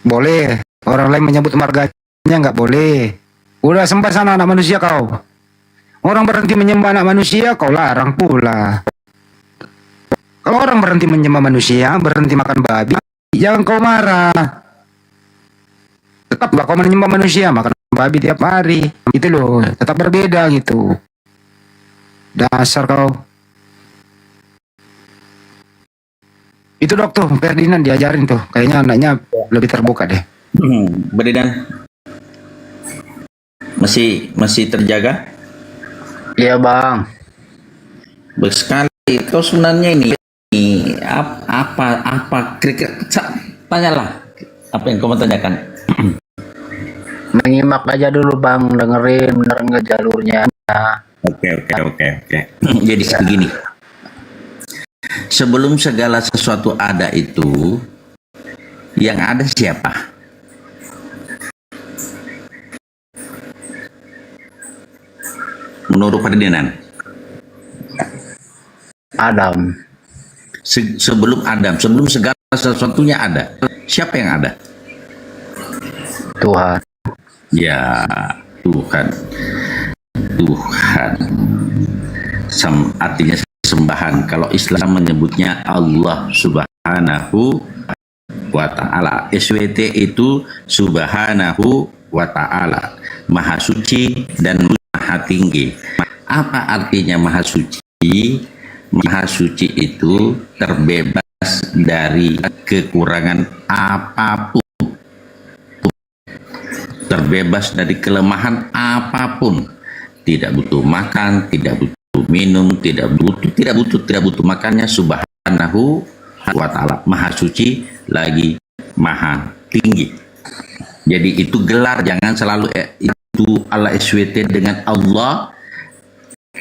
boleh. Orang lain menyebut marganya nggak boleh. Udah sembah sana anak manusia kau. Orang berhenti menyembah anak manusia, kau larang pula. Kalau orang berhenti menyembah manusia, berhenti makan babi, jangan kau marah. tetap lah kau menyembah manusia, makan babi tiap hari. Itu loh, tetap berbeda gitu. Dasar kau. Itu dokter Ferdinand diajarin tuh. Kayaknya anaknya lebih terbuka deh. Ferdinand masih terjaga? Iya bang. Sekali kau sebenarnya ini apa kira-kira tanyalah apa yang kau mau tanyakan. Menyimak aja dulu bang, dengerin bener nggak jalurnya. Oke. Jadi begini. Sebelum segala sesuatu ada itu, yang ada siapa? Menurut Ferdinand, Adam. Sebelum Adam, sebelum segala sesuatunya ada, siapa yang ada? Tuhan. Ya, Tuhan. Artinya sembahan. Kalau Islam menyebutnya Allah Subhanahu wa Ta'ala. SWT itu Subhanahu wa Ta'ala, Maha Suci dan Maha Tinggi. Apa artinya Maha Suci? Maha Suci itu terbebas dari kekurangan apapun, terbebas dari kelemahan apapun, tidak butuh makan, tidak butuh minum, tidak butuh makannya. Subhanahu wa Ta'ala, Maha Suci lagi Maha Tinggi. Jadi itu gelar, jangan selalu itu Allah SWT dengan Allah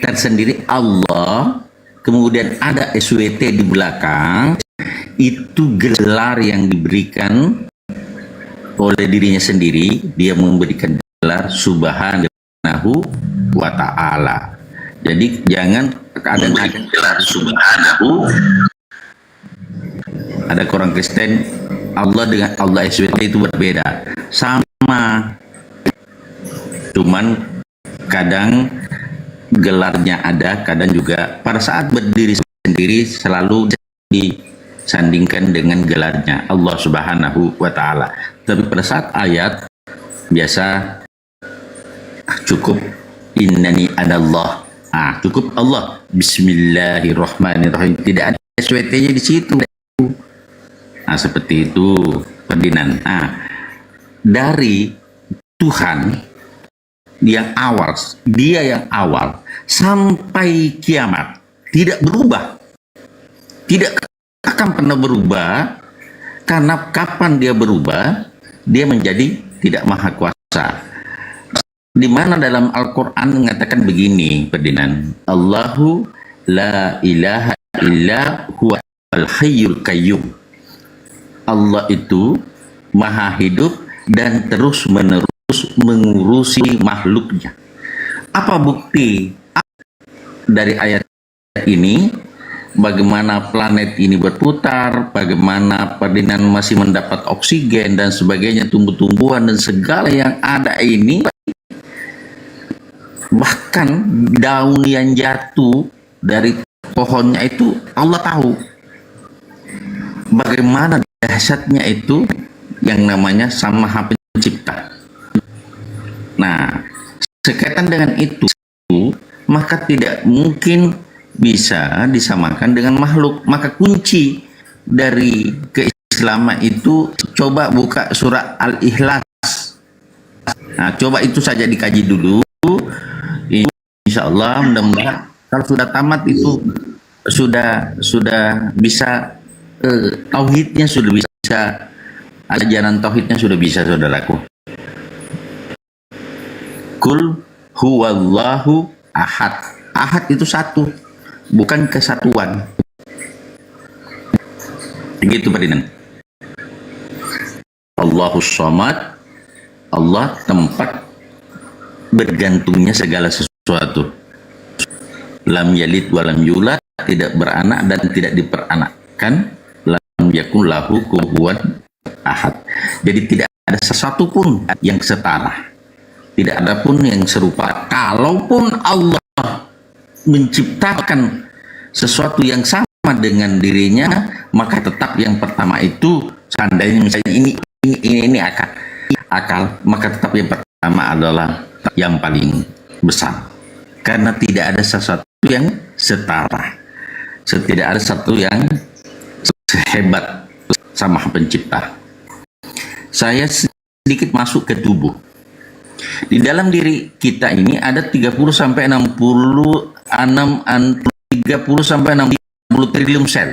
tersendiri Allah, kemudian ada SWT di belakang. Itu gelar yang diberikan oleh dirinya sendiri. Dia memberikan gelar Subhanahu wa Ta'ala. Jadi jangan ada gelar Subhanahu. Ada orang Kristen Allah dengan Allah SWT itu berbeda, sama, cuman kadang gelarnya ada, kadang juga pada saat berdiri sendiri selalu disandingkan dengan gelarnya Allah Subhanahu wa Ta'ala. Tapi pada saat ayat biasa cukup innani anallah, cukup Allah, Bismillahirrahmanirrahim, tidak ada SWT-nya di situ. Seperti itu Ferdinand. Dari Tuhan yang awal, dia yang awal sampai kiamat tidak berubah, tidak akan pernah berubah. Karena kapan dia berubah, dia menjadi tidak maha kuasa. Di mana dalam Al-Quran mengatakan begini Ferdinand, Allahu la ilaha illa huwa al-hayyul qayyum. Allah itu maha hidup dan terus menerus mengurusi makhluknya. Apa bukti dari ayat ini? Bagaimana planet ini berputar, bagaimana Ferdinand masih mendapat oksigen dan sebagainya, tumbuh-tumbuhan dan segala yang ada ini, bahkan daun yang jatuh dari pohonnya itu Allah tahu. Bagaimana dahsyatnya itu yang namanya Sang Maha Pencipta. Nah, sekaitan dengan itu, maka tidak mungkin bisa disamakan dengan makhluk. Maka kunci dari keislaman itu, coba buka surah Al-Ikhlas. Coba itu saja dikaji dulu. Insya Allah mudah-mudahan kalau sudah tamat itu sudah bisa tauhidnya, sudah bisa ajaran tauhidnya, sudah bisa, saudaraku. Kul huwallahu ahad. Ahad itu satu, bukan kesatuan. Begitu Ferdinand. Allahus Samad, Allah tempat bergantungnya segala sesuatu. Lam yalid walam yulad, tidak beranak dan tidak diperanakkan. Lam yakun lahu kufuwan ahad. Jadi tidak ada sesuatu pun yang setara, tidak ada pun yang serupa. Kalaupun Allah menciptakan sesuatu yang sama dengan dirinya, maka tetap yang pertama itu, seandainya misalnya ini akan akal, maka tetap yang pertama adalah yang paling besar. Karena tidak ada sesuatu yang setara. Tidak ada satu yang sehebat sama Pencipta. Saya sedikit masuk ke tubuh. Di dalam diri kita ini ada 30 sampai 60 triliun sel.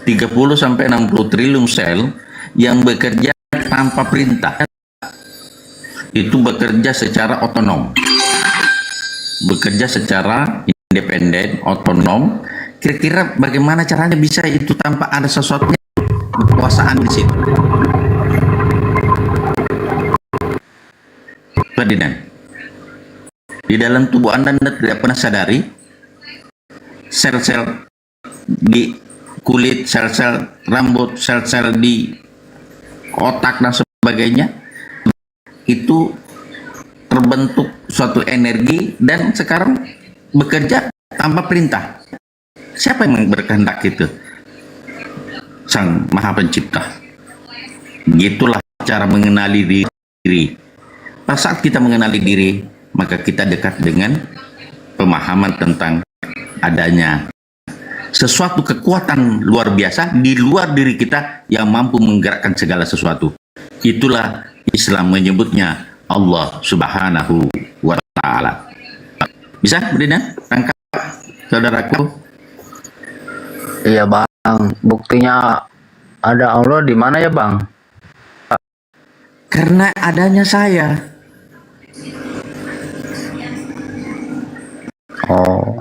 30 sampai 60 triliun sel yang bekerja tanpa perintah. Itu bekerja secara otonom. Bekerja secara independen, otonom. Kira-kira bagaimana caranya bisa itu tanpa ada sesuatu kekuasaan di situ? Ferdinand, di dalam tubuh Anda tidak pernah sadari sel-sel di kulit, sel-sel rambut, sel-sel di otak dan sebagainya itu terbentuk suatu energi dan sekarang bekerja tanpa perintah. Siapa yang berkehendak itu? Sang Maha Pencipta. Gitulah cara mengenali diri. Pada saat kita mengenali diri, maka kita dekat dengan pemahaman tentang adanya sesuatu kekuatan luar biasa di luar diri kita yang mampu menggerakkan segala sesuatu. Itulah Islam menyebutnya Allah Subhanahu wa Ta'ala. Bisa, Brina? Tangkap, saudaraku. Iya bang, buktinya ada Allah di mana ya bang? Karena adanya saya. Oh.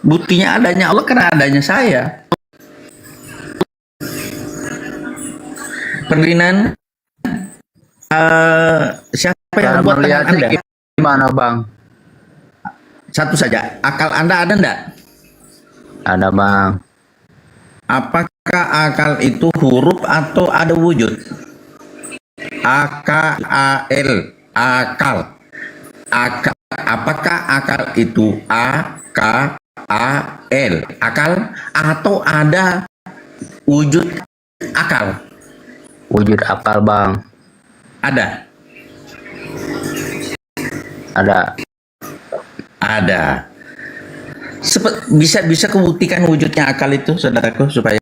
Buktinya adanya Allah karena adanya saya. Ferdinand, siapa yang membuat Anda? Gimana bang? Satu saja, akal Anda ada enggak? Ada bang. Apakah akal itu huruf atau ada wujud? A-K-A-L, akal. Apakah akal itu A-K-A-L, akal, atau ada wujud akal? Wujud akal bang. Ada. Bisa kebuktikan wujudnya akal itu, saudaraku, supaya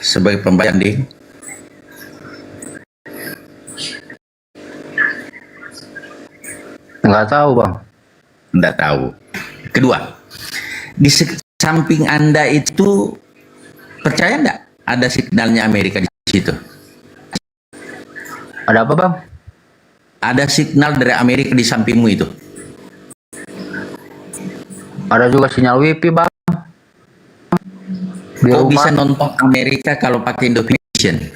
sebagai pembanding. Nggak tahu bang. Nggak tahu. Kedua, di samping Anda itu percaya nggak ada signalnya Amerika di situ? Ada apa bang? Ada signal dari Amerika di sampingmu itu. Ada juga sinyal wifi bang. Kok bisa nonton Amerika kalau pakai Indovision?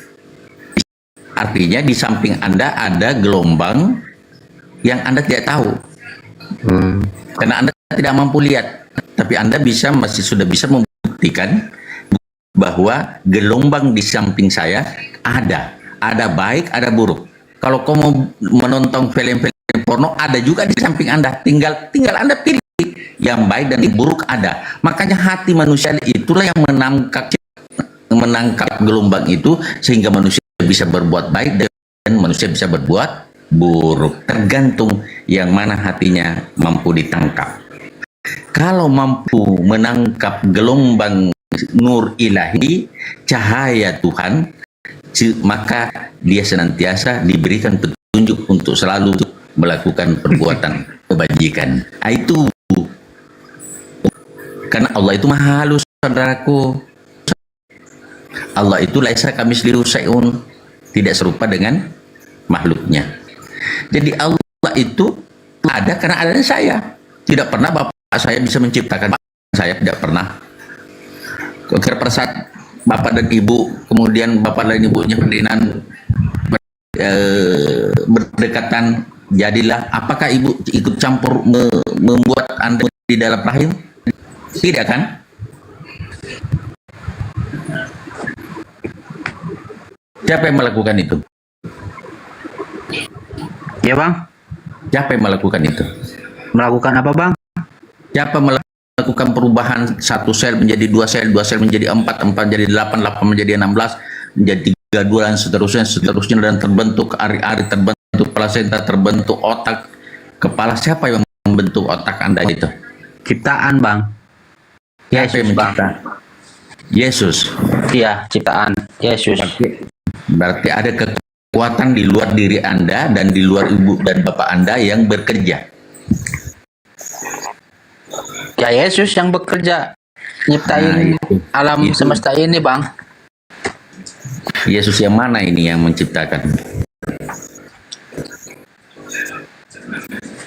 Artinya di samping Anda ada gelombang yang Anda tidak tahu. Karena Anda tidak mampu lihat. Tapi Anda sudah bisa membuktikan bahwa gelombang di samping saya ada. Ada baik, ada buruk. Kalau kau mau menonton film-film porno, ada juga di samping Anda. Tinggal Anda pilih. Yang baik dan yang buruk ada. Makanya hati manusia itulah yang menangkap gelombang itu, sehingga manusia bisa berbuat baik dan manusia bisa berbuat buruk. Tergantung yang mana hatinya mampu ditangkap. Kalau mampu menangkap gelombang nur ilahi, cahaya Tuhan, maka dia senantiasa diberikan petunjuk untuk selalu melakukan perbuatan kebajikan. Itu karena Allah itu maha halus, saudaraku. Allah itu laisa kamitslihi syai'un, tidak serupa dengan makhluknya. Jadi Allah itu ada karena adanya saya. Tidak pernah bapak saya bisa menciptakan saya, tidak pernah. Pada saat bapak dan ibu, kemudian bapak dan ibunya Ferdinand berdekatan, jadilah. Apakah ibu ikut campur membuat Anda di dalam rahim? Tidak kan? Siapa yang melakukan itu? Ya bang. Siapa yang melakukan itu? Melakukan apa bang? Siapa melakukan perubahan satu sel menjadi dua sel menjadi 4 menjadi 8 menjadi 16, menjadi dan seterusnya dan terbentuk ari-ari, terbentuk plasenta, terbentuk otak. Kepala siapa yang membentuk otak Anda itu? Ciptaan, Bang. Yesus, Bang. Yesus. Iya, ciptaan Yesus. Berarti ada kekuatan di luar diri Anda dan di luar ibu dan bapak Anda yang bekerja. Ya Yesus yang bekerja nyiptain alam semesta ini, Bang. Yesus yang mana ini yang menciptakan?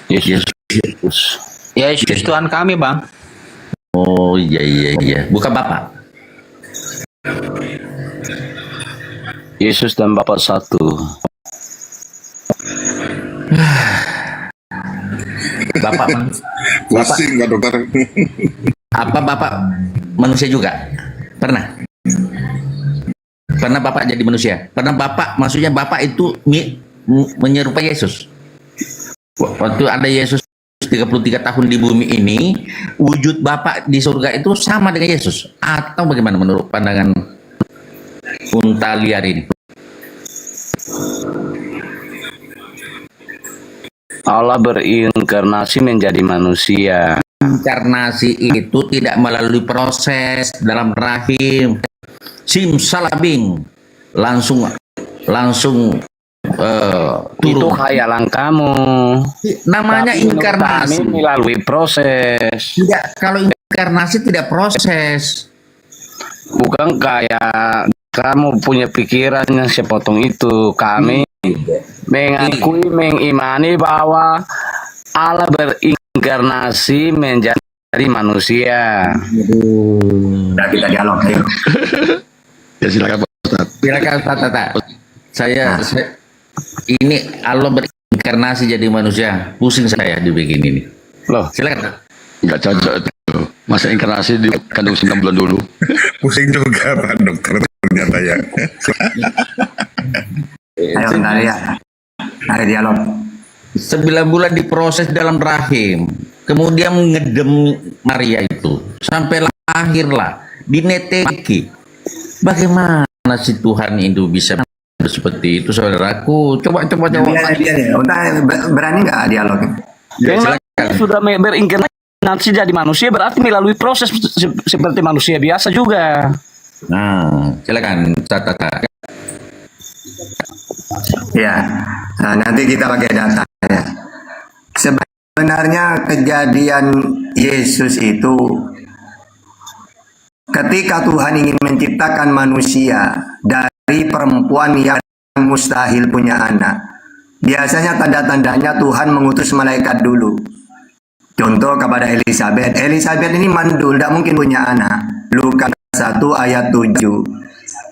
Yesus. Yesus Tuhan kami, Bang. Oh iya. Bukan Bapak. Yesus dan Bapak satu. Bapak pusing Pak Dokter. Apa Bapak manusia juga? Pernah Bapak jadi manusia? Pernah Bapak, maksudnya Bapak itu menyerupai Yesus? Waktu ada Yesus 33 tahun di bumi ini, wujud Bapak di surga itu sama dengan Yesus? Atau bagaimana menurut pandangan unta liar ini? Allah berinkarnasi menjadi manusia. Inkarnasi itu tidak melalui proses dalam rahim. Simsalabim, langsung itu khayalan kamu. Namanya Tapi inkarnasi kami melalui proses. Tidak, kalau inkarnasi tidak proses. Bukan kayak kamu punya pikiran yang sepotong itu. Kami mengakui, mengimani bahwa Allah berinkarnasi menjadi manusia. Nah, kita dialog. Ya silakan Pak Ustaz. Silakan Tata. Saya ini Allah berinkarnasi jadi manusia. Pusing saya dibikin ini. Loh, silakan. Enggak cocok itu. Masa inkarnasi di kandung 9 bulan dulu. Pusing juga Pak Dokter ternyata ya. Ayo bentar ya. Ayo dialog. 9 bulan diproses dalam rahim. Kemudian ngedem Maria itu. Sampai lahirlah. Dineteki. Bagaimana si Tuhan itu bisa seperti itu, saudaraku? Coba. Biar. Berani nggak dialog? Ya, silakan. Sudah berinkarnasi jadi manusia berarti melalui proses seperti manusia biasa juga. Nah, silakan Tata. Ya, nah, nanti kita pakai data ya. Sebenarnya kejadian Yesus itu ketika Tuhan ingin menciptakan manusia dari perempuan yang mustahil punya anak. Biasanya tanda-tandanya Tuhan mengutus malaikat dulu. Contoh kepada Elizabeth. Elizabeth ini mandul, tidak mungkin punya anak. Lukas 1 ayat 7.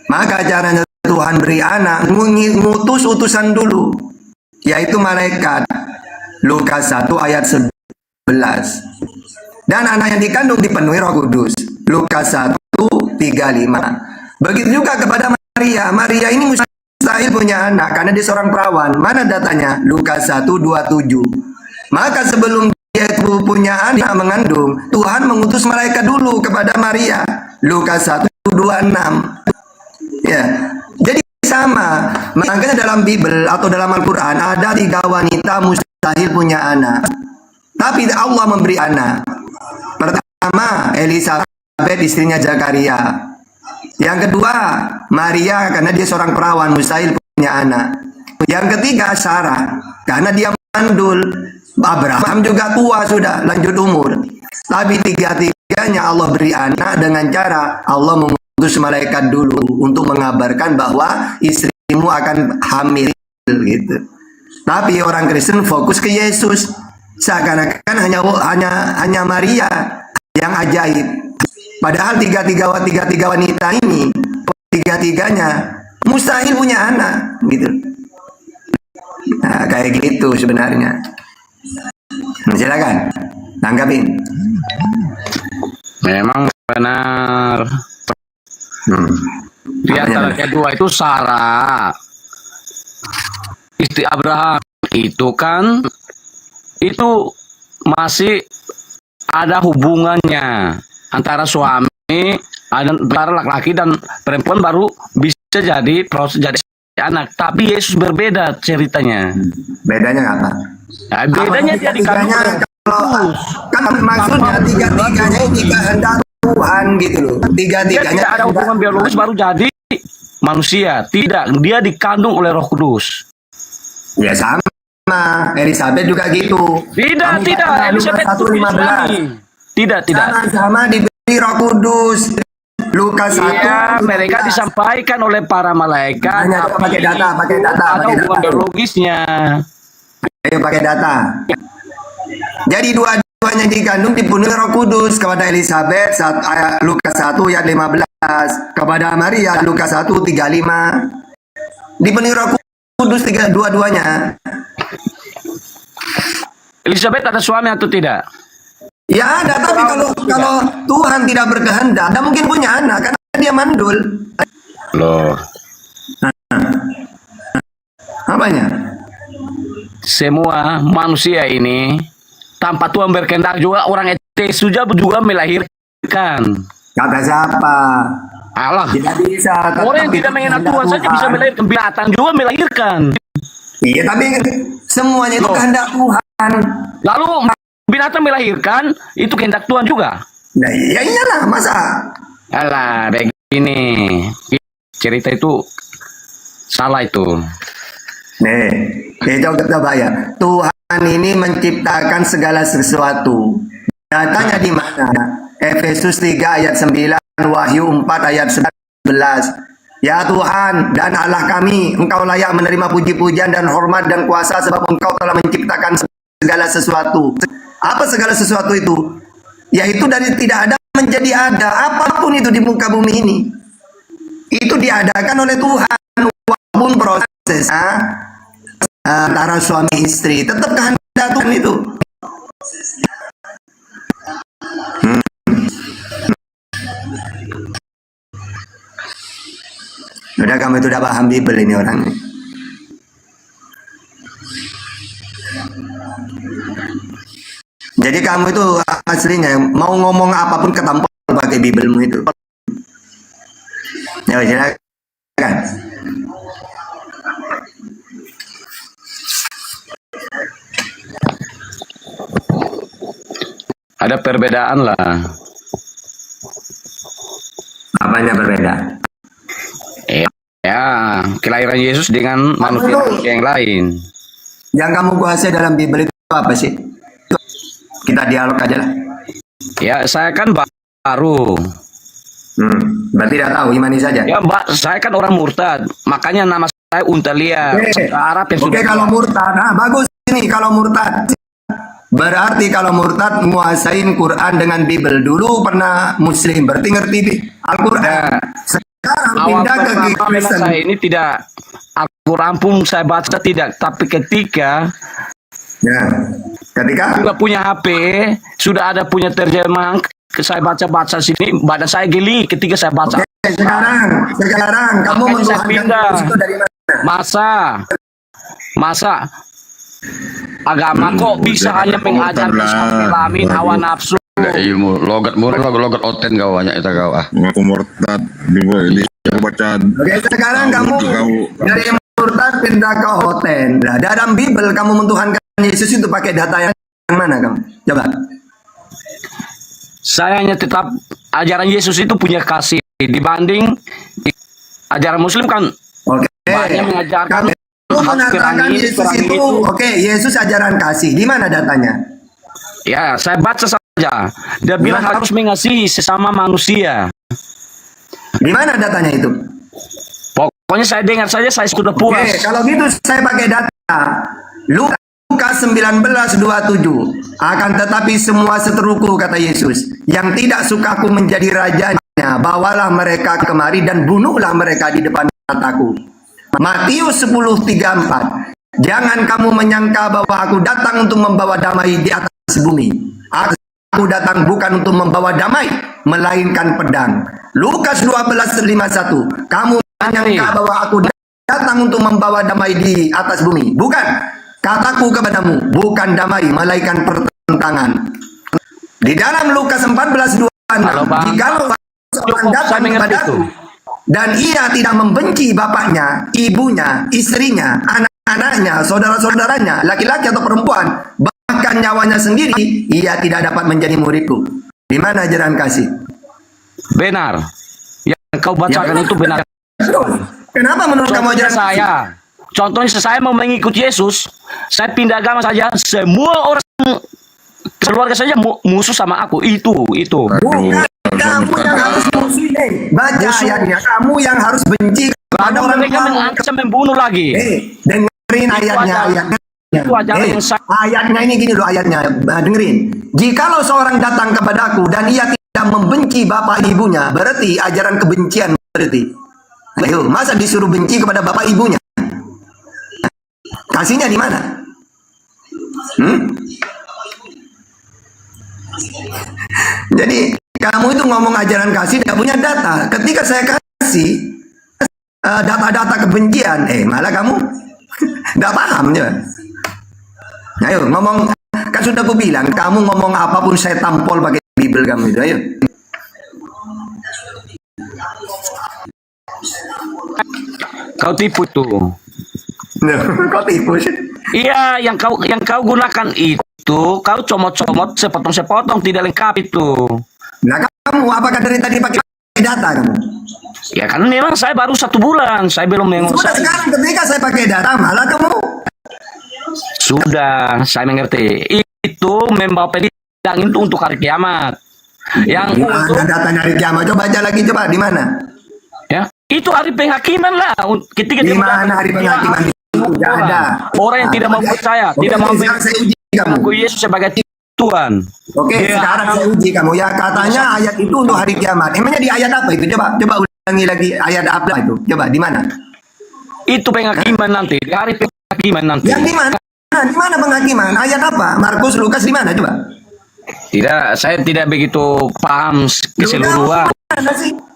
Maka caranya Tuhan beri anak, ngutus utusan dulu, yaitu malaikat. Lukas 1 ayat 11. Dan anak yang dikandung dipenuhi Roh Kudus. Lukas 1:35. Begitu juga kepada Maria. Maria ini mustahil punya anak karena dia seorang perawan. Mana datanya? Lukas 1:27. Maka sebelum dia itu punya anak mengandung, Tuhan mengutus malaikat dulu kepada Maria. Lukas 1:26. Ya. Jadi sama. Makanya dalam Bible atau dalam Al-Quran ada 3 wanita mustahil punya anak. Tapi Allah memberi anak. Pertama, Elizabeth istrinya Zakaria. Yang kedua, Maria karena dia seorang perawan mustahil punya anak. Yang ketiga, Sarah karena dia mandul. Abraham juga tua sudah, lanjut umur. Tapi tiga-tiganya Allah beri anak dengan cara Allah mengutus malaikat dulu untuk mengabarkan bahwa istrimu akan hamil gitu. Tapi orang Kristen fokus ke Yesus. Seakan-akan hanya Maria yang ajaib. Padahal tiga wanita ini, tiga-tiganya mustahil punya anak, gitu. Nah, kayak gitu sebenarnya. Silakan, tanggapin. Memang benar. Di antara kedua itu Sarah, istri Abraham itu kan itu masih ada hubungannya antara suami, antara laki-laki dan perempuan baru bisa jadi proses jadi anak, tapi Yesus berbeda ceritanya. Bedanya apa? Nah, bedanya dia dikandung oleh Kan maksudnya tiga-tiganya ini kehendak Tuhan gitu loh. dia Tiga-tiganya tidak ada hubungan biologis baru jadi manusia. Tidak, dia dikandung oleh Roh Kudus. ya sama. Elizabeth juga gitu. Tidak, Elizabeth itu tidak. Sama-sama diberi Roh Kudus. Lukas 1. Iya, mereka disampaikan oleh para malaikat. Hanya pakai data. Ada hubungan biologisnya. Ayo pakai data. Jadi dua-duanya dikandung dipenuhi Roh Kudus. Kepada Elizabeth Lukas 1 ayat 15, kepada Maria Lukas 1 35. Dipenuhi Roh Kudus dua-duanya. Elizabeth ada suami atau tidak? Ya ada, tapi kalau Tuhan tidak berkehendak, tidak mungkin punya anak karena dia mandul. Loh. Apanya? Semua manusia ini tanpa Tuhan berkehendak juga orang ET juga melahirkan. Kata siapa? Allah. Tidak bisa. Orang yang tidak mengenal Tuhan saja bisa melahirkan. Binatang juga melahirkan. Iya, tapi semuanya itu kehendak Tuhan. Lalu binatang melahirkan itu kehendak Tuhan juga. Nah, ya iyalah, masa? Alah, begini. Cerita itu salah itu. Nih, itu kita bayar. Tuhan ini menciptakan segala sesuatu. Datanya di mana? Efesus 3 ayat 9, Wahyu 4 ayat 11. Ya Tuhan dan Allah kami, Engkau layak menerima puji-pujian dan hormat dan kuasa sebab Engkau telah menciptakan segala sesuatu. Apa segala sesuatu itu? Yaitu dari tidak ada menjadi ada. Apapun itu di muka bumi ini, itu diadakan oleh Tuhan. Walaupun proses antara suami istri, tetap kehendak Tuhan itu. Udah, kamu itu udah paham Bible ini orang. Jadi kamu itu aslinya mau ngomong apapun ketampol pakai Biblemu itu. Ya silakan. Ada perbedaan lah. Apanya berbeda? Ya, kelahiran Yesus dengan manusia yang lain. Yang kamu kuasai dalam Bible itu apa sih? Kita dialog aja lah. Ya, saya kan baru. Berarti tidak tahu, imani saja. Ya, Mbak, saya kan orang murtad. Makanya nama saya Untalia. Arab yang Oke, kalau murtad, bagus ini kalau murtad. Berarti kalau murtad menguasain Quran dengan Bible. Dulu pernah Muslim, berarti ngerti Al-Quran. Sekarang pindah ke Kristen. Saya ini tidak Al-Quran pun saya baca tidak, tapi ketika sudah punya HP, sudah ada punya terjemahan, saya baca sini, badan saya geli ketika saya baca. Oke, sekarang kamu mentuhankan itu dari mana? Masa agama kok bisa hanya mengajarkan kelamin hawa nafsu? Ada ilmu logat oten kau banyak itu kau Aku murtad di bacaan. Oke, sekarang kamu dari murtad pindah ke hotel. Nah, dalam Bible kamu mentuhankan Yesus itu pakai data yang mana kamu? Coba. Saya hanya tetap ajaran Yesus itu punya kasih dibanding ajaran Muslim kan banyak mengajarkan mengatakan Yesus itu oke, Yesus ajaran kasih. Di mana datanya? Ya, saya baca saja. Dia bilang harus mengasihi sesama manusia. Di mana datanya itu? Pokoknya saya dengar saja, saya sudah puas. Oke, kalau gitu saya pakai data. Lukas 19:27. Akan tetapi semua seteruku, kata Yesus, yang tidak suka aku menjadi rajanya, bawalah mereka kemari dan bunuhlah mereka di depan mataku. Matius 10:34. Jangan kamu menyangka bahwa aku datang untuk membawa damai di atas bumi. Aku datang bukan untuk membawa damai, melainkan pedang. Lukas 12:51. Kamu menyangka bahwa aku datang untuk membawa damai di atas bumi. Bukan. Kataku kepadamu, bukan damai, melainkan pertentangan. Di dalam Lukas 14:26. Jikalau seorang datang kepadaku dan ia tidak membenci bapaknya, ibunya, istrinya, anak-anaknya, saudara-saudaranya, laki-laki atau perempuan, bahkan nyawanya sendiri, ia tidak dapat menjadi muridku. Di mana ajaran kasih? Benar. Yang kau bacakan itu benar. Kenapa menurut kamu ajaran saya? Contohnya saya mau mengikuti Yesus, saya pindah agama saja, semua orang keluarga saja musuh sama aku. Itu. Bukan kamu yang harus musuh. Baca ayatnya. Kamu yang harus benci kepada orang mereka mengancam membunuh lagi. Dengerin ayatnya. Itu ajaran yang ayatnya ini gini loh ayatnya. Dengerin. Jikalau seorang datang kepadaku dan ia tidak membenci bapak ibunya, berarti ajaran kebencian berarti. Ayo, masa disuruh benci kepada bapak ibunya? Kasihnya di mana? Jadi kamu itu ngomong ajaran kasih tidak punya data. Ketika saya kasih data-data kebencian, malah kamu tidak paham ya. Ayo ngomong, kan sudah aku bilang kamu ngomong apapun saya tampol pakai Bible kamu itu. Ayo. Kau tipu tuh. Kau tipu sih? Iya, yang kau gunakan itu kau comot-comot sepotong-sepotong tidak lengkap itu. Nah kamu apakah dari tadi pakai data kamu? Ya kan memang saya baru 1 bulan, saya belum Sudah sekarang ketika saya pakai data malah kamu. Sudah, saya mengerti. Itu membawa pedang itu untuk hari kiamat. Yang untuk data hari kiamat coba baca lagi coba di mana? Ya, itu hari penghakiman lah. Ketika di mana hari penghakiman? Tidak ada. Orang yang tidak mau percaya, tidak mau mengaku Yesus sebagai Tuhan. Oke, sekarang saya uji kamu ya. Katanya ayat itu untuk hari kiamat. Emangnya di ayat apa itu? Coba ulangi lagi ayat apa itu? Coba di mana? Itu penghakiman nanti, di hari penghakiman nanti. Yang di mana? Di mana penghakiman? Ayat apa? Markus, Lukas di mana coba? Tidak, saya tidak begitu paham keseluruhan.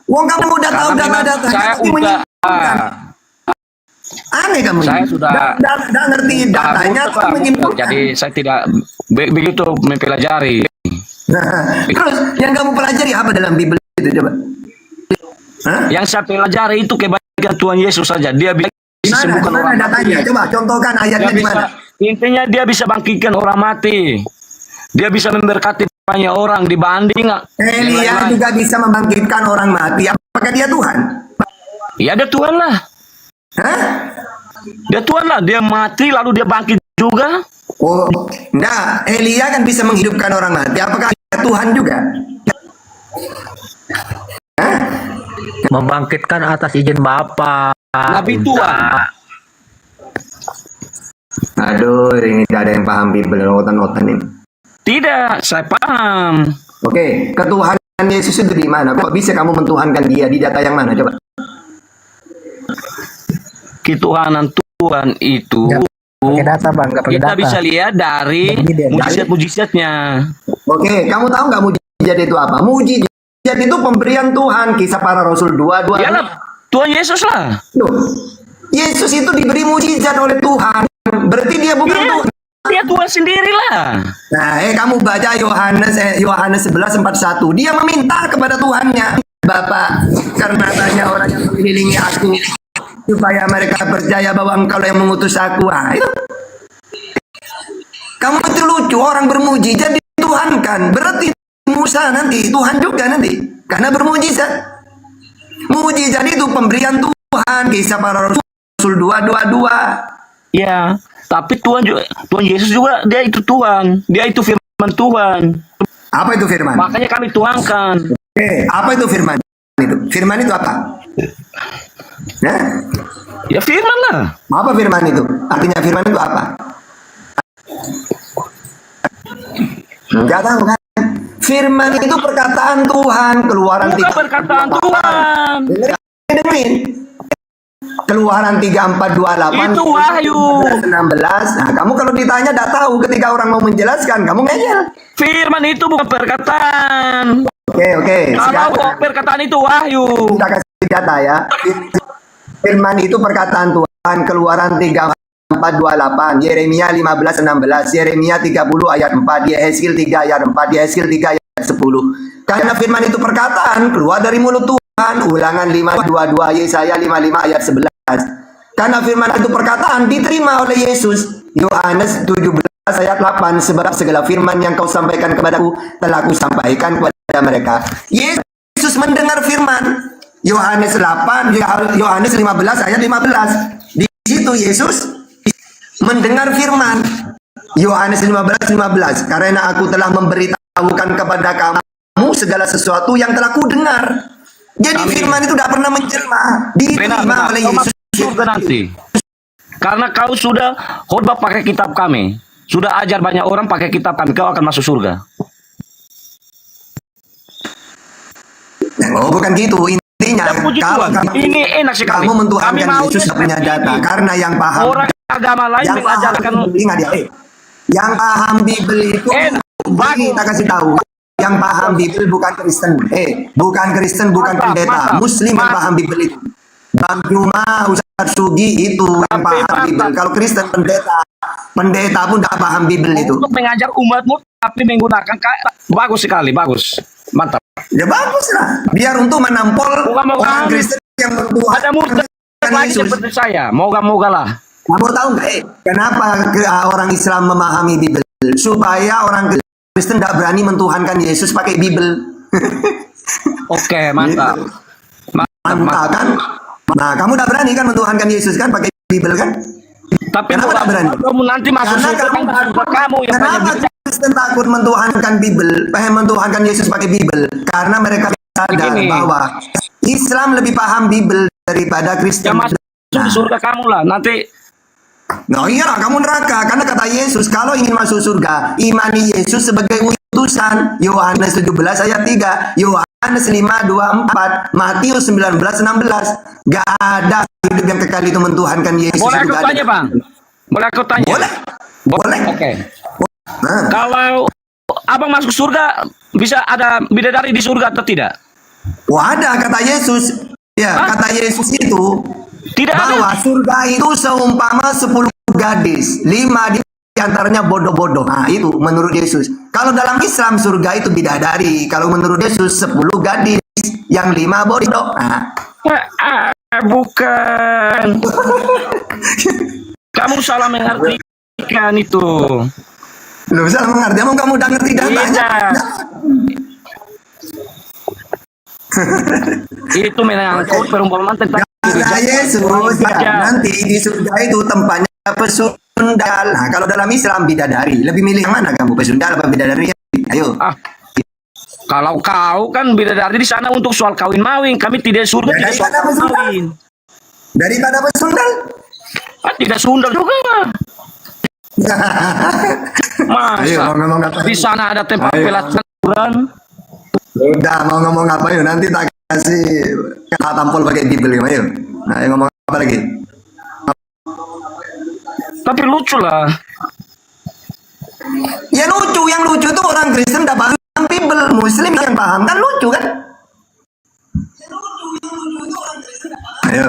Wong kamu udah tahu data-data. Saya udah. Aneh kamu. Saya sudah ngerti datanya. Jadi saya tidak begitu mempelajari. Terus yang kamu pelajari apa dalam Bible itu coba? Yang saya pelajari itu kebaikan Tuhan Yesus saja. Dia bisa sembuhkan orang mati. Coba contohkan ayatnya di mana? Intinya dia bisa bangkitkan orang mati. Dia bisa memberkati banyak orang dibanding Elia juga bisa membangkitkan orang mati. Apakah dia Tuhan? Ya dia Tuhan lah. Dia Tuhan lah. Dia mati lalu dia bangkit juga. Oh, nah Elia kan bisa menghidupkan orang mati. Apakah dia Tuhan juga? Membangkitkan atas izin Bapa. Nabi Tuhan. Aduh, ini tidak ada yang paham Bible otan-otan ini. Tidak, saya paham. Oke, ketuhanan Yesus itu di mana? Kok bisa kamu mentuhankan dia di data yang mana? Coba. Ketuhanan Tuhan itu data, Bang, kita bisa lihat dari mujizat-mujizatnya. Oke, kamu tahu nggak mujizat itu apa? Mujizat itu pemberian Tuhan. Kisah para Rasul 2:2. Ya lah, Tuhan Yesus lah. Yesus itu diberi mujizat oleh Tuhan. Berarti dia bukan Tuhan. Dia Tuhan sendiri lah. Nah, kamu baca Yohanes 11:41. Dia meminta kepada Tuhannya, Bapak, karena banyak orang yang mengelilingi aku, supaya mereka percaya bahwa Engkau yang mengutus aku. Itu. Kamu itu lucu, orang bermujizat dituhankan. Berarti Musa nanti Tuhan juga nanti, karena bermujizat. Mujizat itu pemberian Tuhan. Kisah para Rasul 2:22. Ya, tapi Tuhan Yesus juga dia itu Tuhan. Dia itu firman Tuhan. Apa itu firman? Makanya kami tuangkan. Apa itu firman itu? Firman itu apa? Ya firman lah. Apa firman itu? Artinya firman itu apa? Enggak tahu kan? Firman itu perkataan Tuhan. Keluaran bukan perkataan Tuhan. Dengerin. Keluaran 3428 itu wahyu 16. Nah, kamu kalau ditanya tidak tahu, ketika orang mau menjelaskan kamu ngeyel. Firman itu bukan perkataan. Oke. Kalau perkataan itu wahyu. Kita kasih data ya. Firman itu perkataan Tuhan. Keluaran 3428, Yeremia 15:16, Yeremia 30 ayat 4, Yehezkiel 3 ayat 4, Yehezkiel 3 ayat 10. Karena firman itu perkataan keluar dari mulut Tuhan. Ulangan 5:22, Yesaya 55 ayat 11. Karena firman itu perkataan diterima oleh Yesus. Yohanes 17 ayat 8, sebab segala firman yang kau sampaikan kepadaku telah ku sampaikan kepada mereka. Yesus mendengar firman. Yohanes 15 ayat 15. Di situ Yesus mendengar firman. Yohanes 15, karena aku telah memberitahukan kepada kamu segala sesuatu yang telah ku dengar. Jadi firman itu tidak pernah menjelma, diterima oleh Yesus. Surga nanti. Karena kau sudah khotbah pakai kitab kami, sudah ajar banyak orang pakai kitab kami, kau akan masuk surga. Oh, bukan gitu. Intinya, kalau ini enak sekali. Kamu mentuhankan Yesus tidak punya data, karena yang paham orang agama lain mengajarkan. Ingat ya, yang paham Bible itu, kita kasih tahu. Yang paham Bible bukan Kristen. Bukan Kristen, bukan pendeta. Muslim yang paham Bible itu. Bang Juma, Ustaz Sugi itu yang paham Bible. Kalau Kristen pendeta pun tidak paham Bible itu. Untuk mengajar umatmu tapi menggunakan bagus sekali, bagus. Mantap. Ya bagus lah. Biar untuk menampol orang Kristen yang bertuhan. Ada murid lagi seperti saya. Moga-moga lah. Kamu tahu nggak? Kenapa orang Islam memahami Bible? Supaya orang Kristen tidak berani mentuhankan Yesus pakai Bible. Oke, mantap. Mantap kan? Nah, kamu udah berani kan mentuhankan Yesus kan pakai Bible kan? Tapi kenapa tak berani? Kamu nanti masuk surga kamu yang kenapa Kristen takut mentuhankan Bible, pengen mentuhankan Yesus pakai Bible? Karena mereka sadar bahwa Islam lebih paham Bible daripada Kristen. Yang masuk surga kamu lah nanti. Nah iya, kamu neraka. Karena kata Yesus, kalau ingin masuk surga, imani Yesus sebagai utusan. Yohanes 17 ayat 3, Yohanes 5:24, Matius 19:16. Gak ada hidup yang kekal itu mentuhankan Yesus. Boleh aku tanya, Bang? Boleh aku tanya? Boleh. Oke. Nah. Kalau abang masuk surga, bisa ada bidadari di surga atau tidak? Wah, ada kata Yesus. Ya, kata Yesus itu bahwa surga itu seumpama 10 gadis, 5 di antaranya bodoh-bodoh. Nah, itu menurut Yesus. Kalau dalam Islam surga itu bidadari. Kalau menurut Yesus 10 gadis, yang 5 bodoh. Nah. Bukan. Kamu salah mengartikan itu. Lu salah mengerti. Emang kamu udah ngerti datanya? Itu mengangkut perumpamaan tentang Yesus nanti di surga itu tempatnya pesundal. Nah, kalau dalam Islam bidadari. Lebih milih yang mana kamu, pesundal apa bidadari? Ayo. Kalau kau kan bidadari di sana untuk soal kawin mawin, kami tidak surga tidak soal kawin. Daripada pesundal? Tidak sundal juga. Masa ayo, mau ngomong apa? Di sana ada tempat pelatihan. Udah mau ngomong apa yuk? Nanti tak kasih kata tampol pakai Bible ayo. Nah, ayo ngomong apa lagi? Tapi lucu lah. Ya lucu, yang lucu tuh orang Kristen tidak paham Bible, Muslim yang paham kan lucu kan? Ayo.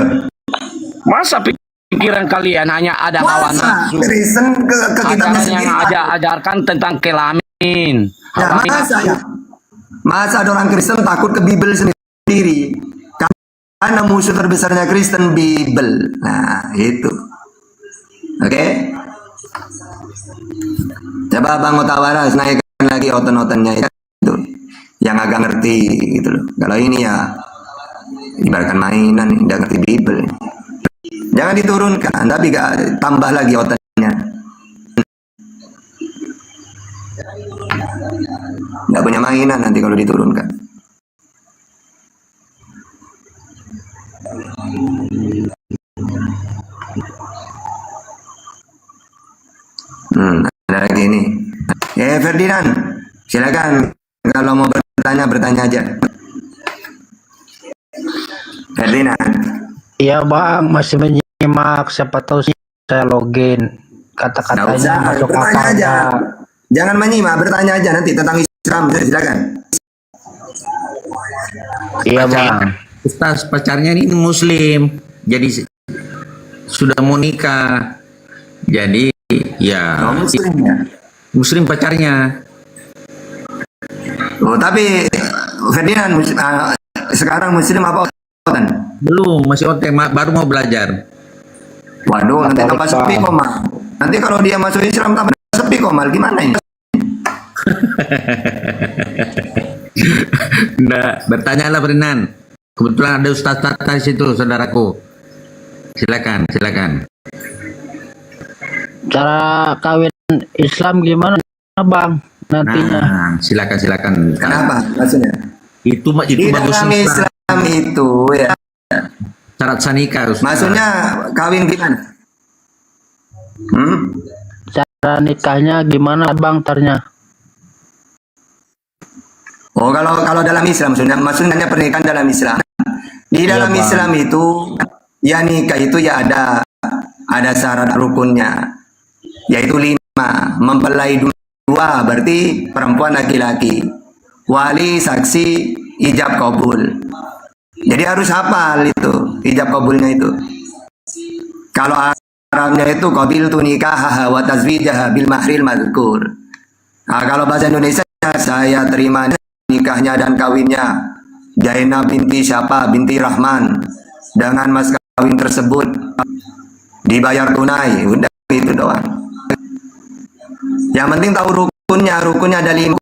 Masa pikiran kalian hanya ada hawa nafsu? Kristen ke kitabnya sendiri. Yang ajarkan tentang kelamin. Ya, masa ada orang Kristen takut ke Bible sendiri? Karena musuh terbesarnya Kristen Bible. Nah, itu. Oke. Coba Bang Mutawaras naikkan lagi oten-otennya itu. Yang agak ngerti gitu loh. Kalau ini ya ibaratkan mainan, tidak ngerti Bible. Jangan diturunkan, tapi gak tambah lagi otennya. Nggak punya mainan nanti kalau diturunkan. Ada lagi ini. Ferdinand, silakan. Kalau mau bertanya aja. Ferdinand. Iya bang, masih menyimak. Siapa tahu saya login. Kata-katanya masuk akal aja. Jangan menyimak, bertanya aja nanti tentang Islam. Silakan. Iya bang. Ustaz, pacarnya ini Muslim, jadi sudah mau nikah. Jadi ya Muslim ya? Muslim pacarnya. Oh, tapi Ferdinand, sekarang muslim apa Ustaz? Belum, masih OT, baru mau belajar. Waduh, nanti tambah sepi kok mal. Nanti kalau dia masuk Islam tambah sepi kok mal, gimana ini? Nggak, bertanyalah Ferdinand. Kebetulan ada Ustaz di situ, saudaraku. Silakan, silakan. Cara kawin Islam gimana Bang nantinya? Nah, silakan. Kenapa? Maksudnya? Itu Di bagus. dalam Islam itu ya. Syarat sanika, Ustaz. Maksudnya kawin gimana? Cara nikahnya gimana Bang ternya? Oh, kalau dalam Islam maksudnya pernikahan dalam Islam. Di dalam Bang. Islam itu ya nikah itu ya ada syarat rukunnya, yaitu 5. Mempelai 2 berarti perempuan laki-laki. Wali, saksi, ijab kabul. Jadi harus hafal itu ijab kabulnya itu. Kalau Arabnya itu qabiltu nikahaha wa tazwijaha bil mahril mazkur. Nah, kalau bahasa Indonesia saya terima nikahnya dan kawinnya Jainab binti siapa binti Rahman dengan mas kawin tersebut dibayar tunai, udah itu doang. Yang penting tahu rukunnya ada 5.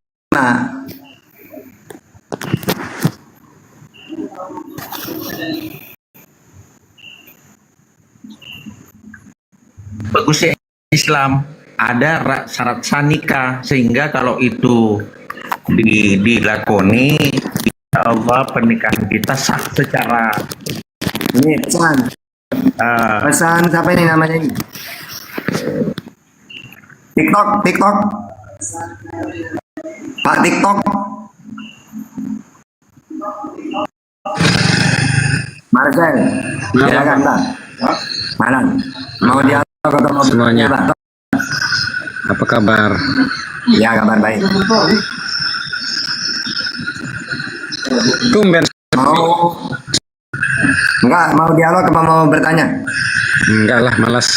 Bagusnya Islam ada syarat sanika, sehingga kalau itu dilakoni, insya Allah pernikahan kita sah secara ini pesan siapa ini namanya ini? TikTok Pak TikTok Marcel, silakan Pak. Malam mau dialog atau mau semuanya. Pak? Apa kabar? Ya, kabar baik. Tumben. Mau dialog apa mau bertanya? Enggak lah, malas.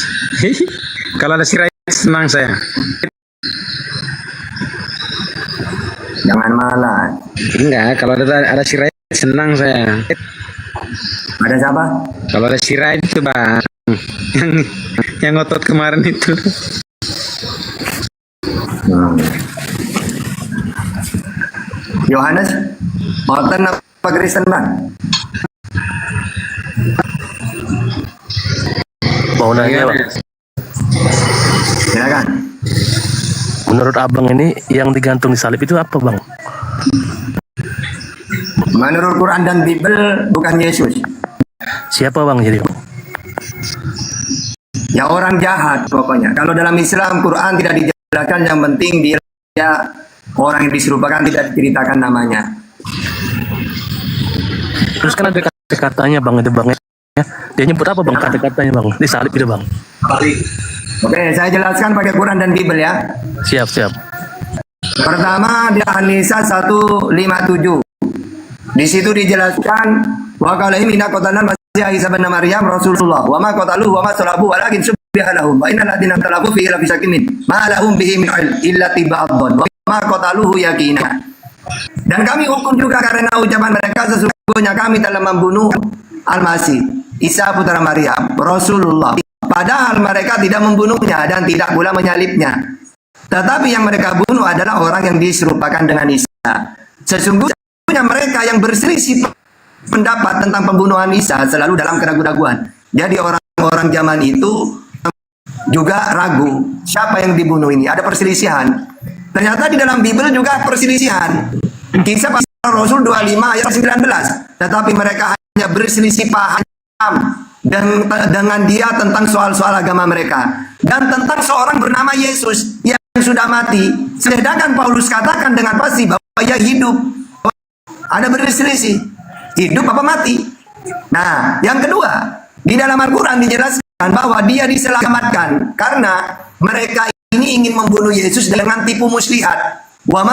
Kalau ada Sirait senang saya. Jangan malas. Enggak, kalau ada Sirait senang saya. Ada siapa? Kalau ada Sirait itu Bang, yang ngotot kemarin itu. Yohanes, Morten apa Kristen Bang? Mau nanya Bang, silakan. menurut abang ini yang digantung di salib itu apa Bang? Menurut Quran dan Bible bukan Yesus. Siapa Bang jadi Bang? Ya orang jahat pokoknya. Kalau dalam Islam Quran tidak dijelaskan, yang penting dia orang yang diserupakan tidak diceritakan namanya. Terus kan ada kata-katanya Bang itu Bang ya. Dia nyebut apa Bang kata-katanya Bang? Di salib itu Bang. Oke, saya jelaskan pakai Quran dan Bible ya. Siap. Pertama di An-Nisa 157. Di situ dijelaskan wa qala inna qatalan Masih Isa bin Maryam Rasulullah wa ma qataluhu wa ma salabu walakin subbiha lahum wa innal ladina talafu fihi la bisakimin ma lahum bihi min ilm illa tiba'adhan wa ma qataluhu yakina. Dan kami hukum juga karena ucapan mereka, sesungguhnya kami telah membunuh Al-Masih Isa putra Maryam Rasulullah, padahal mereka tidak membunuhnya dan tidak pula menyalibnya, tetapi yang mereka bunuh adalah orang yang diserupakan dengan Isa. Sesungguhnya mereka yang berselisih pendapat tentang pembunuhan Isa selalu dalam keraguan-raguan. Jadi orang-orang zaman itu juga ragu siapa yang dibunuh ini. Ada perselisihan. Ternyata di dalam Bible juga perselisihan. Kisah Para Rasul 25 ayat 19. Tetapi mereka hanya berselisih paham dengan dia tentang soal-soal agama mereka dan tentang seorang bernama Yesus yang sudah mati. Sedangkan Paulus katakan dengan pasti bahwa ia hidup. Ada berselisih, hidup apa mati. Nah, yang kedua, di dalam Al-Quran dijelaskan bahwa dia diselamatkan karena mereka ini ingin membunuh Yesus dengan tipu muslihat. Wa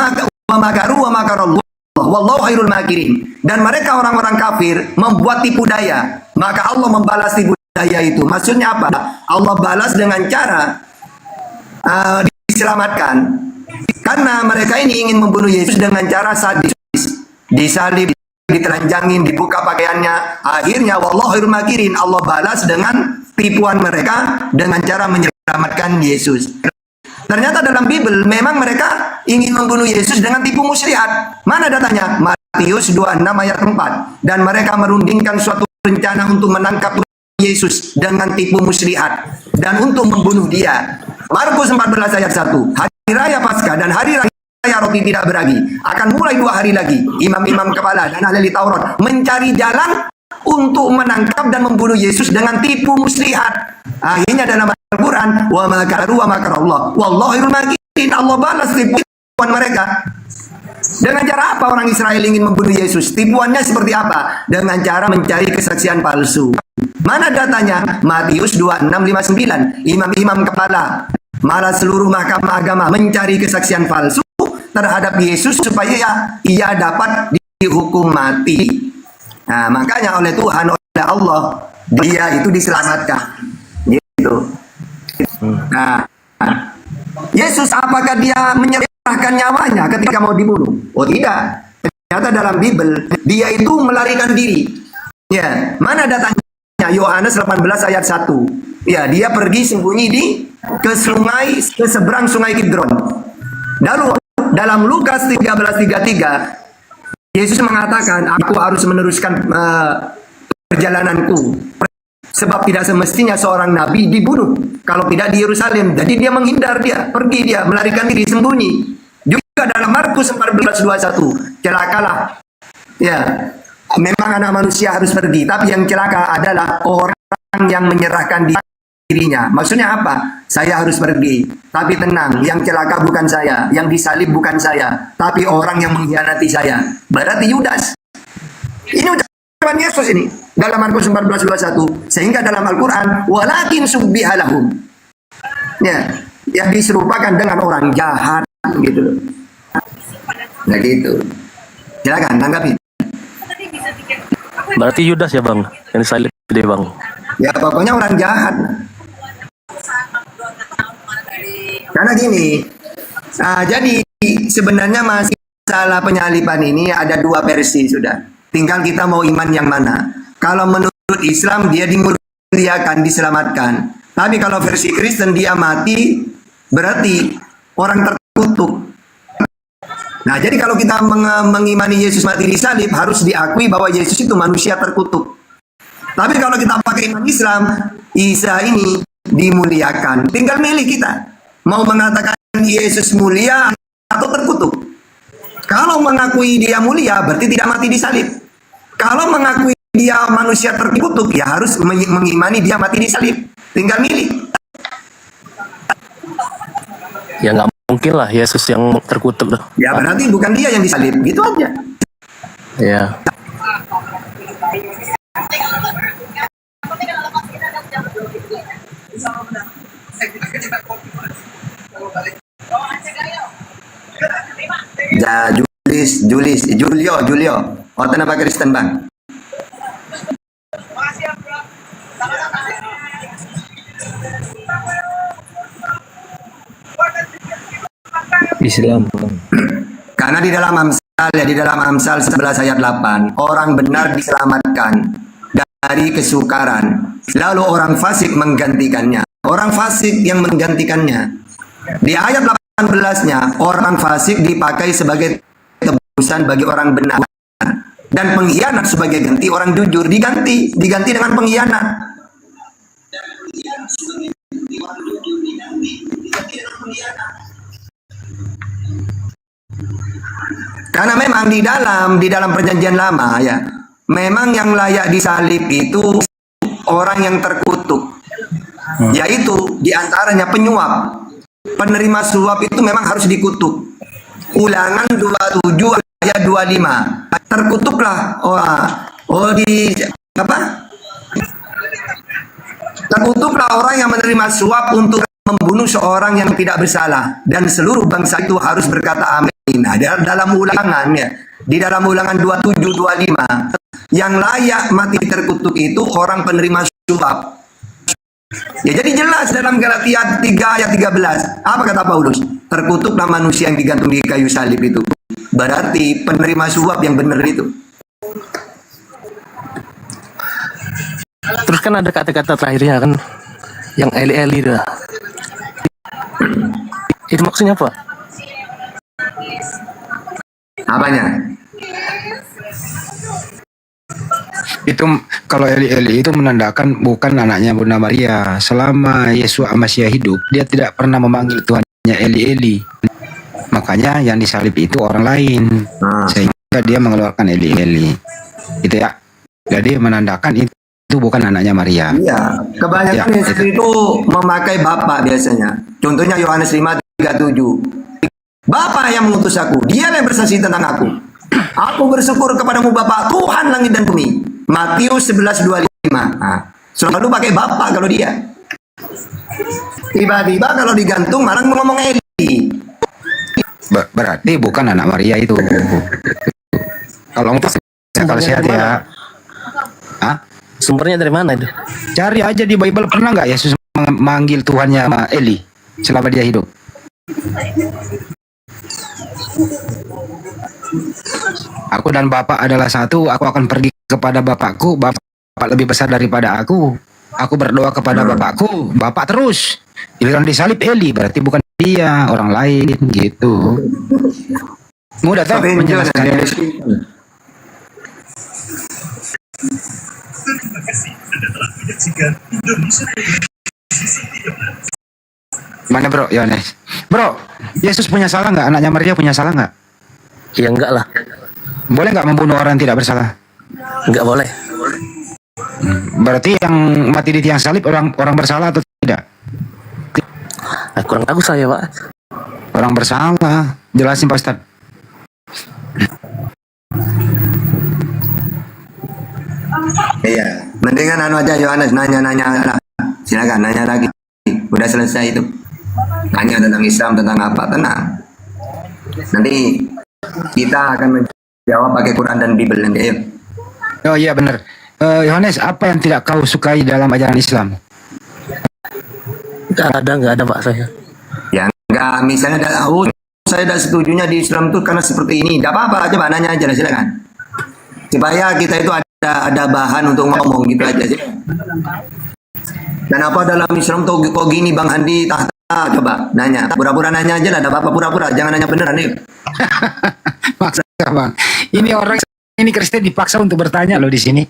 makaru wa makarallah wallahu khairul makirin. Dan mereka orang-orang kafir membuat tipu daya, maka Allah membalas tipu daya itu. Maksudnya apa? Allah balas dengan cara diselamatkan karena mereka ini ingin membunuh Yesus dengan cara sadis. disalib, ditelanjangin, dibuka pakaiannya. Akhirnya wallahu khairul makirin, Allah balas dengan tipuan mereka dengan cara menyelamatkan Yesus. Ternyata dalam Bible memang mereka ingin membunuh Yesus dengan tipu muslihat. Mana datanya? Matius 26 ayat 4. Dan mereka merundingkan suatu rencana untuk menangkap Yesus dengan tipu muslihat dan untuk membunuh dia. Markus 14 ayat 1. Hari raya Paskah dan hari raya roti tidak beragi akan mulai 2 hari lagi. Imam-imam kepala dan ahli Taurat mencari jalan untuk menangkap dan membunuh Yesus dengan tipu muslihat. Akhirnya dalam Al-Quran, wa makaru wa makarallah wallahu khairul makirin, Allah balas tipuan mereka. Dengan cara apa orang Israel ingin membunuh Yesus? Tipuannya seperti apa? Dengan cara mencari kesaksian palsu. Mana datanya? Matius 26:59. Imam-imam kepala, malah seluruh mahkamah agama mencari kesaksian palsu terhadap Yesus supaya ia dapat dihukum mati. Nah, makanya oleh Tuhan, oleh Allah, dia itu diselamatkan. Gitu. Nah, Yesus apakah dia menyerahkan nyawanya ketika mau dibunuh? Oh tidak. Ternyata dalam Bible dia itu melarikan diri. Ya, mana datanya? Yohanes 18 ayat 1. Ya, dia pergi sembunyi ke seberang sungai Kidron. Lalu dalam Lukas 13:33 Yesus mengatakan, aku harus meneruskan perjalananku. Sebab tidak semestinya seorang nabi dibunuh kalau tidak di Yerusalem. Jadi dia menghindar, dia melarikan diri, sembunyi. Juga dalam Markus 14:21, celakalah. Ya, memang anak manusia harus pergi, tapi yang celaka adalah orang yang menyerahkan dirinya. Maksudnya apa? Saya harus pergi, tapi tenang, yang celaka bukan saya, yang disalib bukan saya, tapi orang yang mengkhianati saya. Berarti Yudas. Ini ucapan Yesus ini dalam Markus 14:21. Sehingga dalam Al-Quran, walakin subbihalahum. Ya, yang diserupakan dengan orang jahat gitu loh. Nah gitu. Silakan tanggapi. Berarti Yudas ya bang, yang disalib dia bang. Ya pokoknya orang jahat. Karena gini, jadi sebenarnya masalah penyaliban ini ada 2 versi sudah. Tinggal kita mau iman yang mana. Kalau menurut Islam dia dimuliakan, diselamatkan. Tapi kalau versi Kristen dia mati, berarti orang terkutuk. Nah jadi kalau kita mengimani Yesus mati di salib, harus diakui bahwa Yesus itu manusia terkutuk. Tapi kalau kita pakai iman Islam, Isa ini dimuliakan. Tinggal milih kita. Mau mengatakan Yesus mulia atau terkutuk. Kalau mengakui dia mulia, berarti tidak mati di salib. Kalau mengakui dia manusia terkutuk, ya harus mengimani dia mati di salib. Tinggal milih. Ya nggak mungkin lah Yesus yang terkutuk dah. Ya berarti bukan dia yang disalib. Gitu aja. Ya. Ya, Julio. Oh, kenapa Kristen bang? Islam. Karena di dalam Amsal 11 ayat 8, orang benar diselamatkan dari kesukaran, lalu orang fasik menggantikannya. Orang fasik yang menggantikannya. Di ayat 18-nya, orang fasik dipakai sebagai tebusan bagi orang benar. Dan pengkhianat sebagai ganti orang jujur. Diganti dengan pengkhianat. Karena memang di dalam perjanjian lama ya, memang yang layak disalib itu orang yang terkutuk. Yaitu diantaranya penyuap. Penerima suap itu memang harus dikutuk. Ulangan 27 ayat 25. Terkutuklah terkutuklah orang yang menerima suap untuk membunuh seorang yang tidak bersalah, dan seluruh bangsa itu harus berkata amin. Nah, dalam ulangan ya, di dalam ulangan 27-25, yang layak mati terkutuk itu orang penerima suap. Ya jadi jelas dalam Galatia 3 ayat 13. Apa kata Paulus? Terkutuklah manusia yang digantung di kayu salib itu. berarti penerima suap yang benar itu. Terus kan ada kata-kata terakhirnya kan, yang eli-eli dah. Itu maksudnya apa? Apanya? Itu kalau Eli itu menandakan bukan anaknya Bunda Maria. Selama Yesus masih hidup, dia tidak pernah memanggil Tuhannya Eli. Makanya yang disalib itu orang lain, sehingga dia mengeluarkan Eli. Itu ya. Jadi menandakan itu bukan anaknya Maria. Iya, kebanyakan Yesus itu memakai Bapa biasanya. Contohnya Yohanes 5:37. Bapa yang mengutus aku, dia yang bersaksi tentang aku. Aku bersyukur kepadamu Bapa, Tuhan langit dan bumi. Matius 11:25. Nah, selalu pakai Bapa kalau dia. Tiba-tiba kalau digantung malah ngomong Eli. Berarti bukan anak Maria itu. Kalau sehat ya. Hah? Sumbernya dari mana itu? Cari aja di Bible, pernah nggak Yesus memanggil Tuhannya Eli selama dia hidup? Aku dan Bapak adalah satu. Aku akan pergi kepada Bapakku. Bapak lebih besar daripada aku. Aku berdoa kepada Bapakku. Bapak terus. Giliran disalib Eli, berarti bukan dia, orang lain gitu. Mudah tahu menjelaskannya. Mana bro, Yohanes? Bro, Yesus punya salah nggak? Anaknya Maria punya salah nggak? Ya enggak lah. Boleh nggak membunuh orang yang tidak bersalah? Enggak boleh. Berarti yang mati di tiang salib orang bersalah atau tidak? Kurang tahu saya, Pak. Orang bersalah. Jelasin Pak Ustadz. Iya, mendingan anu aja Yohanes nanya-nanya. Silakan nanya lagi. Udah selesai itu. Tanya tentang Islam, tentang apa, tenang. Nanti kita akan menjawab pakai Quran dan Bible nanti. Ayo. Oh iya benar. Yohanes, apa yang tidak kau sukai dalam ajaran Islam? Nggak ada Pak saya. Ya enggak, misalnya saya tidak setujunya di Islam itu karena seperti ini. Tidak apa-apa, coba nanya aja, silakan. Supaya kita itu ada bahan untuk ngomong gitu aja sih. Dan apa dalam Islam tuh kok gini Bang Handi tahta, coba nanya. Pura-pura nanya aja lah, ada apa pura-pura, jangan nanya beneran nih. Maksa Bang. Ini orang ini Kristen dipaksa untuk bertanya loh di sini.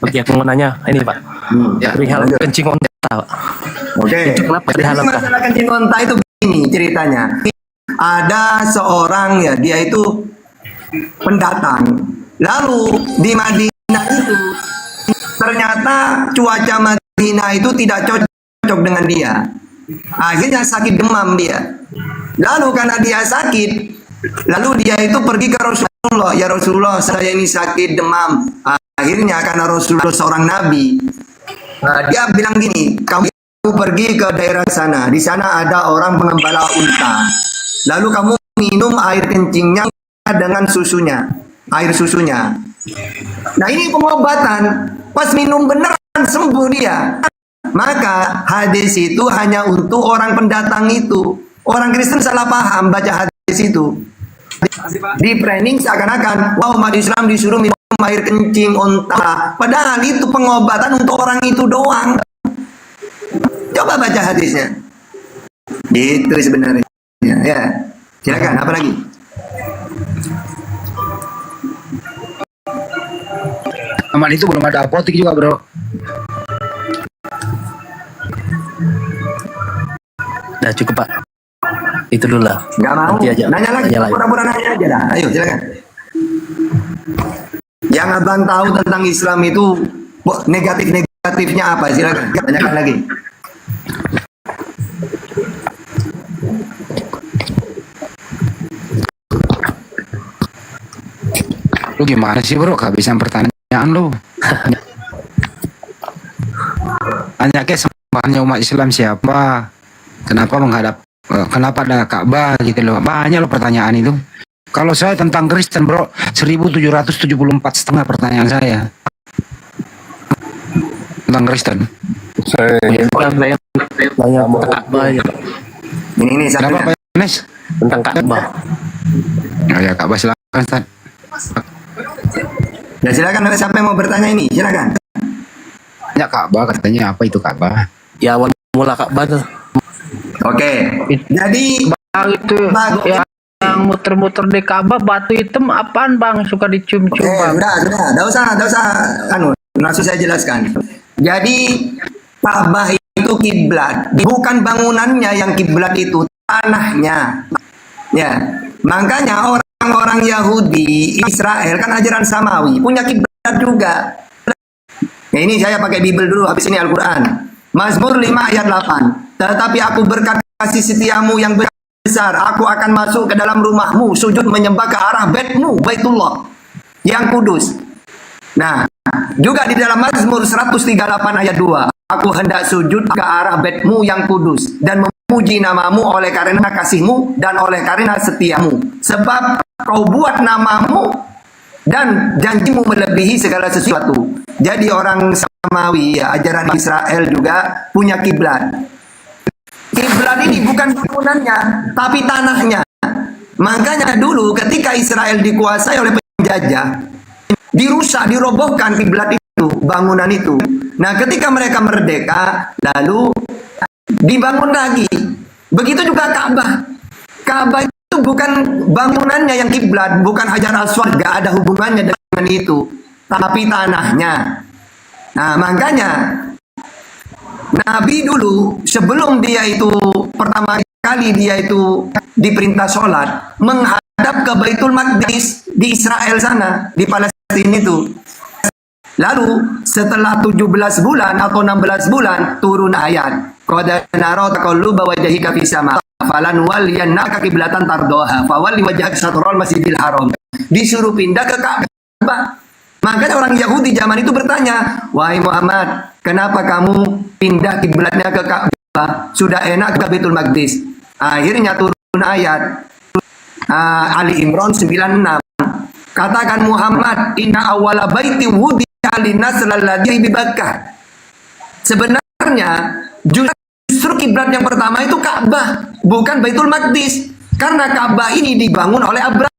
Oke, aku mau nanya ini Pak. Ya, perihal kencing onta. Oke. Itu kenapa Jadi masalah kencing onta itu begini ceritanya. Ada seorang ya, dia itu pendatang. Lalu di Madinah itu ternyata cuaca Madinah itu tidak cocok dengan dia. Akhirnya sakit demam dia. Lalu karena dia sakit, lalu dia itu pergi ke Rasulullah. Ya Rasulullah, saya ini sakit demam. Akhirnya karena Rasulullah seorang nabi, dia bilang gini, kamu pergi ke daerah sana. Di sana ada orang pengembala unta. Lalu kamu minum air kencingnya dengan susunya, air susunya. Nah ini pengobatan. Pas minum beneran sembuh dia. Maka hadis itu hanya untuk orang pendatang itu. Orang Kristen salah paham baca hadis itu. Di training seakan-akan, wah umat Islam disuruh minum air kencing unta. Padahal itu pengobatan untuk orang itu doang. Coba baca hadisnya. Gitu sebenarnya. Ya, silakan. Apa lagi? Aman itu belum ada apotek juga bro. Nah cukup Pak. Itu dulu lah. Nggak mau. Aja. Nanya lagi. Pura-pura nanya aja dah. Ayo silakan. Yang abang tahu tentang Islam itu negatif-negatifnya apa? Silakan. Tanyakan lagi. Lu gimana sih bro? Kehabisan pertanyaan lu. Tanya ke sembahannya umat Islam siapa? Kenapa kenapa ada Ka'bah gitu loh. Banyak loh pertanyaan itu. Kalau saya tentang Kristen bro, 1774 setengah pertanyaan saya tentang Kristen. Saya tanya Ka'bah ya. Ini kenapa Pak Yohanes? Tentang Ka'bah. Ya Ka'bah silakan Ustaz. Ya silakan, ada siapa yang mau bertanya ini? Silakan. Ya Ka'bah katanya apa itu Ka'bah? Ya awal mula Ka'bah tuh. Oke. Jadi itu yang muter-muter di Ka'bah batu hitam apaan Bang? Suka dicium-cium Bang. Enggak usah langsung saya jelaskan. Jadi Ka'bah itu kiblat, bukan bangunannya yang kiblat, itu tanahnya. Ya. Makanya orang-orang Yahudi, Israel kan ajaran samawi, punya kiblat juga. Nah, ini saya pakai Bible dulu, habis ini Al-Qur'an. Mazmur 5 ayat 8. Tetapi aku berkat kasih setiamu yang besar, aku akan masuk ke dalam rumahmu, sujud menyembah ke arah bedmu, Baitullah yang kudus. Nah, juga di dalam Mazmur 138 ayat 2, aku hendak sujud ke arah bedmu yang kudus dan memuji namamu oleh karena kasihmu dan oleh karena setiamu. Sebab kau buat namamu dan janjimu melebihi segala sesuatu. Jadi orang samawi, ya, ajaran Israel juga punya kiblat. Kiblat ini bukan bangunannya, tapi tanahnya. Makanya dulu ketika Israel dikuasai oleh penjajah, dirusak, dirobohkan kiblat itu, bangunan itu. Nah, ketika mereka merdeka, lalu dibangun lagi. Begitu juga Ka'bah. Ka'bah itu bukan bangunannya yang kiblat, bukan Hajar Aswad, gak ada hubungannya dengan itu, tapi tanahnya. Nah, makanya Nabi dulu sebelum dia itu pertama kali dia itu diperintah sholat menghadap ke Baitul Maqdis di Israel sana, di Palestina itu. Lalu setelah 17 bulan atau 16 bulan turun ayat, qad nara taqalluba wajhika fis sama falan waliyannaka qiblatan tardoha fawalli wajhaka syatrul masjidil haram. Disuruh pindah ke Ka'bah. Makanya orang Yahudi zaman itu bertanya, wahai Muhammad, kenapa kamu pindah kiblatnya ke Ka'bah? Sudah enak ke Baitul Maqdis. Akhirnya turun ayat Ali Imran 96. Katakan Muhammad, inna awwala baiti wudi'a linnas lalladzi bi Bakkah. Sebenarnya justru kiblat yang pertama itu Ka'bah, bukan Baitul Maqdis. Karena Ka'bah ini dibangun oleh Abraham.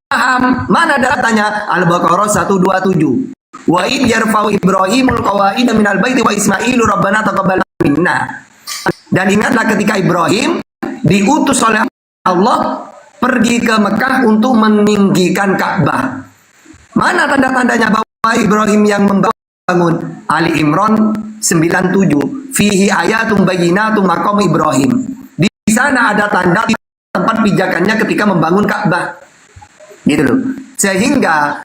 Mana datanya? Al-Baqarah 127. Wa id yarfa'u Ibrahimul qawaida minal baiti wa Ismailu rabbana taqabbal minna. Dan ingatlah ketika Ibrahim diutus oleh Allah pergi ke Mekah untuk meninggikan Ka'bah. Mana tanda-tandanya bahwa Ibrahim yang membangun? Ali Imran 97. Fihi ayatum bayyinatum maqam Ibrahim. Di sana ada tanda tempat pijakannya ketika membangun Ka'bah. Gitu loh. Sehingga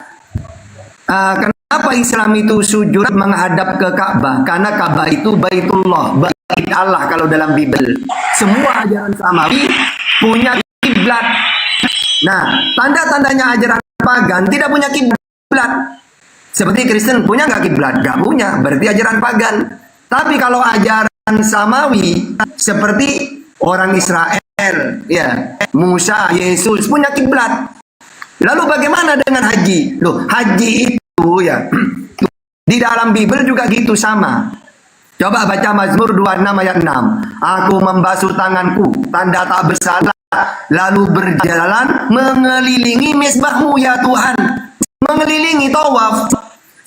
kenapa Islam itu sujud menghadap ke Ka'bah? Karena Ka'bah itu Baitullah, bait Allah kalau dalam Bible. Semua ajaran samawi punya kiblat. Nah, tanda-tandanya ajaran pagan tidak punya kiblat. Seperti Kristen punya nggak kiblat? Nggak punya, berarti ajaran pagan. Tapi kalau ajaran samawi seperti orang Israel, ya, Musa, Yesus punya kiblat. Lalu bagaimana dengan haji? Loh, haji itu ya di dalam Bible juga gitu sama. Coba baca Mazmur 26 ayat 6. Aku membasuh tanganku, tanda tak bersalah, lalu berjalan mengelilingi mesbahmu ya Tuhan. Mengelilingi tawaf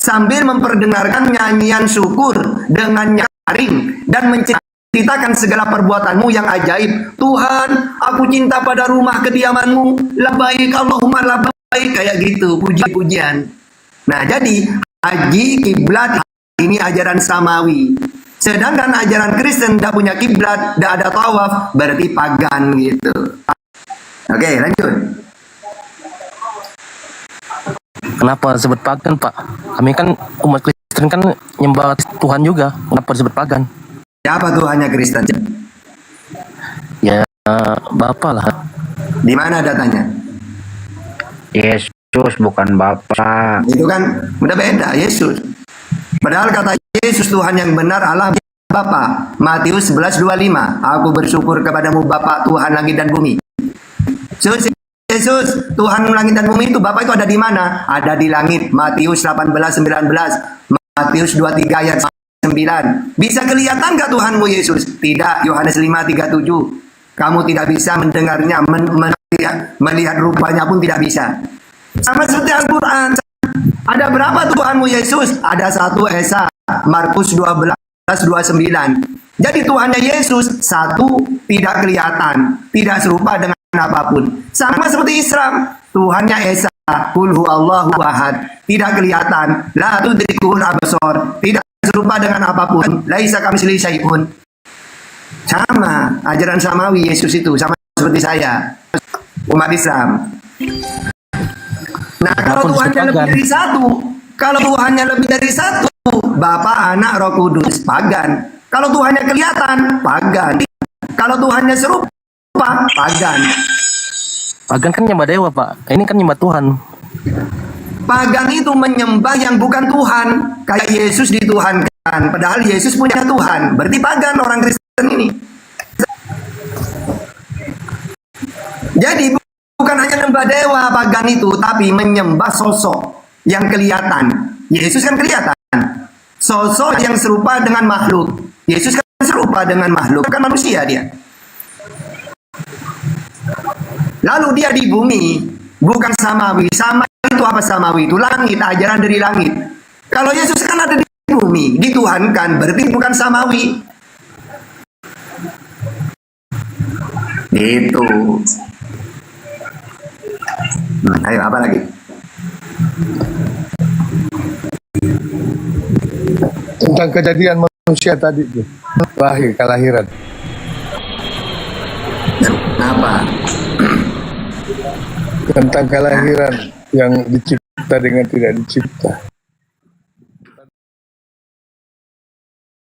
sambil memperdengarkan nyanyian syukur dengan nyaring dan menceritakan segala perbuatanmu yang ajaib. Tuhan, aku cinta pada rumah kediamanmu. Labbaik Allahumma labbaik, kayak gitu, puji-pujian. Nah, jadi haji kiblat ini ajaran samawi. Sedangkan ajaran Kristen tidak punya kiblat, tidak ada tawaf, berarti pagan gitu. Oke, lanjut. Kenapa disebut pagan, Pak? Kami kan umat Kristen kan nyembah Tuhan juga. Kenapa disebut pagan? Siapa Tuhannya Kristen? Ya, Bapak lah. Di mana datanya? Yesus bukan Bapa. Itu kan udah beda, Yesus. Padahal kata Yesus Tuhan yang benar Allah Bapa. Matius 11:25. Aku bersyukur kepadamu Bapa Tuhan langit dan bumi. Yesus Tuhan langit dan bumi itu Bapa itu ada di mana? Ada di langit. Matius 18:19. Matius 23 ayat 9. Bisa kelihatan gak Tuhanmu Yesus? Tidak. Yohanes 5:37. Kamu tidak bisa mendengarnya, melihat rupanya pun tidak bisa. Sama seperti Al-Quran. Ada berapa Tuhanmu Yesus? Ada satu Esa. Markus 12:29. Jadi Tuhannya Yesus satu, tidak kelihatan, tidak serupa dengan apapun. Sama seperti Islam, Tuhannya Esa, Qul huwallahu ahad, tidak kelihatan, la tudrikuhul absar, tidak serupa dengan apapun, laisa kamitslihi syai'un. Sama ajaran samawi Yesus itu, sama seperti saya, umat Islam. Nah, kalau Tuhannya lebih dari satu, Bapa, Anak, Roh Kudus, pagan. Kalau Tuhannya kelihatan, pagan. Kalau Tuhannya serupa, pagan. Pagan kan nyembah dewa, Pak. Ini kan nyembah Tuhan. Pagan itu menyembah yang bukan Tuhan. Kayak Yesus dituhankan, padahal Yesus punya Tuhan. Berarti pagan orang Kristen ini. Jadi bukan hanya menyembah dewa pagan itu, tapi menyembah sosok yang kelihatan. Yesus kan kelihatan. Sosok yang serupa dengan makhluk. Yesus kan serupa dengan makhluk, kan manusia dia. Lalu dia di bumi, bukan samawi. Sama itu apa samawi? Itu langit, ajaran dari langit. Kalau Yesus kan ada di bumi, dituhankan, berarti bukan samawi. Itu. Ayo, apa lagi? Tentang kejadian manusia tadi tuh, lahir, kelahiran. Kenapa? Tentang kelahiran yang dicipta dengan tidak dicipta.